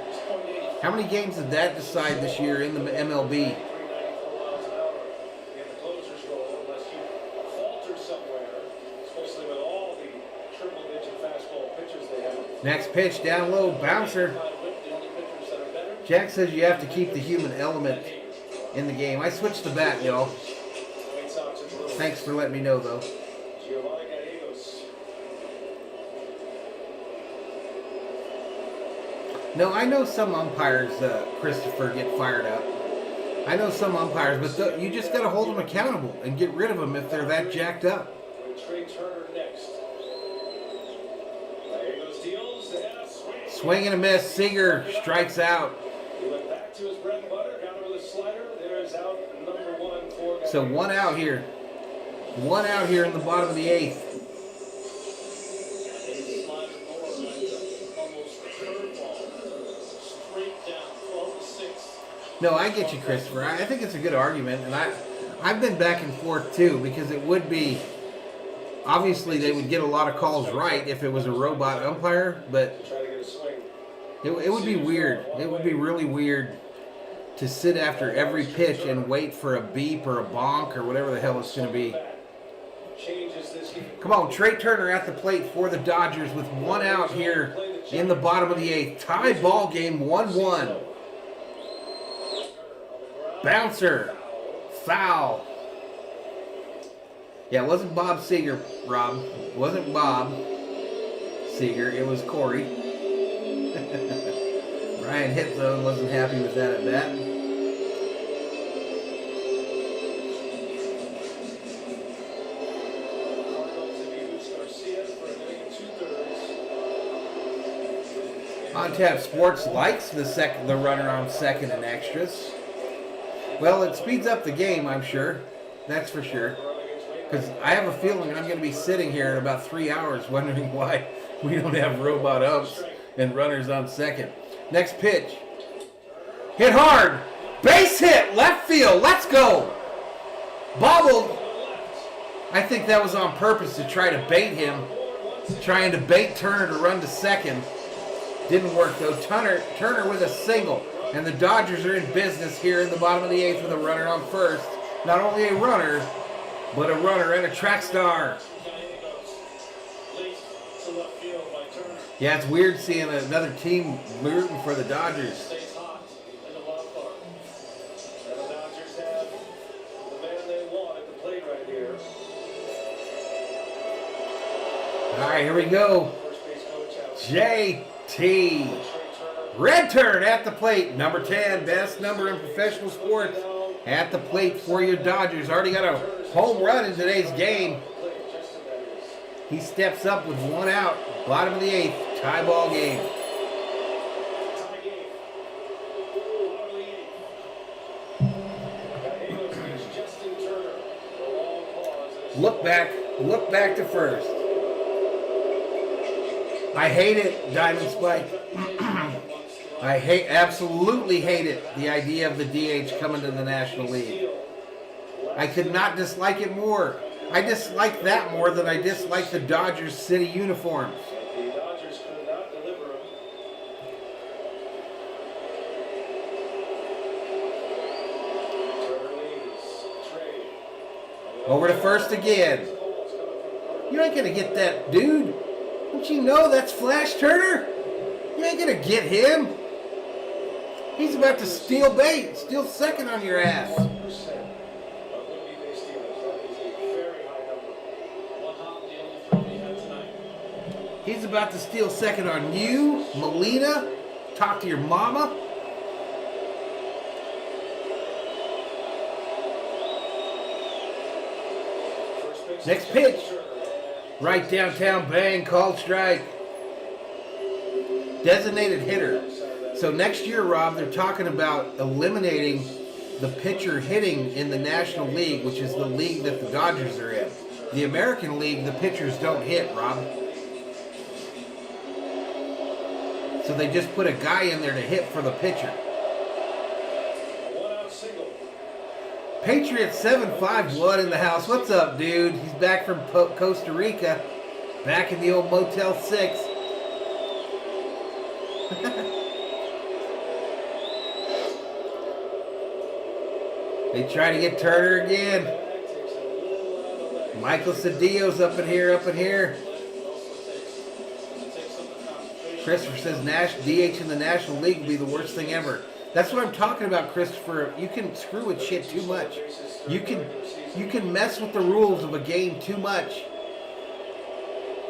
A: How many games did that decide this year in the MLB?
B: 394 miles an hour in the closer's role unless you falter somewhere, especially with all the triple-digit fastball pitchers they have.
A: Next pitch, down low, bouncer. Jack says you have to keep the human element in the game. I switched the bat, y'all. Thanks for letting me know, though. No, I know some umpires, Christopher, get fired up. I know some umpires, but you just got to hold them accountable and get rid of them if they're that jacked up.
B: Trey Turner next. Gallegos deals and a swing.
A: Swing and a miss. Seager strikes out.
B: He went back to his bread and butter, got him with a slider. There's out number one for Gallegos.
A: So one out here. One out here in the bottom of the eighth. No, I get you, Christopher. I think it's a good argument, and I've been back and forth too, because it would be, obviously they would get a lot of calls right if it was a robot umpire, but it would be weird. It would be really weird to sit after every pitch and wait for a beep or a bonk or whatever the hell it's going to be. Come on, Trey Turner at the plate for the Dodgers with one out here in the bottom of the eighth. Tie ball game, 1-1. Bouncer. Foul. Yeah, it wasn't Bob Seager, Rob. It wasn't Bob Seager. It was Corey. Ryan Hitzone wasn't happy with that at bat. On Tap Sports likes the runner on second and extras. Well, it speeds up the game, I'm sure. That's for sure. Because I have a feeling I'm going to be sitting here in about 3 hours wondering why we don't have robot umps and runners on second. Next pitch. Hit hard. Base hit. Left field. Let's go. Bobbled. I think that was on purpose to try to bait him. Trying to bait Turner to run to second. Didn't work though. Turner with a single. And the Dodgers are in business here in the bottom of the eighth with a runner on first. Not only a runner, but a runner and a track star. Yeah, it's weird seeing another team rooting for the Dodgers. All right, here we go. JT. Red turn at the plate. Number 10, best number in professional sports. At the plate for your Dodgers. Already got a home run in today's game. He steps up with one out. Bottom of the eighth. Tie ball game. Look back to first. I hate it, Diamond Spike. I absolutely hate it, the idea of the DH coming to the National League. I could not dislike it more. I dislike that more than I dislike the Dodgers city uniforms.
B: The Dodgers could not deliver them. Turner leads. Trey.
A: Over to first again. You ain't gonna get that, dude. Don't you know that's Flash Turner? You ain't gonna get him. He's about to steal second on your ass.
B: 1% of Liberty Bay Steelers. That is a very high number. One hop, the only throw he had tonight.
A: He's about to steal second on you, Molina. Talk to your mama. Next pitch. Right downtown, bang, called strike. Designated hitter. So next year, Rob, they're talking about eliminating the pitcher hitting in the National League, which is the league that the Dodgers are in. The American League, the pitchers don't hit, Rob. So they just put a guy in there to hit for the pitcher.
B: One out single.
A: Patriots 751 in the house. What's up, dude? He's back from Costa Rica. Back in the old Motel 6. They try to get Turner again. Michael Cedillo's up in here, Christopher says DH in the National League will be the worst thing ever. That's what I'm talking about, Christopher. You can screw with shit too much. You can mess with the rules of a game too much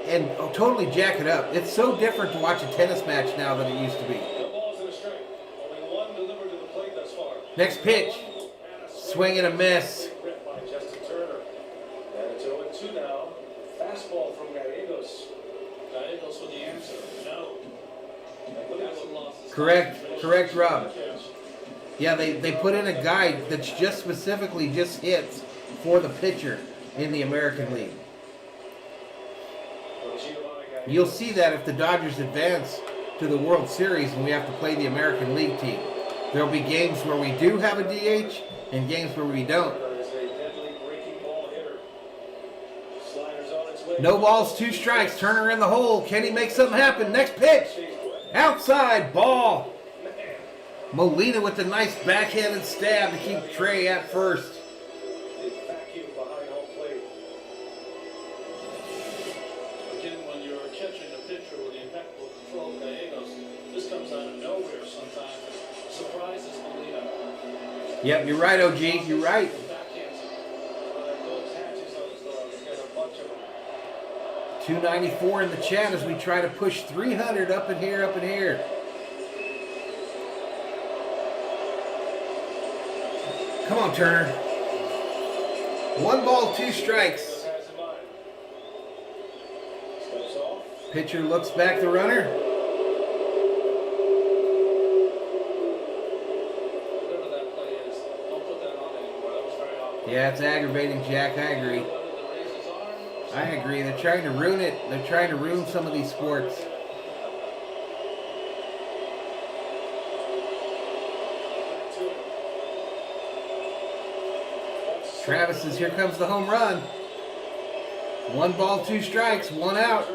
A: and totally jack it up. It's so different to watch a tennis match now than it used to be. Next pitch. Swing and a miss.
B: Now, fastball from Gallegos.
G: Gallegos with the answer. No.
A: Correct, Rob. Yeah, they put in a guide that's just specifically just hits for the pitcher in the American League. You'll see that if the Dodgers advance to the World Series and we have to play the American League team. There'll be games where we do have a DH and games where we don't. No balls, 2 strikes. Turner in the hole. Can he make something happen? Next pitch. Outside ball. Molina with a nice backhanded stab to keep Trey at first.
G: Again, when you're catching a pitcher with the impeccable control of Gallegos, this comes out of nowhere sometimes. Surprises Molina.
A: Yep, you're right, OG. You're right. 294 in the chat as we try to push 300 up in here. Come on, Turner. 1 ball, 2 strikes. Pitcher looks back the runner.
G: Whatever that play is, don't put that on anymore. That was very awkward.
A: Yeah, it's aggravating, Jack. I agree. They're trying to ruin it. They're trying to ruin some of these sports. Travis says, here comes the home run. 1 ball, 2 strikes, 1 out.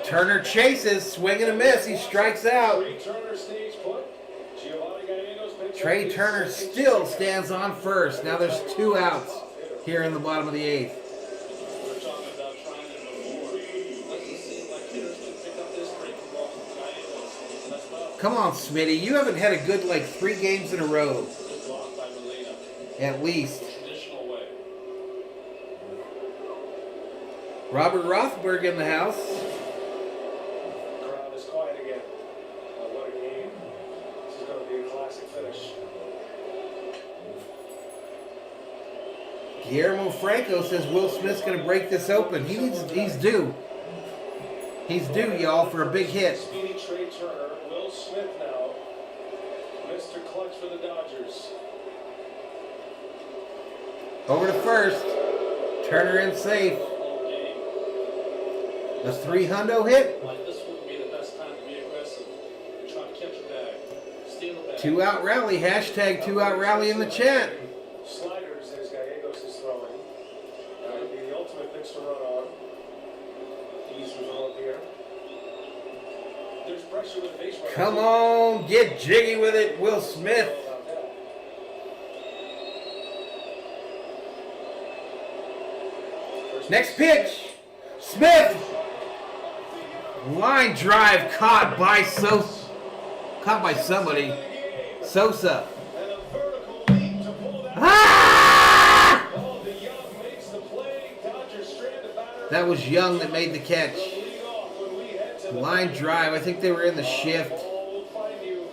A: Turner chases, swing and a miss. He strikes out. Trey Turner still stands on first. Now there's 2 outs here in the bottom of the 8th.
G: We're talking about trying it before. Doesn't seem like hitters can pick up this breaking ball from Gallegos. That's tough.
A: Come on, Smitty. You haven't had a good, 3 games in a row.
G: Good block by Molina.
A: At least.
G: Traditional way.
A: Robert Rothberg in the house.
B: Crowd is quiet again. What a game. This is going to be a classic finish.
A: Guillermo Franco says Will Smith's going to break this open. He's due. He's due, y'all, for a big hit.
B: Speedy Trey Turner. Will Smith now. Mr. Clutch for the Dodgers.
A: Over to first. Turner in safe. A 3-hundo hit.
G: Like this would be the best time to be aggressive. Try to catch a bag. Steal a bag.
A: 2-out rally. Hashtag 2-out rally in the chat.
B: Sliders as Gallegos is throwing. That would be the ultimate pitch to run on. He's developed here. There's pressure with the base runner.
A: Come on. Get jiggy with it, Will Smith. Next pitch. Smith. Line drive caught by somebody. Sosa.
B: And a vertical leap to pull that.
A: Ah!
B: Oh, the Young makes the play. Dodgers strand the batter.
A: That was Young that made the catch.
B: Lead off when we head to the
A: Line drive. I think they were in the shift.
B: ball will find you.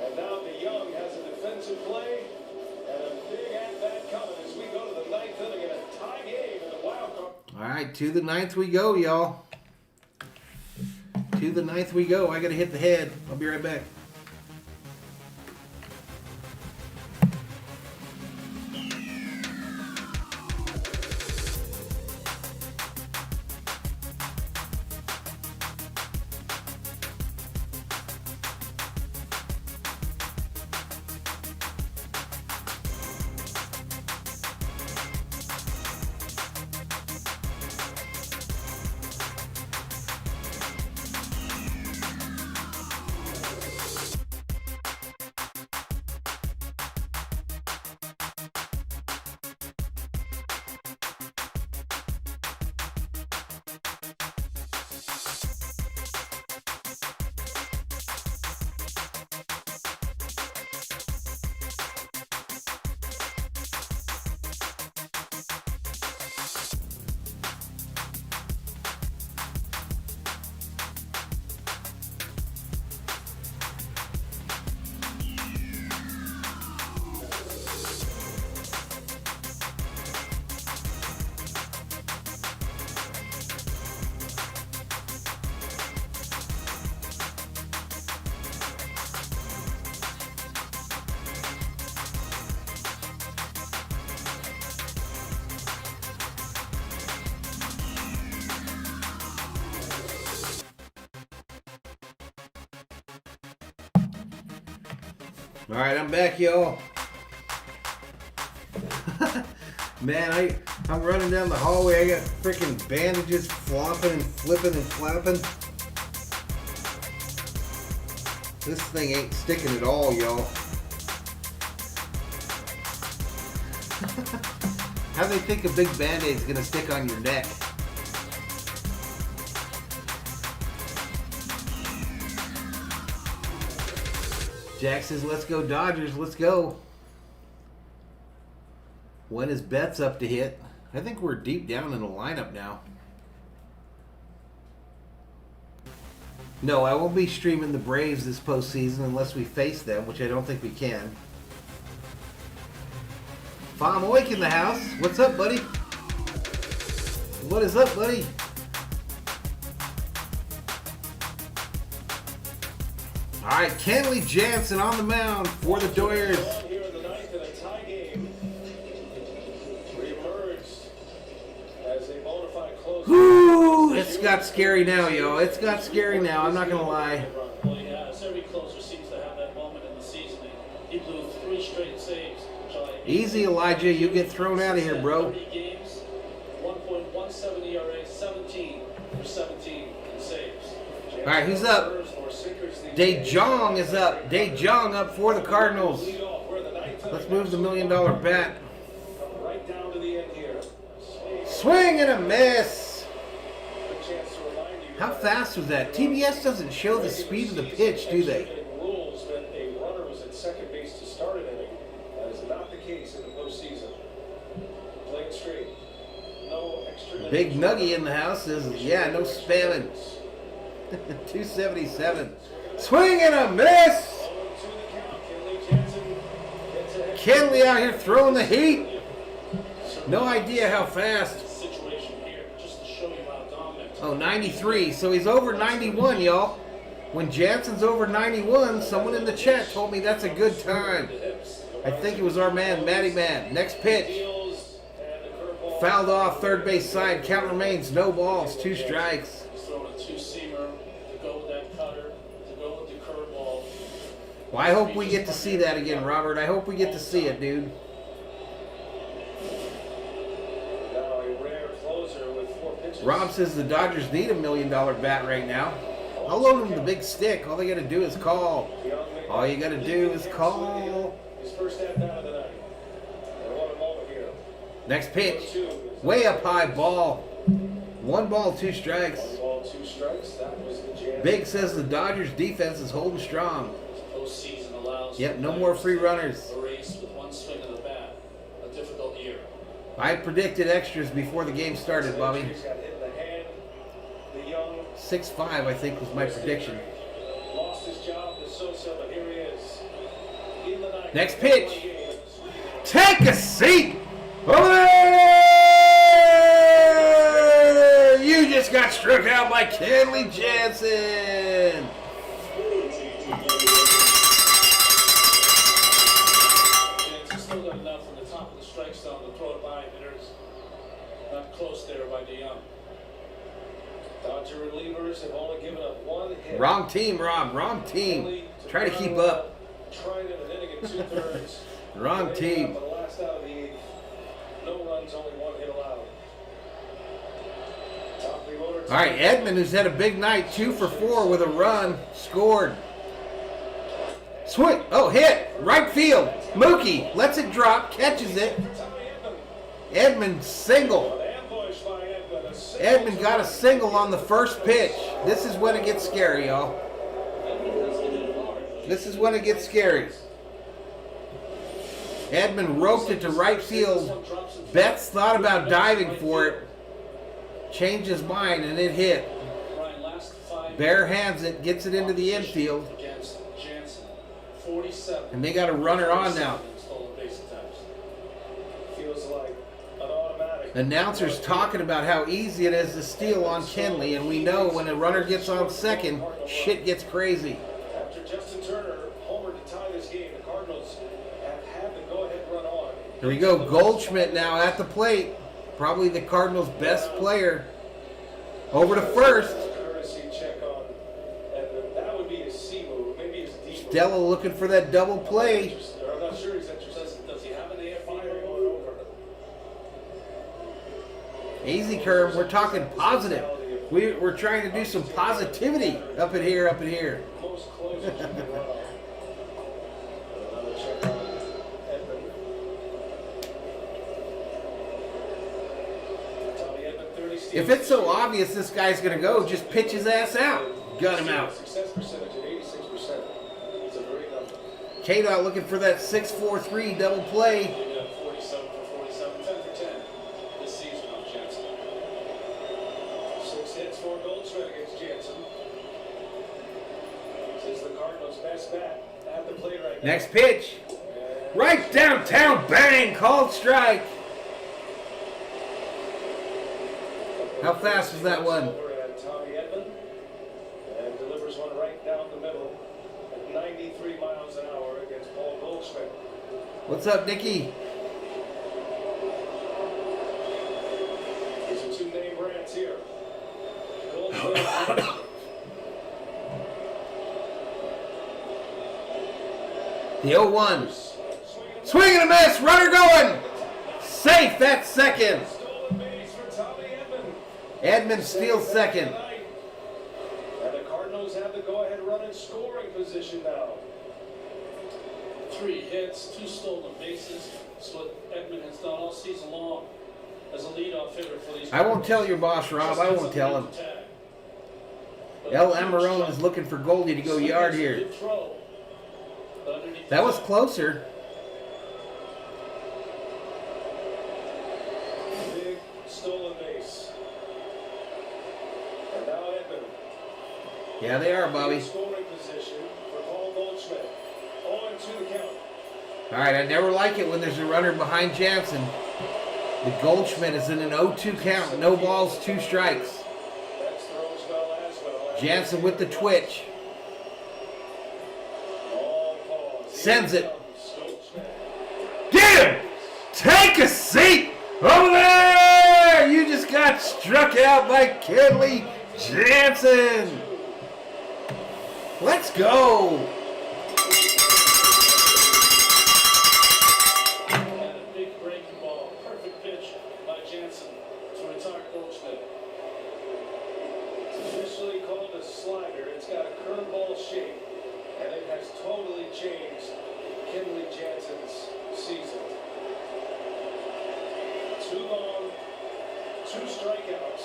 B: And now the Young has a defensive play and a big at-bat coming as we go to the 9th inning in a tie game in the wild card.
A: All right, to the 9th we go, y'all. To the 9th we go. I got to hit the head. I'll be right back. All right, I'm back, y'all. Man, I'm running down the hallway. I got freaking bandages flopping and flipping and flapping. This thing ain't sticking at all, y'all. How do they think a big Band-Aid's gonna stick on your neck? Jack says, let's go Dodgers, let's go. When is Betts up to hit? I think we're deep down in the lineup now. No, I won't be streaming the Braves this postseason unless we face them, which I don't think we can. Fom Oik in the house. What's up, buddy? What is up, buddy? All right, Kenley Jansen on the mound for the Dodgers.
B: Here in the ninth in a tie game, reemerged as a bona fide closer.
A: Whoo! It's got scary now, yo. It's got scary now. I'm not gonna lie.
G: Well, yeah, every closer seems to have that moment in the season. He blew 3 straight saves.
A: Easy, Elijah. You get thrown out of here, bro.
G: 30 games, 1.17 ERA, 17 for 17 in saves.
A: All right, who's up? DeJong is up. DeJong up for the Cardinals. Let's move the $1 million bat.
B: Right down to the end here.
A: Swing and a miss. How fast was that? TBS doesn't show the speed of the pitch, do they?
B: Rules that a runner was at second base to start an inning. That is not the case in the postseason. Playing straight. No extra.
A: Big Nuggy in the house says, yeah, no spamming. 277. Swing and a miss. Kenley out here throwing the heat. No idea how fast. Oh, 93. So he's over 91, y'all. When Jansen's over 91, someone in the chat told me that's a good time. I think it was our man, Matty Man. Next pitch. Fouled off third base side. Count remains no balls, 2 strikes.
G: He's throwing a 2-seamer to go with that cutter, to go with the curveball.
A: Well, I hope we get to see that again, Robert. I hope we get to see it, dude.
B: Now a rare closer with 4 pitches.
A: Rob says the Dodgers need $1 million bat right now. I'll load them the big stick. All they got to do is call. All you got to do is call.
B: His first at bat of the night. And what a moment here.
A: Next pitch. Way up high ball. 1 ball, 2 strikes.
B: 1 ball, 2 strikes. That was the jam.
A: Big says the Dodgers defense is holding strong.
G: Postseason allows.
A: Yep, no more free runners.
G: A race with 1 swing of the bat. A difficult year.
A: I predicted extras before the game started, Bobby.
B: He's got hit in the hand. The young
A: 6-5, I think, was my prediction.
B: lost his job to Sosa, but here he is. In the ninth.
A: Next pitch. Take a seat. Over there. You just got struck out by Kenley Jansen.
G: Jansen's still got enough from the top of the strike zone to throw it by hitters. Not close there by DeYoung.
B: Dodger relievers have only given up 1 hit.
A: Wrong team, Rob. Wrong team. Try to keep up.
B: Tried it an inning and 2/3.
A: Wrong team.
B: The last out of the 8th. No runs, only 1 hit allowed. Top reloader.
A: All right, Edmund, who's had a big night, 2 for 4 with a run, scored. Swing. Oh, hit. Right field. Mookie lets it drop, catches it. Edmund single. Edmund got a single on the first pitch. This is when it gets scary, y'all. This is when it gets scary. Edmund roped it to right field. Betts thought about diving for it. Changed his mind and it hit. Bare hands it, gets it into the infield. And they got a runner on now.
B: Feels like an automatic.
A: Announcers talking about how easy it is to steal on Kenley, and we know when a runner gets on second, shit gets crazy.
B: After Justin Turner homered to tie this game, the Cardinals have had the go-ahead run on.
A: Here we go, Goldschmidt now at the plate. Probably the Cardinals' best player. Over to first.
B: Courtesy check on, and that would be his C move, maybe his D
A: Stella looking for that double play.
B: I'm not sure he's interested.
G: Does he have an AFI going over?
A: Easy, Kerm. We're talking positive. We're trying to do some positivity up in here, up in here.
B: Most closers you can run on. Another check on Edmund. Tommy Edmund, 30 steals.
A: If it's so obvious this guy's going to go, just pitch his ass out. Gut him out.
B: Success percentage at 86%. It's a great number.
A: K-Dot looking for that 6-4-3 double play.
G: He got 47 for 47, 10 for 10 this season on Jansen.
B: 6 hits, 4 Goldschmidt against Jansen. This is the Cardinals' best bat at the plate right now.
A: Next pitch. Right downtown, bang, called strike. How fast was that one?
B: Over at Tommy Edmund and delivers one right down the middle at 93 miles an hour against Paul Goldschmidt.
A: What's up, Nicky?
B: These are 2 name brands here. Goldschmidt.
A: The 0-1. Swing and a miss. Runner going. Safe. That's second.
B: Stolen base for Tommy Edmund.
A: Edmund steals second.
B: And the Cardinals have the go-ahead run in scoring position now.
G: 3 hits, 2 stolen bases. That's what Edmund has done all season long as a leadoff hitter for these.
A: I won't tell your boss, Rob. I won't tell him. El Amarone is looking for Goldie to go yard here. That was closer.
B: Big stolen base. And now Edmund.
A: Yeah, they are, Bobby.
B: Scoring position for Paul Goldschmidt. 0-2 the count.
A: All right, I never like it when there's a runner behind Jansen. The Goldschmidt is in an 0-2 count. No balls, 2 strikes.
B: That's throws well as well.
A: Jansen with the twitch.
B: All balls.
A: Sends it.
B: Goldschmidt.
A: Get him! Take a seat over there! You just got struck out by Kenley Jansen. Let's go.
G: And a big breaking ball. Perfect pitch by Jansen to retire Goldschmidt.
B: It's officially called a slider. It's got a curveball shape, and it has totally changed Kenley Jansen's season. 2 long, 2 strikeouts.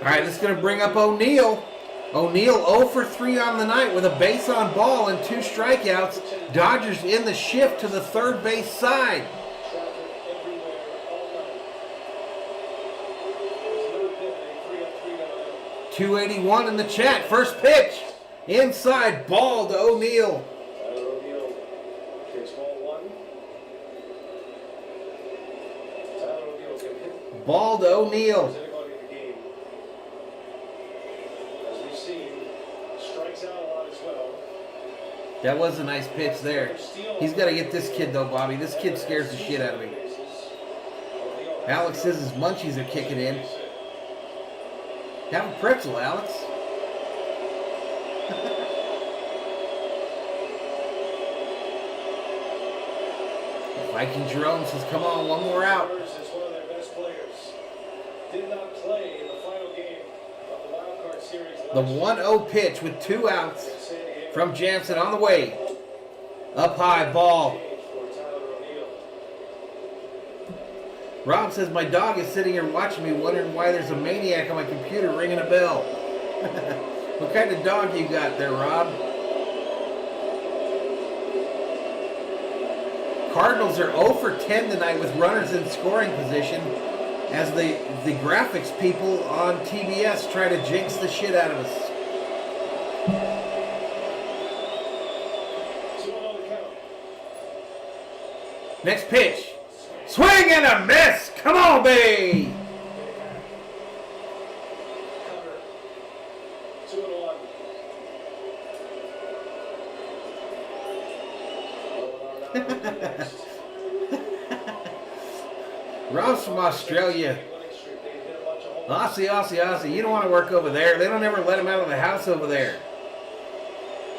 A: All right, this is going to bring up O'Neal. O'Neal 0 for 3 on the night with a base on ball and 2 strikeouts. Dodgers in the shift to the third base side.
B: Traffic everywhere all night. It's not been a 3-3 down.
A: 281 in the chat. First pitch. Inside ball to O'Neal.
B: Tyler O'Neill takes ball 1. Tyler O'Neill can hit.
A: Ball to O'Neal.
B: Anybody in the game. As we've seen, strikes out a lot as well.
A: That was a nice pitch there. He's got to get this kid, though, Bobby. This kid scares the shit out of me. Alex says his munchies are kicking in. Have a pretzel, Alex. Viking Jerome says, come on, one more out.
B: Is one of their best players. Did not play in the final game of the Wildcard Series
A: The
B: last
A: 1-0 pitch with 2 outs
B: year. San Diego
A: from Jansen on the way. Up high, ball.
B: for Tyler O'Neill.
A: Rob says, my dog is sitting here watching me, wondering why there's a maniac on my computer ringing a bell. What kind of dog you got there, Rob? Cardinals are 0 for 10 tonight with runners in scoring position as the graphics people on TBS try to jinx the shit out of us.
B: 2-0 the count.
A: Next pitch. Swing and a miss. Come on, babe.
B: Cover. 2-1.
A: Rob's from Australia. Aussie. You don't want to work over there. They don't ever let him out of the house over there.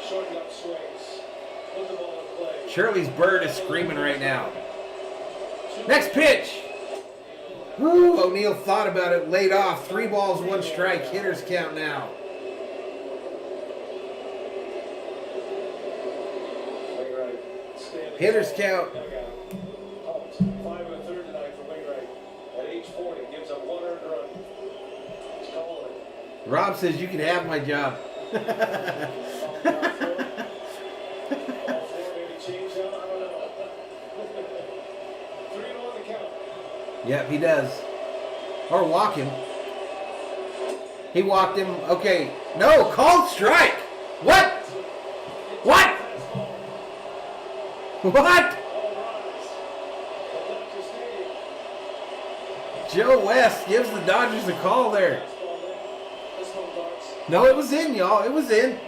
B: Shorten up swings. put the ball in play.
A: Shirley's bird is screaming right now. Next pitch. Woo, O'Neill thought about it, laid off. 3 balls, 1 strike. Hitters count now.
B: Wainwright standing
A: Hitters
B: tall.
A: count.
B: Halt. 5 1/3 tonight for Wainwright. At age 40, gives up 1 earned run. He's calling it.
A: Rob says you can have my job.
B: All 4, maybe change them. I don't know. 3-1 the count.
A: Yep, he does. Or walk him. He walked him. Okay. No, called strike. What? What? What?
B: All rise. At Dodger Stadium.
A: Joe West gives the Dodgers a call there.
B: This one darts.
A: No, it was in, y'all. It was in.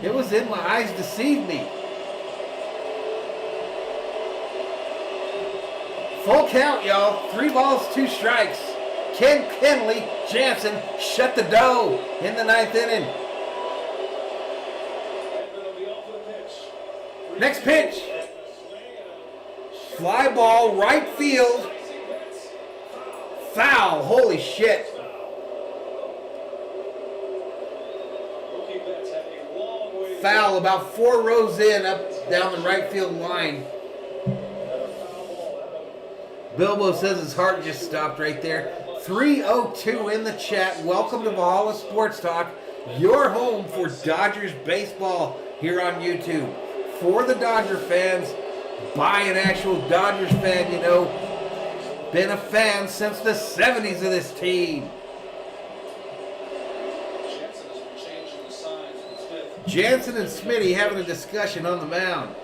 A: It was in. My eyes deceived me. Full count, y'all. 3 balls, 2 strikes. Ken Kenley Jansen shut the dough in the 9th inning.
B: Edmund will be off for the pitch.
A: Next pitch. Fly ball, right field. Foul. Holy shit.
B: Mookie Betts had a long way to
A: Foul about 4 rows in, up down the right field line. Bilbo says his heart just stopped right there. 302 in the chat. Welcome to Valhalla Sports Talk, your home for Dodgers baseball here on YouTube. For the Dodger fans, by an actual Dodgers fan, you know. Been a fan since the 70s of this team.
G: Jansen has been changing the signs from Smith.
A: Jansen and Smitty having a discussion on the mound.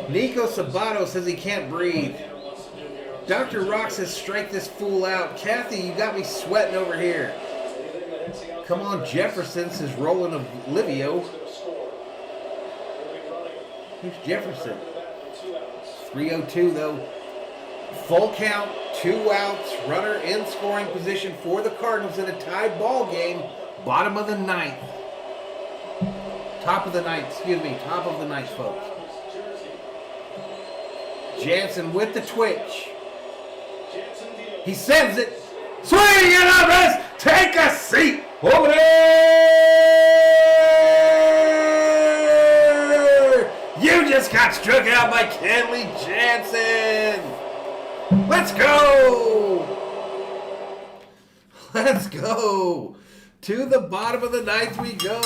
A: Nico Sabato says he can't breathe.
G: Wants to do here on
A: Dr. Rock says strike this fool out. Kathy, you got me sweating over here.
B: anything that hits the outside.
A: Come on, Jefferson says Roland of Livio.
B: He's gonna score. He'll be running.
A: Who's Jefferson?
B: To the bat with 2 outs.
A: 302 though. Full count, 2 outs. Runner in scoring position for the Cardinals in a tied ball game. Bottom of the 9th. Top of the 9th, excuse me. Top of the 9th, folks.
B: Jersey.
A: Jansen with the twitch.
B: Jansen deals.
A: He sends it. Swing it up, Miss. Take a seat over there. You just got struck out by Kenley Jansen. Let's go. Let's go. To the bottom of the 9th we go.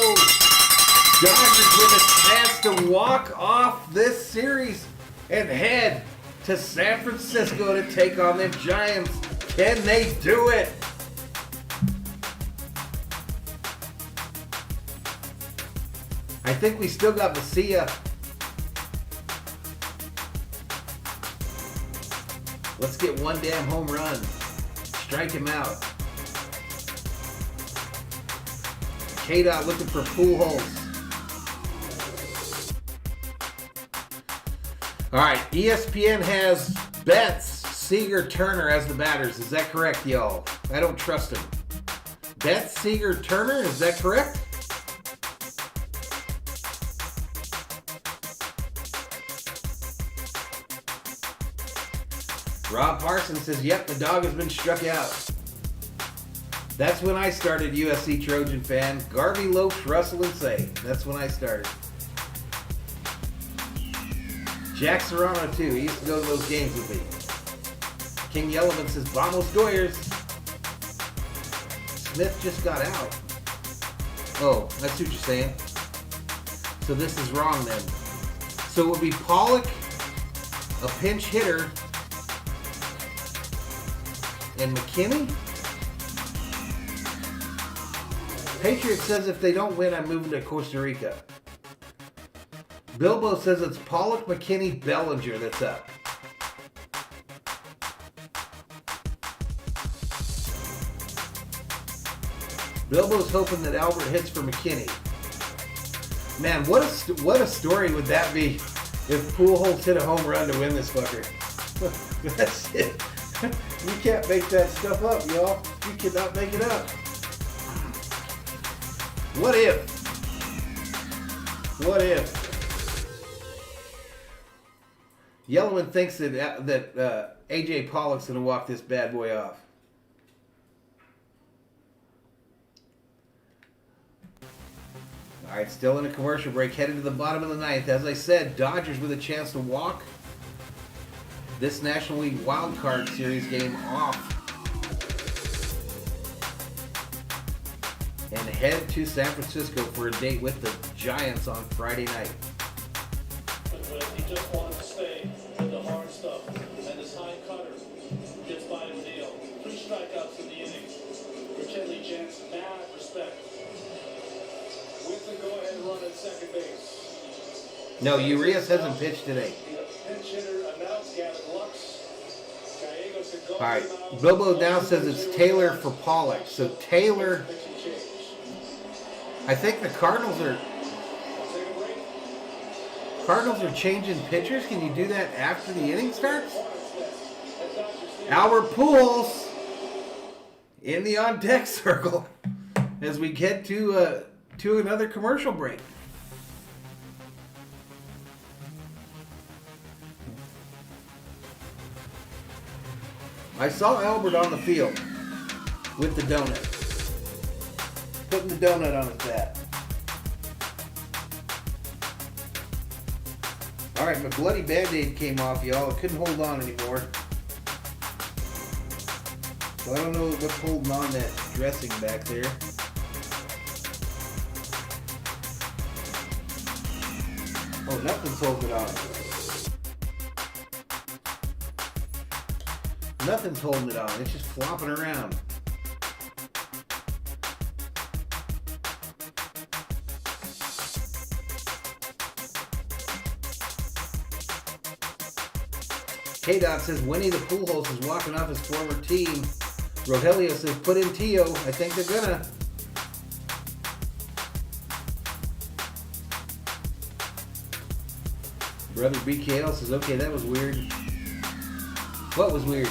A: Dodgers with a chance to walk off this series and head to San Francisco to take on the Giants. Can they do it? I think we still got Messia. Let's get 1 damn home run. Strike him out. K-Dot looking for pool holes. All right, ESPN has Betts, Seager, Turner as the batters. Is that correct, y'all? I don't trust him. Betts, Seager, Turner, is that correct? Rob Parsons says, yep, the dog has been struck out. That's when I started, USC Trojan fan. Garvey, Lopes, Russell, and Say. That's when I started. Jack Serrano, too. He used to go to those games with me. King Yellowman says, Vamos Doyers. Smith just got out. Oh, that's what you're saying. So this is wrong then. So it would be Pollock, a pinch hitter, and McKinney? Patriot says if they don't win, I'm moving to Costa Rica. Bilbo says it's Pollock, McKinney, Bellinger that's up. Bilbo's hoping that Albert hits for McKinney. Man, what a story would that be if Pujols hit a home run to win this fucker. That's it. You can't make that stuff up, y'all. You cannot make it up. What if? What if Yellowman thinks that A.J. Pollock's going to walk this bad boy off. All right, still in a commercial break, headed to the bottom of the ninth. As I said, Dodgers with a chance to walk this National League Wildcard Series game off and head to San Francisco for a date with the Giants on Friday night.
G: But he just wanted to stay with the hard stuff, and his high cutter gets by the deal. 3 strikeouts in the innings. For Kenley Jansen, mad respect.
B: With the go-ahead run at second base.
A: No, Urias hasn't pitched today.
B: The pinch hitter announced Gavin Lux. Gallegos had gone
A: All right,
B: out.
A: Bilbo now says it's Taylor for Pollock. So Taylor,
B: Pitching change.
A: I think the Cardinals are
B: Take a break.
A: changing pitchers. Can you do that after the inning starts?
B: At Dodger Stadium.
A: Albert Pujols in the on deck circle as we get to another commercial break. I saw Albert on the field with the donut, putting the donut on his bat. All right, my bloody Band-Aid came off, y'all. I couldn't hold on anymore. So I don't know what's holding on that dressing back there. Oh, nothing's holding it on. Nothing's holding it on. It's just flopping around. K-Dot says Winnie the Pujols is walking off his former team. Rogelio says put in Tio. I think they're gonna. Brother BKL says, okay, that was weird. What was weird?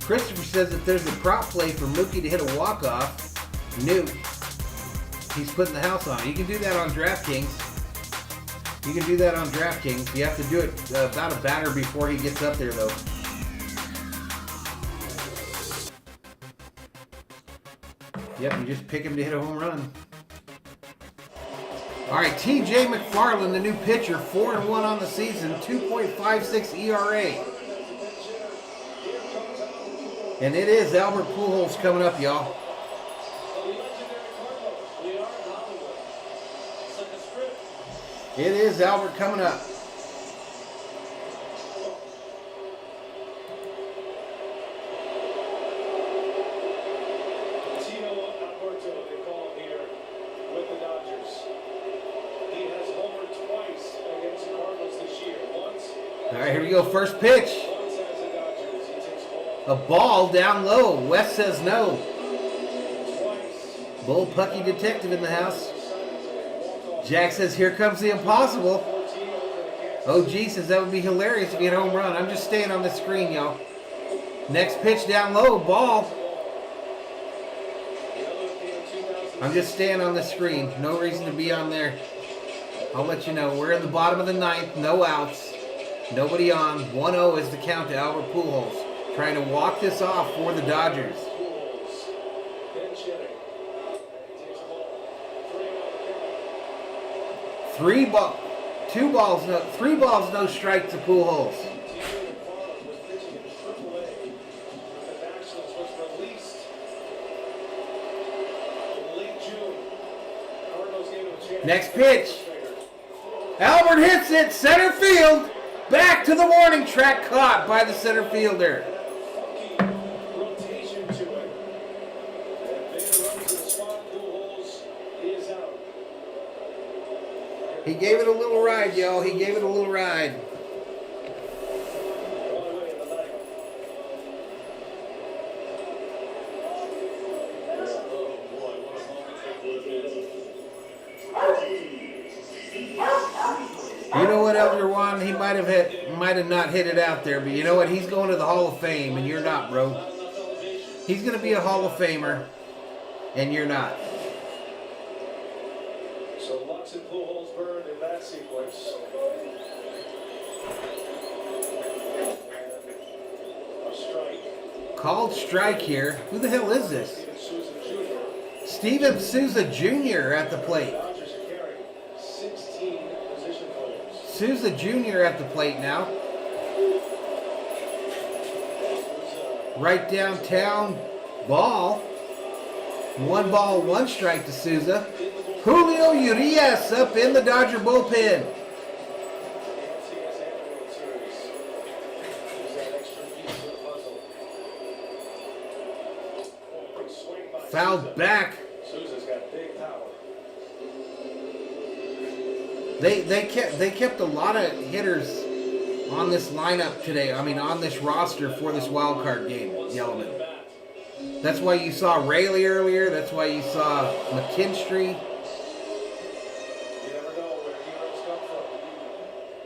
A: Christopher says that there's a prop play for Mookie to hit a walk-off. New. He's putting the house on. You can do that on DraftKings. You can do that on DraftKings. You have to do it about a batter before he gets up there, though. Yep, you just pick him to hit a home run. All right, T.J. McFarland, the new pitcher, 4-1 on the season, 2.56 ERA. And it is Albert Pujols coming up, y'all. It is Albert coming up.
B: Tio Alberto, they call him here with the Dodgers. He has homered twice against the Cardinals this year. Once.
A: All right, here we go. First pitch.
B: Once as the Dodgers. He takes
A: A ball down low. Wes says no.
B: twice.
A: Bull Pucky Detective in the house. Jack says, here comes the impossible. OG says that would be hilarious if he had a home run. I'm just staying on the screen, y'all. Next pitch down low, ball. I'm just staying on the screen. No reason to be on there. I'll let you know. We're in the bottom of the ninth. No outs. Nobody on. 1-0 is the count to Albert Pujols. Trying to walk this off for the Dodgers. Three balls, no strike to Pujols. Next pitch. Albert hits it, center field. Back to the warning track, caught by the center fielder. He gave it a little ride, y'all. He gave it a little ride. You know what, Elder Juan? He might have not hit it out there, but you know what? He's going to the Hall of Fame, and you're not, bro. He's going to be a Hall of Famer, and you're not.
B: that sequence. A strike.
A: Called strike here. Who the hell is this?
B: Steven Souza Jr.
A: Steven Souza Jr. at the plate.
B: Dodgers are carrying 16 position players.
A: Souza Jr. at the plate now. Right downtown. Ball. 1 ball, 1 strike to Souza. Julio Urias up in the Dodger bullpen. Fouled back.
B: Souza's got big power.
A: They kept a lot of hitters on this lineup today. I mean, on this roster for this wild card game, Yellowman. That's why you saw Rayleigh earlier. That's why you saw McKinstry.
B: You never know where heroes come from.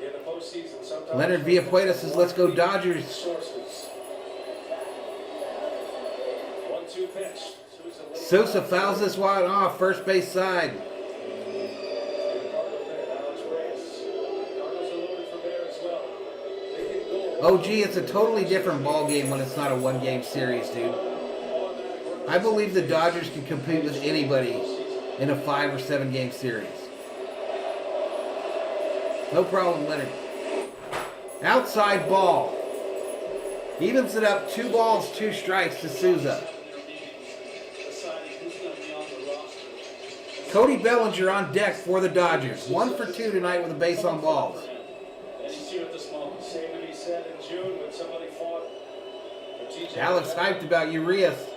B: In the postseason, sometimes
A: Leonard Villapueda says, "Let's go Dodgers."
B: sources. 1-2 pitch.
A: Sousa fouls this one off, first base side. Oh, gee, it's a totally different ball game when it's not a 1-game series, dude. I believe the Dodgers can compete with anybody in a 5 or 7 game series. No problem, Leonard. Outside ball. Evens it up, 2 balls, 2 strikes to Souza. Cody Bellinger on deck for the Dodgers. 1 for 2 tonight with a base on balls.
B: And he's here at this moment. Same to be said in June when somebody fought for TJ.
A: Alex hyped about Urias.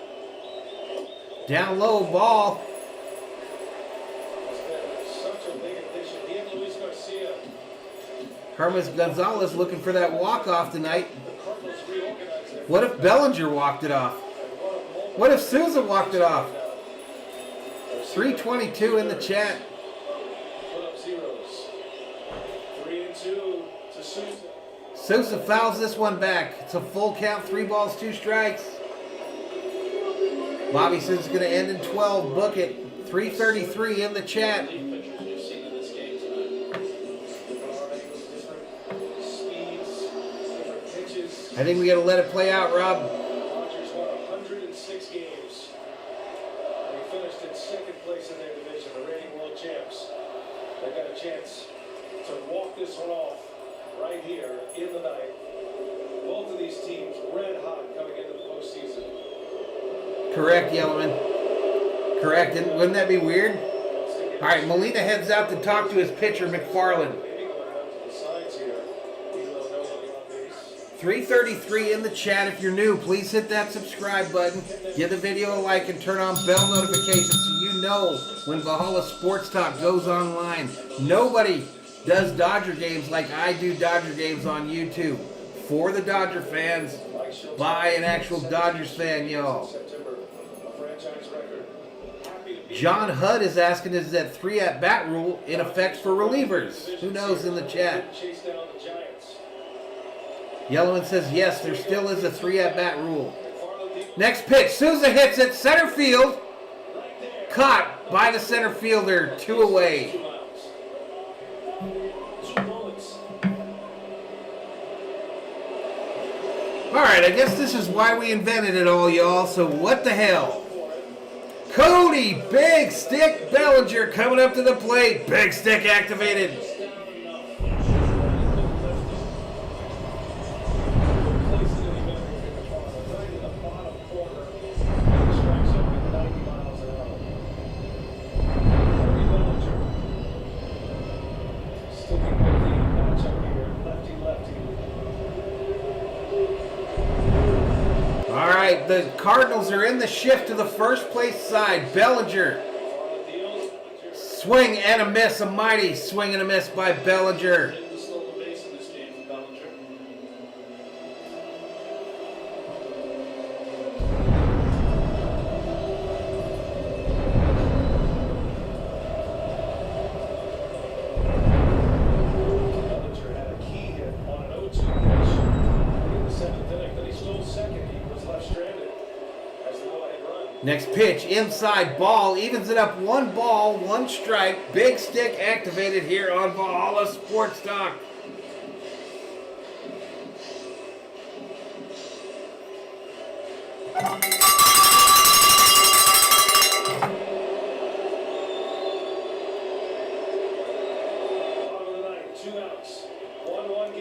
A: Down low ball.
B: It's been such a big addition. He and Luis Garcia.
A: Hermes Gonzalez looking for that walk-off tonight.
B: The Cardinals reorganized their
A: What if Bellinger walked it off? What if Souza walked it off? 322 in the chat.
B: put up zeros. 3-2 to Souza.
A: Souza fouls this one back. It's a full count, 3 balls, 2 strikes. Bobby says it's going to end in 12. Book it. 333 in the chat.
G: Pictures you've seen in this game tonight.
B: Different angles, different speeds, different pitches.
A: I think we got to let it play out, Rob.
B: Dodgers won 106 games. They finished in 2nd place in their division, the reigning world champs. They got a chance to walk this one off right here in the night. Both of these teams red hot coming into the postseason.
A: Correct, Yellowman. Correct. And wouldn't that be weird? All right, Molina heads out to talk to his pitcher, McFarland.
B: Maybe going out to the sides here, even though nobody on base.
A: 333 in the chat. If you're new, please hit that subscribe button. Give the video a like and turn on bell notifications so you know when Valhalla Sports Talk goes online. Nobody does Dodger games like I do Dodger games on YouTube. For the Dodger fans, by an actual Dodgers fan, y'all.
B: September, a franchise record. Happy to be
A: John Hudd is asking, is that 3 at-bat rule in effect for relievers? Who knows in the chat?
B: chase down the Giants.
A: Yellowman says, yes, there still is a 3 at-bat rule. Next pitch, Souza hits it, center field. Caught by the center fielder, 2 away.
B: 2 miles. 2 bullets.
A: All right, I guess this is why we invented it all, y'all, so what the hell? Cody Big Stick Bellinger coming up to the plate. Big Stick activated. All right, the Cardinals are in the shift to the first place side. Bellinger. Swing and a miss. A mighty swing and a miss by Bellinger.
B: Bellinger had a key hit on an 0-2 pitch in the 7th inning. Then he stole second. He was left stranded as the go-ahead run.
A: Next pitch, inside ball, evens it up 1 ball, 1 strike. Big stick activated here on Valhalla Sports Talk.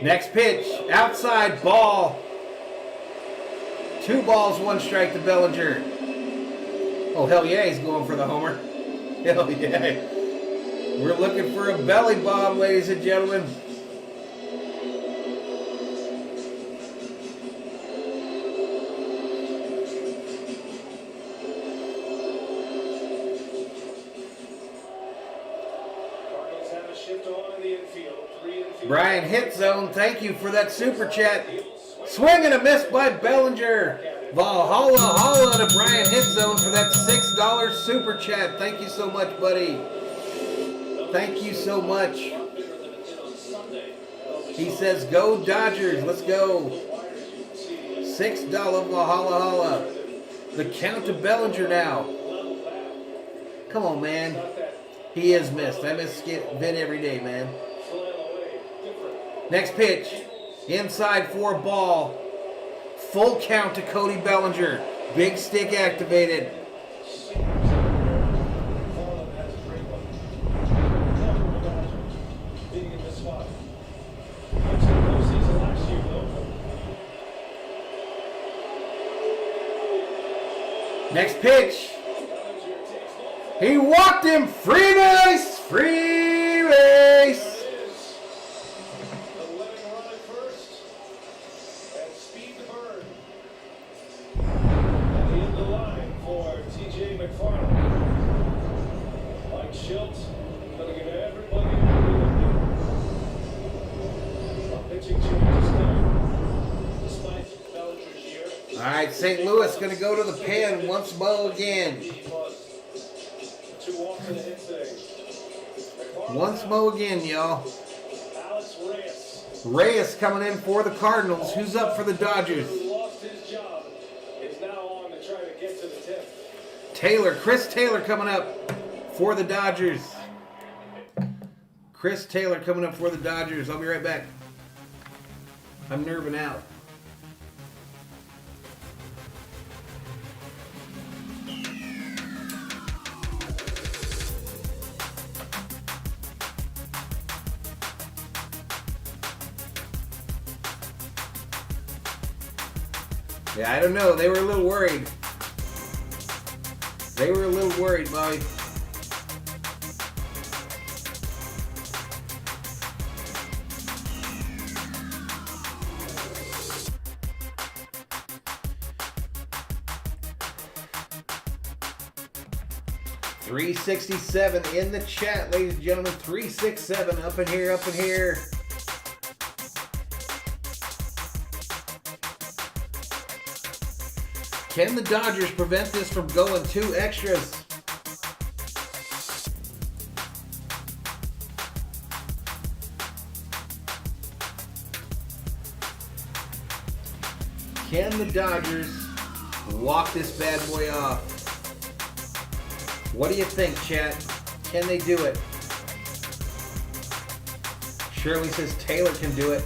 A: Next pitch, outside ball. 2 balls, 1 strike to Bellinger. Oh, hell yeah, he's going for the homer. Hell yeah. We're looking for a belly bomb, ladies and gentlemen.
B: Cardinals have a shift on in the infield. 3 infield.
A: Brian Hit Zone, thank you for that super chat. Swing and a miss by Bellinger. Valhalla Holla to Brian Hit Zone for that $6 super chat. Thank you so much, buddy. Thank you so much. He says, go Dodgers. Let's go. $6 Valhalla Holla. The count to Bellinger now. Come on, man. He is missed. I miss Vin every day, man. Next pitch. Inside 4 ball. Full count to Cody Bellinger. Big stick activated. Next pitch. He walked him. Free base. Free base. All right, St. Louis going to go to the pen once more again. Once more again, y'all. Reyes coming in for the Cardinals. Who's up for the Dodgers? Taylor, Chris Taylor coming up for the Dodgers. Chris Taylor coming up for the Dodgers. I'll be right back. I'm nerving out. Yeah, I don't know. They were a little worried. They were a little worried, Bobby. $367 in the chat, ladies and gentlemen. 367 up in here, up in here. Can the Dodgers prevent this from going 2 extras? Can the Dodgers walk this bad boy off? What do you think, chat? Can they do it? Shirley says Taylor can do it.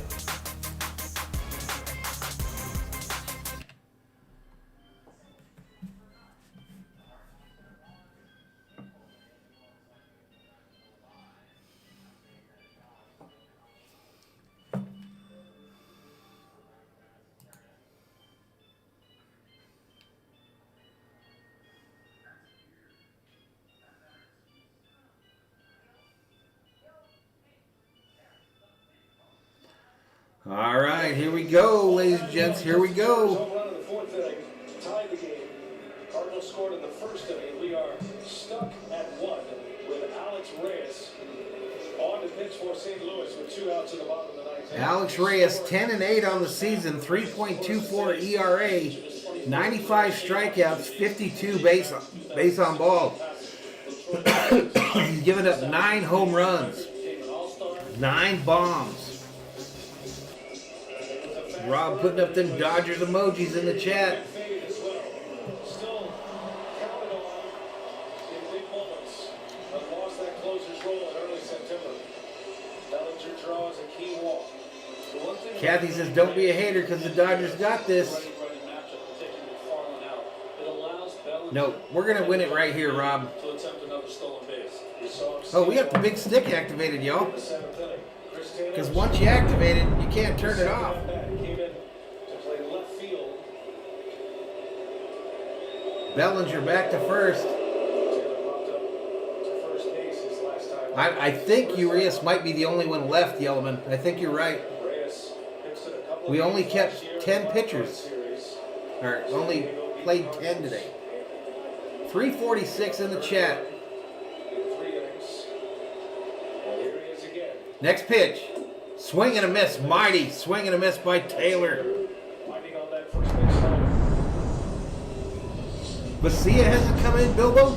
A: All right, here we go, ladies and gents. Here we go.
B: Home run in the 4th inning, tied the game. Cardinals scored in the 1st inning. We are stuck at 1 with Alex Reyes on to pitch for St. Louis with 2 outs in the bottom of the 9th inning.
A: Alex Reyes, 10-8 on the season, 3.24 ERA, 95 strikeouts, 52 base on ball. He's given up 9 home runs, 9 bombs. Rob putting up them Dodgers emojis in the chat.
B: that closer's role in early September. Bellinger draws a key walk. The one thing
A: Kathy says, don't be a hater because the Dodgers got this.
G: Ready matchup and taking McFarland out. It allows Bellinger
A: No, we're going to win it right here, Rob.
G: to attempt another stolen base.
B: we saw him
A: Oh, we got the big stick activated, y'all.
B: in the seventh inning. Chris Taylor
A: Because once you activate it, you can't turn it off.
B: came in to play left field.
A: Bellinger back to first.
B: Taylor popped up to first base his last time.
A: I think Urias might be the only one left, Yellowman. I think you're right.
B: Reyes pitched it a couple
A: We
B: of
A: only
B: games
A: kept
B: last year
A: 10
B: in the
A: pitchers.
B: series.
A: Or only played 10 today. 346 in the chat.
B: In 3 innings. And here he is again.
A: Next pitch. Swing and a miss. Mighty. Swing and a miss by Taylor.
B: Winding on that first base line.
A: Basia hasn't come in, Bilbo?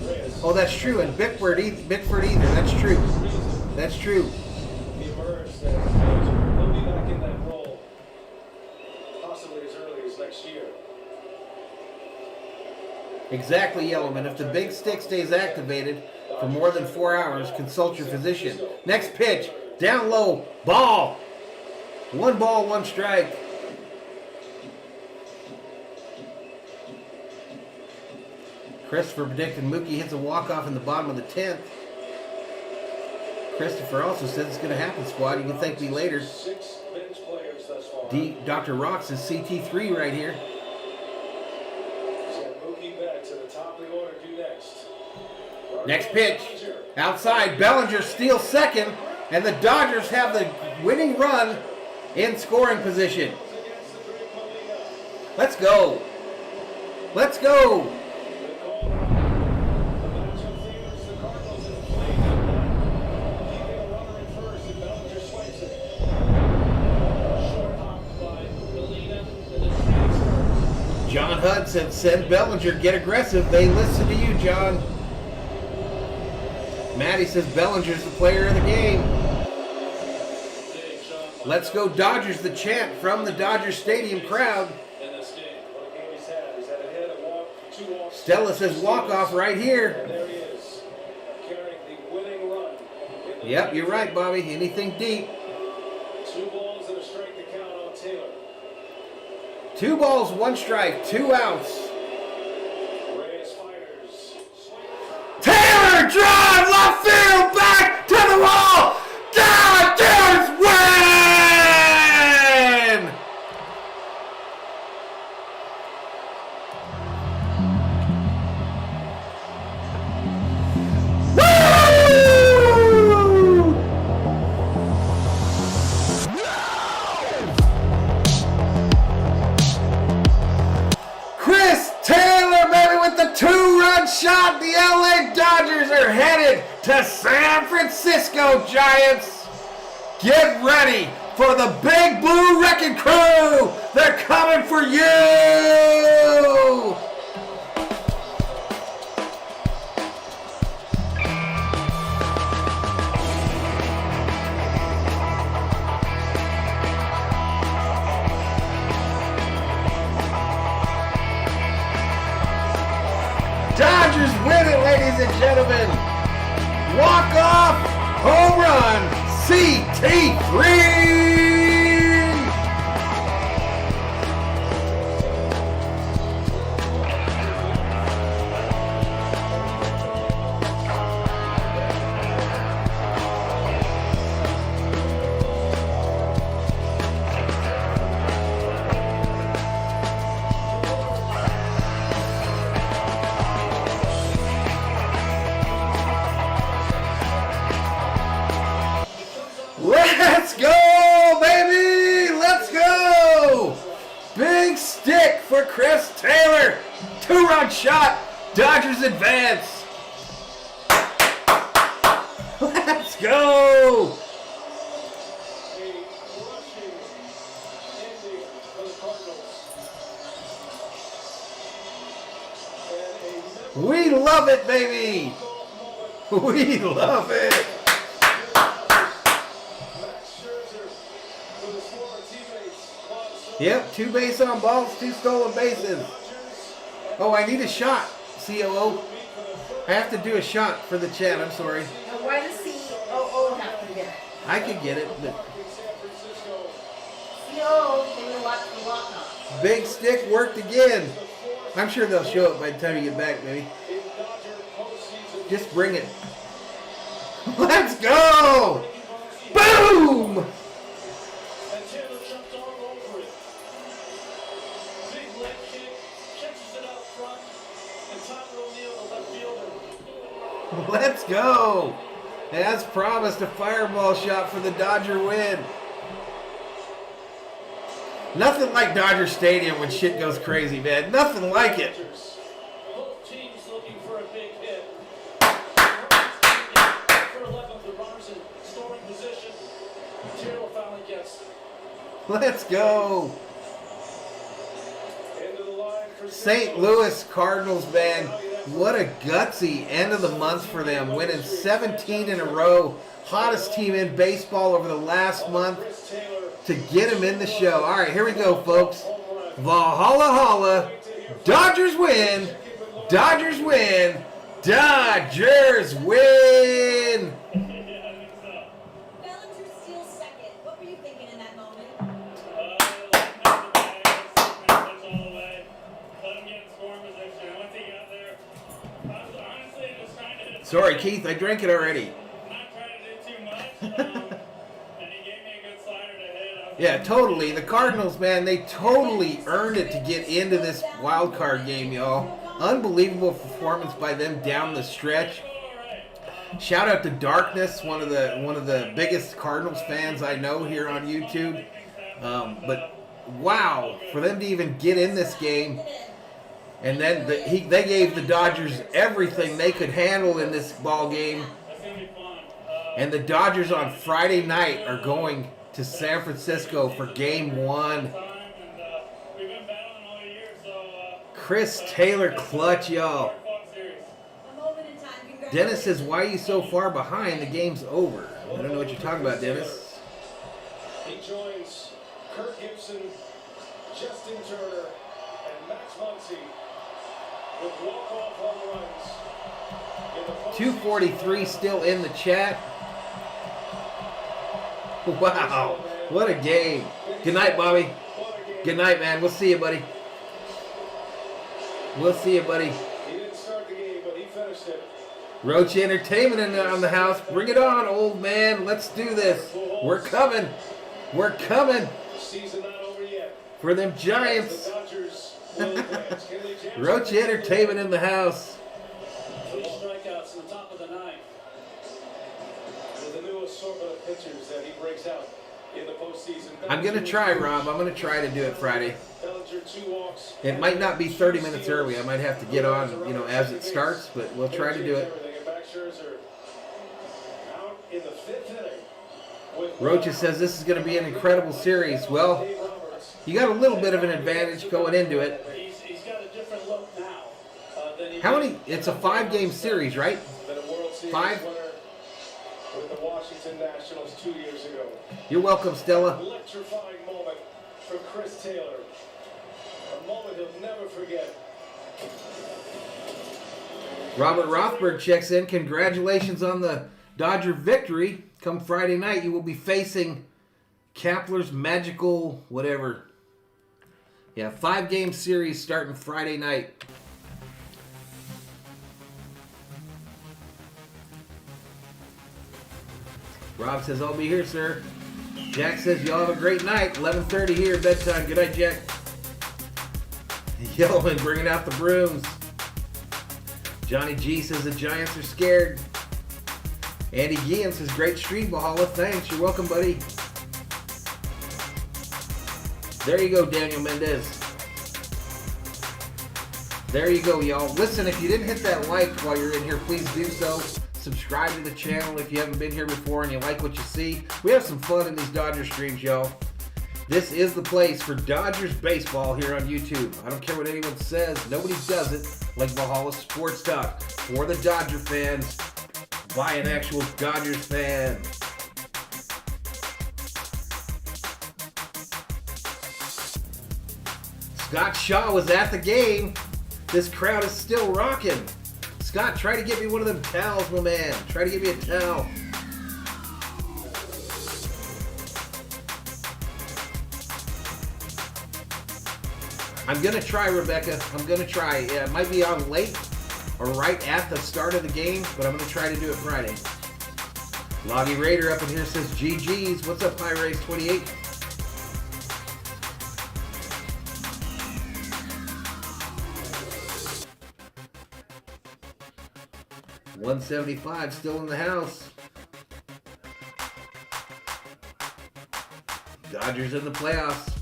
B: Reyes.
A: Oh, that's true. And Bickford either. That's true. That's true.
B: He emerged as a closer. He'll be back in that role possibly as early as next year.
A: Exactly, Yellowman. If the big stick stays activated for more than 4 hours, consult your physician. Next pitch. Down low. Ball. 1 ball, 1 strike. Christopher predicted Mookie hits a walk-off in the bottom of the 10th. Christopher also says it's going to happen, squad. You can thank me later.
B: 6 bench players thus far.
A: Dr. Rocks is CT3 right here.
B: Send Mookie Betts to the top of the order. Do next.
A: Next pitch. Outside. Bellinger steals second. And the Dodgers have the winning run in scoring position. Let's go. Let's go.
B: The matchup favors the Cardinals in play. Keeping a runner in first, and Bellinger swipes it.
G: Short hopped by Molina and the transfer.
A: John Hudd said, send Bellinger, get aggressive. They listen to you, John. Maddie says Bellinger's the player of the game. Let's go Dodgers, the chant from the Dodgers Stadium crowd.
G: In this game.
B: What a game he's had. He's had a hit, a walk, 2 walks.
A: Stella says walk-off right
B: And
A: here.
B: there he is, carrying the winning run.
A: Yep, you're right, Bobby. Anything deep.
B: 2 balls and a strike to count on Taylor.
A: 2 balls, 1 strike, 2 outs.
B: Reyes fires.
A: Taylor drive left field back to the wall. Dodgers win! Woo! Chris Taylor, baby, with the 2-run shot. The LA Dodgers are headed to San Francisco, Giants. Get ready for the Big Blue Wrecking Crew. They're coming for you. Dodgers win it, ladies and gentlemen. Walk-off home run, CT3. Let's go, baby! Let's go! Big stick for Chris Taylor. 2-run shot. Dodgers advance. Let's go!
B: A crushing ending for the Cardinals. And a
A: We love it, baby! We love it!
B: Max Scherzer with his former teammates.
A: Yep, 2 base on balls, 2 stolen bases. Oh, I need a shot, COO.
B: Beat for the third
A: I have to do a shot for the chat. I'm sorry.
H: Now, why does COO have to get it?
A: I could get it, but
H: COO, can you watch the walk-off?
A: Big Stick worked again. I'm sure they'll show it by the time you get back, maybe. Just bring it. Let's go! Boom!
B: And Taylor jumped all over it. Big leg kick, catches it out front, and Tyler O'Neill, the left fielder.
A: Let's go! As promised, a fireball shot for the Dodger win. Nothing like Dodger Stadium when shit goes crazy, man. Nothing like it.
B: Both teams looking for a big hit. For 11, the runners in scoring position. Taylor finally gets
A: Let's go.
B: into the line for
A: St. Louis Cardinals, man. What a gutsy end of the month for them. Winning 17 in a row. Hottest team in baseball over the last month
B: Chris Taylor.
A: to get him in the show. All right, here we go, folks. Valhalla Holla. Dodgers win. Dodgers win. Dodgers win.
E: Bellinger steals second. What were you thinking in that moment?
A: Sorry, Keith, I drank it already. Yeah, totally. The Cardinals, man, they totally earned it to get into this wild card game, y'all. Unbelievable performance by them down the stretch. Shout out to Darkness, one of the biggest Cardinals fans I know here on YouTube. But wow, for them to even get in this game, and then they gave the Dodgers everything they could handle in this ball game. And the Dodgers on Friday night are going to San Francisco for Game 1. Chris Taylor clutch, y'all.
E: A moment in time.
A: Dennis says, why are you so far behind? The game's over. I don't know what you're talking about, Dennis.
B: He joins Kirk Gibson, Justin Turner, and Max Muncy with walk-off home runs. In the postseason.
A: 243 still in the chat. Wow, what a game. Good night, Bobby. Good night, man. We'll see you, buddy. We'll see you, buddy.
B: He didn't start the game, but he finished it.
A: Roach Entertainment on the house. Bring it on, old man. Let's do this. We're coming. We're coming
B: Season not over yet.
A: for them
B: The
A: Giants.
B: Dodgers will advance. Kenley Jansen
A: Roach Entertainment in the house.
B: 3 strikeouts in the top of the ninth. With the new assortment of pitchers that he breaks out in the postseason.
A: I'm going to try, Rob. I'm going to try to do it Friday.
B: Bellinger 2 walks.
A: It might not be 30 minutes early. I might have to get on, as it starts, but we'll try to do it.
B: Everything. And Max Scherzer out in the 5th inning. With
A: Rocha says this is going to be an incredible series. Well,
B: Dave Roberts.
A: you got a little bit of an advantage going into it.
B: He's got a different look now than he
A: How
B: did
A: many? It's a 5-game series, right?
B: than a World Series
A: 5?
B: winner with the Washington Nationals 2 years ago.
A: You're welcome, Stella.
B: Electrifying moment for Chris Taylor. A moment he'll never forget.
A: Robert Rothberg checks in. Congratulations on the Dodger victory. Come Friday night, you will be facing Kapler's Magical whatever. Yeah, 5-game series starting Friday night. Rob says, I'll be here, sir. Jack says, y'all have a great night. 11:30 here, bedtime. Good night, Jack. Yellowman bringing out the brooms. Johnny G says the Giants are scared. Andy Guillen says, great stream, Valhalla. Thanks. You're welcome, buddy. There you go, Daniel Mendez. There you go, y'all. Listen, if you didn't hit that like while you're in here, please do so. Subscribe to the channel if you haven't been here before and you like what you see. We have some fun in these Dodger streams, y'all. This is the place for Dodgers baseball here on YouTube. I don't care what anyone says. Nobody does it like Valhalla Sports Talk. For the Dodger fans, by an actual Dodgers fan. Scott Shaw was at the game. This crowd is still rocking. Scott, try to get me one of them towels, my man. Try to get me a towel. I'm going to try, Rebecca. I'm going to try. Yeah, it might be on late or right at the start of the game, but I'm going to try to do it Friday. Loggy Raider up in here says, GG's. What's up, High Race 28? $175 still in the house. Dodgers in the playoffs.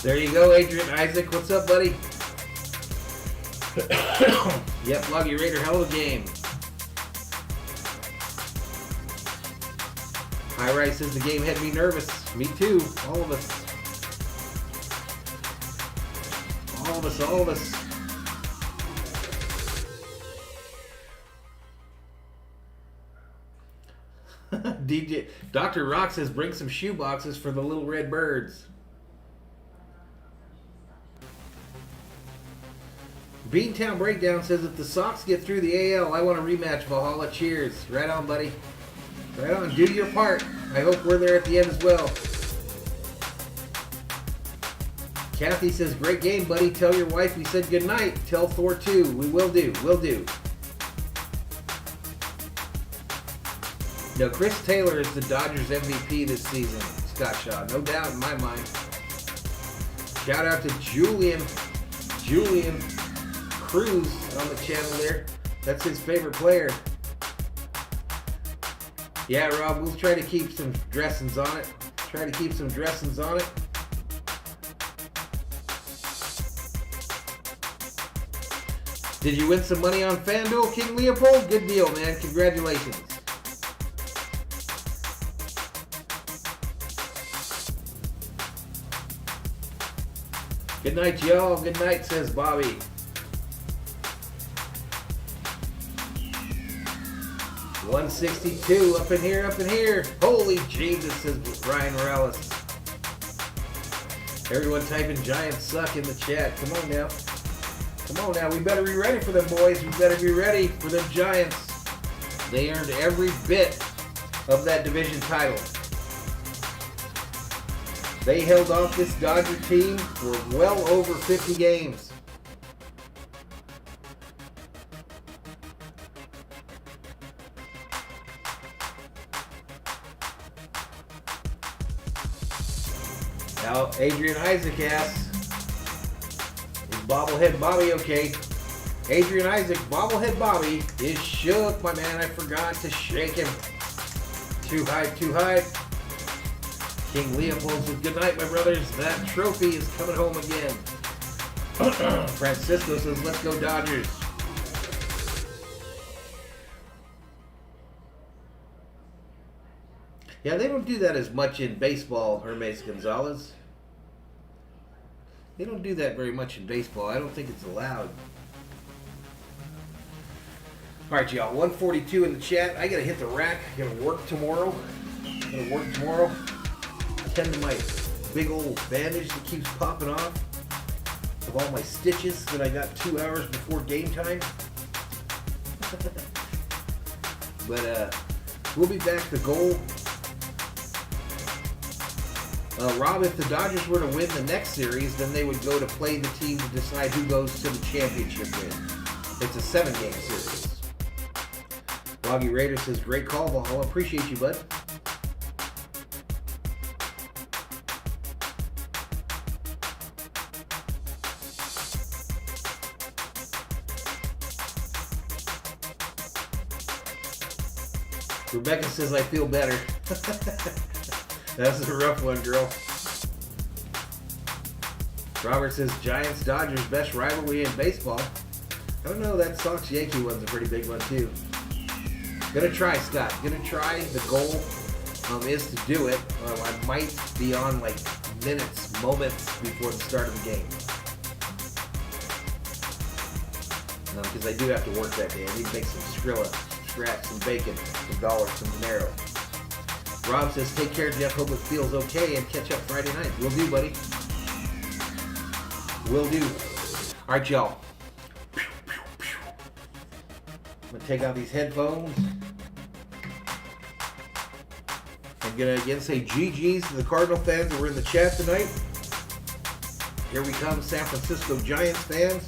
A: There you go, Adrian Isaac. What's up, buddy? Yep, Loggy Raider, hell of a game. High Rise says the game had me nervous. Me too. All of us. All of us, all of us. DJ Dr. Rock says bring some shoe boxes for the little red birds. Beantown Breakdown says if the Sox get through the AL, I want a rematch, Valhalla. Cheers. Right on, buddy. Right on. Do your part. I hope we're there at the end as well. Kathy says, great game, buddy. Tell your wife we said goodnight. Tell Thor too. We will do. Will do. No, Chris Taylor is the Dodgers MVP this season, Scott Shaw. No doubt in my mind. Shout out to Julian Cruz on the channel there. That's his favorite player. Yeah, Rob, we'll try to keep some dressings on it. Did you win some money on FanDuel, King Leopold? Good deal, man. Congratulations. Good night, y'all. Good night, says Bobby. $162 up in here. Holy Jesus, says Ryan Morales. Everyone typing Giants suck in the chat. Come on now. We better be ready for them, boys. We better be ready for them Giants. They earned every bit of that division title. They held off this Dodger team for well over 50 games. Now, Adrian Isaac asks, is Bobblehead Bobby okay? Adrian Isaac, Bobblehead Bobby is shook, my man. I forgot to shake him. Too high. King Leopold says, good night, my brothers. That trophy is coming home again. Francisco says, let's go Dodgers. Yeah, they don't do that as much in baseball, Hermes Gonzalez. They don't do that very much in baseball. I don't think it's allowed. All right, y'all. 142 in the chat. I got to hit the rack. I got to work tomorrow. Tend to my big old bandage that keeps popping off of all my stitches that I got 2 hours before game time. But we'll be back. The goal. Rob, if the Dodgers were to win the next series, then they would go to play the team to decide who goes to the championship game. It's a 7-game series. Loggy Raider says, great call, Valhalla. Appreciate you, bud. Rebecca says, I feel better. That's a rough one, girl. Robert says, Giants-Dodgers, best rivalry in baseball. I don't know, that Sox-Yankee one's a pretty big one, too. Gonna try, Scott. Gonna try. The goal is to do it. I might be on, like, moments before the start of the game. Because I do have to work that day. I need to make some Skrilla, scratch some bacon, some dollars, some dinero. Rob says, take care, Jeff. Hope it feels okay and catch up Friday night. Will do, buddy. Will do. All right, y'all. I'm going to take out these headphones. I'm going to again say GG's to the Cardinal fans that were in the chat tonight. Here we come, San Francisco Giants fans.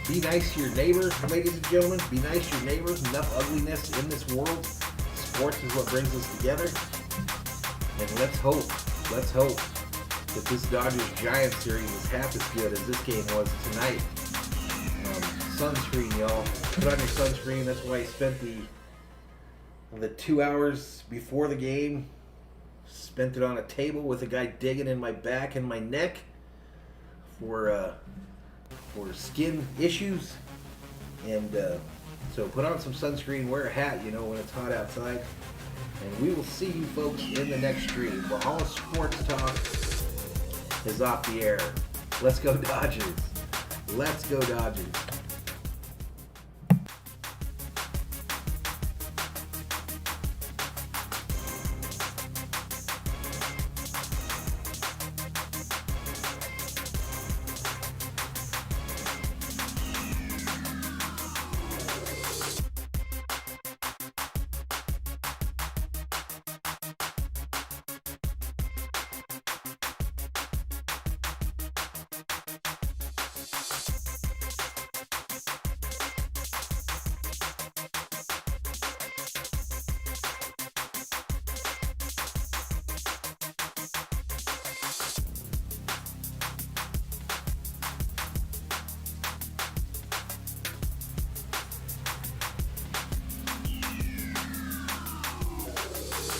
A: Be nice to your neighbors, ladies and gentlemen. Be nice to your neighbors. Enough ugliness in this world. Sports is what brings us together. And let's hope that this Dodgers-Giants series is half as good as this game was tonight. Sunscreen, y'all. Put on your sunscreen. That's why I spent the 2 hours before the game. Spent it on a table with a guy digging in my back and my neck for skin issues. And so put on some sunscreen, wear a hat, when it's hot outside. And we will see you folks in the next stream. Valhalla Sports Talk is off the air. Let's go Dodgers. Let's go Dodgers.